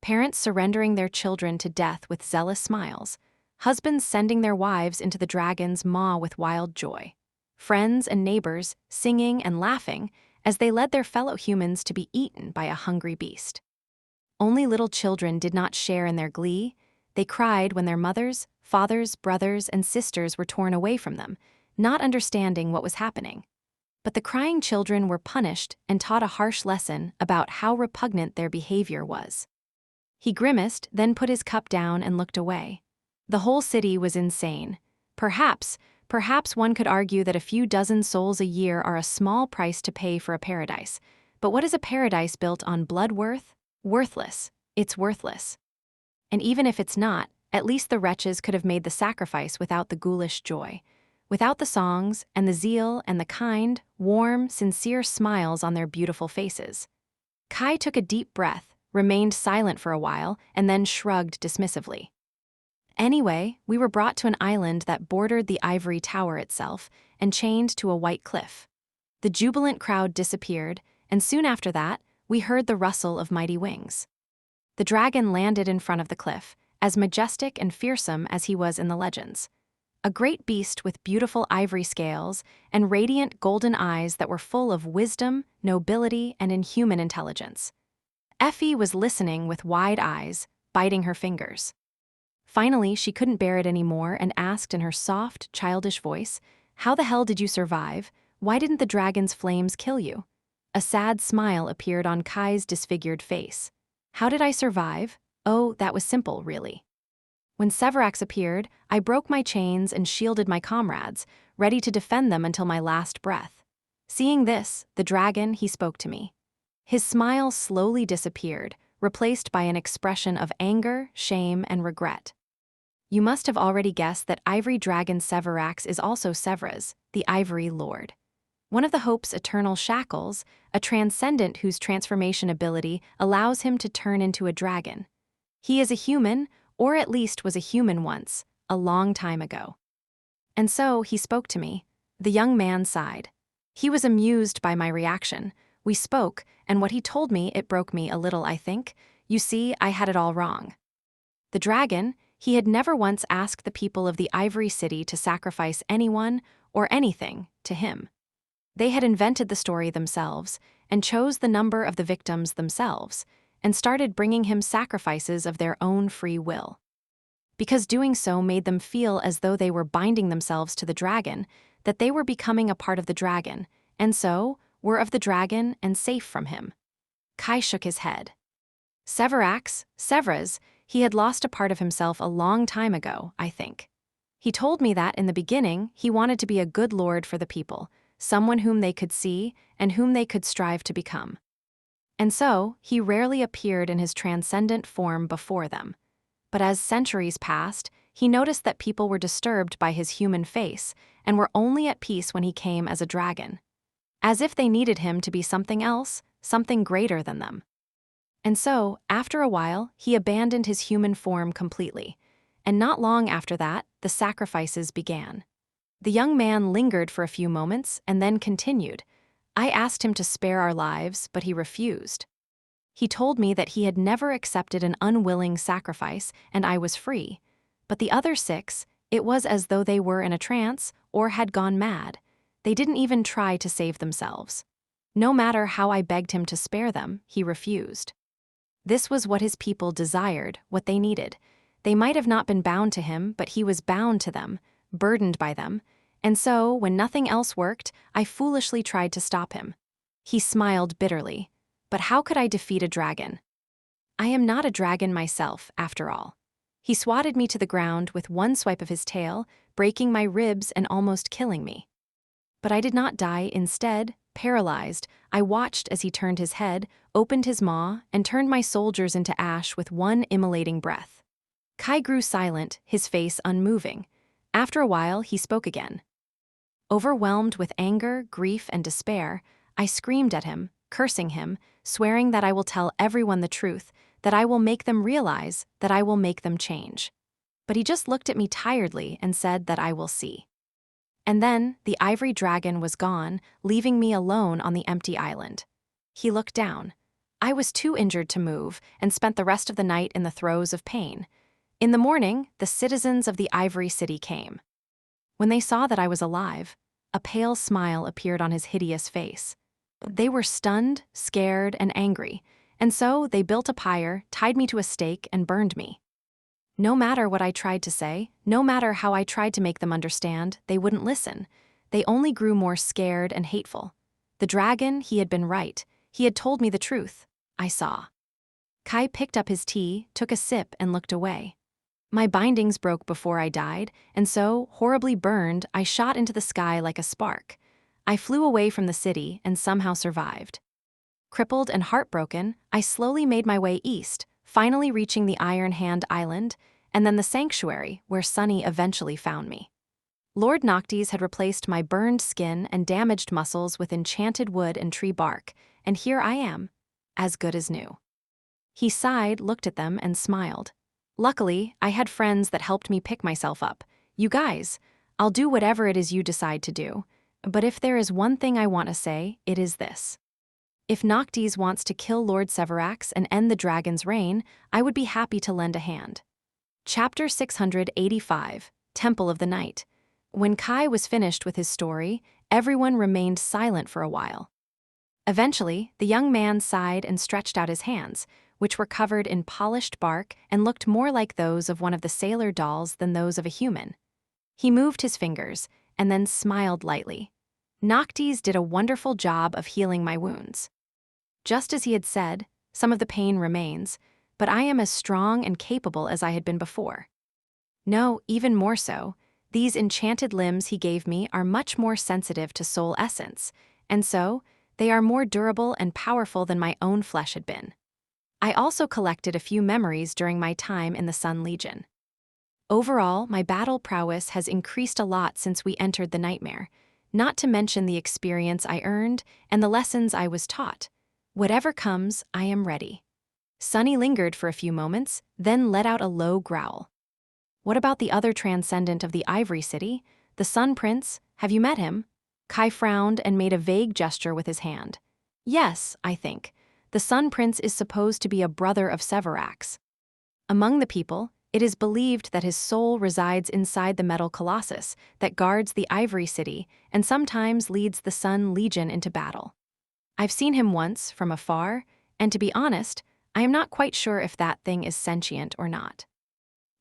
Parents surrendering their children to death with zealous smiles, husbands sending their wives into the dragon's maw with wild joy, friends and neighbors singing and laughing as they led their fellow humans to be eaten by a hungry beast. Only little children did not share in their glee. They cried when their mothers, fathers, brothers, and sisters were torn away from them, not understanding what was happening. But the crying children were punished and taught a harsh lesson about how repugnant their behavior was. He grimaced, then put his cup down and looked away. The whole city was insane. Perhaps one could argue that a few dozen souls a year are a small price to pay for a paradise. But what is a paradise built on blood worth? Worthless. It's worthless. And even if it's not, at least the wretches could have made the sacrifice without the ghoulish joy. without the songs and the zeal and the kind, warm, sincere smiles on their beautiful faces. Kai took a deep breath, remained silent for a while, and then shrugged dismissively. Anyway, we were brought to an island that bordered the ivory tower itself and chained to a white cliff. The jubilant crowd disappeared, and soon after that, we heard the rustle of mighty wings. The dragon landed in front of the cliff, as majestic and fearsome as he was in the legends. A great beast with beautiful ivory scales and radiant golden eyes that were full of wisdom, nobility, and inhuman intelligence. Effie was listening with wide eyes, biting her fingers. Finally, she couldn't bear it anymore and asked in her soft, childish voice, "How the hell did you survive? Why didn't the dragon's flames kill you?" A sad smile appeared on Kai's disfigured face. "How did I survive? Oh, that was simple, really. When Severax appeared, I broke my chains and shielded my comrades, ready to defend them until my last breath. Seeing this, the dragon, he spoke to me. His smile slowly disappeared, replaced by an expression of anger, shame, and regret. You must have already guessed that Ivory Dragon Severax is also Severas, the Ivory Lord. One of the Hope's eternal shackles, a transcendent whose transformation ability allows him to turn into a dragon. He is a human, or at least was a human once, a long time ago." And so he spoke to me. The young man sighed. He was amused by my reaction. We spoke, and what he told me, it broke me a little, I think. You see, I had it all wrong. The dragon, he had never once asked the people of the Ivory City to sacrifice anyone or anything to him. They had invented the story themselves and chose the number of the victims themselves and started bringing him sacrifices of their own free will. Because doing so made them feel as though they were binding themselves to the dragon, that they were becoming a part of the dragon, and so were of the dragon and safe from him. Kai shook his head. Severax, Severas, he had lost a part of himself a long time ago, I think. He told me that in the beginning he wanted to be a good lord for the people, someone whom they could see and whom they could strive to become. And so, he rarely appeared in his transcendent form before them. But as centuries passed, he noticed that people were disturbed by his human face and were only at peace when he came as a dragon. As if they needed him to be something else, something greater than them. And so, after a while, he abandoned his human form completely. And not long after that, the sacrifices began. The young man lingered for a few moments and then continued. I asked him to spare our lives, but he refused. He told me that he had never accepted an unwilling sacrifice and I was free. But the other 6, it was as though they were in a trance or had gone mad. They didn't even try to save themselves. No matter how I begged him to spare them, he refused. This was what his people desired, what they needed. They might have not been bound to him, but he was bound to them, burdened by them. And so, when nothing else worked, I foolishly tried to stop him. He smiled bitterly. But how could I defeat a dragon? I am not a dragon myself, after all. He swatted me to the ground with one swipe of his tail, breaking my ribs and almost killing me. But I did not die. Instead, paralyzed, I watched as he turned his head, opened his maw, and turned my soldiers into ash with one immolating breath. Kai grew silent, his face unmoving. After a while, he spoke again. Overwhelmed with anger, grief, and despair, I screamed at him, cursing him, swearing that I will tell everyone the truth, that I will make them realize, that I will make them change. But he just looked at me tiredly and said that I will see. And then, the ivory dragon was gone, leaving me alone on the empty island. He looked down. I was too injured to move and spent the rest of the night in the throes of pain. In the morning, the citizens of the Ivory City came. When they saw that I was alive, a pale smile appeared on his hideous face. They were stunned, scared, and angry, and so they built a pyre, tied me to a stake, and burned me. No matter what I tried to say, no matter how I tried to make them understand, they wouldn't listen. They only grew more scared and hateful. The dragon, he had been right. He had told me the truth. I saw. Kai picked up his tea, took a sip, and looked away. My bindings broke before I died, and so, horribly burned, I shot into the sky like a spark. I flew away from the city and somehow survived. Crippled and heartbroken, I slowly made my way east, finally reaching the Iron Hand Island, and then the sanctuary where Sunny eventually found me. Lord Noctis had replaced my burned skin and damaged muscles with enchanted wood and tree bark, and here I am, as good as new. He sighed, looked at them, and smiled. Luckily, I had friends that helped me pick myself up. You guys, I'll do whatever it is you decide to do. But if there is one thing I want to say, it is this. If Noctis wants to kill Lord Severax and end the dragon's reign, I would be happy to lend a hand. Chapter 685, Temple of the Night. When Kai was finished with his story, everyone remained silent for a while. Eventually, the young man sighed and stretched out his hands, which were covered in polished bark and looked more like those of one of the sailor dolls than those of a human. He moved his fingers and then smiled lightly. Noctis did a wonderful job of healing my wounds. Just as he had said, some of the pain remains, but I am as strong and capable as I had been before. No, even more so, these enchanted limbs he gave me are much more sensitive to soul essence, and so, they are more durable and powerful than my own flesh had been. I also collected a few memories during my time in the Sun Legion. Overall, my battle prowess has increased a lot since we entered the nightmare, not to mention the experience I earned and the lessons I was taught. Whatever comes, I am ready. Sunny lingered for a few moments, then let out a low growl. What about the other transcendent of the Ivory City, the Sun Prince? Have you met him? Kai frowned and made a vague gesture with his hand. Yes, I think. The Sun Prince is supposed to be a brother of Severax. Among the people, it is believed that his soul resides inside the metal colossus that guards the Ivory City and sometimes leads the Sun Legion into battle. I've seen him once, from afar, and to be honest, I am not quite sure if that thing is sentient or not.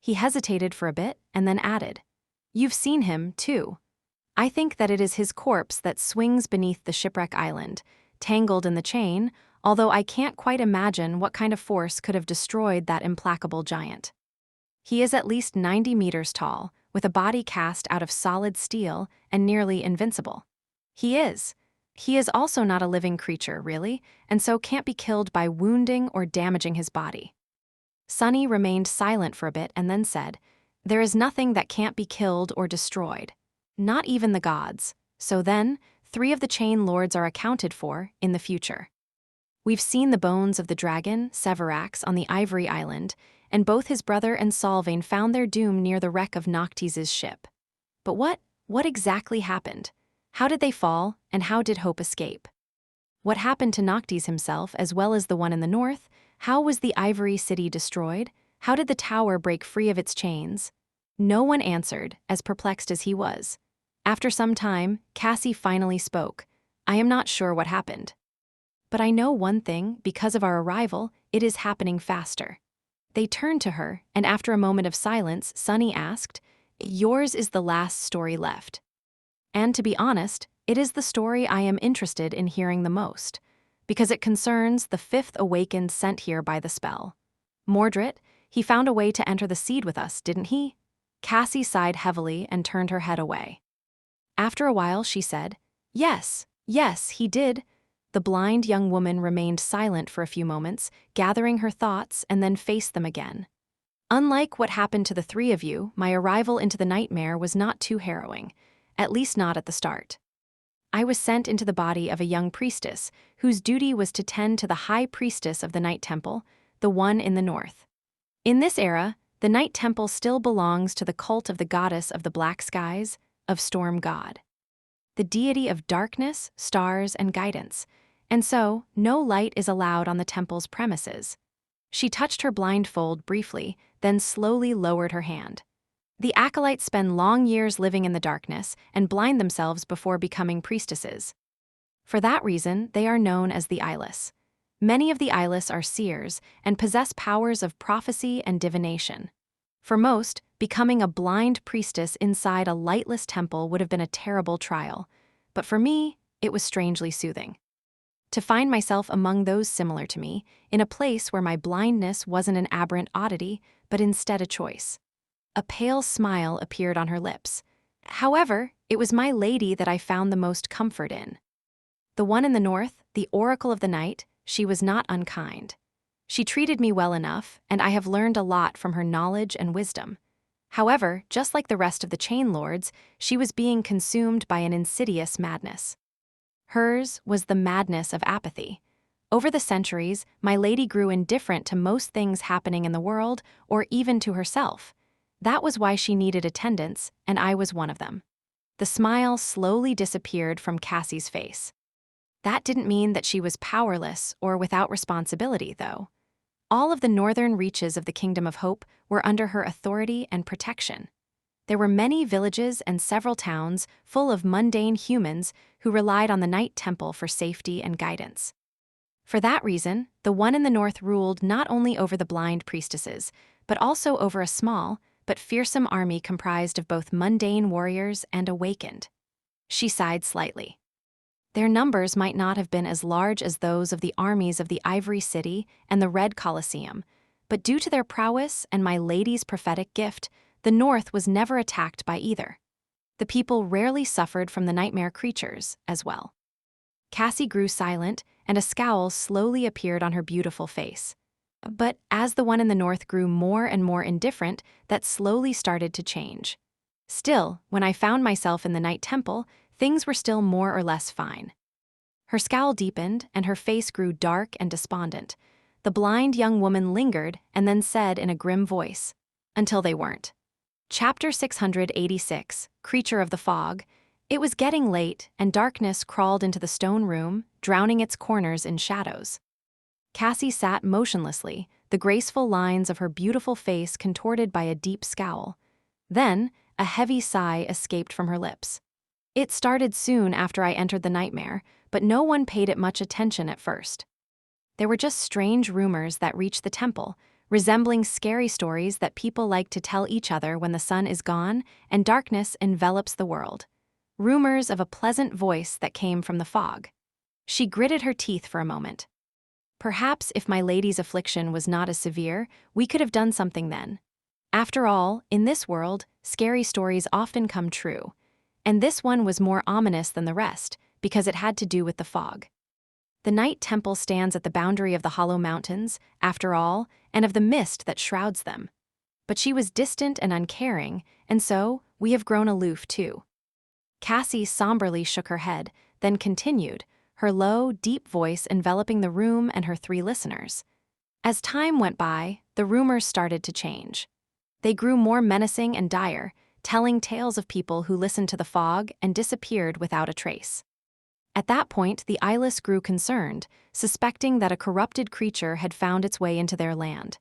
He hesitated for a bit and then added, You've seen him, too. I think that it is his corpse that swings beneath the shipwreck island, tangled in the chain, although I can't quite imagine what kind of force could have destroyed that implacable giant. He is at least 90 meters tall, with a body cast out of solid steel and nearly invincible. He is also not a living creature, really, and so can't be killed by wounding or damaging his body. Sunny remained silent for a bit and then said, There is nothing that can't be killed or destroyed. Not even the gods. So then, 3 of the chain lords are accounted for in the future. We've seen the bones of the dragon, Severax, on the Ivory Island, and both his brother and Solvane found their doom near the wreck of Noctis's ship. But what exactly happened? How did they fall, and how did Hope escape? What happened to Noctis himself, as well as the one in the north? How was the Ivory City destroyed? How did the tower break free of its chains? No one answered, as perplexed as he was. After some time, Cassie finally spoke. I am not sure what happened. But I know one thing, because of our arrival, it is happening faster. They turned to her, and after a moment of silence, Sunny asked, Yours is the last story left. And to be honest, it is the story I am interested in hearing the most, because it concerns the 5th awakened sent here by the spell. Mordred, he found a way to enter the seed with us, didn't he? Cassie sighed heavily and turned her head away. After a while, she said, Yes, he did. The blind young woman remained silent for a few moments, gathering her thoughts, and then faced them again. Unlike what happened to the 3 of you, my arrival into the nightmare was not too harrowing, at least not at the start. I was sent into the body of a young priestess, whose duty was to tend to the high priestess of the Night Temple, the one in the north. In this era, the Night Temple still belongs to the cult of the goddess of the black skies, of Storm God, the deity of darkness, stars, and guidance, and so no light is allowed on the temple's premises. She touched her blindfold briefly, then slowly lowered her hand. The acolytes spend long years living in the darkness and blind themselves before becoming priestesses. For that reason, they are known as the eyeless. Many of the eyeless are seers and possess powers of prophecy and divination. For most, becoming a blind priestess inside a lightless temple would have been a terrible trial, but for me, it was strangely soothing. To find myself among those similar to me, in a place where my blindness wasn't an aberrant oddity, but instead a choice. A pale smile appeared on her lips. However, it was my lady that I found the most comfort in. The one in the north, the Oracle of the Night, she was not unkind. She treated me well enough, and I have learned a lot from her knowledge and wisdom. However, just like the rest of the chain lords, she was being consumed by an insidious madness. Hers was the madness of apathy. Over the centuries, my lady grew indifferent to most things happening in the world, or even to herself. That was why she needed attendants, and I was one of them. The smile slowly disappeared from Cassie's face. That didn't mean that she was powerless or without responsibility, though. All of the northern reaches of the Kingdom of Hope were under her authority and protection. There were many villages and several towns full of mundane humans who relied on the Night Temple for safety and guidance. For that reason, the one in the north ruled not only over the blind priestesses, but also over a small but fearsome army comprised of both mundane warriors and awakened. She sighed slightly. Their numbers might not have been as large as those of the armies of the Ivory City and the Red Colosseum, but due to their prowess and my lady's prophetic gift, the North was never attacked by either. The people rarely suffered from the nightmare creatures as well. Cassie grew silent, and a scowl slowly appeared on her beautiful face. But as the one in the North grew more and more indifferent, that slowly started to change. Still, when I found myself in the Night Temple, things were still more or less fine. Her scowl deepened, and her face grew dark and despondent. The blind young woman lingered and then said in a grim voice, "Until they weren't." Chapter 686, Creature of the Fog. It was getting late, and darkness crawled into the stone room, drowning its corners in shadows. Cassie sat motionlessly, the graceful lines of her beautiful face contorted by a deep scowl. Then, a heavy sigh escaped from her lips. It started soon after I entered the nightmare, but no one paid it much attention at first. There were just strange rumors that reached the temple, resembling scary stories that people like to tell each other when the sun is gone and darkness envelops the world. Rumors of a pleasant voice that came from the fog. She gritted her teeth for a moment. Perhaps if my lady's affliction was not as severe, we could have done something then. After all, in this world, scary stories often come true. And this one was more ominous than the rest, because it had to do with the fog. The Night Temple stands at the boundary of the Hollow Mountains, after all, and of the mist that shrouds them. But she was distant and uncaring, and so we have grown aloof too. Cassie somberly shook her head, then continued, her low, deep voice enveloping the room and her three listeners. As time went by, the rumors started to change. They grew more menacing and dire, telling tales of people who listened to the fog and disappeared without a trace. At that point, the eyeless grew concerned, suspecting that a corrupted creature had found its way into their land.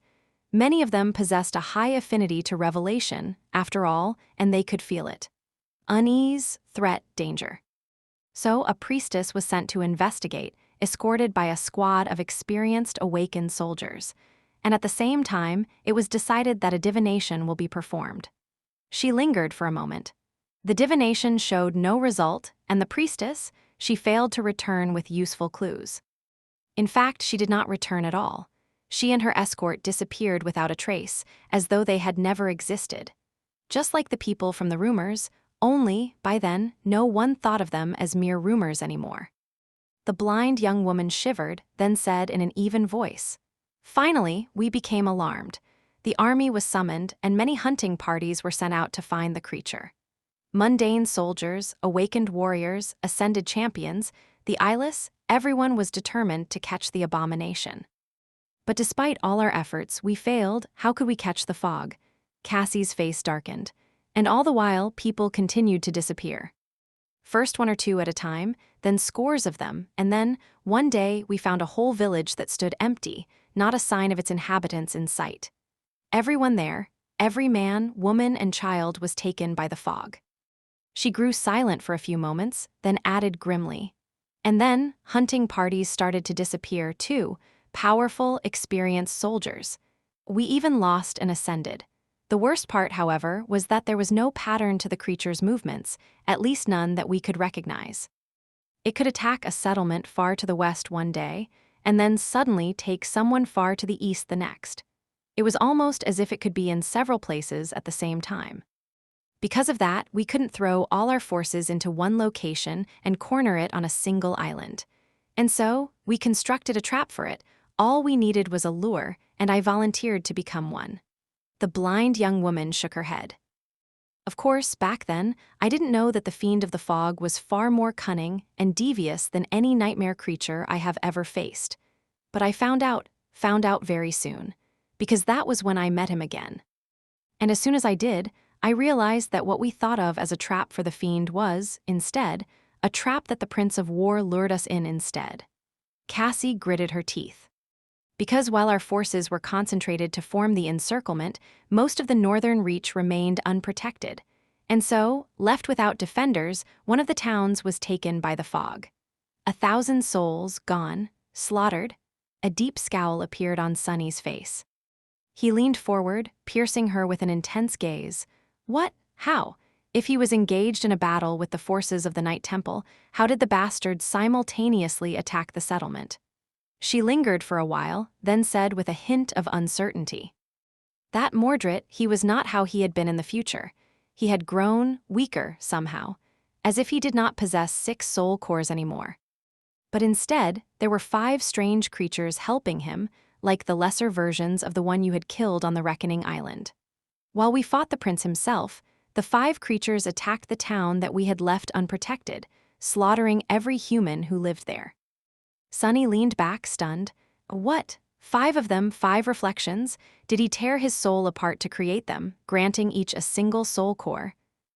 Many of them possessed a high affinity to revelation, after all, and they could feel it. Unease, threat, danger. So a priestess was sent to investigate, escorted by a squad of experienced awakened soldiers. And at the same time, it was decided that a divination will be performed. She lingered for a moment. The divination showed no result, and the priestess, she failed to return with useful clues. In fact, she did not return at all. She and her escort disappeared without a trace, as though they had never existed. Just like the people from the rumors, only, by then, no one thought of them as mere rumors anymore. The blind young woman shivered, then said in an even voice, "Finally, we became alarmed. The army was summoned, and many hunting parties were sent out to find the creature. Mundane soldiers, awakened warriors, ascended champions, the eyeless, everyone was determined to catch the abomination. But despite all our efforts, we failed. How could we catch the fog?" Cassie's face darkened. And all the while, people continued to disappear. First 1 or 2 at a time, then scores of them, and then, one day, we found a whole village that stood empty, not a sign of its inhabitants in sight. Everyone there, every man, woman, and child was taken by the fog. She grew silent for a few moments, then added grimly. And then, hunting parties started to disappear too, powerful, experienced soldiers. We even lost and ascended. The worst part, however, was that there was no pattern to the creature's movements, at least none that we could recognize. It could attack a settlement far to the west one day, and then suddenly take someone far to the east the next. It was almost as if it could be in several places at the same time. Because of that, we couldn't throw all our forces into one location and corner it on a single island. And so, we constructed a trap for it. All we needed was a lure, and I volunteered to become one. The blind young woman shook her head. Of course, back then, I didn't know that the fiend of the fog was far more cunning and devious than any nightmare creature I have ever faced. But I found out very soon, because that was when I met him again. And as soon as I did, I realized that what we thought of as a trap for the fiend was, instead, a trap that the Prince of War lured us in instead. Cassie gritted her teeth. Because while our forces were concentrated to form the encirclement, most of the northern reach remained unprotected. And so, left without defenders, one of the towns was taken by the fog. 1,000 souls gone, slaughtered. A deep scowl appeared on Sunny's face. He leaned forward, piercing her with an intense gaze. What? How? If he was engaged in a battle with the forces of the Night Temple, how did the bastards simultaneously attack the settlement? She lingered for a while, then said with a hint of uncertainty. That Mordred, he was not how he had been in the future. He had grown weaker somehow, as if he did not possess 6 soul cores anymore. But instead, there were 5 strange creatures helping him, like the lesser versions of the one you had killed on the Reckoning Island. While we fought the prince himself, the 5 creatures attacked the town that we had left unprotected, slaughtering every human who lived there. Sunny leaned back, stunned. What? 5 of them, 5 reflections? Did he tear his soul apart to create them, granting each a single soul core?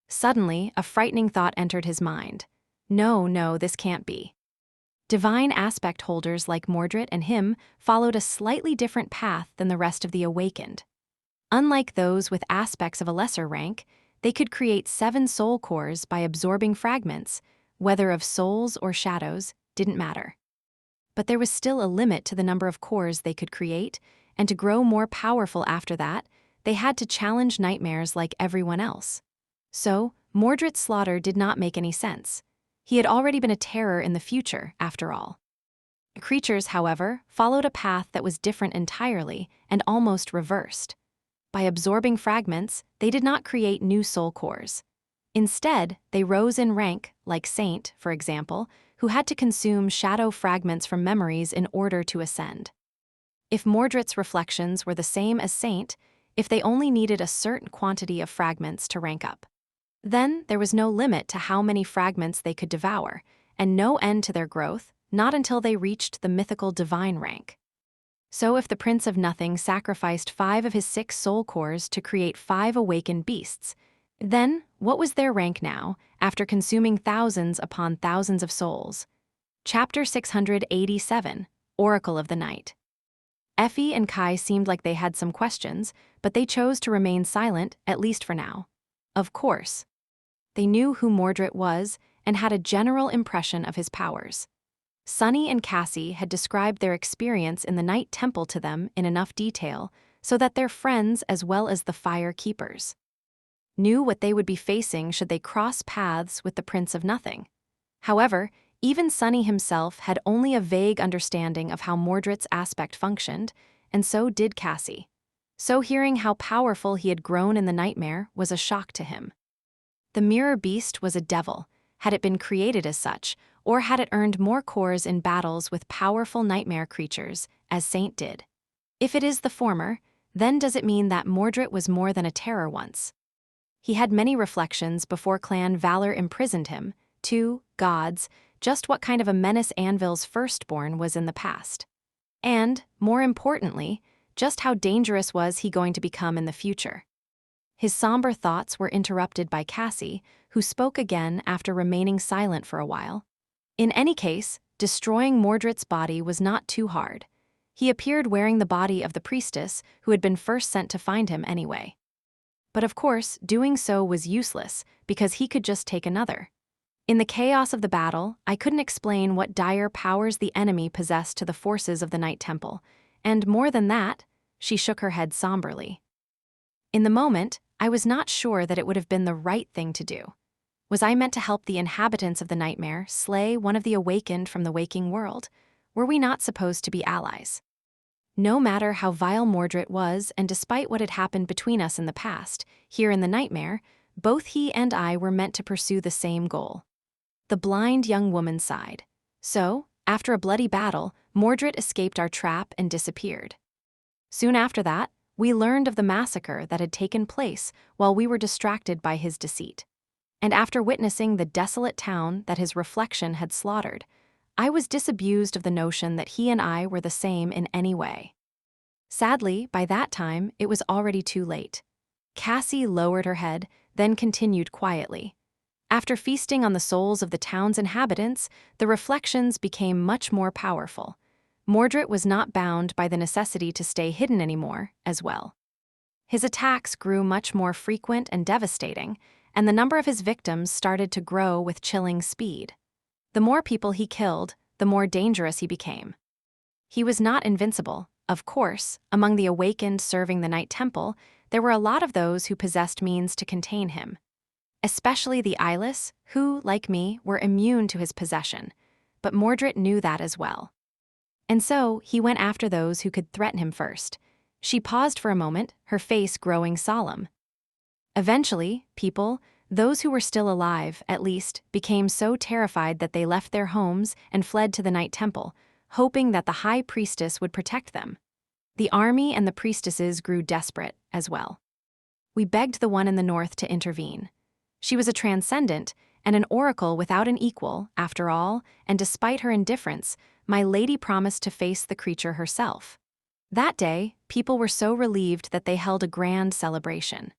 Suddenly, a frightening thought entered his mind. No, this can't be. Divine aspect holders like Mordred and him followed a slightly different path than the rest of the awakened. Unlike those with aspects of a lesser rank, they could create 7 soul cores by absorbing fragments, whether of souls or shadows, didn't matter. But there was still a limit to the number of cores they could create, and to grow more powerful after that, they had to challenge nightmares like everyone else. So, Mordred's slaughter did not make any sense. He had already been a terror in the future, after all. The creatures, however, followed a path that was different entirely and almost reversed. By absorbing fragments, they did not create new soul cores. Instead, they rose in rank, like Saint, for example, who had to consume shadow fragments from memories in order to ascend. If Mordred's reflections were the same as Saint, if they only needed a certain quantity of fragments to rank up, then there was no limit to how many fragments they could devour, and no end to their growth, not until they reached the mythical divine rank. So if the Prince of Nothing sacrificed 5 of his 6 soul cores to create 5 awakened beasts, then what was their rank now, after consuming thousands upon thousands of souls? Chapter 687, Oracle of the Night. Effie and Kai seemed like they had some questions, but they chose to remain silent, at least for now. Of course. They knew who Mordred was and had a general impression of his powers. Sunny and Cassie had described their experience in the Night Temple to them in enough detail so that their friends as well as the Fire Keepers knew what they would be facing should they cross paths with the Prince of Nothing. However, even Sunny himself had only a vague understanding of how Mordred's aspect functioned, and so did Cassie. So hearing how powerful he had grown in the nightmare was a shock to him. The mirror beast was a devil, had it been created as such, or had it earned more cores in battles with powerful nightmare creatures, as Saint did. If it is the former, then does it mean that Mordred was more than a terror once? He had many reflections before Clan Valor imprisoned him, 2 gods, just what kind of a menace Anvil's firstborn was in the past. And, more importantly, just how dangerous was he going to become in the future. His somber thoughts were interrupted by Cassie, who spoke again after remaining silent for a while. In any case, destroying Mordred's body was not too hard. He appeared wearing the body of the priestess who had been first sent to find him anyway. But of course, doing so was useless because he could just take another. In the chaos of the battle, I couldn't explain what dire powers the enemy possessed to the forces of the Night Temple, and more than that, she shook her head somberly. In the moment, I was not sure that it would have been the right thing to do. Was I meant to help the inhabitants of the nightmare slay one of the awakened from the waking world? Were we not supposed to be allies? No matter how vile Mordred was, and despite what had happened between us in the past, here in the nightmare, both he and I were meant to pursue the same goal. The blind young woman sighed. So, after a bloody battle, Mordred escaped our trap and disappeared. Soon after that, We learned of the massacre that had taken place while we were distracted by his deceit. And after witnessing the desolate town that his reflection had slaughtered, I was disabused of the notion that he and I were the same in any way. Sadly, by that time, it was already too late. Cassie lowered her head, then continued quietly. After feasting on the souls of the town's inhabitants, the reflections became much more powerful. Mordred was not bound by the necessity to stay hidden anymore, as well. His attacks grew much more frequent and devastating, and the number of his victims started to grow with chilling speed. The more people he killed, the more dangerous he became. He was not invincible. Of course, among the awakened serving the Night Temple, there were a lot of those who possessed means to contain him. Especially the eyeless, who, like me, were immune to his possession. But Mordred knew that as well. And so, he went after those who could threaten him first. She paused for a moment, her face growing solemn. Eventually, people, those who were still alive, at least, became so terrified that they left their homes and fled to the Night Temple, hoping that the High Priestess would protect them. The army and the priestesses grew desperate, as well. We begged the one in the north to intervene. She was a transcendent and an oracle without an equal, after all, and despite her indifference, my lady promised to face the creature herself. That day, people were so relieved that they held a grand celebration.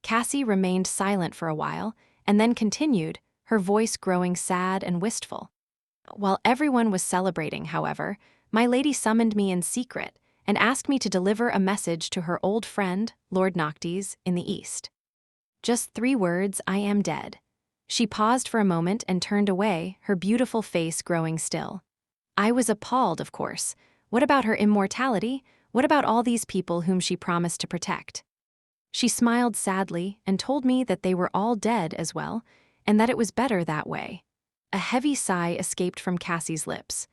Cassie remained silent for a while, and then continued, her voice growing sad and wistful. While everyone was celebrating, however, my lady summoned me in secret and asked me to deliver a message to her old friend, Lord Noctis, in the east. Just 3 words, I am dead. She paused for a moment and turned away, her beautiful face growing still. I was appalled, of course. What about her immortality? What about all these people whom she promised to protect? She smiled sadly and told me that they were all dead as well, and that it was better that way. A heavy sigh escaped from Cassie's lips.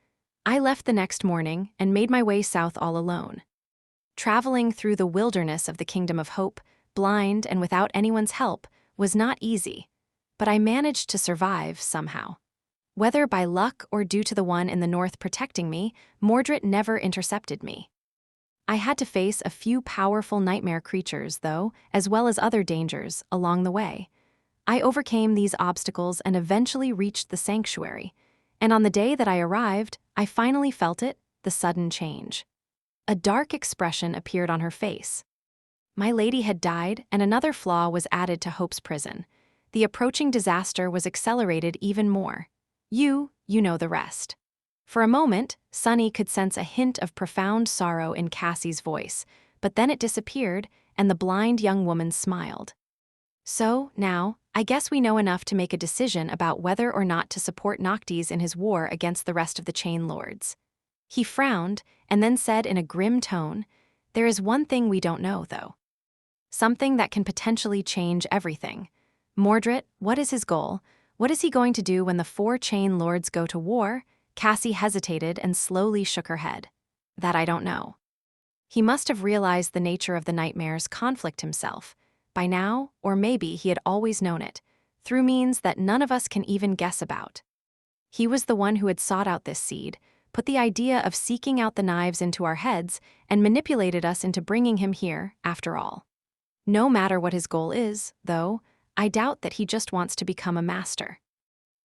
I left the next morning and made my way south all alone. Traveling through the wilderness of the Kingdom of Hope, blind and without anyone's help, was not easy, but I managed to survive somehow. Whether by luck or due to the one in the north protecting me, Mordred never intercepted me. I had to face a few powerful nightmare creatures, though, as well as other dangers, along the way. I overcame these obstacles and eventually reached the sanctuary, and on the day that I arrived, I finally felt it, the sudden change. A dark expression appeared on her face. My lady had died, and another flaw was added to Hope's prison. The approaching disaster was accelerated even more. You know the rest. For a moment, Sunny could sense a hint of profound sorrow in Cassie's voice, but then it disappeared, and the blind young woman smiled. So, now, I guess we know enough to make a decision about whether or not to support Noctis in his war against the rest of the Chain Lords. He frowned, and then said in a grim tone, "There is one thing we don't know, though. Something that can potentially change everything. Mordred, what is his goal? What is he going to do when the 4 Chain Lords go to war?" Cassie hesitated and slowly shook her head. "That I don't know." He must have realized the nature of the nightmare's conflict himself. By now, or maybe he had always known it, through means that none of us can even guess about. He was the one who had sought out this seed, put the idea of seeking out the knives into our heads, and manipulated us into bringing him here, after all. No matter what his goal is, though, I doubt that he just wants to become a master.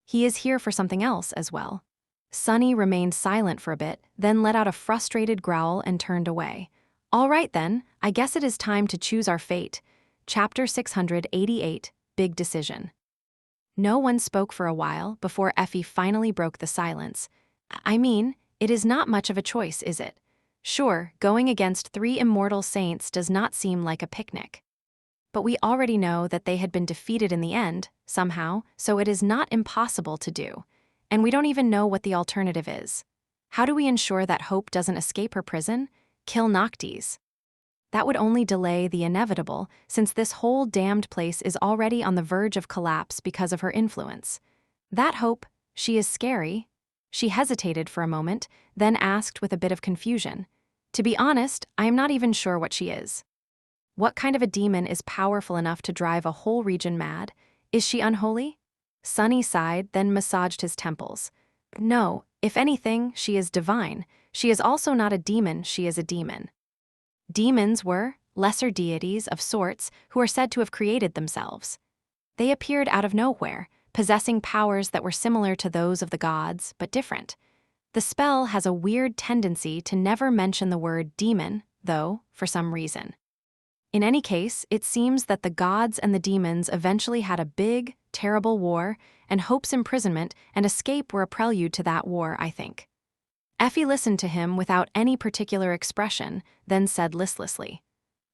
He is here for something else as well. Sunny remained silent for a bit, then let out a frustrated growl and turned away. All right then, I guess it is time to choose our fate. Chapter 688, Big Decision. No one spoke for a while before Effie finally broke the silence. I mean, it is not much of a choice, is it? Sure, going against 3 immortal saints does not seem like a picnic. But we already know that they had been defeated in the end, somehow, so it is not impossible to do. And we don't even know what the alternative is. How do we ensure that Hope doesn't escape her prison? Kill Noctis. That would only delay the inevitable, since this whole damned place is already on the verge of collapse because of her influence. That Hope, she is scary. She hesitated for a moment, then asked with a bit of confusion. To be honest, I am not even sure what she is. What kind of a demon is powerful enough to drive a whole region mad? Is she unholy? Sunny sighed, then massaged his temples. No, if anything, she is divine. She is also not a demon, she is a demon. Demons were, lesser deities of sorts who are said to have created themselves. They appeared out of nowhere, possessing powers that were similar to those of the gods, but different. The spell has a weird tendency to never mention the word demon, though, for some reason. In any case, it seems that the gods and the demons eventually had a big, terrible war, and Hope's imprisonment and escape were a prelude to that war, I think. Effie listened to him without any particular expression, then said listlessly,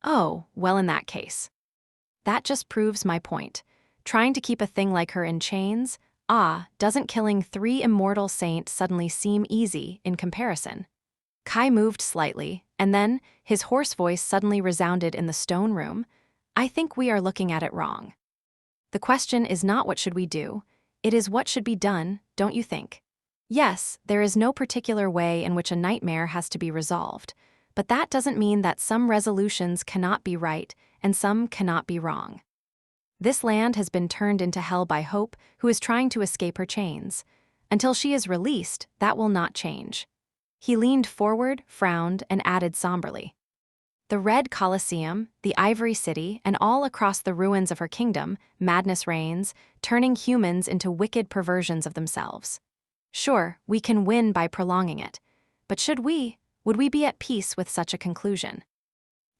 "Oh, well, in that case. That just proves my point. Trying to keep a thing like her in chains, doesn't killing 3 immortal saints suddenly seem easy in comparison?" Kai moved slightly, and then his hoarse voice suddenly resounded in the stone room. "I think we are looking at it wrong. The question is not what should we do, it is what should be done, don't you think? Yes, there is no particular way in which a nightmare has to be resolved, but that doesn't mean that some resolutions cannot be right and some cannot be wrong. This land has been turned into hell by Hope, who is trying to escape her chains. Until she is released, that will not change." He leaned forward, frowned, and added somberly, "The Red Colosseum, the Ivory City, and all across the ruins of her kingdom, madness reigns, turning humans into wicked perversions of themselves. Sure, we can win by prolonging it, but would we be at peace with such a conclusion?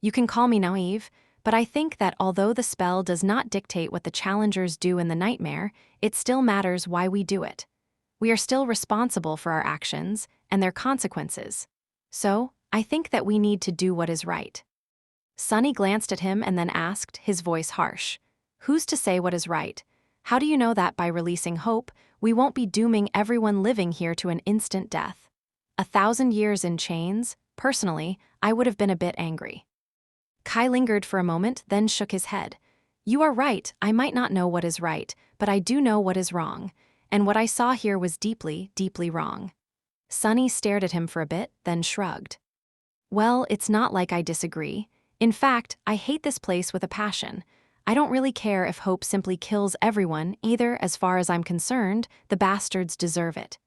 You can call me naive, but I think that although the spell does not dictate what the challengers do in the nightmare, it still matters why we do it. We are still responsible for our actions and their consequences. So, I think that we need to do what is right." Sunny glanced at him and then asked, his voice harsh, "Who's to say what is right? How do you know that by releasing Hope, we won't be dooming everyone living here to an instant death? 1,000 years in chains, personally, I would have been a bit angry." Kai lingered for a moment, then shook his head. "You are right, I might not know what is right, but I do know what is wrong. And what I saw here was deeply, deeply wrong." Sunny stared at him for a bit, then shrugged. "Well, it's not like I disagree. In fact, I hate this place with a passion. I don't really care if Hope simply kills everyone either. As far as I'm concerned, the bastards deserve it."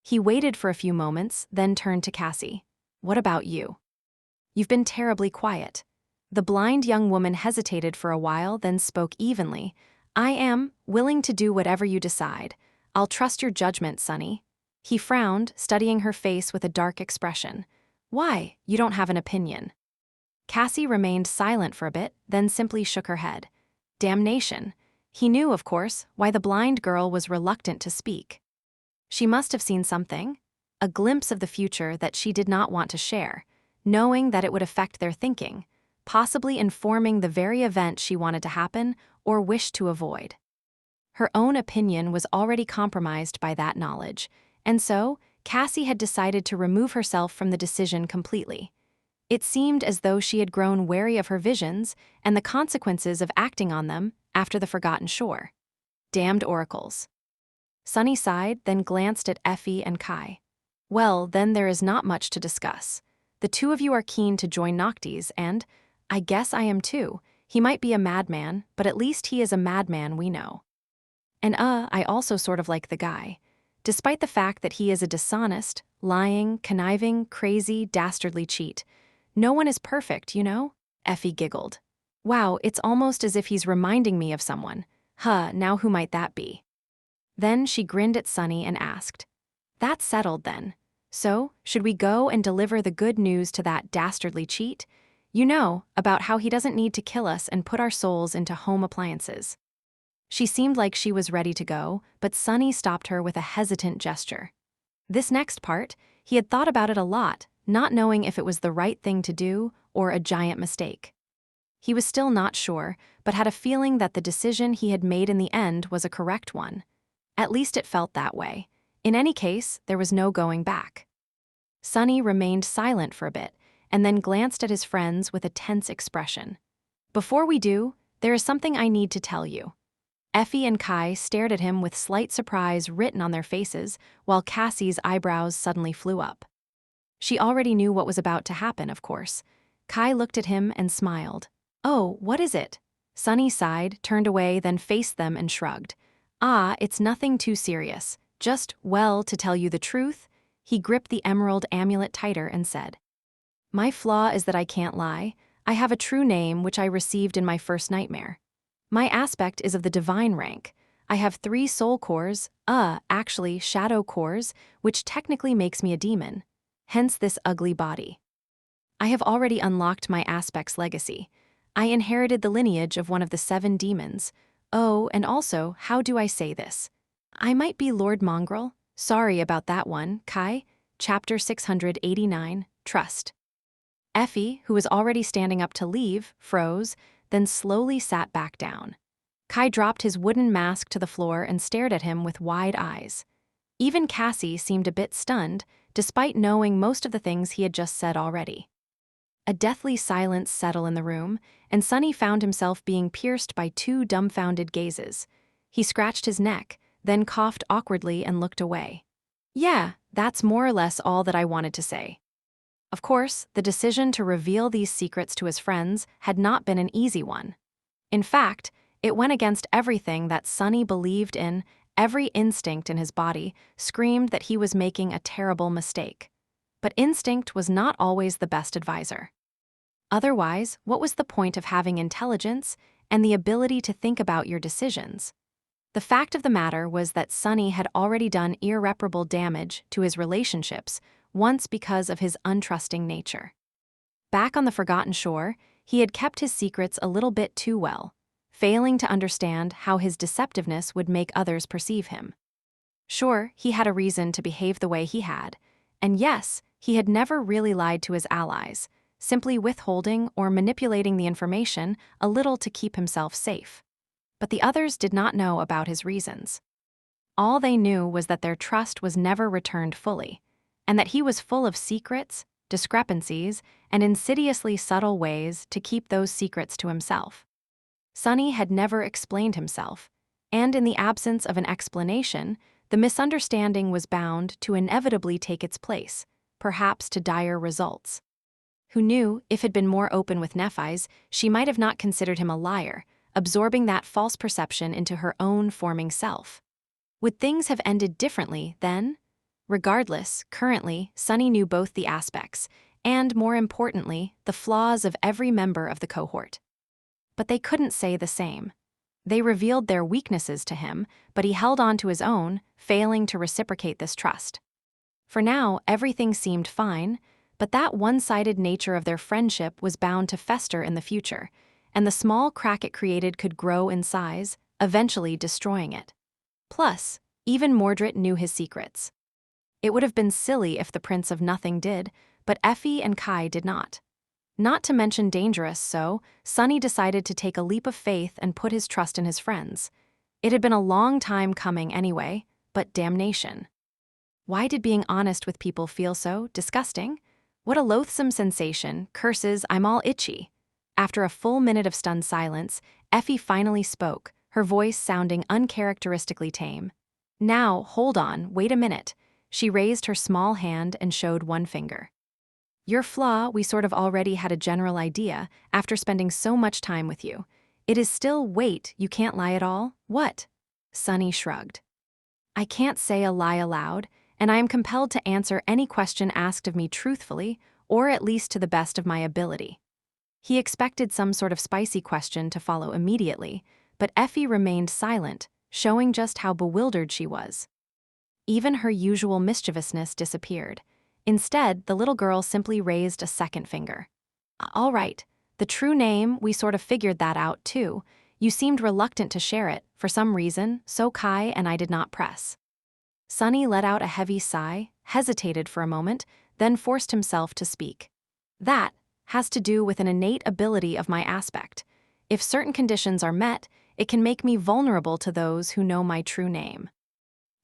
He waited for a few moments, then turned to Cassie. "What about you? You've been terribly quiet." The blind young woman hesitated for a while, then spoke evenly. "I am willing to do whatever you decide. I'll trust your judgment, Sunny." He frowned, studying her face with a dark expression. "Why, you don't have an opinion?" Cassie remained silent for a bit, then simply shook her head. Damnation. He knew, of course, why the blind girl was reluctant to speak. She must have seen something, a glimpse of the future that she did not want to share, knowing that it would affect their thinking, possibly informing the very event she wanted to happen or wished to avoid. Her own opinion was already compromised by that knowledge, and so Cassie had decided to remove herself from the decision completely. It seemed as though she had grown wary of her visions and the consequences of acting on them after the Forgotten Shore. Damned oracles. Sunny sighed, then glanced at Effie and Kai. "Well, then there is not much to discuss. The two of you are keen to join Noctis, and I guess I am too. He might be a madman, but at least he is a madman we know. And I also sort of like the guy. Despite the fact that he is a dishonest, lying, conniving, crazy, dastardly cheat. No one is perfect, you know?" Effie giggled. "Wow, it's almost as if he's reminding me of someone. Now who might that be?" Then she grinned at Sunny and asked, "That's settled then. So, should we go and deliver the good news to that dastardly cheat? You know, about how he doesn't need to kill us and put our souls into home appliances." She seemed like she was ready to go, but Sunny stopped her with a hesitant gesture. This next part, he had thought about it a lot, not knowing if it was the right thing to do or a giant mistake. He was still not sure, but had a feeling that the decision he had made in the end was a correct one. At least it felt that way. In any case, there was no going back. Sunny remained silent for a bit, and then glanced at his friends with a tense expression. "Before we do, there is something I need to tell you." Effie and Kai stared at him with slight surprise written on their faces, while Cassie's eyebrows suddenly flew up. She already knew what was about to happen, of course. Kai looked at him and smiled. "Oh, what is it?" Sunny sighed, turned away, then faced them and shrugged. It's nothing too serious. Just, well, to tell you the truth." He gripped the emerald amulet tighter and said, "My flaw is that I can't lie. I have a true name which I received in my first nightmare. My aspect is of the divine rank. I have 3 soul cores, actually shadow cores, which technically makes me a demon. Hence this ugly body. I have already unlocked my aspect's legacy. I inherited the lineage of one of the 7 demons. Oh, and also, how do I say this? I might be Lord Mongrel. Sorry about that one, Kai. Chapter 689, Trust. Effie, who was already standing up to leave, froze, then slowly sat back down. Kai dropped his wooden mask to the floor and stared at him with wide eyes. Even Cassie seemed a bit stunned, despite knowing most of the things he had just said already. A deathly silence settled in the room, and Sunny found himself being pierced by 2 dumbfounded gazes. He scratched his neck, then coughed awkwardly and looked away. Yeah, that's more or less all that I wanted to say. Of course, the decision to reveal these secrets to his friends had not been an easy one. In fact, it went against everything that Sunny believed in. Every instinct in his body screamed that he was making a terrible mistake. But instinct was not always the best advisor. Otherwise, what was the point of having intelligence and the ability to think about your decisions? The fact of the matter was that Sunny had already done irreparable damage to his relationships once because of his untrusting nature. Back on the Forgotten Shore, he had kept his secrets a little bit too well, failing to understand how his deceptiveness would make others perceive him. Sure, he had a reason to behave the way he had, and yes, he had never really lied to his allies, simply withholding or manipulating the information a little to keep himself safe. But the others did not know about his reasons. All they knew was that their trust was never returned fully, and that he was full of secrets, discrepancies, and insidiously subtle ways to keep those secrets to himself. Sunny had never explained himself, and in the absence of an explanation, the misunderstanding was bound to inevitably take its place, perhaps to dire results. Who knew, if had been more open with Nephi's, she might have not considered him a liar, absorbing that false perception into her own forming self. Would things have ended differently then? Regardless, currently, Sunny knew both the aspects, and more importantly, the flaws of every member of the cohort. But they couldn't say the same. They revealed their weaknesses to him, but he held on to his own, failing to reciprocate this trust. For now, everything seemed fine, but that one-sided nature of their friendship was bound to fester in the future, and the small crack it created could grow in size, eventually destroying it. Plus, even Mordred knew his secrets. It would have been silly if the Prince of Nothing did, but Effie and Kai did not. Not to mention dangerous, so Sunny decided to take a leap of faith and put his trust in his friends. It had been a long time coming anyway, but damnation. Why did being honest with people feel so disgusting? What a loathsome sensation, curses, I'm all itchy. After a full minute of stunned silence, Effie finally spoke, her voice sounding uncharacteristically tame. Now, hold on, wait a minute. She raised her small hand and showed one finger. Your Flaw, we sort of already had a general idea after spending so much time with you. It is still, wait, you can't lie at all? What? Sunny shrugged. I can't say a lie aloud, and I am compelled to answer any question asked of me truthfully, or at least to the best of my ability. He expected some sort of spicy question to follow immediately, but Effie remained silent, showing just how bewildered she was. Even her usual mischievousness disappeared. Instead, the little girl simply raised a second finger. All right, the true name, we sort of figured that out too. You seemed reluctant to share it, for some reason, so Kai and I did not press. Sunny let out a heavy sigh, hesitated for a moment, then forced himself to speak. That has to do with an innate ability of my aspect. If certain conditions are met, it can make me vulnerable to those who know my true name.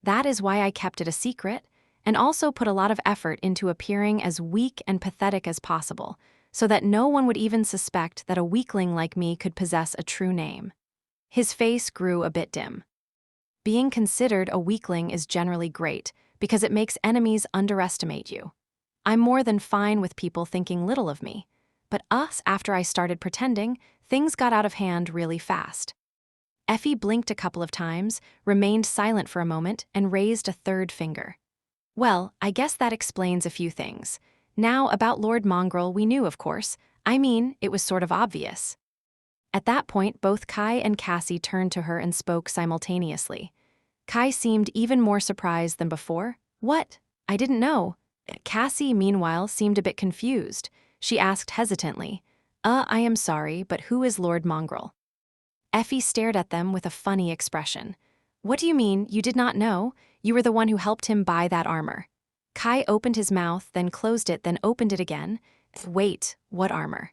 That is why I kept it a secret, and also put a lot of effort into appearing as weak and pathetic as possible, so that no one would even suspect that a weakling like me could possess a true name. His face grew a bit dim. Being considered a weakling is generally great, because it makes enemies underestimate you. I'm more than fine with people thinking little of me, but after I started pretending, things got out of hand really fast. Effie blinked a couple of times, remained silent for a moment, and raised a third finger. Well, I guess that explains a few things. Now, about Lord Mongrel we knew, of course. I mean, it was sort of obvious. At that point, both Kai and Cassie turned to her and spoke simultaneously. Kai seemed even more surprised than before. What? I didn't know. Cassie, meanwhile, seemed a bit confused. She asked hesitantly, I am sorry, but who is Lord Mongrel? Effie stared at them with a funny expression. What do you mean, you did not know? You were the one who helped him buy that armor. Kai opened his mouth, then closed it, then opened it again. Wait, what armor?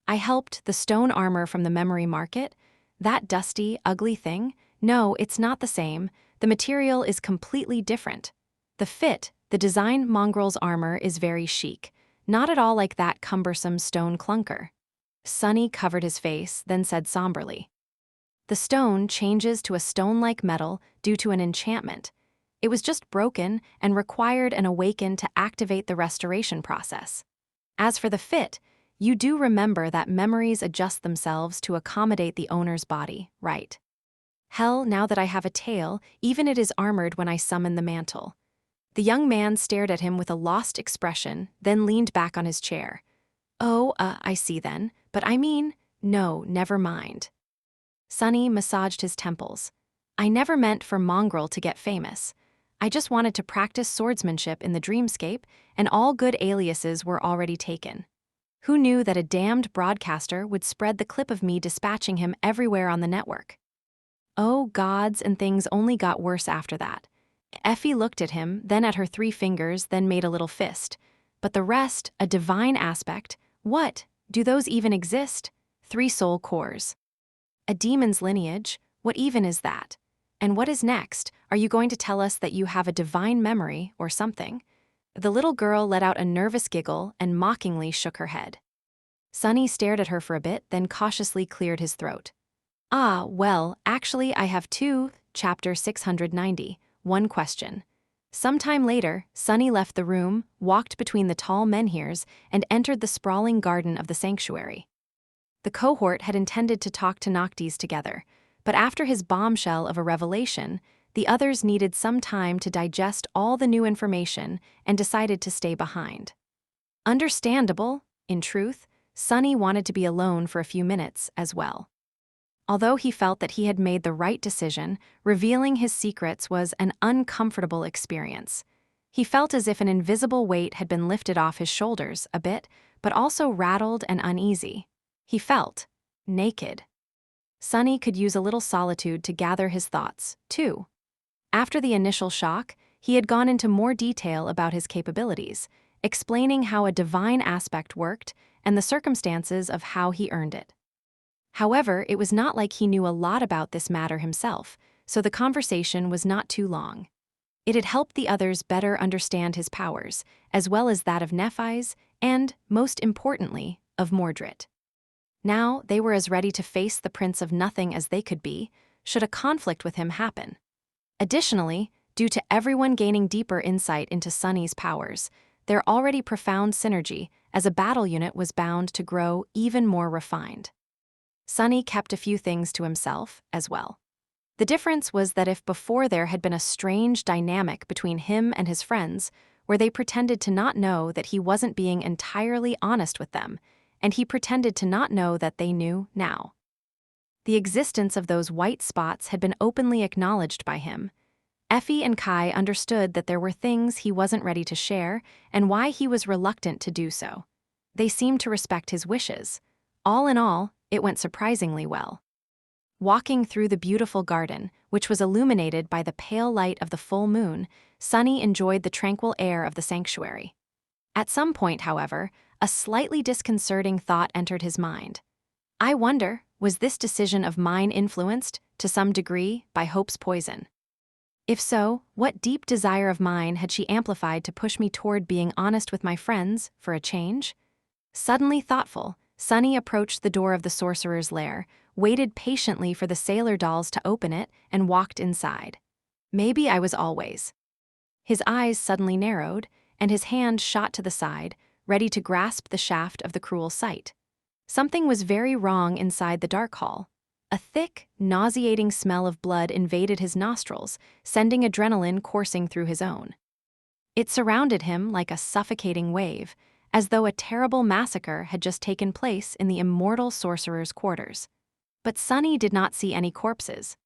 I helped the stone armor from the memory market. That dusty, ugly thing? No, it's not the same. The material is completely different. The fit, the design Mongrel's armor is very chic. Not at all like that cumbersome stone clunker. Sunny covered his face, then said somberly. The stone changes to a stone-like metal due to an enchantment. It was just broken and required an awaken to activate the restoration process. As for the fit, you do remember that memories adjust themselves to accommodate the owner's body, right? Hell, now that I have a tail, even it is armored when I summon the mantle. The young man stared at him with a lost expression, then leaned back on his chair. Oh, I see then, but I mean, no, never mind. Sunny massaged his temples. I never meant for Mongrel to get famous. I just wanted to practice swordsmanship in the dreamscape, and all good aliases were already taken. Who knew that a damned broadcaster would spread the clip of me dispatching him everywhere on the network? Oh, gods, and things only got worse after that. Effie looked at him, then at her 3 fingers, then made a little fist. But the rest, a divine aspect, what? Do those even exist? 3 soul cores. A demon's lineage, what even is that? And what is next? Are you going to tell us that you have a divine memory or something? The little girl let out a nervous giggle and mockingly shook her head. Sunny stared at her for a bit, then cautiously cleared his throat. Ah, well, actually I have 2, chapter 690, 1 question. Sometime later, Sunny left the room, walked between the tall menhirs, and entered the sprawling garden of the sanctuary. The cohort had intended to talk to Noctis together, but after his bombshell of a revelation, the others needed some time to digest all the new information and decided to stay behind. Understandable, in truth, Sunny wanted to be alone for a few minutes as well. Although he felt that he had made the right decision, revealing his secrets was an uncomfortable experience. He felt as if an invisible weight had been lifted off his shoulders a bit, but also rattled and uneasy. He felt naked. Sunny could use a little solitude to gather his thoughts, too. After the initial shock, he had gone into more detail about his capabilities, explaining how a divine aspect worked and the circumstances of how he earned it. However, it was not like he knew a lot about this matter himself, so the conversation was not too long. It had helped the others better understand his powers, as well as that of Nephi's and, most importantly, of Mordred. Now they were as ready to face the Prince of Nothing as they could be, should a conflict with him happen. Additionally, due to everyone gaining deeper insight into Sunny's powers, their already profound synergy as a battle unit was bound to grow even more refined. Sunny kept a few things to himself as well. The difference was that if before there had been a strange dynamic between him and his friends, where they pretended to not know that he wasn't being entirely honest with them, and he pretended to not know that they knew now. The existence of those white spots had been openly acknowledged by him. Effie and Kai understood that there were things he wasn't ready to share and why he was reluctant to do so. They seemed to respect his wishes. All in all, it went surprisingly well. Walking through the beautiful garden, which was illuminated by the pale light of the full moon, Sunny enjoyed the tranquil air of the sanctuary. At some point, however, a slightly disconcerting thought entered his mind. I wonder, was this decision of mine influenced, to some degree, by Hope's poison? If so, what deep desire of mine had she amplified to push me toward being honest with my friends, for a change? Suddenly thoughtful, Sunny approached the door of the sorcerer's lair, waited patiently for the sailor dolls to open it, and walked inside. Maybe I was always. His eyes suddenly narrowed, and his hand shot to the side, ready to grasp the shaft of the cruel sight. Something was very wrong inside the dark hall. A thick, nauseating smell of blood invaded his nostrils, sending adrenaline coursing through his own. It surrounded him like a suffocating wave, as though a terrible massacre had just taken place in the immortal sorcerer's quarters. But Sunny did not see any corpses.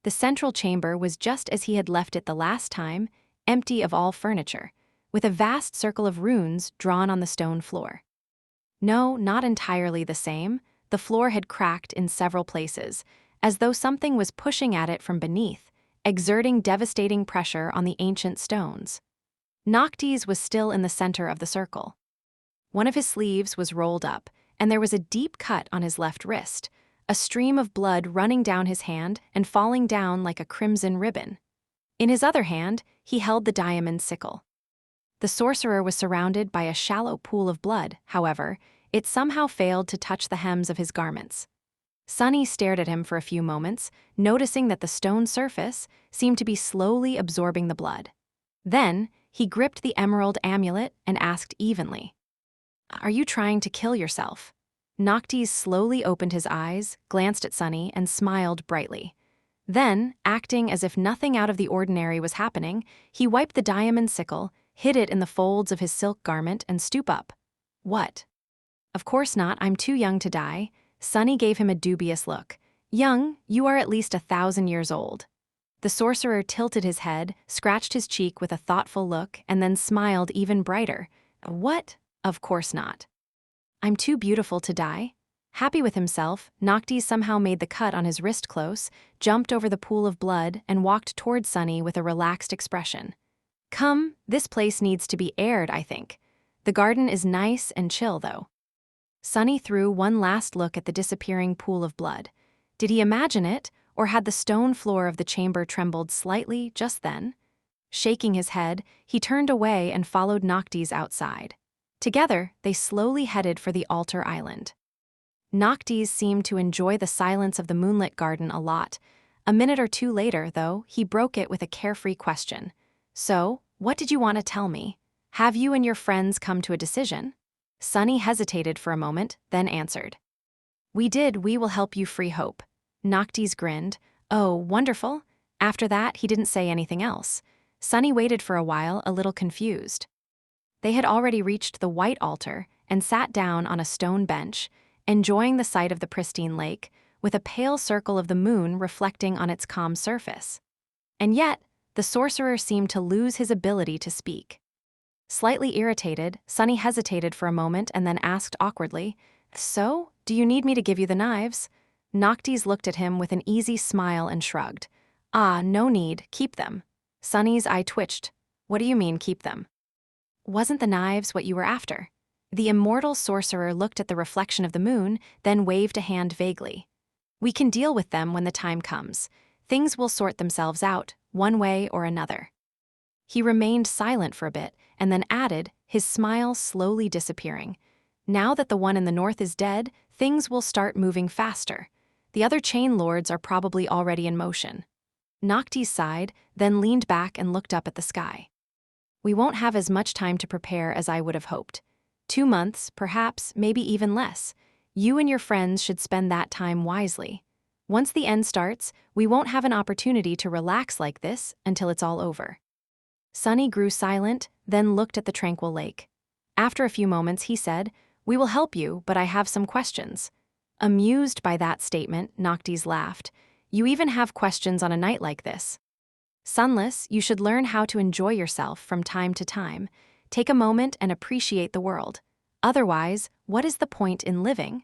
The central chamber was just as he had left it the last time, empty of all furniture, with a vast circle of runes drawn on the stone floor. No, not entirely the same. The floor had cracked in several places, as though something was pushing at it from beneath, exerting devastating pressure on the ancient stones. Noctis was still in the center of the circle. One of his sleeves was rolled up, and there was a deep cut on his left wrist, a stream of blood running down his hand and falling down like a crimson ribbon. In his other hand, he held the diamond sickle. The sorcerer was surrounded by a shallow pool of blood, however, it somehow failed to touch the hems of his garments. Sunny stared at him for a few moments, noticing that the stone surface seemed to be slowly absorbing the blood. Then, he gripped the emerald amulet and asked evenly, "Are you trying to kill yourself?" Noctis slowly opened his eyes, glanced at Sunny, and smiled brightly. Then, acting as if nothing out of the ordinary was happening, he wiped the diamond sickle, hid it in the folds of his silk garment, and stooped up. "What?" "Of course not, I'm too young to die." Sunny gave him a dubious look. "Young? You are at least 1,000 years old." The sorcerer tilted his head, scratched his cheek with a thoughtful look, and then smiled even brighter. "What? Of course not. I'm too beautiful to die." Happy with himself, Noctis somehow made the cut on his wrist close, jumped over the pool of blood, and walked toward Sunny with a relaxed expression. "Come, this place needs to be aired, I think. The garden is nice and chill, though." Sunny threw one last look at the disappearing pool of blood. Did he imagine it, or had the stone floor of the chamber trembled slightly just then? Shaking his head, he turned away and followed Noctis outside. Together, they slowly headed for the altar island. Noctis seemed to enjoy the silence of the moonlit garden a lot. A minute or two later, though, he broke it with a carefree question. "So, what did you want to tell me? Have you and your friends come to a decision?" Sunny hesitated for a moment, then answered. "We did. We will help you free Hope." Noctis grinned. "Oh, wonderful." After that, he didn't say anything else. Sunny waited for a while, a little confused. They had already reached the white altar and sat down on a stone bench, enjoying the sight of the pristine lake, with a pale circle of the moon reflecting on its calm surface. And yet, the sorcerer seemed to lose his ability to speak. Slightly irritated, Sunny hesitated for a moment and then asked awkwardly, "So, do you need me to give you the knives?" Noctis looked at him with an easy smile and shrugged. "Ah, no need, keep them." Sunny's eye twitched. "What do you mean, keep them?" "Wasn't the knives what you were after?" The immortal sorcerer looked at the reflection of the moon, then waved a hand vaguely. "We can deal with them when the time comes. Things will sort themselves out, one way or another." He remained silent for a bit, and then added, his smile slowly disappearing. "Now that the one in the north is dead, things will start moving faster. The other chain lords are probably already in motion." Noctis sighed, then leaned back and looked up at the sky. "We won't have as much time to prepare as I would have hoped. 2 months, perhaps, maybe even less. You and your friends should spend that time wisely. Once the end starts, we won't have an opportunity to relax like this until it's all over." Sunny grew silent, then looked at the tranquil lake. After a few moments, he said, "We will help you, but I have some questions." Amused by that statement, Noctis laughed. "You even have questions on a night like this. Sunless, you should learn how to enjoy yourself from time to time. Take a moment and appreciate the world. Otherwise, what is the point in living?"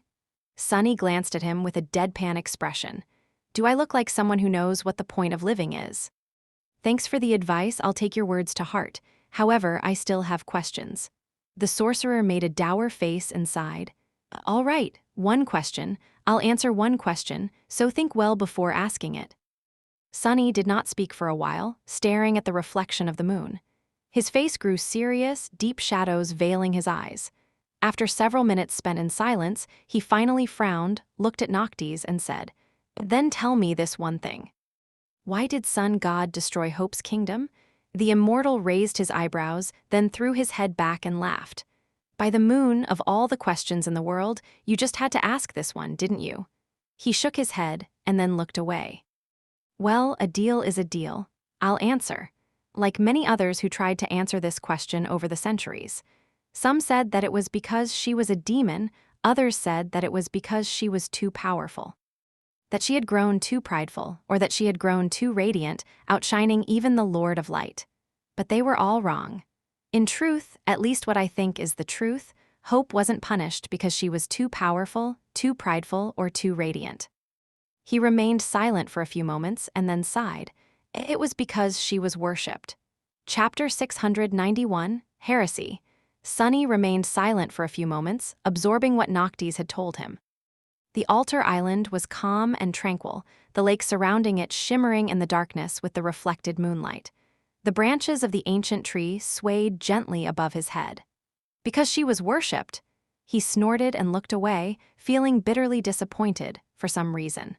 Sunny glanced at him with a deadpan expression. "Do I look like someone who knows what the point of living is?" "Thanks for the advice, I'll take your words to heart. However, I still have questions." The sorcerer made a dour face and sighed. "All right, one question. I'll answer one question, so think well before asking it." Sunny did not speak for a while, staring at the reflection of the moon. His face grew serious, deep shadows veiling his eyes. After several minutes spent in silence, he finally frowned, looked at Noctis, and said, "Then tell me this one thing. Why did Sun God destroy Hope's kingdom?" The immortal raised his eyebrows, then threw his head back and laughed. "By the moon, of all the questions in the world, you just had to ask this one, didn't you?" He shook his head and then looked away. "Well, a deal is a deal. I'll answer. Like many others who tried to answer this question over the centuries. Some said that it was because she was a demon, others said that it was because she was too powerful. That she had grown too prideful, or that she had grown too radiant, outshining even the Lord of Light. But they were all wrong. In truth, at least what I think is the truth, Hope wasn't punished because she was too powerful, too prideful, or too radiant. He remained silent for a few moments and then sighed. It was because she was worshipped. Chapter 691, Heresy. Sunny remained silent for a few moments, absorbing what Noctis had told him. The altar island was calm and tranquil, the lake surrounding it shimmering in the darkness with the reflected moonlight. The branches of the ancient tree swayed gently above his head. Because she was worshipped, he snorted and looked away, feeling bitterly disappointed for some reason.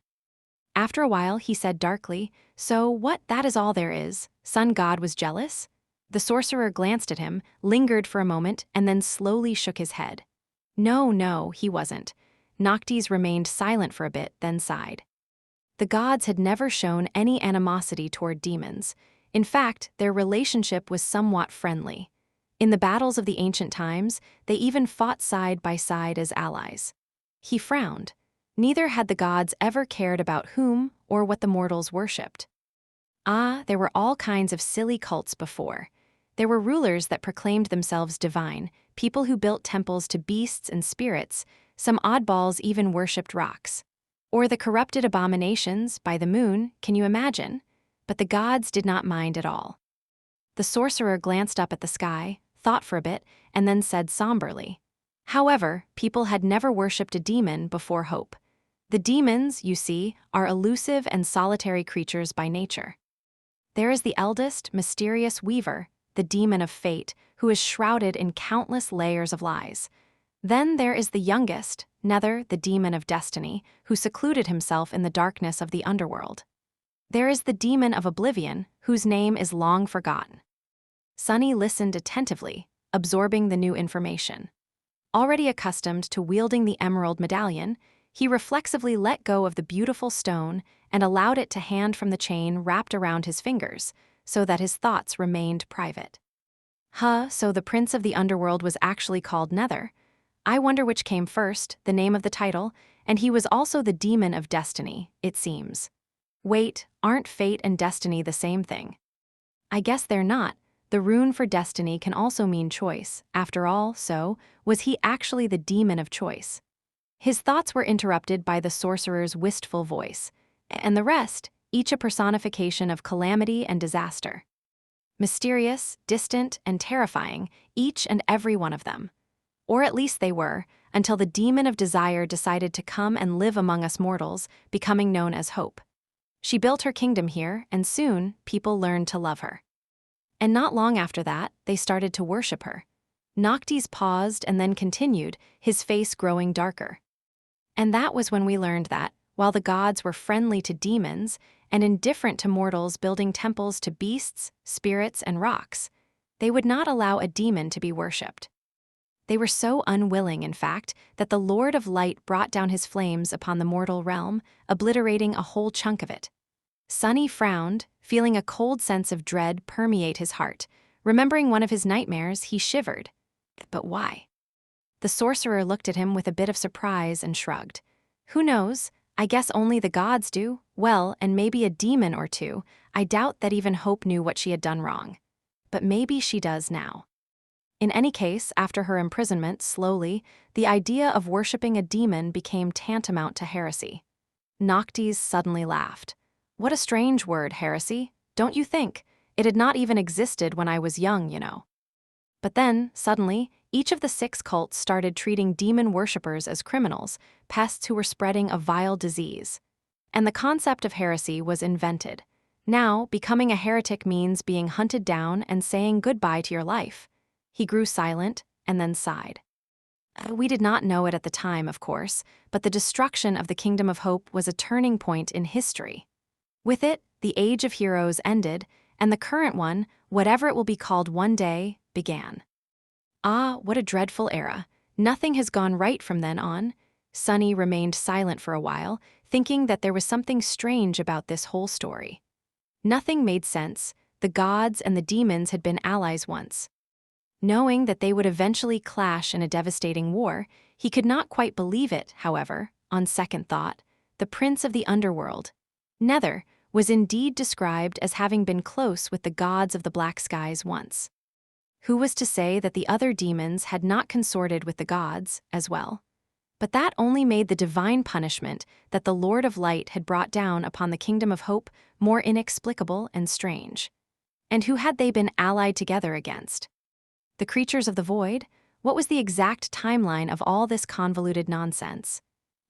After a while, he said darkly, "So what, that is all there is? Sun God was jealous?" The sorcerer glanced at him, lingered for a moment, and then slowly shook his head. No, he wasn't. Noctis remained silent for a bit, then sighed. The gods had never shown any animosity toward demons. In fact, their relationship was somewhat friendly. In the battles of the ancient times, they even fought side by side as allies. He frowned. Neither had the gods ever cared about whom or what the mortals worshipped. There were all kinds of silly cults before. There were rulers that proclaimed themselves divine, people who built temples to beasts and spirits, some oddballs even worshipped rocks. Or the corrupted abominations by the moon, can you imagine? But the gods did not mind at all. The sorcerer glanced up at the sky, thought for a bit, and then said somberly, "However, people had never worshipped a demon before Hope. The demons, you see, are elusive and solitary creatures by nature. There is the eldest, mysterious Weaver, the demon of fate, who is shrouded in countless layers of lies. Then there is the youngest, Nether, the demon of destiny, who secluded himself in the darkness of the underworld. There is the demon of oblivion, whose name is long forgotten." Sunny listened attentively, absorbing the new information. Already accustomed to wielding the emerald medallion, he reflexively let go of the beautiful stone and allowed it to hand from the chain wrapped around his fingers, so that his thoughts remained private. So the prince of the underworld was actually called Nether. I wonder which came first, the name of the title, and he was also the demon of destiny, it seems. Wait, aren't fate and destiny the same thing? I guess they're not. The rune for destiny can also mean choice. After all, so, was he actually the demon of choice? His thoughts were interrupted by the sorcerer's wistful voice. And the rest, each a personification of calamity and disaster. Mysterious, distant, and terrifying, each and every one of them. Or at least they were, until the demon of desire decided to come and live among us mortals, becoming known as Hope. She built her kingdom here, and soon, people learned to love her. And not long after that, they started to worship her. Noctis paused and then continued, his face growing darker. And that was when we learned that, while the gods were friendly to demons and indifferent to mortals building temples to beasts, spirits, and rocks, they would not allow a demon to be worshipped. They were so unwilling, in fact, that the Lord of Light brought down his flames upon the mortal realm, obliterating a whole chunk of it. Sunny frowned, feeling a cold sense of dread permeate his heart. Remembering one of his nightmares, he shivered. But why? The sorcerer looked at him with a bit of surprise and shrugged. Who knows? I guess only the gods do. Well, and maybe a demon or two. I doubt that even Hope knew what she had done wrong. But maybe she does now. In any case, after her imprisonment, slowly, the idea of worshipping a demon became tantamount to heresy. Noctis suddenly laughed. What a strange word, heresy, don't you think? It had not even existed when I was young, you know. But then, suddenly, each of the 6 cults started treating demon worshippers as criminals, pests who were spreading a vile disease. And the concept of heresy was invented. Now, becoming a heretic means being hunted down and saying goodbye to your life. He grew silent and then sighed. We did not know it at the time, of course, but the destruction of the Kingdom of Hope was a turning point in history. With it, the Age of Heroes ended, and the current one, whatever it will be called one day, began. What a dreadful era. Nothing has gone right from then on. Sunny remained silent for a while, thinking that there was something strange about this whole story. Nothing made sense. The gods and the demons had been allies once. Knowing that they would eventually clash in a devastating war, he could not quite believe it, however, on second thought. The prince of the underworld, Nether, was indeed described as having been close with the gods of the black skies once. Who was to say that the other demons had not consorted with the gods as well? But that only made the divine punishment that the Lord of Light had brought down upon the Kingdom of Hope more inexplicable and strange. And who had they been allied together against? The creatures of the void? What was the exact timeline of all this convoluted nonsense?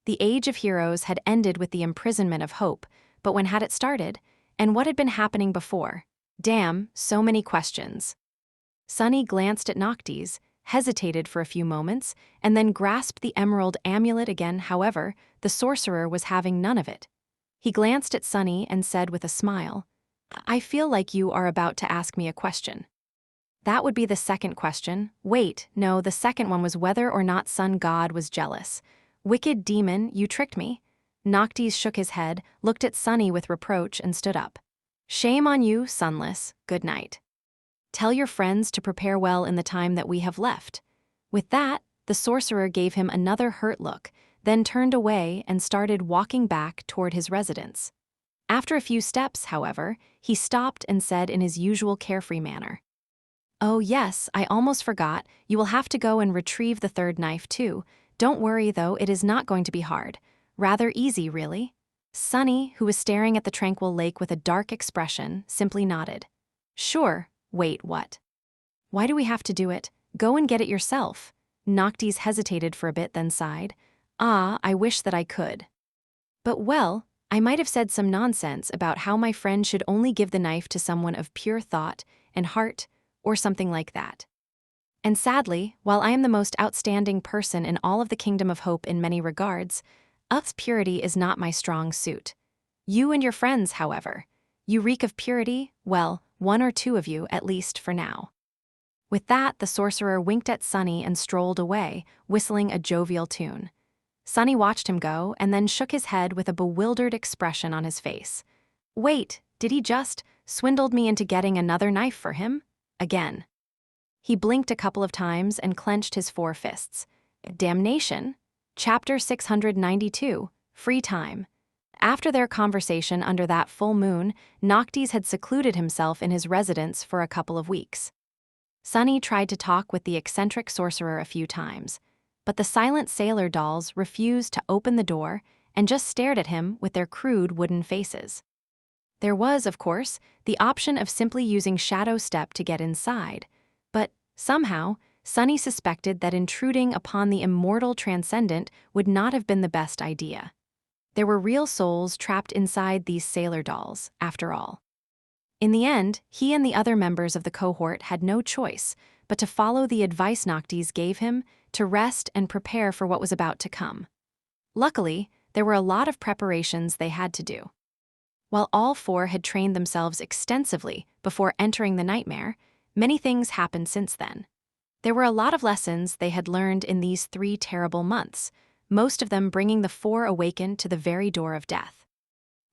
The Age of Heroes had ended with the imprisonment of Hope, but when had it started? And what had been happening before? Damn, so many questions. Sunny glanced at Noctis, hesitated for a few moments, and then grasped the emerald amulet again. However, the sorcerer was having none of it. He glanced at Sunny and said with a smile, "I feel like you are about to ask me a question." That would be the second question. Wait, no, the second one was whether or not Sun God was jealous. Wicked demon, you tricked me. Noctis shook his head, looked at Sunny with reproach, and stood up. Shame on you, Sunless. Good night. Tell your friends to prepare well in the time that we have left. With that, the sorcerer gave him another hurt look, then turned away and started walking back toward his residence. After a few steps, however, he stopped and said in his usual carefree manner, "Oh yes, I almost forgot, you will have to go and retrieve the third knife too. Don't worry though, it is not going to be hard. Rather easy, really." Sunny, who was staring at the tranquil lake with a dark expression, simply nodded. "Sure, wait, what? Why do we have to do it? Go and get it yourself." Noctis hesitated for a bit, then sighed. "Ah, I wish that I could. But well, I might have said some nonsense about how my friend should only give the knife to someone of pure thought and heart, or something like that. And sadly, while I am the most outstanding person in all of the Kingdom of Hope in many regards, purity is not my strong suit. You and your friends, however, you reek of purity, well, one or two of you at least for now." With that, the sorcerer winked at Sunny and strolled away, whistling a jovial tune. Sunny watched him go and then shook his head with a bewildered expression on his face. Wait, did he just swindled me into getting another knife for him? Again. He blinked a couple of times and clenched his four fists. Damnation. Chapter 692, Free Time. After their conversation under that full moon, Noctis had secluded himself in his residence for a couple of weeks. Sunny tried to talk with the eccentric sorcerer a few times, but the silent sailor dolls refused to open the door and just stared at him with their crude wooden faces. There was, of course, the option of simply using Shadow Step to get inside, but somehow, Sunny suspected that intruding upon the immortal transcendent would not have been the best idea. There were real souls trapped inside these sailor dolls, after all. In the end, he and the other members of the cohort had no choice but to follow the advice Noctis gave him to rest and prepare for what was about to come. Luckily, there were a lot of preparations they had to do. While all four had trained themselves extensively before entering the nightmare, many things happened since then. There were a lot of lessons they had learned in these 3 terrible months, most of them bringing the four awakened to the very door of death.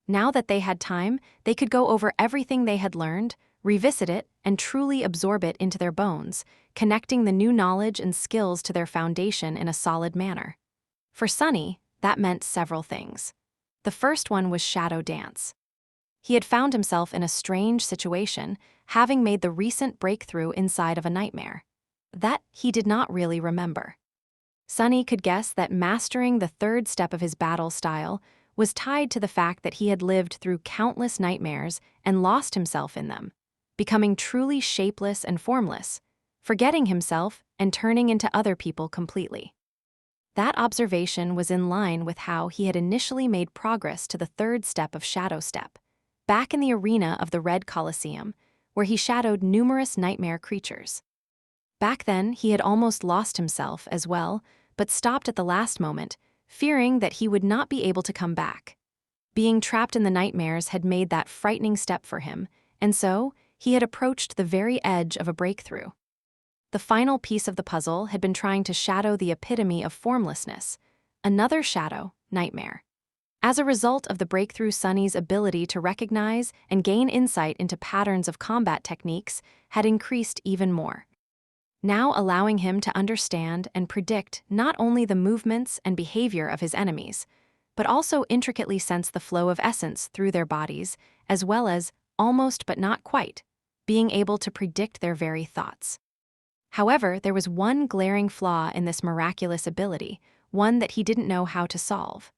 Now that they had time, they could go over everything they had learned, revisit it, and truly absorb it into their bones, connecting the new knowledge and skills to their foundation in a solid manner. For Sunny, that meant several things. The first one was shadow dance. He had found himself in a strange situation, having made the recent breakthrough inside of a nightmare. That he did not really remember. Sunny could guess that mastering the third step of his battle style was tied to the fact that he had lived through countless nightmares and lost himself in them, becoming truly shapeless and formless, forgetting himself and turning into other people completely. That observation was in line with how he had initially made progress to the third step of Shadow Step, back in the arena of the Red Colosseum, where he shadowed numerous nightmare creatures. Back then, he had almost lost himself as well, but stopped at the last moment, fearing that he would not be able to come back. Being trapped in the nightmares had made that frightening step for him, and so he had approached the very edge of a breakthrough. The final piece of the puzzle had been trying to shadow the epitome of formlessness, another shadow, nightmare. As a result of the breakthrough, Sunny's ability to recognize and gain insight into patterns of combat techniques had increased even more. now allowing him to understand and predict not only the movements and behavior of his enemies, but also intricately sense the flow of essence through their bodies, as well as, almost but not quite, being able to predict their very thoughts. However, there was one glaring flaw in this miraculous ability, one that he didn't know how to solve.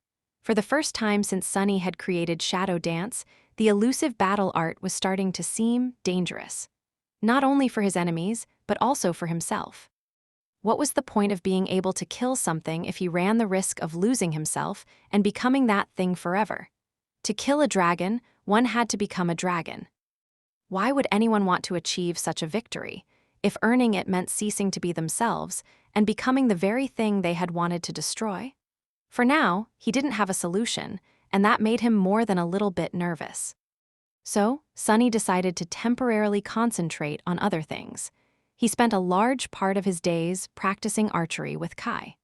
For the first time since Sunny had created Shadow Dance, the elusive battle art was starting to seem dangerous. Not only for his enemies, but also for himself. What was the point of being able to kill something if he ran the risk of losing himself and becoming that thing forever? To kill a dragon, one had to become a dragon. Why would anyone want to achieve such a victory, if earning it meant ceasing to be themselves and becoming the very thing they had wanted to destroy? For now, he didn't have a solution, and that made him more than a little bit nervous. So, Sunny decided to temporarily concentrate on other things. He spent a large part of his days practicing archery with Kai.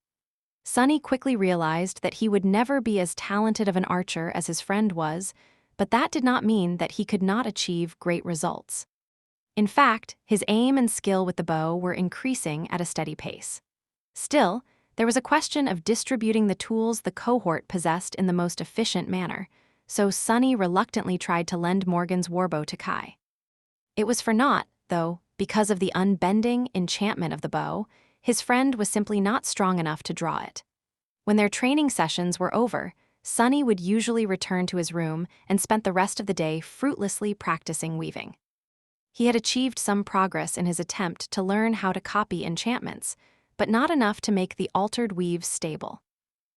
Sunny quickly realized that he would never be as talented of an archer as his friend was, but that did not mean that he could not achieve great results. In fact, his aim and skill with the bow were increasing at a steady pace. Still, there was a question of distributing the tools the cohort possessed in the most efficient manner, so Sunny reluctantly tried to lend Morgan's warbow to Kai. It was for naught, though, because of the unbending enchantment of the bow, his friend was simply not strong enough to draw it. When their training sessions were over, Sunny would usually return to his room and spent the rest of the day fruitlessly practicing weaving. He had achieved some progress in his attempt to learn how to copy enchantments, but not enough to make the altered weaves stable.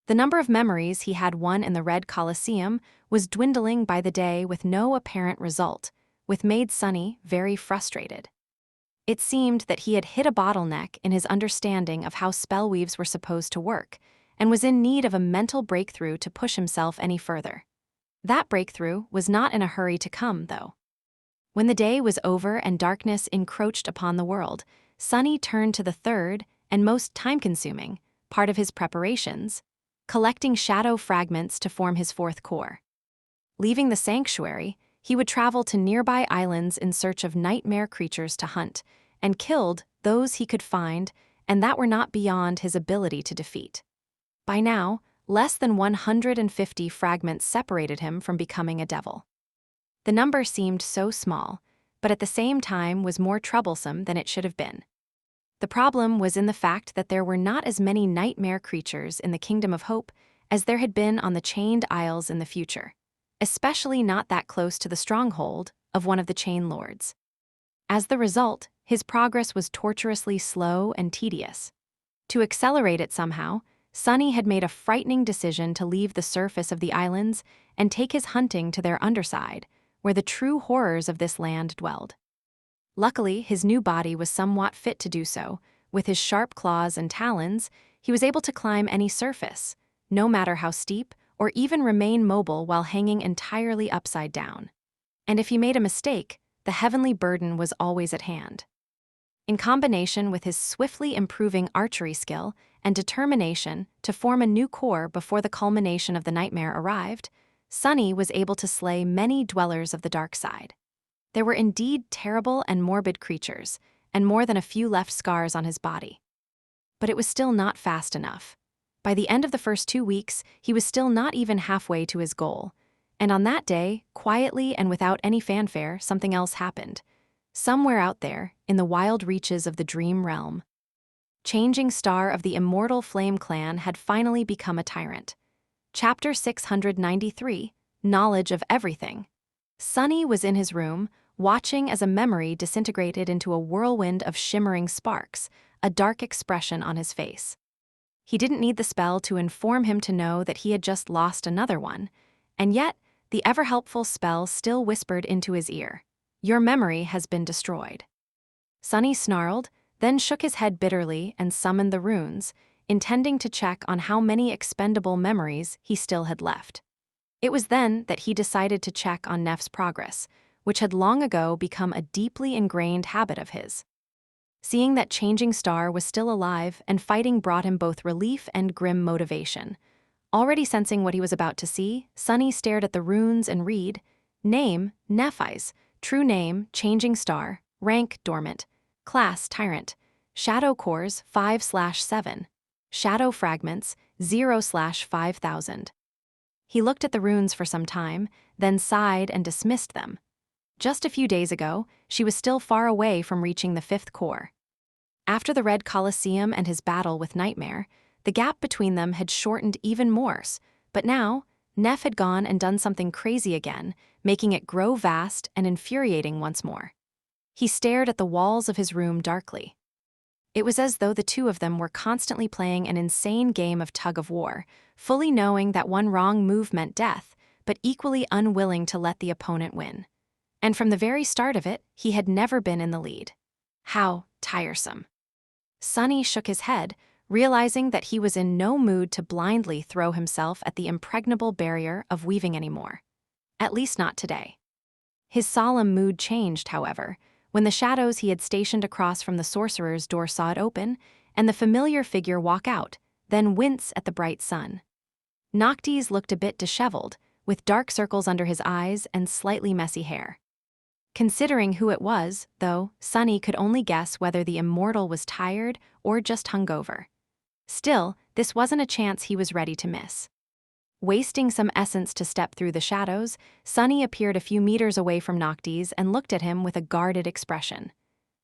The number of memories he had won in the Red Colosseum was dwindling by the day with no apparent result, which made Sunny very frustrated. It seemed that he had hit a bottleneck in his understanding of how spellweaves were supposed to work, and was in need of a mental breakthrough to push himself any further. That breakthrough was not in a hurry to come, though. When the day was over and darkness encroached upon the world, Sunny turned to the third, and most time-consuming, part of his preparations, collecting shadow fragments to form his fourth core. Leaving the sanctuary, he would travel to nearby islands in search of nightmare creatures to hunt, and killed those he could find and that were not beyond his ability to defeat. By now, less than 150 fragments separated him from becoming a devil. The number seemed so small, but at the same time was more troublesome than it should have been. The problem was in the fact that there were not as many nightmare creatures in the Kingdom of Hope as there had been on the Chained Isles in the future, especially not that close to the stronghold of one of the Chain Lords. As the result, his progress was torturously slow and tedious. To accelerate it somehow, Sunny had made a frightening decision to leave the surface of the islands and take his hunting to their underside, where the true horrors of this land dwelled. Luckily, his new body was somewhat fit to do so. With his sharp claws and talons, he was able to climb any surface, no matter how steep, or even remain mobile while hanging entirely upside down. And if he made a mistake, the heavenly burden was always at hand. In combination with his swiftly improving archery skill and determination to form a new core before the culmination of the nightmare arrived, Sunny was able to slay many dwellers of the dark side. There were indeed terrible and morbid creatures, and more than a few left scars on his body. But it was still not fast enough. By the end of the first 2 weeks, he was still not even halfway to his goal. And on that day, quietly and without any fanfare, something else happened. Somewhere out there, in the wild reaches of the dream realm, Changing Star of the Immortal Flame Clan had finally become a tyrant. Chapter 693, Knowledge of Everything. Sunny was in his room, watching as a memory disintegrated into a whirlwind of shimmering sparks, a dark expression on his face. He didn't need the spell to inform him to know that he had just lost another one, and yet the ever-helpful spell still whispered into his ear, "Your memory has been destroyed." Sunny snarled, then shook his head bitterly and summoned the runes, intending to check on how many expendable memories he still had left. It was then that he decided to check on Neff's progress, which had long ago become a deeply ingrained habit of his. Seeing that Changing Star was still alive and fighting brought him both relief and grim motivation. Already sensing what he was about to see, Sunny stared at the runes and read, Name, Nephi's, true name, Changing Star, rank, dormant, class, tyrant, Shadow cores 5/7. Shadow fragments 0/5000. He looked at the runes for some time, then sighed and dismissed them. Just a few days ago, she was still far away from reaching the fifth core. After the Red Colosseum and his battle with Nightmare, the gap between them had shortened even more, but now, Neff had gone and done something crazy again, making it grow vast and infuriating once more. He stared at the walls of his room darkly. It was as though the two of them were constantly playing an insane game of tug-of-war, fully knowing that one wrong move meant death, but equally unwilling to let the opponent win. And from the very start of it, he had never been in the lead. How tiresome. Sunny shook his head, realizing that he was in no mood to blindly throw himself at the impregnable barrier of weaving anymore. At least not today. His solemn mood changed, however, when the shadows he had stationed across from the sorcerer's door saw it open, and the familiar figure walk out, then wince at the bright sun. Noctis looked a bit disheveled, with dark circles under his eyes and slightly messy hair. Considering who it was, though, Sunny could only guess whether the immortal was tired or just hungover. Still, this wasn't a chance he was ready to miss. Wasting some essence to step through the shadows, Sunny appeared a few meters away from Noctis and looked at him with a guarded expression.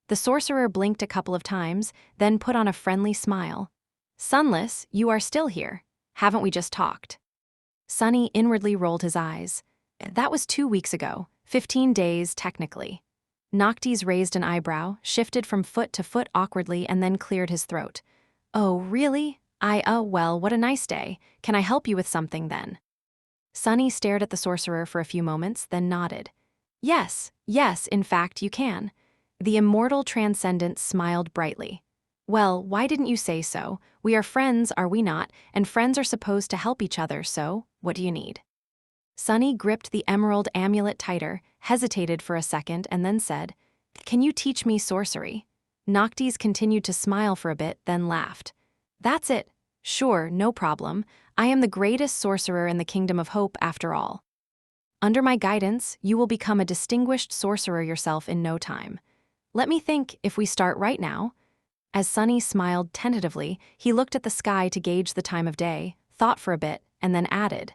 The sorcerer blinked a couple of times, then put on a friendly smile. "Sunless, you are still here. Haven't we just talked?" Sunny inwardly rolled his eyes. That was 2 weeks ago, 15 days technically. Noctis raised an eyebrow, shifted from foot to foot awkwardly, and then cleared his throat. "Oh, really? Well, what a nice day. Can I help you with something then?" Sunny stared at the sorcerer for a few moments, then nodded. Yes, in fact, you can." The immortal transcendent smiled brightly. "Well, why didn't you say so? We are friends, are we not? And friends are supposed to help each other, so what do you need?" Sunny gripped the emerald amulet tighter, hesitated for a second, and then said, "Can you teach me sorcery?" Noctis continued to smile for a bit, then laughed. "That's it. Sure, no problem. I am the greatest sorcerer in the Kingdom of Hope, after all. Under my guidance, you will become a distinguished sorcerer yourself in no time. Let me think if we start right now." As Sunny smiled tentatively, he looked at the sky to gauge the time of day, thought for a bit, and then added,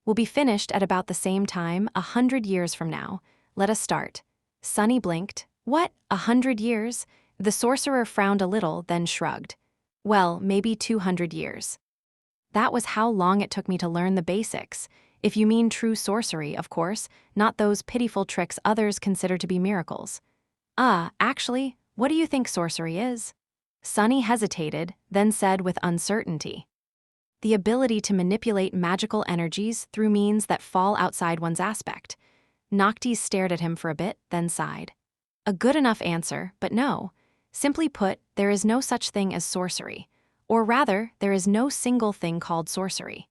"We'll be finished at about the same time 100 years from now. Let us start." Sunny blinked. "What, 100 years?" The sorcerer frowned a little, then shrugged. "Well, maybe 200 years. That was how long it took me to learn the basics. If you mean true sorcery, of course, not those pitiful tricks others consider to be miracles." Actually, what do you think sorcery is?" Sunny hesitated, then said with uncertainty, "The ability to manipulate magical energies through means that fall outside one's aspect." Noctis stared at him for a bit, then sighed. A good enough answer, but no. Simply put, there is no such thing as sorcery. Or rather, there is no single thing called sorcery.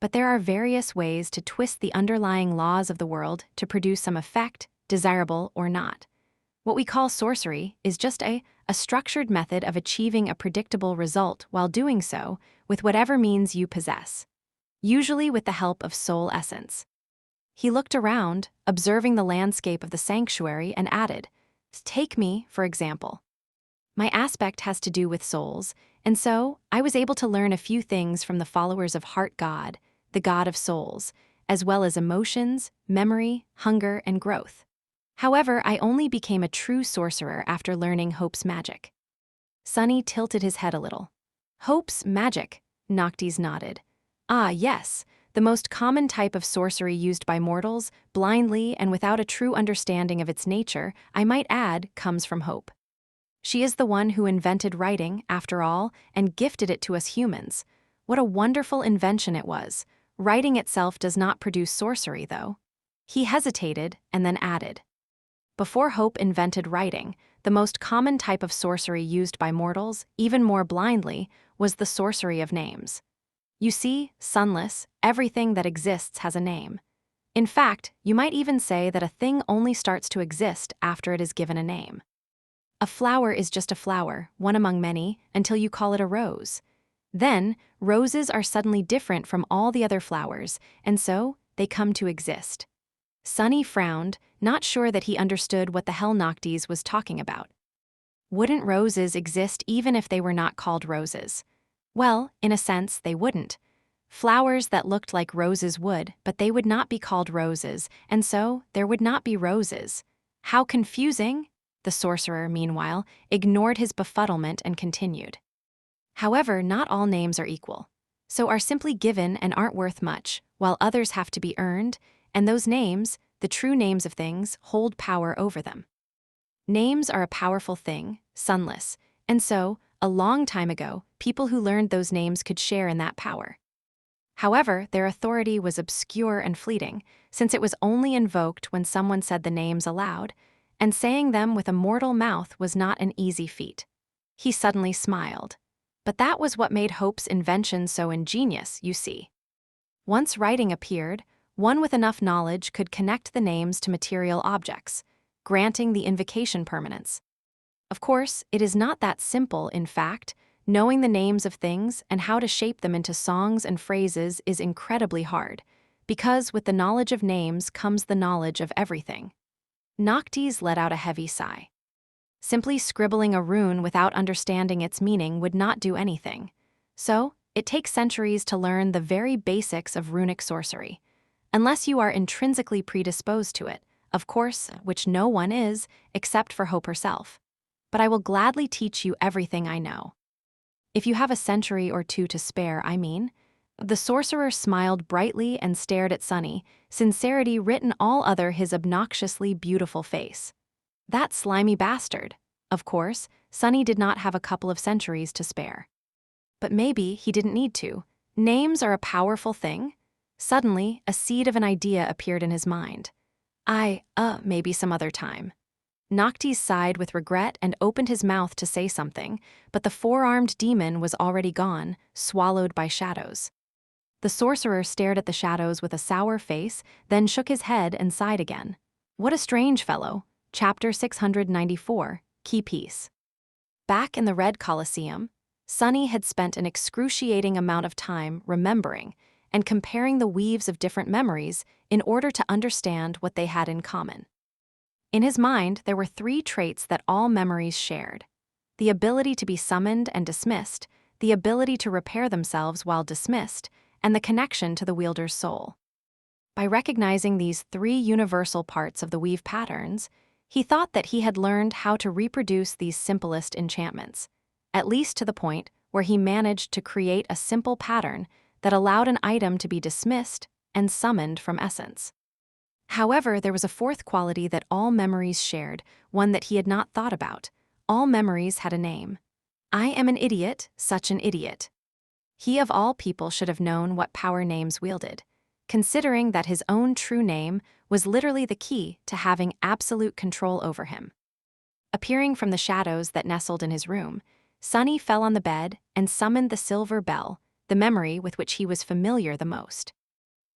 But there are various ways to twist the underlying laws of the world to produce some effect, desirable or not. What we call sorcery is just a structured method of achieving a predictable result while doing so with whatever means you possess, usually with the help of soul essence. He looked around, observing the landscape of the sanctuary, and added, "Take me, for example. My aspect has to do with souls, and so I was able to learn a few things from the followers of Heart God, the god of souls, as well as emotions, memory, hunger, and growth. However, I only became a true sorcerer after learning Hope's magic." Sunny tilted his head a little. "Hope's magic?" Noctis nodded. Yes, the most common type of sorcery used by mortals, blindly and without a true understanding of its nature, I might add, comes from Hope. She is the one who invented writing, after all, and gifted it to us humans. What a wonderful invention it was. Writing itself does not produce sorcery, though." He hesitated and then added, "Before Hope invented writing, the most common type of sorcery used by mortals, even more blindly, was the sorcery of names. You see, Sunless, everything that exists has a name. In fact, you might even say that a thing only starts to exist after it is given a name. A flower is just a flower, one among many, until you call it a rose. Then, roses are suddenly different from all the other flowers, and so they come to exist." Sunny frowned, not sure that he understood what the hell Noctis was talking about. Wouldn't roses exist even if they were not called roses? Well, in a sense, they wouldn't. Flowers that looked like roses would, but they would not be called roses, and so there would not be roses. How confusing! The sorcerer, meanwhile, ignored his befuddlement and continued. However, not all names are equal. So are simply given and aren't worth much, while others have to be earned, and those names, the true names of things, hold power over them. Names are a powerful thing, sunless, and so, a long time ago, people who learned those names could share in that power. However, their authority was obscure and fleeting, since it was only invoked when someone said the names aloud, and saying them with a mortal mouth was not an easy feat. He suddenly smiled. But that was what made Hope's invention so ingenious, you see. Once writing appeared, one with enough knowledge could connect the names to material objects, granting the invocation permanence. Of course, it is not that simple, in fact. Knowing the names of things and how to shape them into songs and phrases is incredibly hard, because with the knowledge of names comes the knowledge of everything. Noctis let out a heavy sigh. Simply scribbling a rune without understanding its meaning would not do anything. So, it takes centuries to learn the very basics of runic sorcery. Unless you are intrinsically predisposed to it, of course, which no one is, except for Hope herself. But I will gladly teach you everything I know. If you have a century or two to spare, I mean. The sorcerer smiled brightly and stared at Sunny, sincerity written all other his obnoxiously beautiful face. That slimy bastard. Of course, Sunny did not have a couple of centuries to spare. But maybe he didn't need to. Names are a powerful thing. Suddenly, a seed of an idea appeared in his mind. Maybe some other time. Noctis sighed with regret and opened his mouth to say something, but the four-armed demon was already gone, swallowed by shadows. The sorcerer stared at the shadows with a sour face, then shook his head and sighed again. What a strange fellow. Chapter 694, Key Piece. Back in the Red Colosseum, Sunny had spent an excruciating amount of time remembering and comparing the weaves of different memories in order to understand what they had in common. In his mind, there were three traits that all memories shared: the ability to be summoned and dismissed, the ability to repair themselves while dismissed, and the connection to the wielder's soul. By recognizing these three universal parts of the weave patterns, he thought that he had learned how to reproduce these simplest enchantments, at least to the point where he managed to create a simple pattern that allowed an item to be dismissed and summoned from essence. However, there was a fourth quality that all memories shared, one that he had not thought about. All memories had a name. I am an idiot, such an idiot. He of all people should have known what power names wielded, considering that his own true name was literally the key to having absolute control over him. Appearing from the shadows that nestled in his room, Sunny fell on the bed and summoned the silver bell, the memory with which he was familiar the most.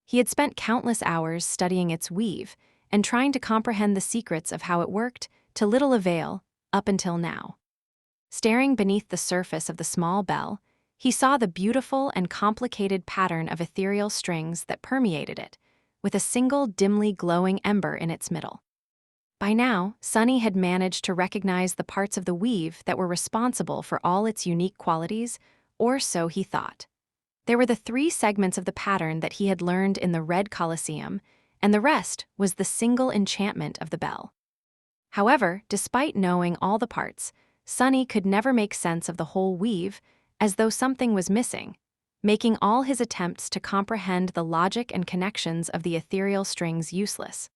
He had spent countless hours studying its weave and trying to comprehend the secrets of how it worked, to little avail, up until now. Staring beneath the surface of the small bell, he saw the beautiful and complicated pattern of ethereal strings that permeated it, with a single dimly glowing ember in its middle. By now, Sunny had managed to recognize the parts of the weave that were responsible for all its unique qualities, or so he thought. There were the three segments of the pattern that he had learned in the Red Colosseum, and the rest was the single enchantment of the bell. However, despite knowing all the parts, Sunny could never make sense of the whole weave, as though something was missing, making all his attempts to comprehend the logic and connections of the ethereal strings useless.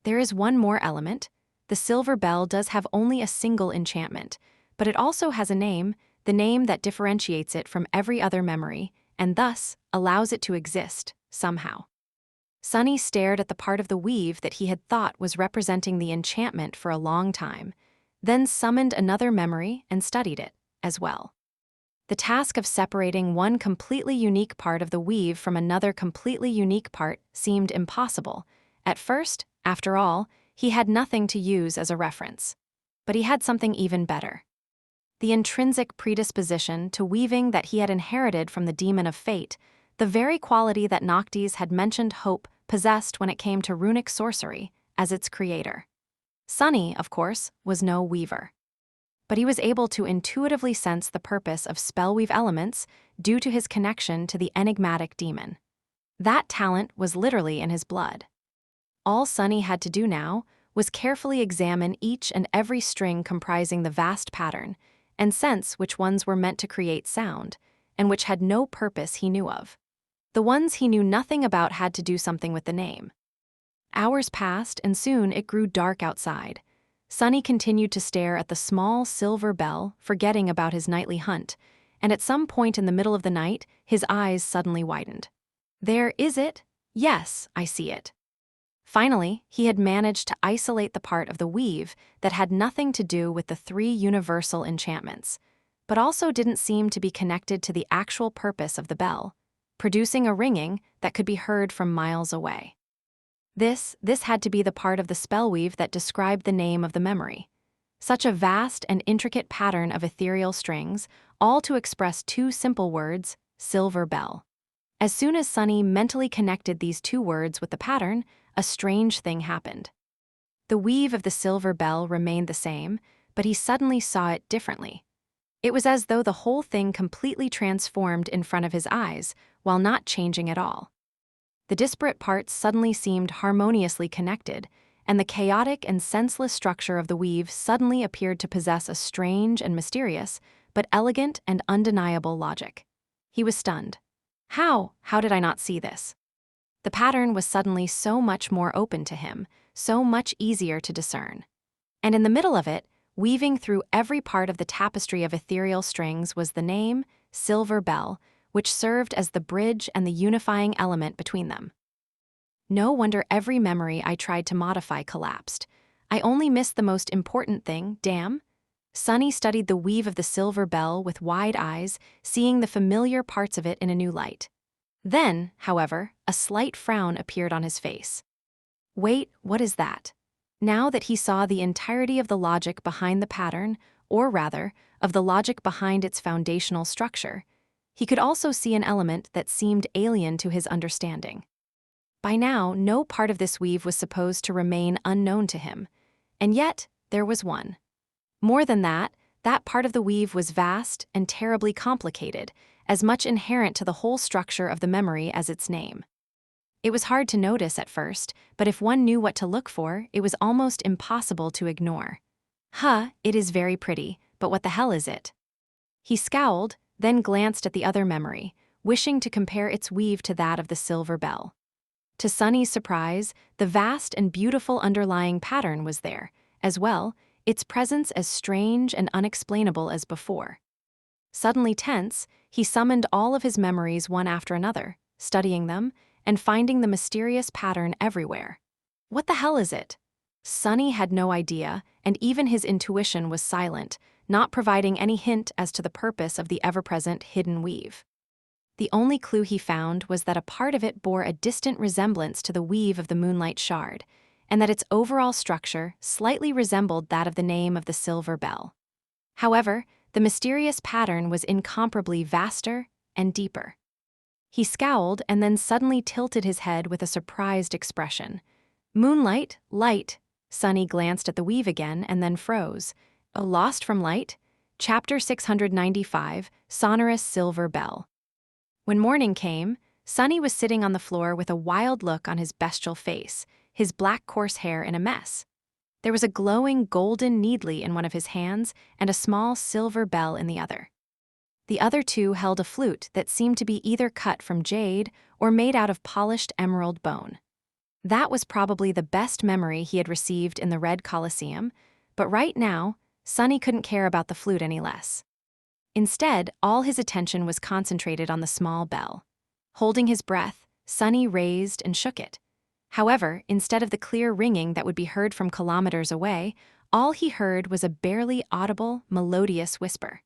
There is one more element. The silver bell does have only a single enchantment, but it also has a name, the name that differentiates it from every other memory, and thus allows it to exist, somehow. Sunny stared at the part of the weave that he had thought was representing the enchantment for a long time, then summoned another memory and studied it, as well. The task of separating one completely unique part of the weave from another completely unique part seemed impossible. At first, after all, he had nothing to use as a reference. But he had something even better. The intrinsic predisposition to weaving that he had inherited from the demon of fate, the very quality that Noctis had mentioned Hope possessed when it came to runic sorcery, as its creator. Sunny, of course, was no weaver. but he was able to intuitively sense the purpose of spellweave elements due to his connection to the enigmatic demon. That talent was literally in his blood. All Sunny had to do now was carefully examine each and every string comprising the vast pattern and sense which ones were meant to create sound and which had no purpose he knew of. The ones he knew nothing about had to do something with the name. Hours passed, and soon it grew dark outside. Sunny continued to stare at the small silver bell, forgetting about his nightly hunt, and at some point in the middle of the night, his eyes suddenly widened. There is it? Yes, I see it. Finally, he had managed to isolate the part of the weave that had nothing to do with the 3 universal enchantments, but also didn't seem to be connected to the actual purpose of the bell, producing a ringing that could be heard from miles away. This had to be the part of the spellweave that described the name of the memory. Such a vast and intricate pattern of ethereal strings, all to express 2 simple words, silver bell. As soon as Sunny mentally connected these 2 words with the pattern, a strange thing happened. The weave of the silver bell remained the same, but he suddenly saw it differently. It was as though the whole thing completely transformed in front of his eyes, while not changing at all. The disparate parts suddenly seemed harmoniously connected, and the chaotic and senseless structure of the weave suddenly appeared to possess a strange and mysterious, but elegant and undeniable logic. He was stunned. How did I not see this? The pattern was suddenly so much more open to him, so much easier to discern. And in the middle of it, weaving through every part of the tapestry of ethereal strings, was the name, Silver Bell, which served as the bridge and the unifying element between them. No wonder every memory I tried to modify collapsed. I only missed the most important thing, damn. Sunny studied the weave of the silver bell with wide eyes, seeing the familiar parts of it in a new light. Then, however, a slight frown appeared on his face. Wait, what is that? Now that he saw the entirety of the logic behind the pattern, or rather, of the logic behind its foundational structure, he could also see an element that seemed alien to his understanding. By now, no part of this weave was supposed to remain unknown to him, and yet there was one. More than that part of the weave was vast and terribly complicated, as much inherent to the whole structure of the memory as its name. It was hard to notice at first, but if one knew what to look for, it was almost impossible to ignore. It is very pretty, but what the hell is it? He scowled, then glanced at the other memory, wishing to compare its weave to that of the silver bell. To Sunny's surprise, the vast and beautiful underlying pattern was there, as well, its presence as strange and unexplainable as before. Suddenly tense, he summoned all of his memories one after another, studying them, and finding the mysterious pattern everywhere. What the hell is it? Sunny had no idea, and even his intuition was silent, not providing any hint as to the purpose of the ever-present hidden weave. The only clue he found was that a part of it bore a distant resemblance to the weave of the moonlight shard, and that its overall structure slightly resembled that of the name of the silver bell. However, the mysterious pattern was incomparably vaster and deeper. He scowled and then suddenly tilted his head with a surprised expression. Moonlight, light. Sunny glanced at the weave again and then froze. Oh, lost from light? Chapter 695, Sonorous Silver Bell. When morning came, Sunny was sitting on the floor with a wild look on his bestial face, his black coarse hair in a mess. There was a glowing golden needle in one of his hands and a small silver bell in the other. The other 2 held a flute that seemed to be either cut from jade or made out of polished emerald bone. That was probably the best memory he had received in the Red Colosseum, but right now, Sunny couldn't care about the flute any less. Instead, all his attention was concentrated on the small bell. Holding his breath, Sunny raised and shook it. However, instead of the clear ringing that would be heard from kilometers away, all he heard was a barely audible, melodious whisper.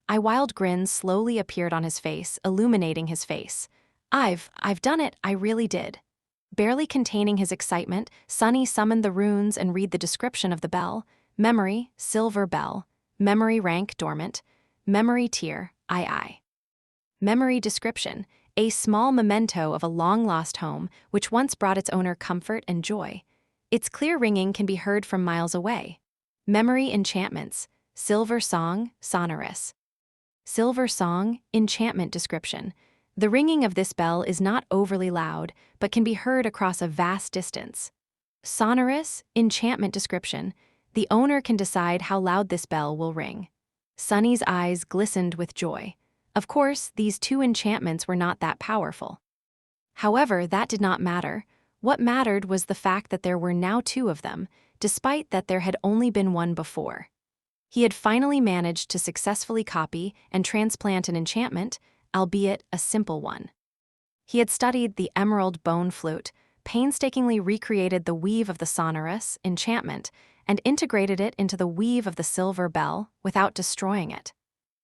A wild grin slowly appeared on his face, illuminating his face. I've done it, I really did. Barely containing his excitement, Sunny summoned the runes and read the description of the bell. Memory, silver bell. Memory rank, dormant. Memory tier, II. Memory description, a small memento of a long-lost home which once brought its owner comfort and joy. Its clear ringing can be heard from miles away. Memory enchantments, Silver song, sonorous. Silver song, enchantment description. The ringing of this bell is not overly loud, but can be heard across a vast distance. Sonorous, enchantment description. The owner can decide how loud this bell will ring. Sunny's eyes glistened with joy. Of course, these two enchantments were not that powerful. However, that did not matter. What mattered was the fact that there were now two of them, despite that there had only been one before. He had finally managed to successfully copy and transplant an enchantment, albeit a simple one. He had studied the emerald bone flute, painstakingly recreated the weave of the sonorous enchantment, and integrated it into the weave of the silver bell without destroying it.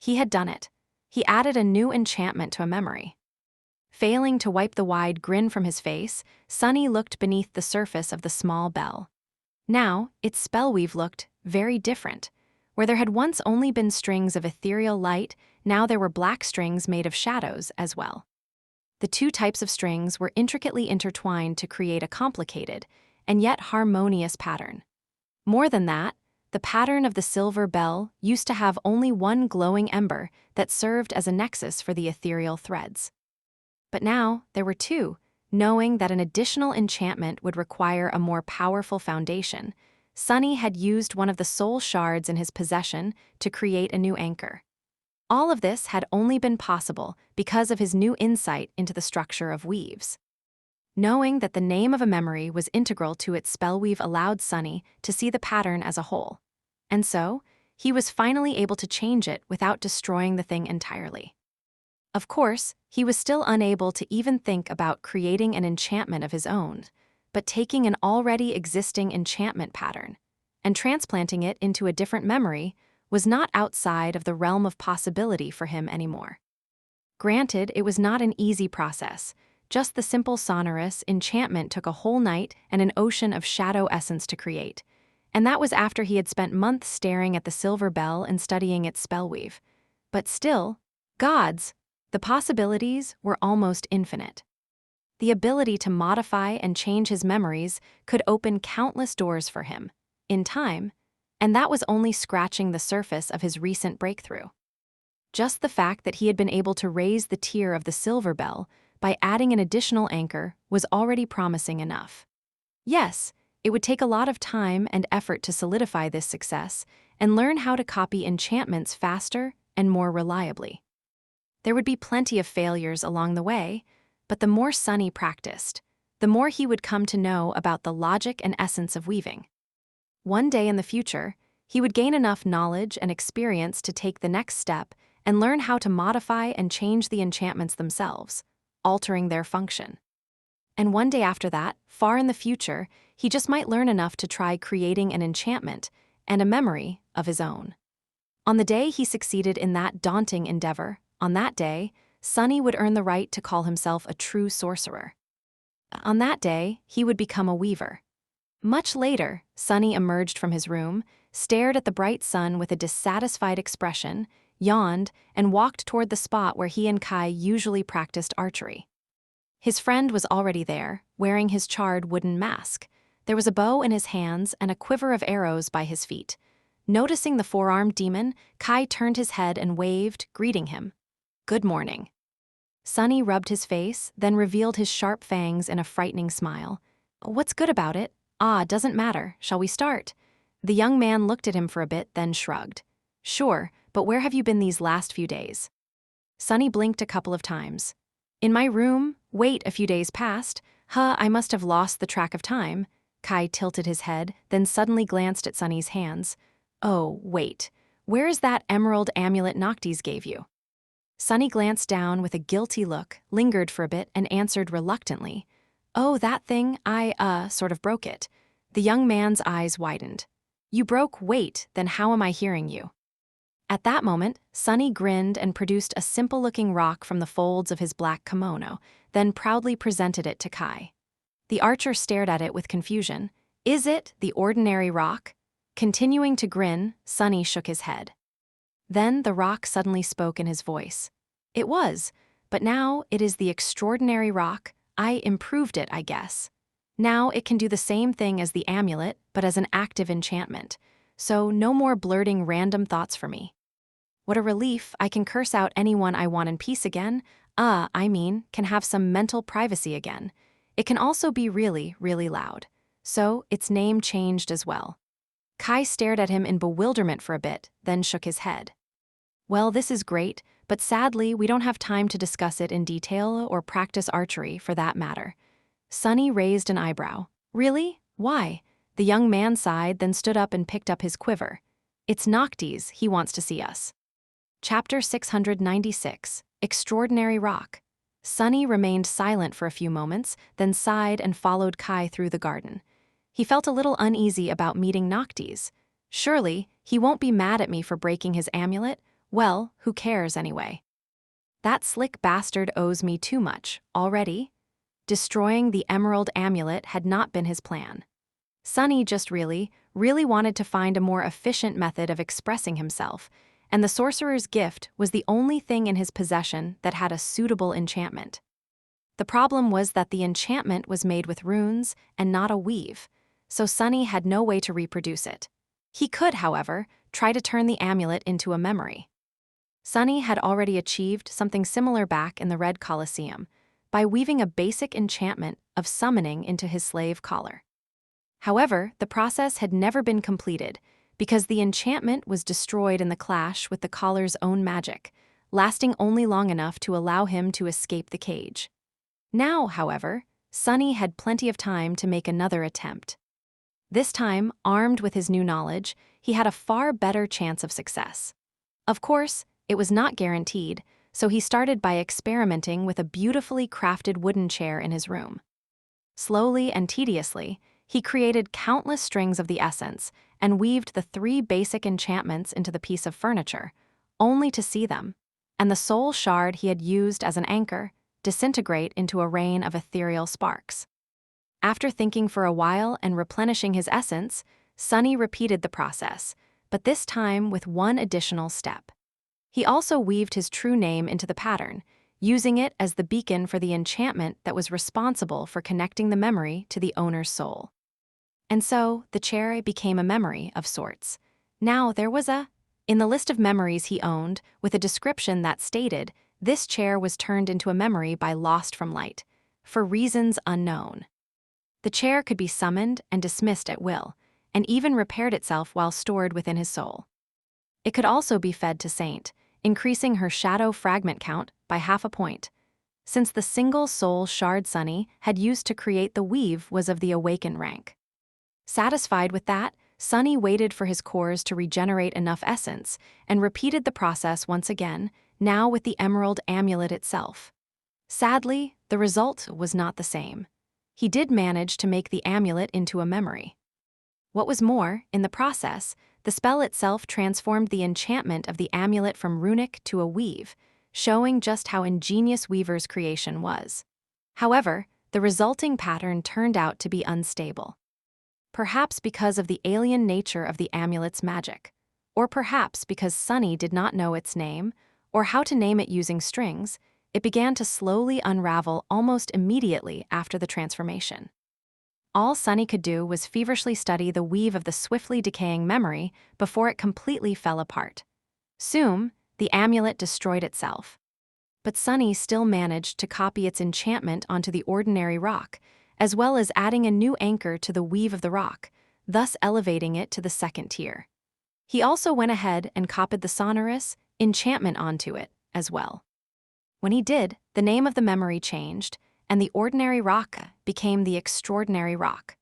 He had done it. He added a new enchantment to a memory. Failing to wipe the wide grin from his face, Sunny looked beneath the surface of the small bell. Now, its spellweave looked very different. Where there had once only been strings of ethereal light, now there were black strings made of shadows as well. The two types of strings were intricately intertwined to create a complicated, and yet harmonious pattern. More than that, the pattern of the silver bell used to have only one glowing ember that served as a nexus for the ethereal threads. But now there were two. Knowing that an additional enchantment would require a more powerful foundation, Sunny had used one of the soul shards in his possession to create a new anchor. All of this had only been possible because of his new insight into the structure of weaves. Knowing that the name of a memory was integral to its spellweave allowed Sunny to see the pattern as a whole. And so, he was finally able to change it without destroying the thing entirely. Of course, he was still unable to even think about creating an enchantment of his own, but taking an already existing enchantment pattern and transplanting it into a different memory was not outside of the realm of possibility for him anymore. Granted, it was not an easy process. Just the simple sonorous enchantment took a whole night and an ocean of shadow essence to create, and that was after he had spent months staring at the silver bell and studying its spellweave. But still, gods, the possibilities were almost infinite. The ability to modify and change his memories could open countless doors for him, in time, and that was only scratching the surface of his recent breakthrough. Just the fact that he had been able to raise the tier of the silver bell by adding an additional anchor was already promising enough. Yes, it would take a lot of time and effort to solidify this success and learn how to copy enchantments faster and more reliably. There would be plenty of failures along the way, but the more Sunny practiced, the more he would come to know about the logic and essence of weaving. One day in the future, he would gain enough knowledge and experience to take the next step and learn how to modify and change the enchantments themselves, altering their function. And one day after that, far in the future, he just might learn enough to try creating an enchantment and a memory of his own. On the day he succeeded in that daunting endeavor, on that day, Sunny would earn the right to call himself a true sorcerer. On that day, he would become a weaver. Much later, Sunny emerged from his room, stared at the bright sun with a dissatisfied expression, yawned, and walked toward the spot where he and Kai usually practiced archery. His friend was already there, wearing his charred wooden mask. There was a bow in his hands and a quiver of arrows by his feet. Noticing the four-armed demon, Kai turned his head and waved, greeting him. "Good morning." Sunny rubbed his face, then revealed his sharp fangs in a frightening smile. "What's good about it? Doesn't matter. Shall we start?" The young man looked at him for a bit, then shrugged. "Sure, but where have you been these last few days?" Sunny blinked a couple of times. "In my room. Wait, a few days passed. I must have lost the track of time." Kai tilted his head, then suddenly glanced at Sunny's hands. "Oh, wait. Where is that emerald amulet Noctis gave you?" Sunny glanced down with a guilty look, lingered for a bit, and answered reluctantly. "Oh, that thing, I sort of broke it." The young man's eyes widened. "You broke? Wait, then how am I hearing you?" At that moment, Sunny grinned and produced a simple-looking rock from the folds of his black kimono, then proudly presented it to Kai. The archer stared at it with confusion. "Is it the ordinary rock?" Continuing to grin, Sunny shook his head. Then the rock suddenly spoke in his voice. "It was, but now it is the extraordinary rock. I improved it, I guess. Now it can do the same thing as the amulet, but as an active enchantment. so no more blurting random thoughts for me. What a relief, I can curse out anyone I want in peace again. Can have some mental privacy again. It can also be really, really loud. So, its name changed as well. Kai stared at him in bewilderment for a bit, then shook his head. Well, this is great, but sadly, we don't have time to discuss it in detail or practice archery for that matter. Sunny raised an eyebrow. Really? Why? The young man sighed, then stood up and picked up his quiver. It's Noctis, he wants to see us. Chapter 696, Extraordinary Rock. Sunny remained silent for a few moments, then sighed and followed Kai through the garden. He felt a little uneasy about meeting Noctis. Surely, he won't be mad at me for breaking his amulet? Well, who cares anyway? That slick bastard owes me too much, already. Destroying the emerald amulet had not been his plan. Sunny just really wanted to find a more efficient method of expressing himself, and the sorcerer's gift was the only thing in his possession that had a suitable enchantment. The problem was that the enchantment was made with runes and not a weave, so Sunny had no way to reproduce it. He could, however, try to turn the amulet into a memory. Sunny had already achieved something similar back in the Red Colosseum by weaving a basic enchantment of summoning into his slave collar. However, the process had never been completed because the enchantment was destroyed in the clash with the collar's own magic, lasting only long enough to allow him to escape the cage. Now, however, Sunny had plenty of time to make another attempt. This time, armed with his new knowledge, he had a far better chance of success. Of course, it was not guaranteed, so he started by experimenting with a beautifully crafted wooden chair in his room. Slowly and tediously, he created countless strings of the essence and weaved the 3 basic enchantments into the piece of furniture, only to see them, and the soul shard he had used as an anchor, disintegrate into a rain of ethereal sparks. After thinking for a while and replenishing his essence, Sunny repeated the process, but this time with one additional step. He also weaved his true name into the pattern, using it as the beacon for the enchantment that was responsible for connecting the memory to the owner's soul. And so, the chair became a memory of sorts. Now there was in the list of memories he owned, with a description that stated, this chair was turned into a memory by Lost from Light, for reasons unknown. The chair could be summoned and dismissed at will, and even repaired itself while stored within his soul. It could also be fed to Saint, increasing her shadow fragment count by 0.5 point, since the single soul shard Sunny had used to create the weave was of the awakened rank. Satisfied with that, Sunny waited for his cores to regenerate enough essence and repeated the process once again, now with the emerald amulet itself. Sadly, the result was not the same. He did manage to make the amulet into a memory. What was more, in the process, the spell itself transformed the enchantment of the amulet from runic to a weave, showing just how ingenious Weaver's creation was. However, the resulting pattern turned out to be unstable. Perhaps because of the alien nature of the amulet's magic, or perhaps because Sunny did not know its name, or how to name it using strings, it began to slowly unravel almost immediately after the transformation. All Sunny could do was feverishly study the weave of the swiftly decaying memory before it completely fell apart. Soon, the amulet destroyed itself. But Sunny still managed to copy its enchantment onto the ordinary rock, as well as adding a new anchor to the weave of the rock, thus elevating it to the 2nd tier. He also went ahead and copied the sonorous enchantment onto it as well. When he did, the name of the memory changed, and the ordinary rock became the extraordinary rock.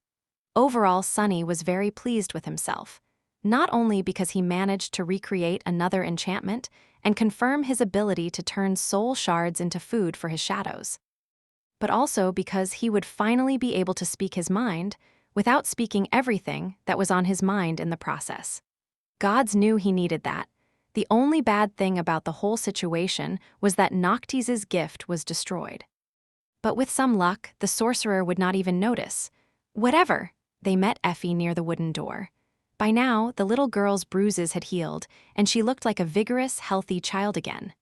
Overall, Sunny was very pleased with himself, not only because he managed to recreate another enchantment and confirm his ability to turn soul shards into food for his shadows, but also because he would finally be able to speak his mind without speaking everything that was on his mind in the process. Gods knew he needed that. The only bad thing about the whole situation was that Noctis's gift was destroyed. But with some luck, the sorcerer would not even notice. Whatever, they met Effie near the wooden door. By now, the little girl's bruises had healed, and she looked like a vigorous, healthy child again.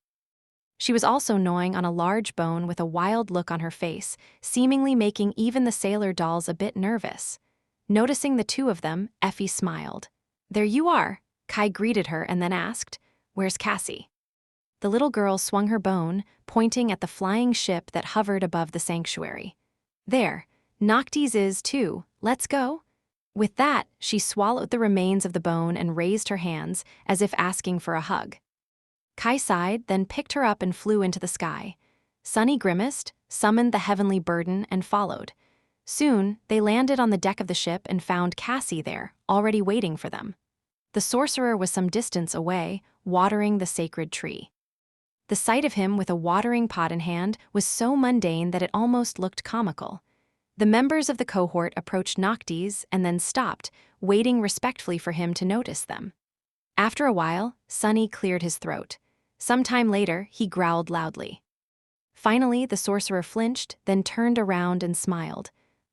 She was also gnawing on a large bone with a wild look on her face, seemingly making even the sailor dolls a bit nervous. Noticing the two of them, Effie smiled. There you are, Kai greeted her and then asked, "Where's Cassie?" The little girl swung her bone, pointing at the flying ship that hovered above the sanctuary. "There, Noctis is too, let's go." With that, she swallowed the remains of the bone and raised her hands, as if asking for a hug. Kai sighed, then picked her up and flew into the sky. Sunny grimaced, summoned the heavenly burden, and followed. Soon, they landed on the deck of the ship and found Cassie there, already waiting for them. The sorcerer was some distance away, watering the sacred tree. The sight of him with a watering pot in hand was so mundane that it almost looked comical. The members of the cohort approached Noctis and then stopped, waiting respectfully for him to notice them. After a while, Sunny cleared his throat. Some time later, he growled loudly. Finally, the sorcerer flinched, then turned around and smiled.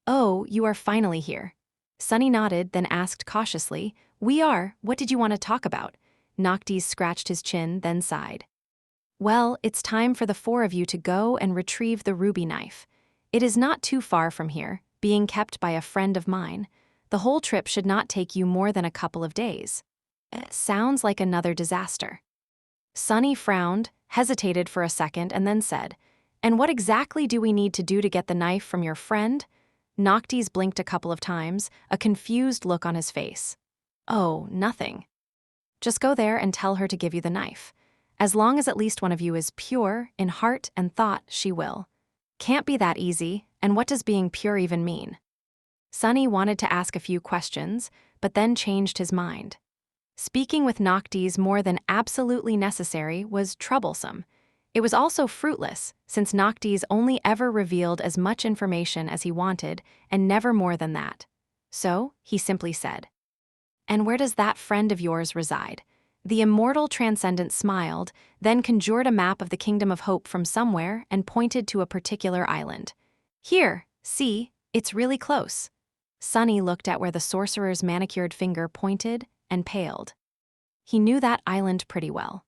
"Oh, you are finally here." Sunny nodded, then asked cautiously, "We are, what did you want to talk about?" Noctis scratched his chin, then sighed. "Well, it's time for the four of you to go and retrieve the ruby knife. It is not too far from here, being kept by a friend of mine. The whole trip should not take you more than a couple of days." Sounds like another disaster. Sunny frowned, hesitated for a second, and then said, "And what exactly do we need to do to get the knife from your friend?" Noctis blinked a couple of times, a confused look on his face. "Oh, nothing. Just go there and tell her to give you the knife. As long as at least one of you is pure in heart and thought, she will. Can't be that easy, and what does being pure even mean?" Sunny wanted to ask a few questions, but then changed his mind. Speaking with Noctis more than absolutely necessary was troublesome. It was also fruitless, since Noctis only ever revealed as much information as he wanted, and never more than that. So, he simply said, "And where does that friend of yours reside?" The immortal transcendent smiled, then conjured a map of the Kingdom of Hope from somewhere and pointed to a particular island. "Here, see, it's really close." Sunny looked at where the sorcerer's manicured finger pointed and paled. He knew that island pretty well.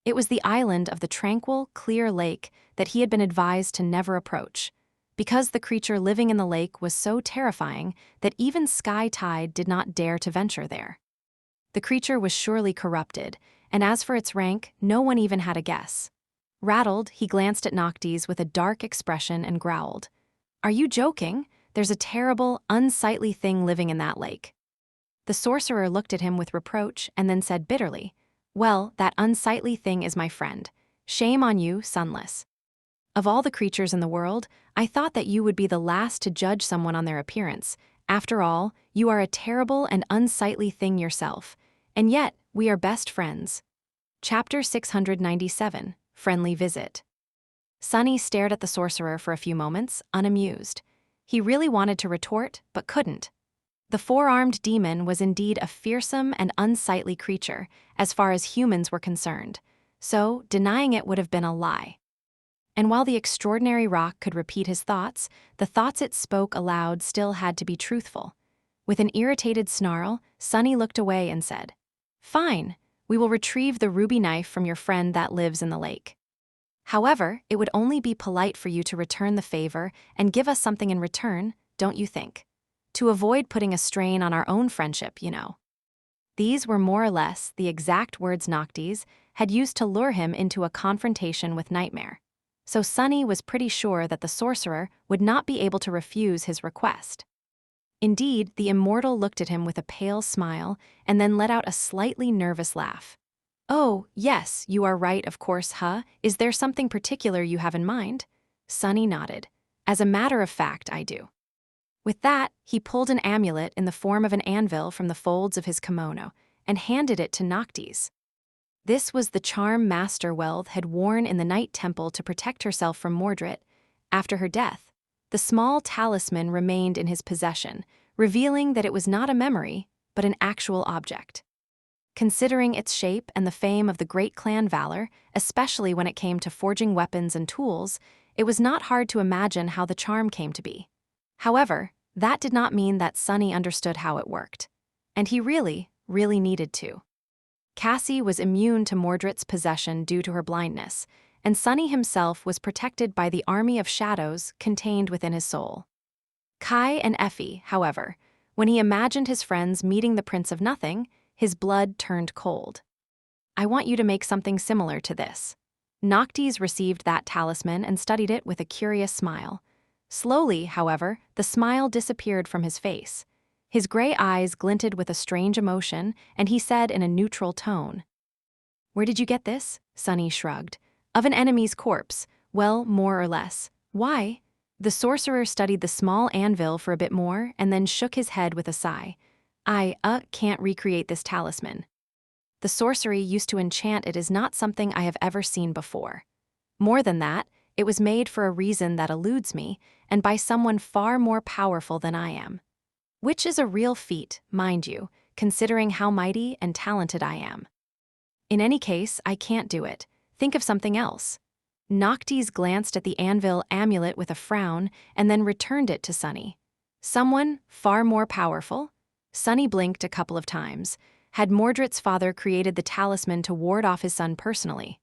It was the island of the tranquil, clear lake that he had been advised to never approach, because the creature living in the lake was so terrifying that even Sky Tide did not dare to venture there. The creature was surely corrupted, and as for its rank, no one even had a guess. Rattled, he glanced at Noctis with a dark expression and growled, "Are you joking? There's a terrible, unsightly thing living in that lake." The sorcerer looked at him with reproach and then said bitterly, "Well, that unsightly thing is my friend. Shame on you, Sunless. Of all the creatures in the world, I thought that you would be the last to judge someone on their appearance. After all, you are a terrible and unsightly thing yourself. And yet, we are best friends." Chapter 697, Friendly Visit. Sunny stared at the sorcerer for a few moments, unamused. He really wanted to retort, but couldn't. The four-armed demon was indeed a fearsome and unsightly creature, as far as humans were concerned, so denying it would have been a lie. And while the extraordinary rock could repeat his thoughts, the thoughts it spoke aloud still had to be truthful. With an irritated snarl, Sunny looked away and said, "Fine, we will retrieve the ruby knife from your friend that lives in the lake. However, it would only be polite for you to return the favor and give us something in return, don't you think? To avoid putting a strain on our own friendship, you know." These were more or less the exact words Noctis had used to lure him into a confrontation with Nightmare. So Sunny was pretty sure that the sorcerer would not be able to refuse his request. Indeed, the immortal looked at him with a pale smile and then let out a slightly nervous laugh. "Oh, yes, you are right, of course, huh? Is there something particular you have in mind?" Sunny nodded. "As a matter of fact, I do." With that, he pulled an amulet in the form of an anvil from the folds of his kimono and handed it to Noctis. This was the charm Master Wealth had worn in the Night Temple to protect herself from Mordred. After her death, the small talisman remained in his possession, revealing that it was not a memory, but an actual object. Considering its shape and the fame of the great clan valor, especially when it came to forging weapons and tools, it was not hard to imagine how the charm came to be. However, that did not mean that Sunny understood how it worked. And he really, really needed to. Cassie was immune to Mordred's possession due to her blindness, and Sunny himself was protected by the army of shadows contained within his soul. Kai and Effie, however, when he imagined his friends meeting the Prince of Nothing, his blood turned cold. I want you to make something similar to this. Noctis received that talisman and studied it with a curious smile. Slowly, however, the smile disappeared from his face. His gray eyes glinted with a strange emotion, and he said in a neutral tone, "Where did you get this?" Sunny shrugged. "Of an enemy's corpse. Well, more or less. Why?" The sorcerer studied the small anvil for a bit more and then shook his head with a sigh. "I can't recreate this talisman. The sorcery used to enchant it is not something I have ever seen before. More than that, it was made for a reason that eludes me, and by someone far more powerful than I am. Which is a real feat, mind you, considering how mighty and talented I am. In any case, I can't do it. Think of something else." Noctis glanced at the anvil amulet with a frown and then returned it to Sunny. "Someone far more powerful?" Sunny blinked a couple of times. Had Mordred's father created the talisman to ward off his son personally?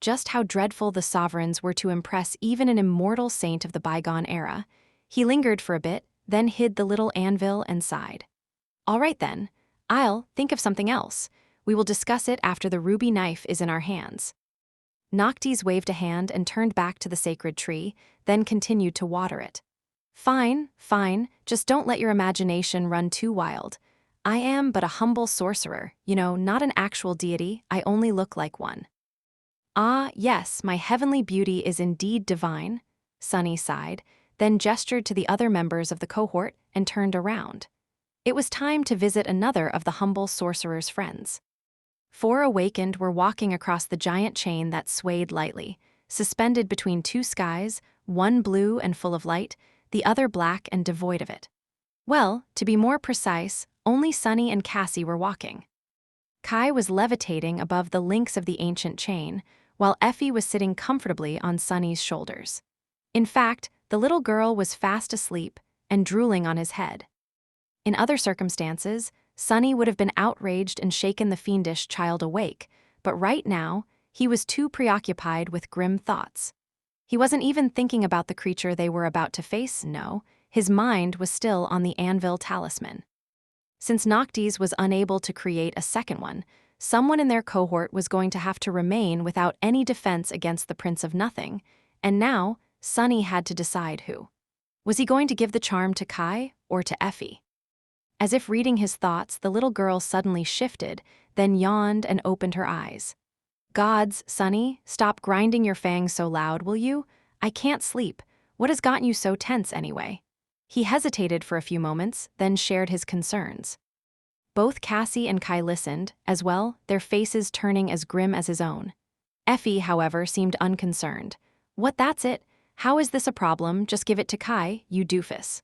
Just how dreadful the sovereigns were to impress even an immortal saint of the bygone era. He lingered for a bit, then hid the little anvil and sighed. "All right then, I'll think of something else. We will discuss it after the ruby knife is in our hands." Noctis waved a hand and turned back to the sacred tree, then continued to water it. "Fine, fine, just don't let your imagination run too wild. I am but a humble sorcerer, not an actual deity, I only look like one." "Ah, yes, my heavenly beauty is indeed divine," Sunny sighed, then gestured to the other members of the cohort and turned around. It was time to visit another of the humble sorcerer's friends. 4 awakened were walking across the giant chain that swayed lightly, suspended between 2 skies, one blue and full of light, the other black and devoid of it. Well, to be more precise, only Sunny and Cassie were walking. Kai was levitating above the links of the ancient chain, while Effie was sitting comfortably on Sunny's shoulders. In fact, the little girl was fast asleep and drooling on his head. In other circumstances, Sunny would have been outraged and shaken the fiendish child awake, but right now, he was too preoccupied with grim thoughts. He wasn't even thinking about the creature they were about to face, no, his mind was still on the anvil talisman. Since Noctis was unable to create a second one, someone in their cohort was going to have to remain without any defense against the Prince of Nothing, and now, Sunny had to decide who. Was he going to give the charm to Kai or to Effie? As if reading his thoughts, the little girl suddenly shifted, then yawned and opened her eyes. "Gods, Sunny, stop grinding your fangs so loud, will you? I can't sleep. What has gotten you so tense anyway?" He hesitated for a few moments, then shared his concerns. Both Cassie and Kai listened, as well, their faces turning as grim as his own. Effie, however, seemed unconcerned. "What, that's it? How is this a problem? Just give it to Kai, you doofus."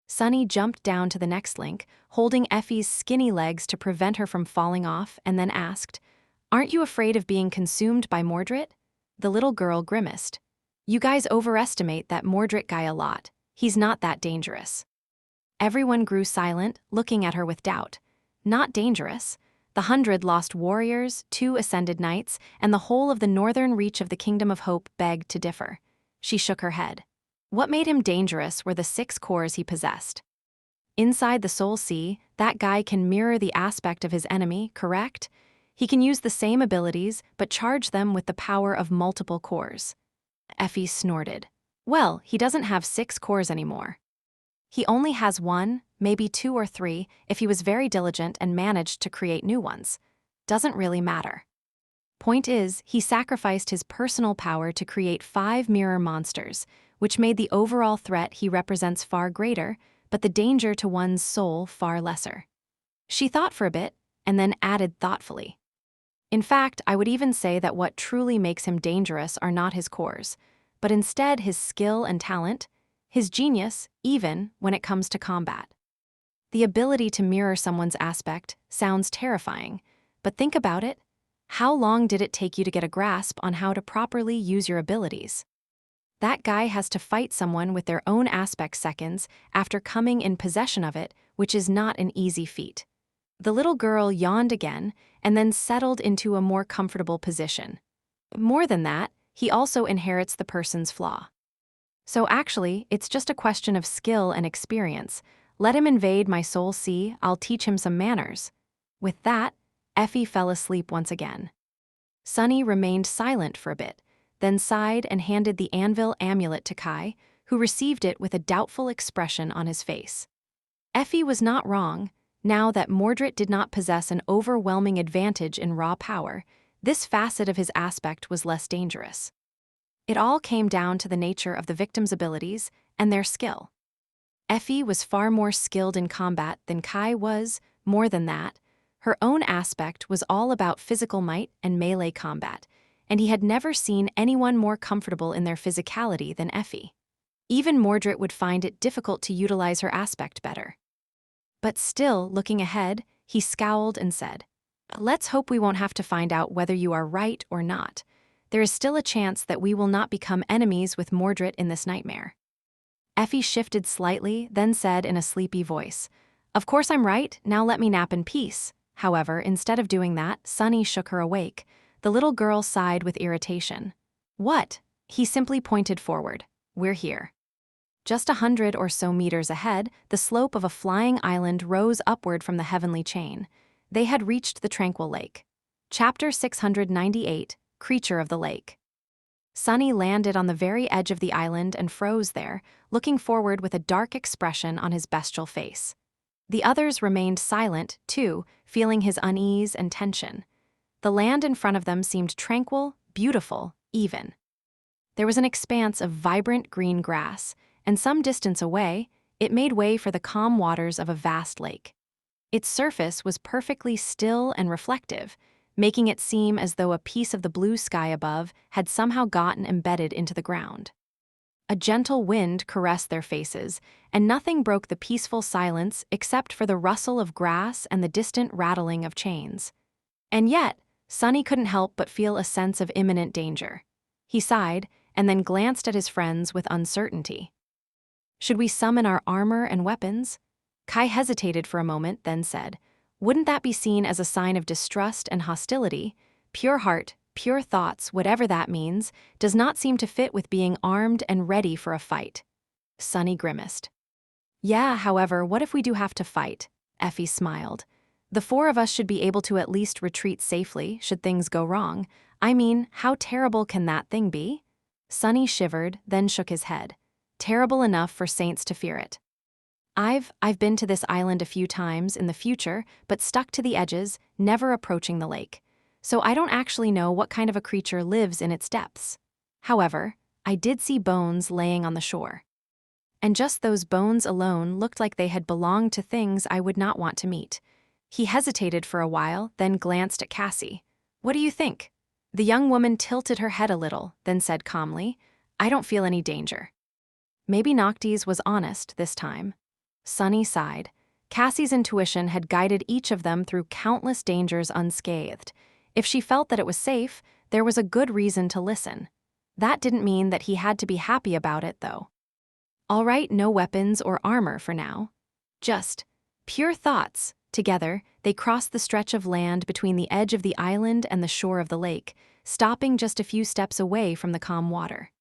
Sunny jumped down to the next link, holding Effie's skinny legs to prevent her from falling off, and then asked, "Aren't you afraid of being consumed by Mordred?" The little girl grimaced. "You guys overestimate that Mordred guy a lot. He's not that dangerous." Everyone grew silent, looking at her with doubt. Not dangerous? The 100 lost warriors, 2 ascended knights, and the whole of the northern reach of the Kingdom of Hope begged to differ. She shook her head. What made him dangerous were the 6 cores he possessed. Inside the Soul Sea, that guy can mirror the aspect of his enemy, correct? He can use the same abilities, but charge them with the power of multiple cores. Effie snorted. Well, he doesn't have 6 cores anymore. He only has 1, maybe 2 or 3, if he was very diligent and managed to create new ones. Doesn't really matter. Point is, he sacrificed his personal power to create 5 mirror monsters, which made the overall threat he represents far greater, but the danger to one's soul far lesser. She thought for a bit, and then added thoughtfully. In fact, I would even say that what truly makes him dangerous are not his cores, but instead his skill and talent, his genius, even when it comes to combat. The ability to mirror someone's aspect sounds terrifying, but think about it. How long did it take you to get a grasp on how to properly use your abilities? That guy has to fight someone with their own aspect seconds after coming in possession of it, which is not an easy feat. The little girl yawned again and then settled into a more comfortable position. More than that, he also inherits the person's flaw. So actually, it's just a question of skill and experience. Let him invade my soul sea, I'll teach him some manners. With that, Effie fell asleep once again. Sunny remained silent for a bit, then sighed and handed the anvil amulet to Kai, who received it with a doubtful expression on his face. Effie was not wrong. Now that Mordred did not possess an overwhelming advantage in raw power, this facet of his aspect was less dangerous. It all came down to the nature of the victim's abilities and their skill. Effie was far more skilled in combat than Kai was. More than that, her own aspect was all about physical might and melee combat, and he had never seen anyone more comfortable in their physicality than Effie. Even Mordred would find it difficult to utilize her aspect better. But still, looking ahead, he scowled and said, "Let's hope we won't have to find out whether you are right or not. There is still a chance that we will not become enemies with Mordred in this nightmare." Effie shifted slightly, then said in a sleepy voice, "Of course I'm right, now let me nap in peace." However, instead of doing that, Sunny shook her awake. The little girl sighed with irritation. "What?" He simply pointed forward. "We're here." Just 100 or so meters ahead, the slope of a flying island rose upward from the heavenly chain. They had reached the tranquil lake. Chapter 698, Creature of the Lake. Sunny landed on the very edge of the island and froze there, looking forward with a dark expression on his bestial face. The others remained silent, too, feeling his unease and tension. The land in front of them seemed tranquil, beautiful, even. There was an expanse of vibrant green grass, and some distance away, it made way for the calm waters of a vast lake. Its surface was perfectly still and reflective, making it seem as though a piece of the blue sky above had somehow gotten embedded into the ground. A gentle wind caressed their faces, and nothing broke the peaceful silence except for the rustle of grass and the distant rattling of chains. And yet, Sunny couldn't help but feel a sense of imminent danger. He sighed, and then glanced at his friends with uncertainty. "Should we summon our armor and weapons?" Kai hesitated for a moment, then said, "Wouldn't that be seen as a sign of distrust and hostility? Pure heart, pure thoughts, whatever that means, does not seem to fit with being armed and ready for a fight." Sunny grimaced. "Yeah, however, what if we do have to fight?" Effie smiled. "The four of us should be able to at least retreat safely, should things go wrong. I mean, how terrible can that thing be?" Sunny shivered, then shook his head. "Terrible enough for saints to fear it. I've been to this island a few times in the future, but stuck to the edges, never approaching the lake. So I don't actually know what kind of a creature lives in its depths. However, I did see bones laying on the shore. And just those bones alone looked like they had belonged to things I would not want to meet." He hesitated for a while, then glanced at Cassie. "What do you think?" The young woman tilted her head a little, then said calmly, "I don't feel any danger." Maybe Noctis was honest this time. Sunny sighed. Cassie's intuition had guided each of them through countless dangers unscathed. If she felt that it was safe, there was a good reason to listen. That didn't mean that he had to be happy about it, though. All right, no weapons or armor for now. Just pure thoughts. Together, they crossed the stretch of land between the edge of the island and the shore of the lake, stopping just a few steps away from the calm water.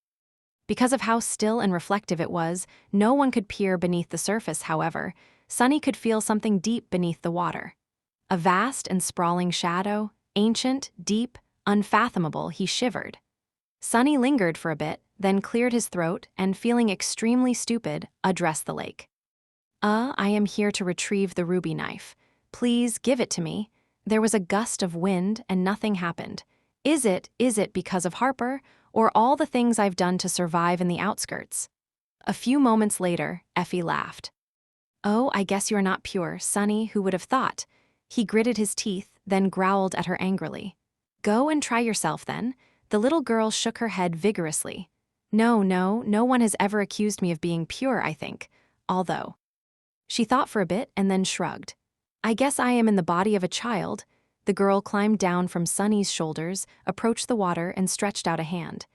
Because of how still and reflective it was, no one could peer beneath the surface, however. Sunny could feel something deep beneath the water. A vast and sprawling shadow, ancient, deep, unfathomable, he shivered. Sunny lingered for a bit, then cleared his throat and, feeling extremely stupid, addressed the lake. I am here to retrieve the ruby knife. Please give it to me." There was a gust of wind and nothing happened. Is it because of Harper, or all the things I've done to survive in the outskirts? A few moments later, Effie laughed. "Oh, I guess you're not pure, Sunny, who would have thought?" He gritted his teeth, then growled at her angrily. "Go and try yourself, then." The little girl shook her head vigorously. No one has ever accused me of being pure, I think. Although." She thought for a bit and then shrugged. "I guess I am in the body of a child." The girl climbed down from Sunny's shoulders, approached the water, and stretched out a hand.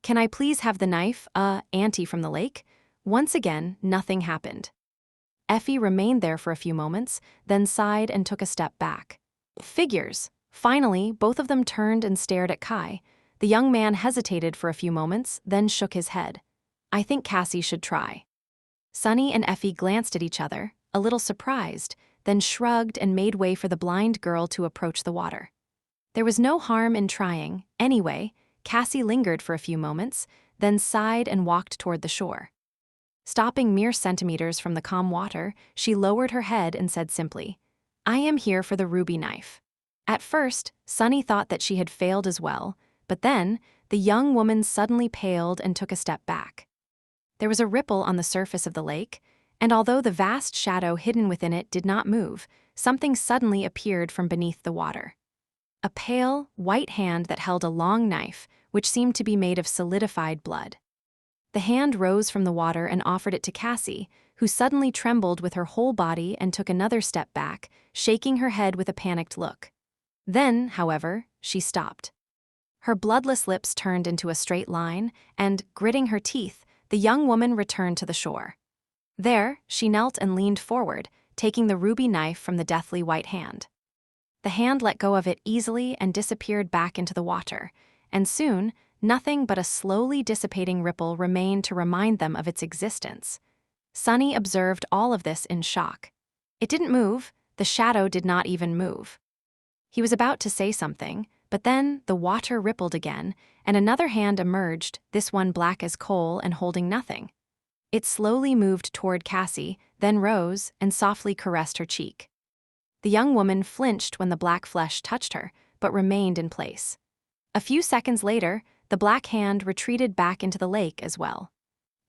"Can I please have the knife, Auntie from the lake?" Once again, nothing happened. Effie remained there for a few moments, then sighed and took a step back. Figures. Finally, both of them turned and stared at Kai. The young man hesitated for a few moments, then shook his head. "I think Cassie should try." Sunny and Effie glanced at each other, a little surprised. then shrugged and made way for the blind girl to approach the water. There was no harm in trying. Anyway, Cassie lingered for a few moments, then sighed and walked toward the shore. Stopping mere centimeters from the calm water, she lowered her head and said simply, "I am here for the ruby knife." At first, Sunny thought that she had failed as well, but then, the young woman suddenly paled and took a step back. There was a ripple on the surface of the lake, and although the vast shadow hidden within it did not move, something suddenly appeared from beneath the water. A pale, white hand that held a long knife, which seemed to be made of solidified blood. The hand rose from the water and offered it to Cassie, who suddenly trembled with her whole body and took another step back, shaking her head with a panicked look. Then, however, she stopped. Her bloodless lips turned into a straight line, and, gritting her teeth, the young woman returned to the shore. There, she knelt and leaned forward, taking the ruby knife from the deathly white hand. The hand let go of it easily and disappeared back into the water, and soon, nothing but a slowly dissipating ripple remained to remind them of its existence. Sunny observed all of this in shock. It didn't move, the shadow did not even move. He was about to say something, but then the water rippled again, and another hand emerged, this one black as coal and holding nothing. It slowly moved toward Cassie, then rose and softly caressed her cheek. The young woman flinched when the black flesh touched her, but remained in place. A few seconds later, the black hand retreated back into the lake as well.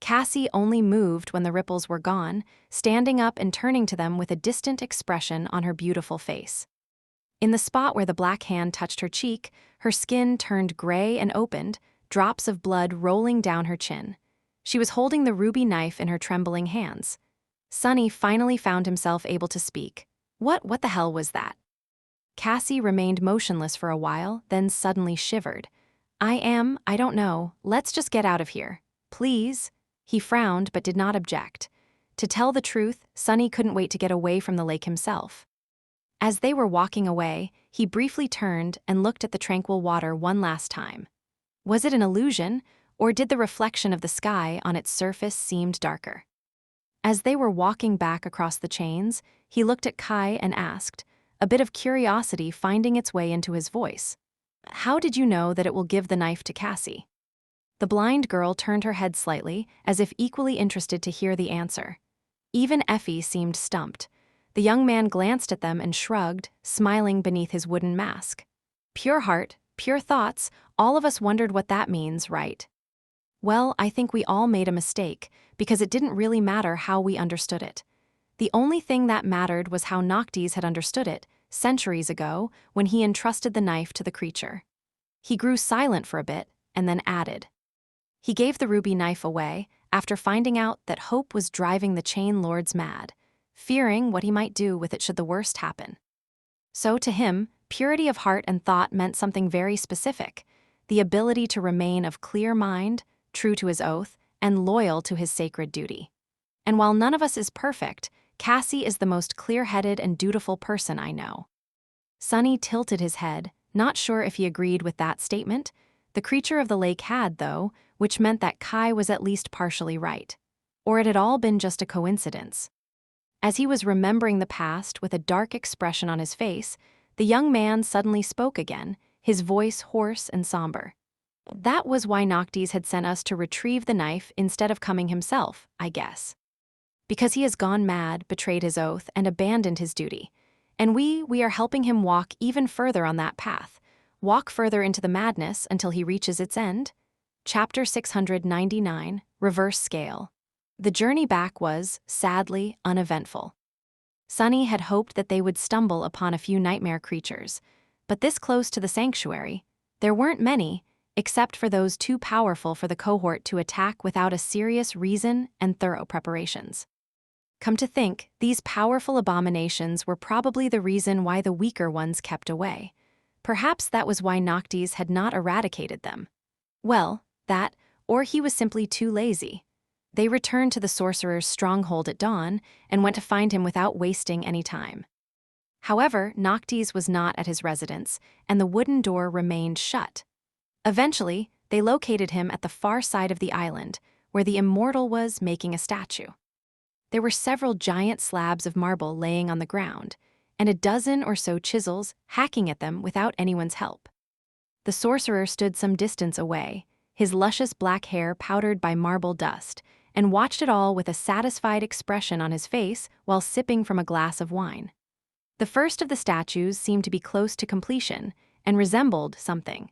Cassie only moved when the ripples were gone, standing up and turning to them with a distant expression on her beautiful face. In the spot where the black hand touched her cheek, her skin turned gray and opened, drops of blood rolling down her chin. She was holding the ruby knife in her trembling hands. Sunny finally found himself able to speak. What the hell was that?" Cassie remained motionless for a while, then suddenly shivered. I don't know, let's just get out of here. Please?" He frowned but did not object. To tell the truth, Sunny couldn't wait to get away from the lake himself. As they were walking away, he briefly turned and looked at the tranquil water one last time. Was it an illusion, or did the reflection of the sky on its surface seem darker? As they were walking back across the chains, he looked at Kai and asked, a bit of curiosity finding its way into his voice, "How did you know that it will give the knife to Cassie?" The blind girl turned her head slightly, as if equally interested to hear the answer. Even Effie seemed stumped. The young man glanced at them and shrugged, smiling beneath his wooden mask. "Pure heart, pure thoughts, all of us wondered what that means, right? Well, I think we all made a mistake, because it didn't really matter how we understood it. The only thing that mattered was how Noctis had understood it, centuries ago, when he entrusted the knife to the creature." He grew silent for a bit, and then added, "He gave the ruby knife away after finding out that Hope was driving the chain lords mad, fearing what he might do with it should the worst happen. So to him, purity of heart and thought meant something very specific, the ability to remain of clear mind, true to his oath, and loyal to his sacred duty. And while none of us is perfect, Cassie is the most clear-headed and dutiful person I know." Sunny tilted his head, not sure if he agreed with that statement. The creature of the lake had, though, which meant that Kai was at least partially right. Or it had all been just a coincidence. As he was remembering the past with a dark expression on his face, the young man suddenly spoke again, his voice hoarse and somber. "That was why Noctis had sent us to retrieve the knife instead of coming himself, I guess. Because he has gone mad, betrayed his oath, and abandoned his duty. And we are helping him walk even further on that path, walk further into the madness until he reaches its end." Chapter 699, Reverse Scale. The journey back was, sadly, uneventful. Sunny had hoped that they would stumble upon a few nightmare creatures, but this close to the sanctuary, there weren't many, except for those too powerful for the cohort to attack without a serious reason and thorough preparations. Come to think, these powerful abominations were probably the reason why the weaker ones kept away. Perhaps that was why Noctis had not eradicated them. Well, that, or he was simply too lazy. They returned to the sorcerer's stronghold at dawn and went to find him without wasting any time. However, Noctis was not at his residence, and the wooden door remained shut. Eventually, they located him at the far side of the island, where the immortal was making a statue. There were several giant slabs of marble laying on the ground, and a dozen or so chisels hacking at them without anyone's help. The sorcerer stood some distance away, his luscious black hair powdered by marble dust, and watched it all with a satisfied expression on his face while sipping from a glass of wine. The first of the statues seemed to be close to completion and resembled something.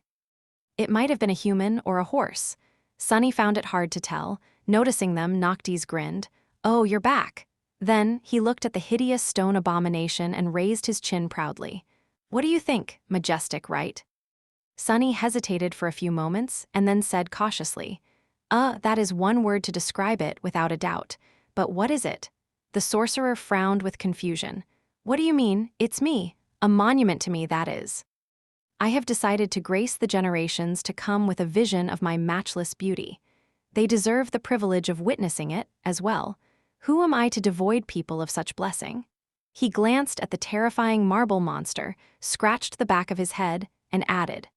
It might have been a human or a horse. Sunny found it hard to tell. Noticing them, Noctis grinned. "Oh, you're back." Then he looked at the hideous stone abomination and raised his chin proudly. "What do you think? Majestic, right?" Sunny hesitated for a few moments and then said cautiously, That is one word to describe it without a doubt. But what is it?" The sorcerer frowned with confusion. "What do you mean? It's me. A monument to me, that is. I have decided to grace the generations to come with a vision of my matchless beauty. They deserve the privilege of witnessing it, as well. Who am I to devoid people of such blessing?" He glanced at the terrifying marble monster, scratched the back of his head, and added,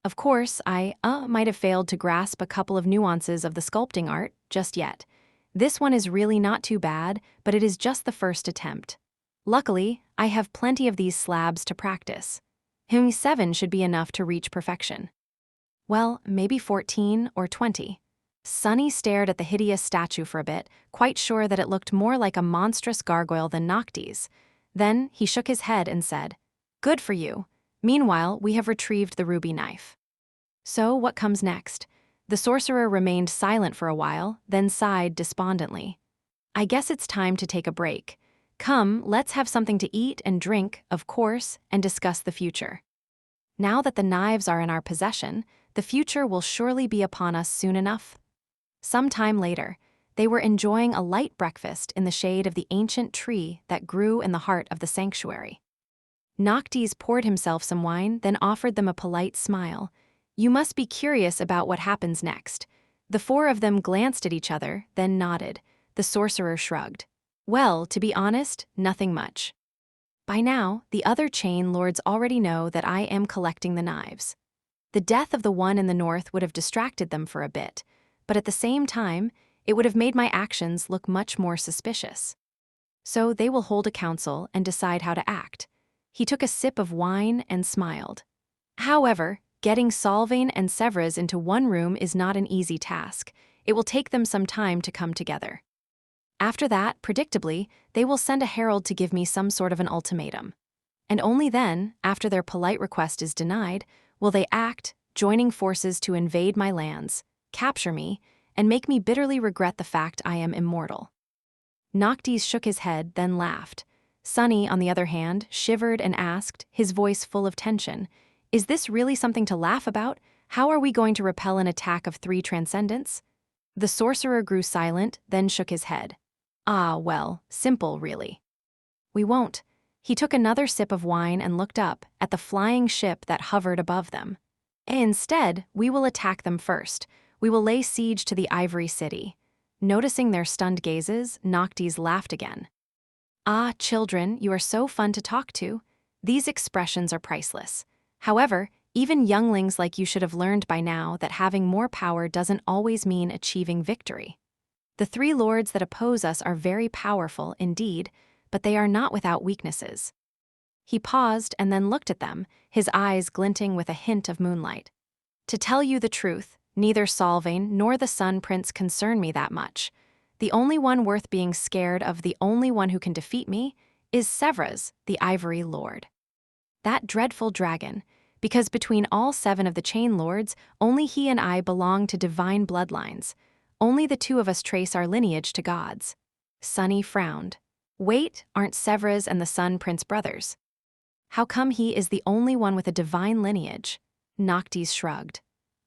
"Of course, I might have failed to grasp a couple of nuances of the sculpting art just yet. This one is really not too bad, but it is just the first attempt. Luckily, I have plenty of these slabs to practice. 7 should be enough to reach perfection. Well, maybe 14 or 20. Sunny stared at the hideous statue for a bit, quite sure that it looked more like a monstrous gargoyle than Noctis. Then he shook his head and said, "Good for you. Meanwhile, we have retrieved the ruby knife." "So, what comes next?" The sorcerer remained silent for a while, then sighed despondently. "I guess it's time to take a break. Come, let's have something to eat and drink, of course, and discuss the future. Now that the knives are in our possession, the future will surely be upon us soon enough." Some time later, they were enjoying a light breakfast in the shade of the ancient tree that grew in the heart of the sanctuary. Noctis poured himself some wine, then offered them a polite smile. "You must be curious about what happens next." The four of them glanced at each other, then nodded. The sorcerer shrugged. "Well, to be honest, nothing much. By now, the other chain lords already know that I am collecting the knives. The death of the one in the north would have distracted them for a bit, but at the same time, it would have made my actions look much more suspicious. So they will hold a council and decide how to act." He took a sip of wine and smiled. "However, getting Solvain and Severus into one room is not an easy task. It will take them some time to come together. After that, predictably, they will send a herald to give me some sort of an ultimatum. And only then, after their polite request is denied, will they act, joining forces to invade my lands, capture me, and make me bitterly regret the fact I am immortal." Noctis shook his head, then laughed. Sunny, on the other hand, shivered and asked, his voice full of tension, "Is this really something to laugh about? How are we going to repel an attack of 3 transcendents?" The sorcerer grew silent, then shook his head. "Ah, well, simple, really. We won't." He took another sip of wine and looked up at the flying ship that hovered above them. "Instead, we will attack them first. We will lay siege to the Ivory City." Noticing their stunned gazes, Noctis laughed again. "Ah, children, you are so fun to talk to. These expressions are priceless. However, even younglings like you should have learned by now that having more power doesn't always mean achieving victory. The 3 lords that oppose us are very powerful indeed, but they are not without weaknesses." He paused and then looked at them, his eyes glinting with a hint of moonlight. "To tell you the truth, neither Solvain nor the Sun Prince concern me that much. The only one worth being scared of, the only one who can defeat me, is Severus, the Ivory Lord. That dreadful dragon, because between all 7 of the Chain Lords, only he and I belong to divine bloodlines. Only the 2 of us trace our lineage to gods." Sunny frowned. "Wait, aren't Severus and the Sun Prince brothers? How come he is the only one with a divine lineage?" Noctis shrugged.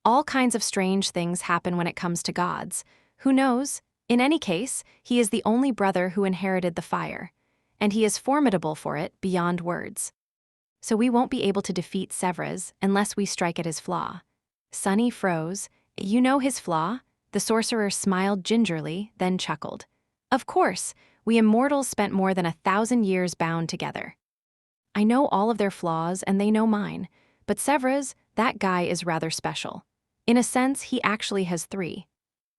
"All kinds of strange things happen when it comes to gods. Who knows? In any case, he is the only brother who inherited the fire, and he is formidable for it beyond words. So we won't be able to defeat Severus unless we strike at his flaw." Sunny froze. "You know his flaw?" The sorcerer smiled gingerly, then chuckled. "Of course, we immortals spent more than 1,000 years bound together. I know all of their flaws and they know mine, but Severus, that guy is rather special. In a sense, he actually has 3.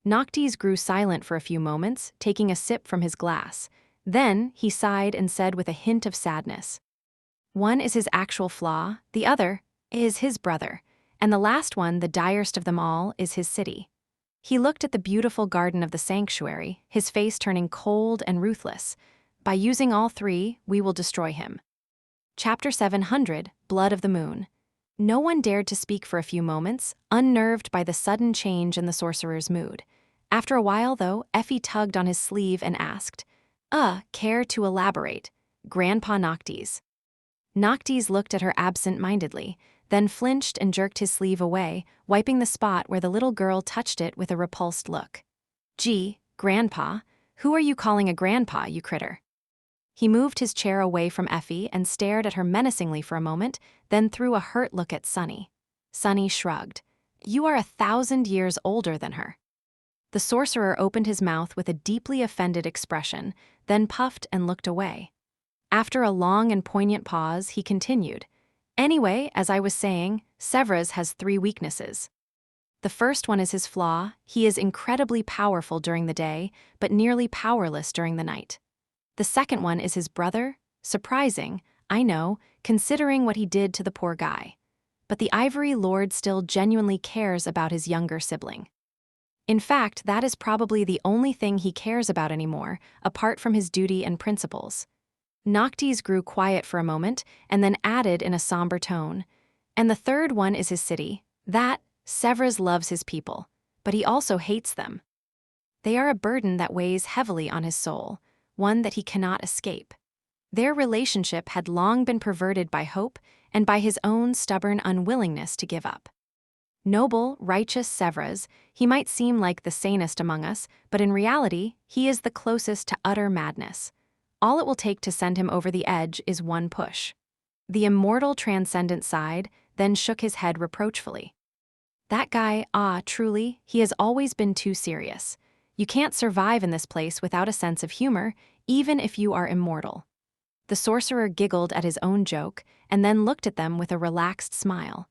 Noctis grew silent for a few moments, taking a sip from his glass. Then he sighed and said with a hint of sadness, "One is his actual flaw, the other is his brother, and the last one, the direst of them all, is his city." He looked at the beautiful garden of the sanctuary, his face turning cold and ruthless. "By using all three, we will destroy him." Chapter 700, Blood of the Moon. No one dared to speak for a few moments, unnerved by the sudden change in the sorcerer's mood. After a while, though, Effie tugged on his sleeve and asked, care to elaborate, Grandpa Noctis?" Noctis looked at her absent-mindedly, then flinched and jerked his sleeve away, wiping the spot where the little girl touched it with a repulsed look. "Gee, Grandpa, who are you calling a grandpa, you critter?" He moved his chair away from Effie and stared at her menacingly for a moment, then threw a hurt look at Sunny. Sunny shrugged. "You are 1,000 years older than her." The sorcerer opened his mouth with a deeply offended expression, then puffed and looked away. After a long and poignant pause, he continued, "Anyway, as I was saying, Severus has 3 weaknesses. The first one is his flaw. He is incredibly powerful during the day, but nearly powerless during the night. The second one is his brother. Surprising, I know, considering what he did to the poor guy. But the Ivory Lord still genuinely cares about his younger sibling. In fact, that is probably the only thing he cares about anymore, apart from his duty and principles." Noctis grew quiet for a moment, and then added in a somber tone, "And the third one is his city. That, Severus loves his people, but he also hates them. They are a burden that weighs heavily on his soul, one that he cannot escape. Their relationship had long been perverted by hope and by his own stubborn unwillingness to give up. Noble, righteous Severus, he might seem like the sanest among us, but in reality, he is the closest to utter madness. All it will take to send him over the edge is one push." The immortal transcendent sighed, then shook his head reproachfully. "That guy, truly, he has always been too serious. You can't survive in this place without a sense of humor, even if you are immortal." The sorcerer giggled at his own joke, and then looked at them with a relaxed smile.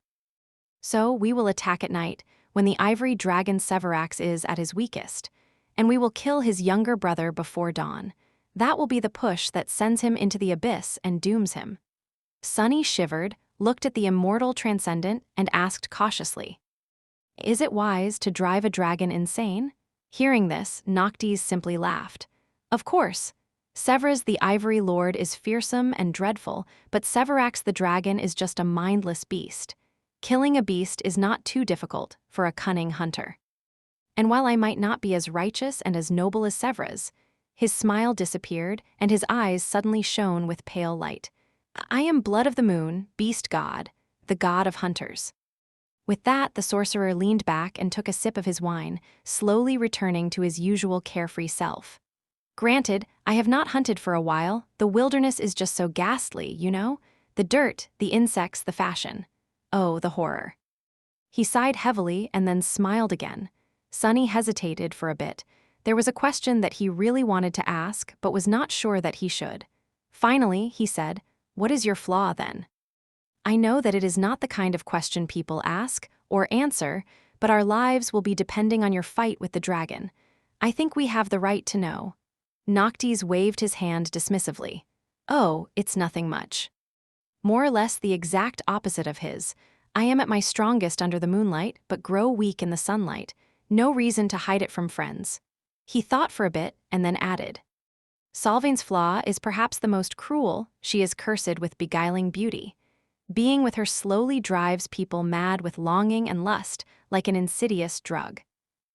"So we will attack at night, when the ivory dragon Severax is at his weakest, and we will kill his younger brother before dawn. That will be the push that sends him into the abyss and dooms him." Sunny shivered, looked at the immortal transcendent, and asked cautiously, "Is it wise to drive a dragon insane?" Hearing this, Noctis simply laughed. "Of course. Severus the Ivory Lord is fearsome and dreadful, but Severax the dragon is just a mindless beast. Killing a beast is not too difficult for a cunning hunter. And while I might not be as righteous and as noble as Severus," his smile disappeared and his eyes suddenly shone with pale light, "I am Blood of the Moon, beast god, the god of hunters." With that, the sorcerer leaned back and took a sip of his wine, slowly returning to his usual carefree self. "Granted, I have not hunted for a while. The wilderness is just so ghastly, you know? The dirt, the insects, the fashion. Oh, the horror." He sighed heavily and then smiled again. Sunny hesitated for a bit. There was a question that he really wanted to ask, but was not sure that he should. Finally, he said, "What is your flaw, then?" "I know that it is not the kind of question people ask or answer, but our lives will be depending on your fight with the dragon. I think we have the right to know." Noctis waved his hand dismissively. "Oh, it's nothing much. More or less the exact opposite of his. I am at my strongest under the moonlight, but grow weak in the sunlight. No reason to hide it from friends." He thought for a bit and then added, "Solvain's flaw is perhaps the most cruel. She is cursed with beguiling beauty. Being with her slowly drives people mad with longing and lust, like an insidious drug.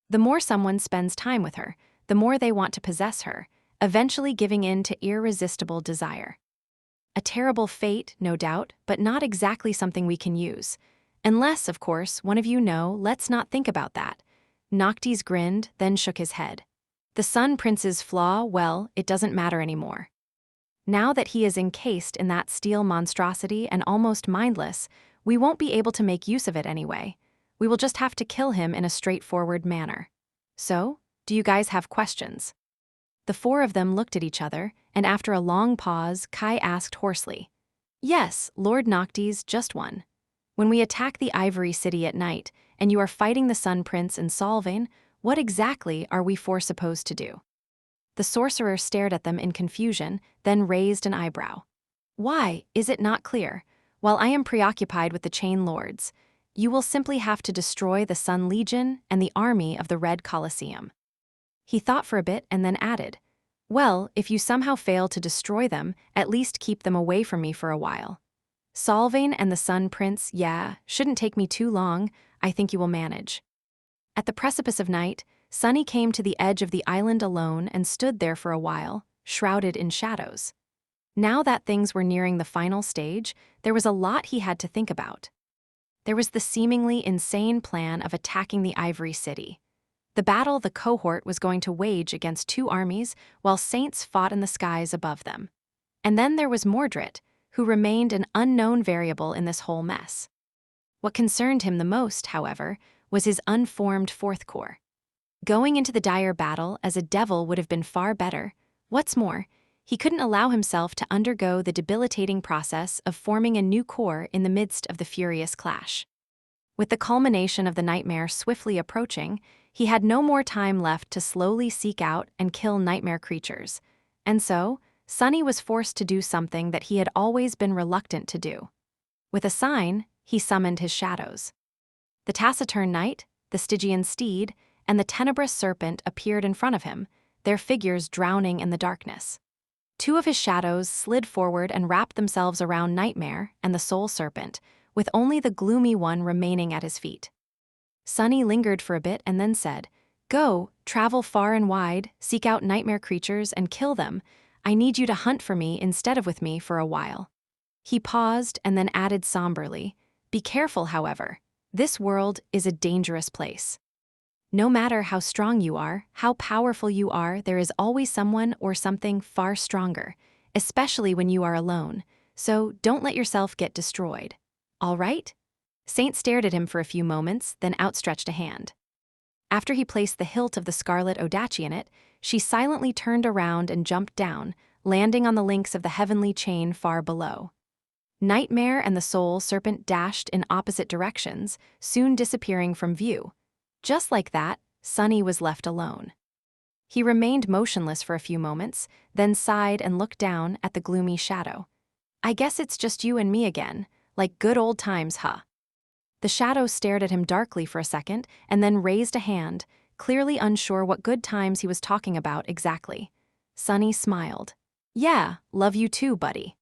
The more someone spends time with her, the more they want to possess her, eventually giving in to irresistible desire. A terrible fate, no doubt, but not exactly something we can use. Unless, of course, one of you know, let's not think about that." Noctis grinned, then shook his head. "The Sun Prince's flaw, well, it doesn't matter anymore. Now that he is encased in that steel monstrosity and almost mindless, we won't be able to make use of it anyway. We will just have to kill him in a straightforward manner. So, do you guys have questions?" The 4 of them looked at each other, and after a long pause, Kai asked hoarsely, "Yes, Lord Noctis, just one. When we attack the Ivory City at night, and you are fighting the Sun Prince and Solvain, What exactly are we four supposed to do? The sorcerer stared at them in confusion, then raised an eyebrow. Why, is it not clear? While I am preoccupied with the Chain Lords, you will simply have to destroy the Sun Legion and the army of the Red Colosseum. He thought for a bit and then added, well, if you somehow fail to destroy them, at least keep them away from me for a while. Solvane and the Sun Prince, yeah, shouldn't take me too long, I think you will manage. At the precipice of night, Sunny came to the edge of the island alone and stood there for a while, shrouded in shadows. Now that things were nearing the final stage, there was a lot he had to think about. There was the seemingly insane plan of attacking the Ivory City. The battle the cohort was going to wage against two armies while saints fought in the skies above them. And then there was Mordred, who remained an unknown variable in this whole mess. What concerned him the most, however, was his unformed fourth corps. Going into the dire battle as a devil would have been far better. What's more, he couldn't allow himself to undergo the debilitating process of forming a new corps in the midst of the furious clash. With the culmination of the nightmare swiftly approaching, he had no more time left to slowly seek out and kill nightmare creatures. And so, Sunny was forced to do something that he had always been reluctant to do. With a sign, he summoned his shadows. The taciturn knight, the Stygian steed, and the tenebrous serpent appeared in front of him, their figures drowning in the darkness. Two of his shadows slid forward and wrapped themselves around Nightmare and the Soul Serpent, with only the gloomy one remaining at his feet. Sunny lingered for a bit and then said, "Go, travel far and wide, seek out nightmare creatures and kill them. I need you to hunt for me instead of with me for a while." He paused and then added somberly, "Be careful, however. This world is a dangerous place. No matter how strong you are, how powerful you are, there is always someone or something far stronger, especially when you are alone, so don't let yourself get destroyed. All right?" Saint stared at him for a few moments, then outstretched a hand. After he placed the hilt of the scarlet Odachi in it, she silently turned around and jumped down, landing on the links of the heavenly chain far below. Nightmare and the Soul Serpent dashed in opposite directions, soon disappearing from view. Just like that, Sunny was left alone. He remained motionless for a few moments, then sighed and looked down at the gloomy shadow. "I guess it's just you and me again, like good old times, huh?" The shadow stared at him darkly for a second and then raised a hand, clearly unsure what good times he was talking about exactly. Sunny smiled. "Yeah, love you too, buddy."